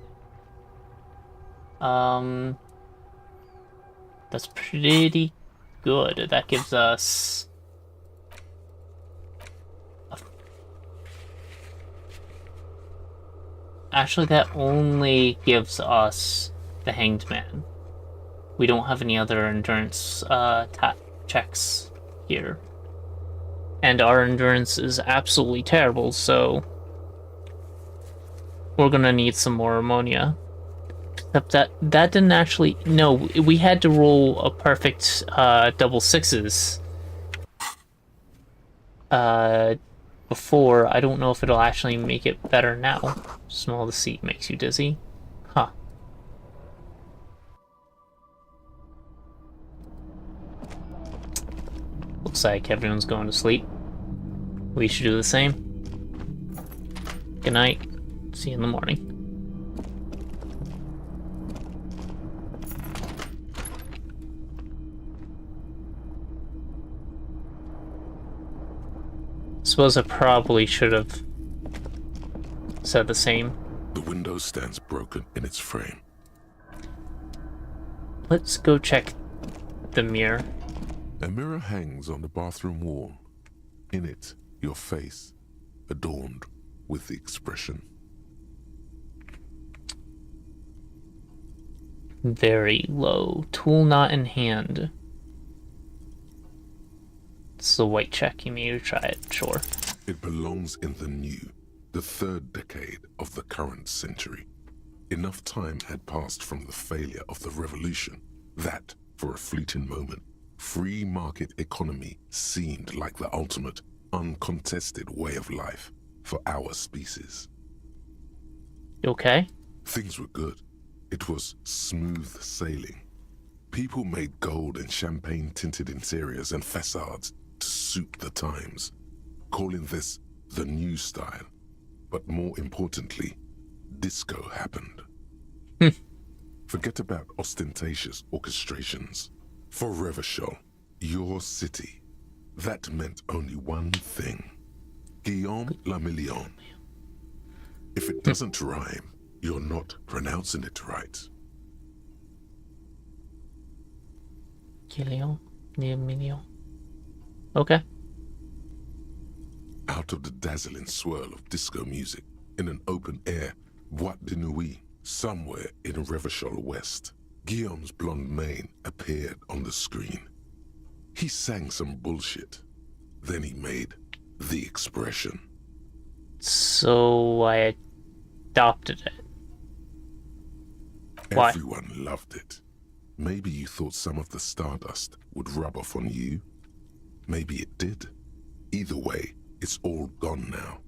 That's pretty good. That gives us... Actually, that only gives us the Hanged Man. We don't have any other endurance checks here. And our endurance is absolutely terrible, so... we're gonna need some more ammonia. Except that didn't actually... No, we had to roll a perfect double sixes. Before. I don't know if it'll actually make it better now. Smell the seat makes you dizzy. Huh. Looks like everyone's going to sleep. We should do the same. Good night. See you in the morning. Suppose I probably should have said the same. The window stands broken in its frame. Let's go check the mirror. A mirror hangs on the bathroom wall. In it, your face, adorned with the expression. Very low. Tool not in hand. It's the white check. You need to try it, sure. It belongs in the new, the third decade of the current century. Enough time had passed from the failure of the revolution that, for a fleeting moment, free market economy seemed like the ultimate, uncontested way of life for our species. You okay? Things were good. It was smooth sailing. People made gold and champagne-tinted interiors and facades to suit the times, calling this the new style. But more importantly, disco happened. Forget about ostentatious orchestrations. For Revachol, your city, that meant only one thing. Guillaume le Million. If it doesn't rhyme, you're not pronouncing it right. Guillaume le Million. Okay. Out of the dazzling swirl of disco music, in an open-air boîte de nuit, somewhere in Revachol West, Guillaume's blonde mane appeared on the screen. He sang some bullshit. Then he made the expression. So I adopted it. Why? Everyone loved it. Maybe you thought some of the stardust would rub off on you. Maybe it did. Either way, it's all gone now.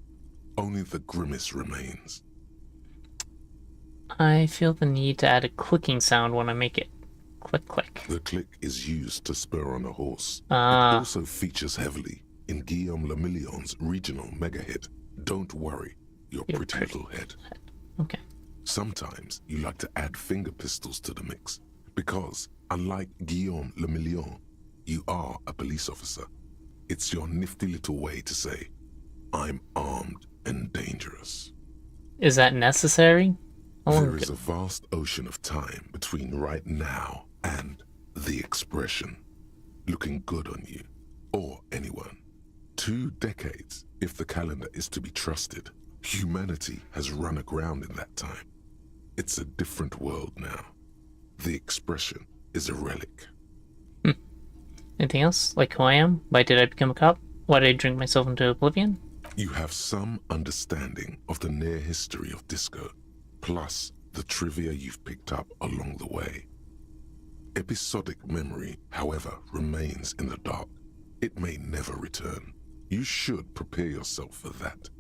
Only the grimace remains. I feel the need to add a clicking sound when I make it. Click, click. The click is used to spur on a horse. Ah. It also features heavily in Guillaume le Million's regional mega hit, Don't Worry, Your Pretty Little Head. Okay. Sometimes you like to add finger pistols to the mix, because, unlike Guillaume le Million, you are a police officer. It's your nifty little way to say, I'm armed and dangerous. Is that necessary? There is a vast ocean of time between right now and the expression. Looking good on you, or anyone. 2 decades, if the calendar is to be trusted. Humanity has run aground in that time. It's a different world now. The expression is a relic. Anything else? Like who I am? Why did I become a cop? Why did I drink myself into oblivion? You have some understanding of the near history of disco, plus the trivia you've picked up along the way. Episodic memory, however, remains in the dark. It may never return. You should prepare yourself for that.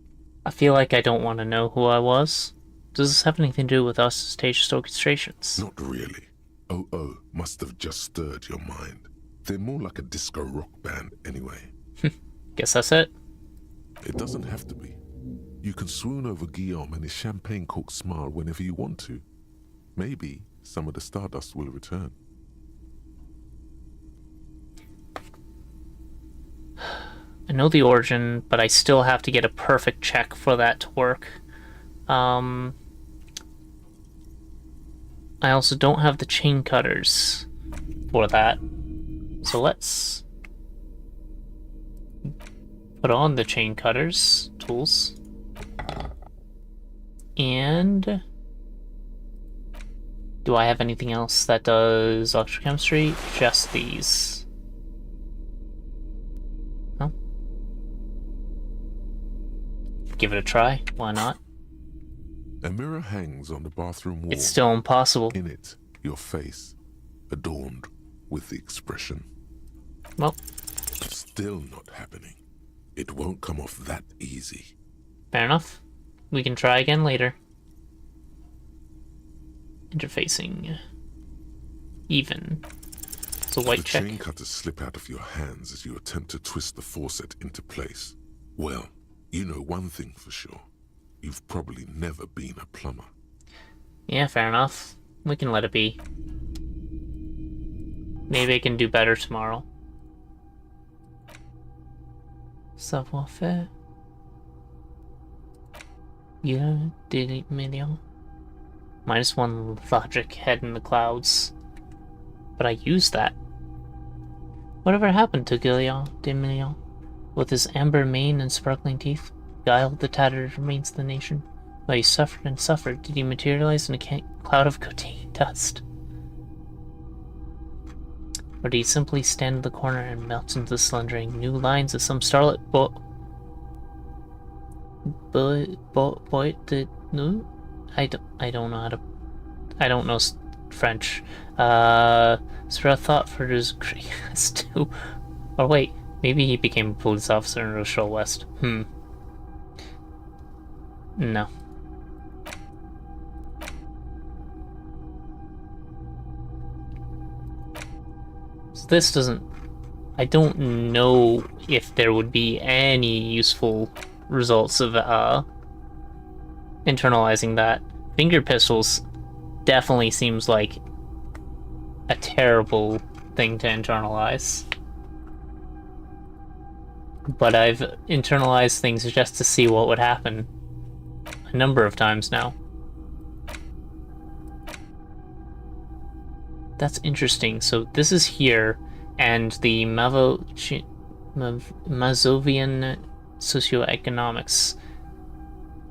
I feel like I don't want to know who I was. Does this have anything to do with us staged orchestrations? Not really. OO must have just stirred your mind. They're more like a disco rock band anyway. Guess that's it. It doesn't have to be. You can swoon over Guillaume and his champagne-corked smile whenever you want to. Maybe some of the stardust will return. I know the origin, but I still have to get a perfect check for that to work. I also don't have the chain cutters for that. So let's put on the chain cutters tools. And do I have anything else that does electrochemistry? Just these. No? Give it a try. Why not? A mirror hangs on the bathroom wall. It's still impossible. In it, your face, adorned with the expression. Well. Still not happening. It won't come off that easy. Fair enough. We can try again later. Interfacing. Even. It's a white check. The chain cutters slip out of your hands as you attempt to twist the faucet into place. Well, you know one thing for sure. You've probably never been a plumber. Yeah, fair enough. We can let it be. Maybe I can do better tomorrow. Savoir-faire. Yeah, did million. -1 logic, head in the clouds. But I used that. Whatever happened to Guillaume de Million? With his amber mane and sparkling teeth, beguiled the tattered remains of the nation. While he suffered and suffered, did he materialize in a cloud of cocaine dust? Or did he simply stand in the corner and melt into the slendering new lines of some starlit no? I don't know how to... I don't know French. Spread thought for his greatness too. Or wait, maybe he became a police officer in Rochelle West. No. So this doesn't... I don't know if there would be any useful results of internalizing that. Finger pistols definitely seems like a terrible thing to internalize. But I've internalized things just to see what would happen a number of times now. That's interesting. So this is here, and the Mazovian socioeconomics,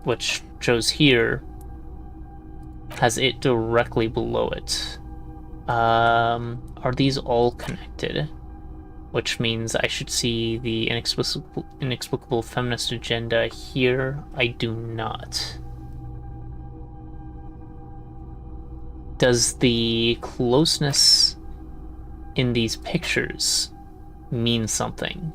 which shows here, has it directly below it. Are these all connected? Which means I should see the inexplicable feminist agenda here. I do not. Does the closeness in these pictures mean something?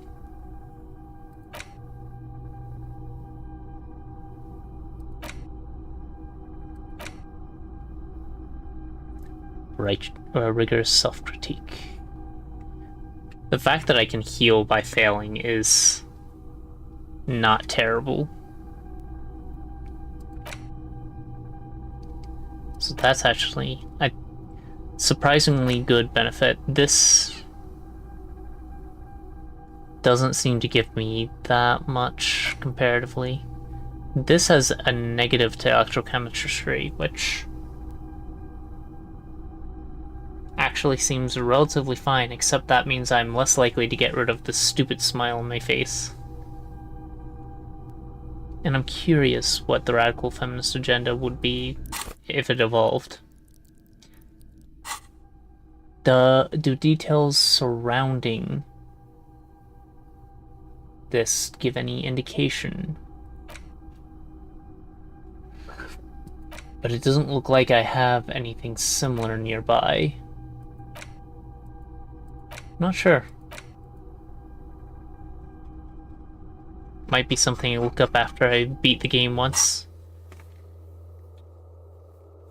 Rigorous self-critique. The fact that I can heal by failing is not terrible. So that's actually a surprisingly good benefit. This doesn't seem to give me that much comparatively. This has a negative to electrochemistry, which actually seems relatively fine, except that means I'm less likely to get rid of the stupid smile on my face. And I'm curious what the radical feminist agenda would be if it evolved. Do details surrounding this give any indication? But it doesn't look like I have anything similar nearby. Not sure. Might be something I look up after I beat the game once.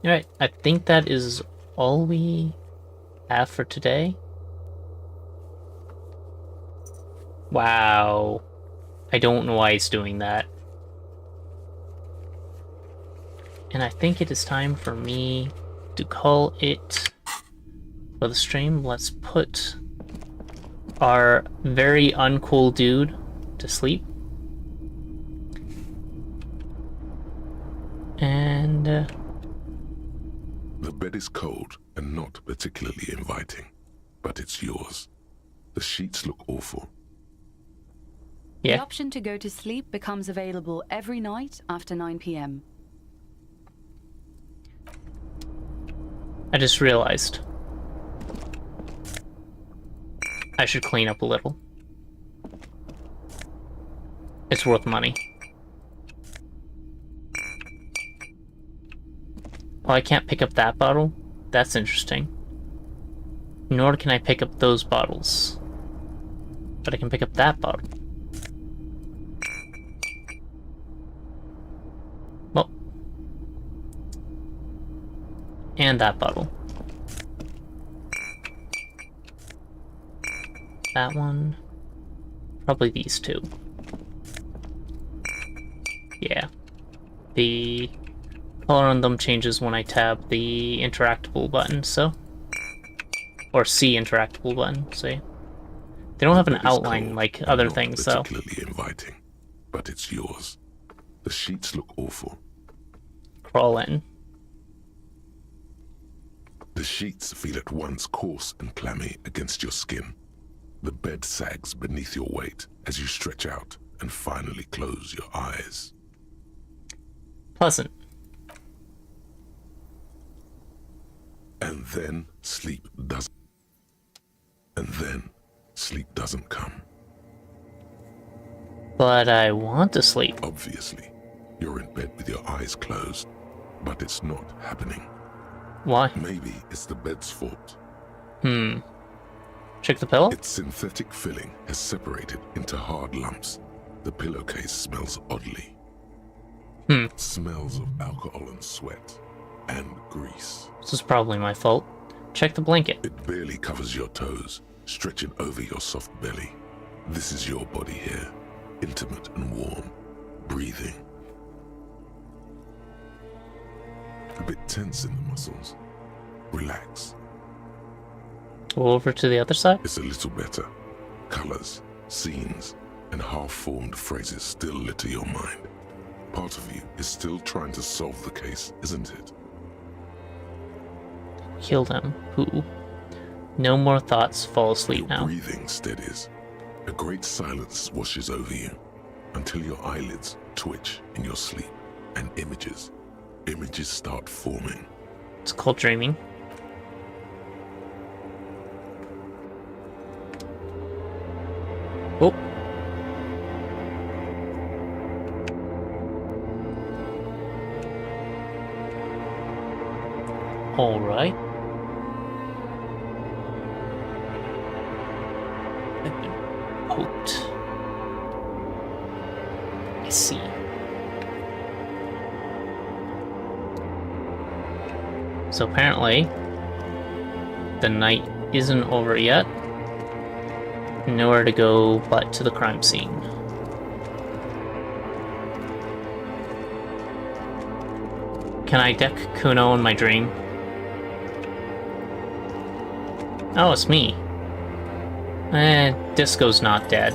Alright, I think that is all we have for today. Wow. I don't know why it's doing that. And I think it is time for me to call it for the stream. Let's put our very uncool dude to sleep. And the bed is cold and not particularly inviting, but it's yours. The sheets look awful. The option to go to sleep becomes available every night after 9 p.m. I just realized I should clean up a little. It's worth money. Oh, I can't pick up that bottle? That's interesting. Nor can I pick up those bottles. But I can pick up that bottle. Well. And that bottle. That one. Probably these two. Yeah. The color on them changes when I tab the interactable button, so... Or C interactable button, say. They don't have an outline like other things, so... particularly inviting, but it's yours. The sheets look awful. Crawl in. The sheets feel at once coarse and clammy against your skin. The bed sags beneath your weight as you stretch out and finally close your eyes. Pleasant. And then sleep doesn't. And then sleep doesn't come. But I want to sleep. Obviously, you're in bed with your eyes closed, but it's not happening. Why? Maybe it's the bed's fault. Check the pillow? Its synthetic filling has separated into hard lumps. The pillowcase smells oddly. Smells of alcohol and sweat and grease. This is probably my fault. Check the blanket. It barely covers your toes, stretching over your soft belly. This is your body here, intimate and warm, breathing. A bit tense in the muscles. Relax. Go over to the other side? It's a little better. Colors, scenes, and half-formed phrases still litter your mind. Part of you is still trying to solve the case, isn't it? Killed him. Who? No more thoughts. Fall asleep now. Breathing steadies. A great silence washes over you until your eyelids twitch in your sleep and images start forming. It's called dreaming. Oh. All right. I've been poked. I see. So apparently, the night isn't over yet. Nowhere to go but to the crime scene. Can I deck Kuno in my dream? Oh, it's me. Disco's not dead.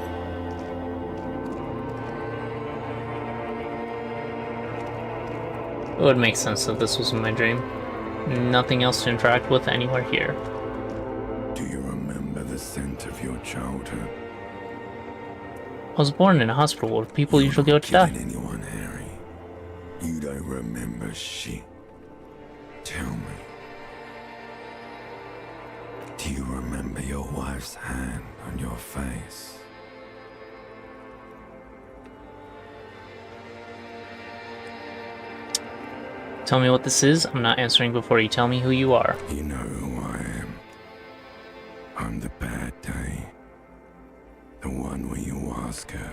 It would make sense if this was in my dream. Nothing else to interact with anywhere here. Do you remember the scent of your childhood? I was born in a hospital where people usually go to die. Anyone, Harry? You don't remember shit. Tell me. Do you remember your wife's hand on your face? Tell me what this is. I'm not answering before you tell me who you are. You know who I am. I'm the bad day. The one where you ask her,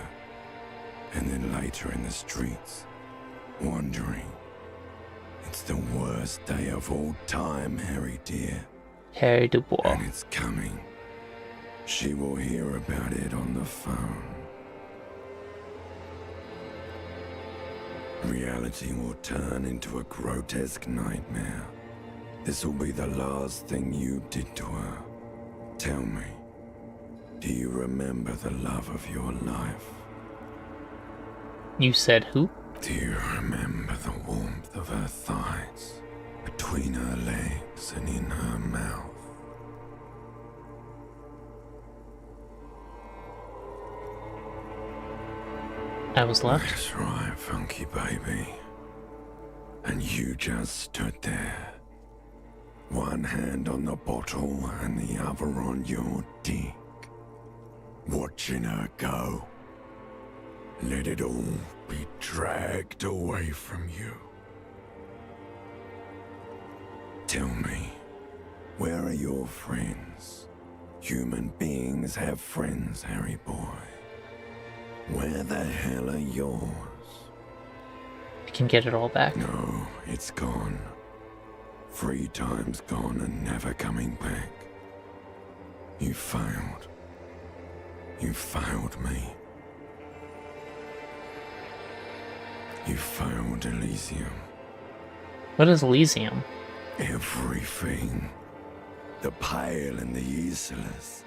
and then later in the streets, wandering. It's the worst day of all time, Harry dear. Harry Dubois. And it's coming. She will hear about it on the phone. Reality will turn into a grotesque nightmare. This will be the last thing you did to her. Tell me, do you remember the love of your life? You said who? Do you remember the warmth of her thighs, between her legs and in her mouth? I was left. That's right, funky baby. And you just stood there. One hand on the bottle and the other on your dick. Watching her go. Let it all be dragged away from you. Tell me, where are your friends? Human beings have friends, Harry boy. Where the hell are yours? I can get it all back. No, it's gone. 3 times gone and never coming back. You failed. You failed me. You found Elysium. What is Elysium? Everything. The Pale and the Islas.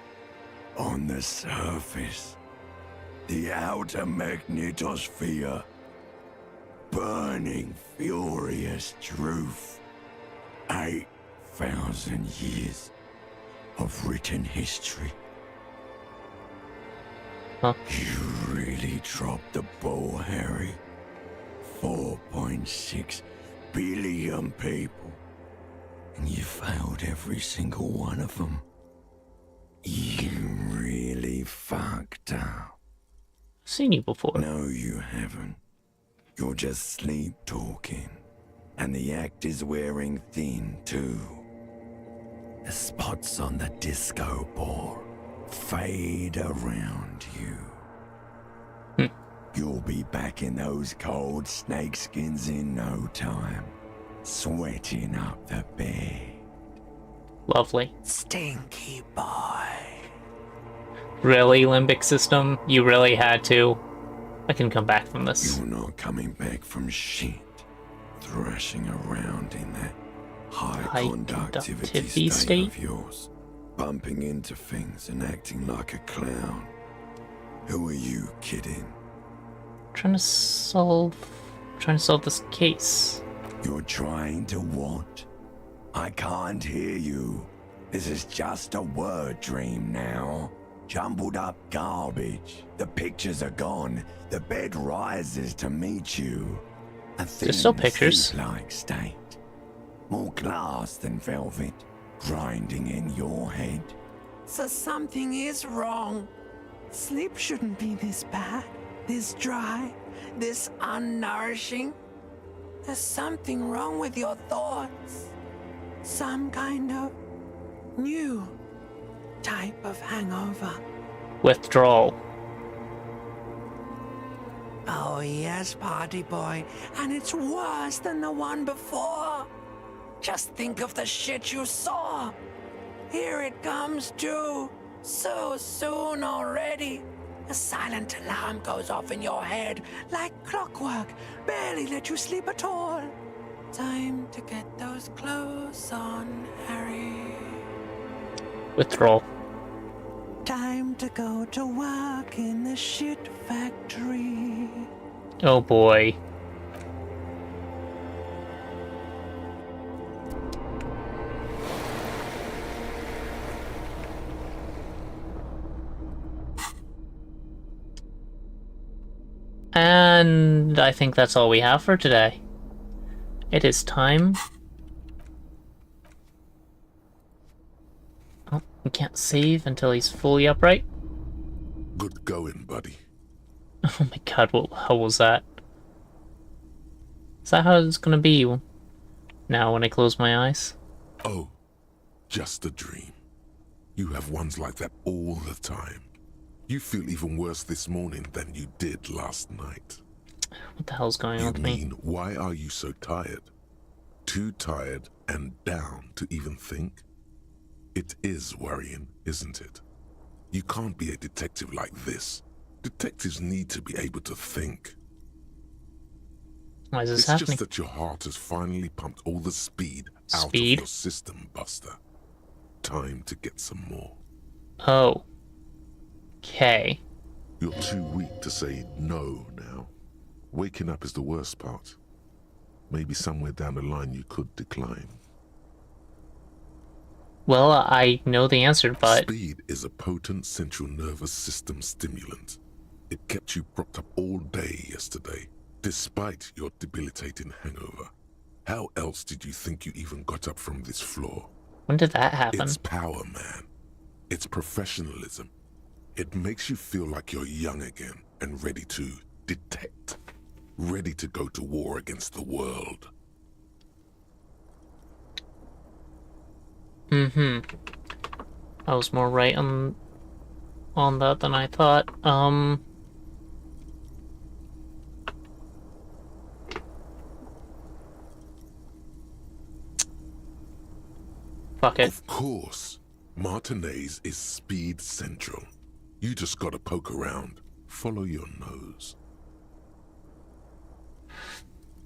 On the surface. The outer magnetosphere. Burning, furious truth. 8,000 years of written history. Huh? You really dropped the ball, Harry. 4.6 billion people. And you failed every single one of them. You really fucked up. Seen you before. No, you haven't. You're just sleep talking. And the actor's wearing thin, too. The spots on the disco ball fade around you. You'll be back in those cold snakeskins in no time, sweating up the bed. Lovely. Stinky boy. Really, limbic system? You really had to? I can come back from this. You're not coming back from shit. Thrashing around in that high conductivity state of yours. Bumping into things and acting like a clown. Who are you kidding? Trying to solve this case. You're trying to what? I can't hear you. This is just a word dream now. Jumbled up garbage. The pictures are gone. The bed rises to meet you. There's still pictures. Like state. More glass than velvet. Grinding in your head. So something is wrong. Sleep shouldn't be this bad, this dry, this unnourishing. There's something wrong with your thoughts. Some kind of new type of hangover. Withdrawal. Oh yes, party boy, and it's worse than the one before. Just think of the shit you saw. Here it comes too, so soon already. A silent alarm goes off in your head like clockwork, barely let you sleep at all. Time to get those clothes on, Harry. Withdrawal. Time to go to work in the shit factory. Oh boy. And I think that's all we have for today. It is time. Oh, we can't save until he's fully upright. Good going, buddy. Oh my god, how was that? Is that how it's gonna be now when I close my eyes? Oh, just a dream. You have ones like that all the time. You feel even worse this morning than you did last night. What the hell's going on with me? Why are you so tired? Too tired and down to even think? It is worrying, isn't it? You can't be a detective like this. Detectives need to be able to think. Why is this it's happening? Just that your heart has finally pumped all the speed out of your system, Buster. Time to get some more. Oh. Okay. You're too weak to say no now. Waking up is the worst part. Maybe somewhere down the line you could decline. Well, I know the answer, but... Speed is a potent central nervous system stimulant. It kept you propped up all day yesterday, despite your debilitating hangover. How else did you think you even got up from this floor? When did that happen? It's power, man. It's professionalism. It makes you feel like you're young again and ready to detect. Ready to go to war against the world. I was more right on that than I thought. Fuck it. Of course. Martinez is speed central. You just gotta poke around. Follow your nose.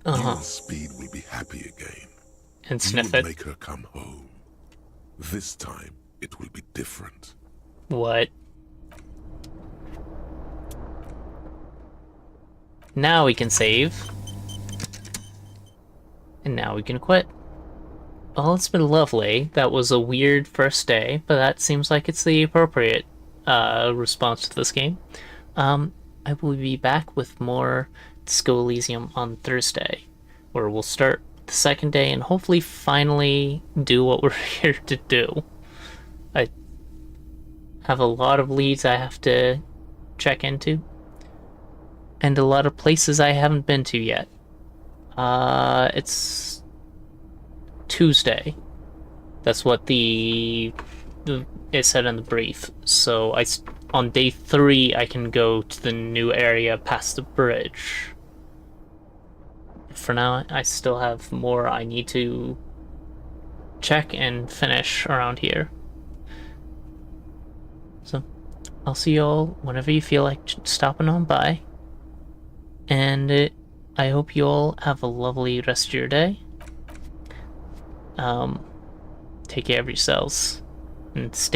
You and Speed will be happy again. And You sniff will it. make her come home. This time, it will be different. What? Now we can save. And now we can quit. Well, it's been lovely. That was a weird first day, but that seems like it's the appropriate response to this game. I will be back with more Disco Elysium on Thursday, where we'll start the second day and hopefully finally do what we're here to do. I have a lot of leads I have to check into, and a lot of places I haven't been to yet. It's Tuesday. That's what it said in the brief. So on day 3, I can go to the new area past the bridge. For now, I still have more I need to check and finish around here. So, I'll see you all whenever you feel like stopping on by. And I hope you all have a lovely rest of your day. Take care of yourselves and stay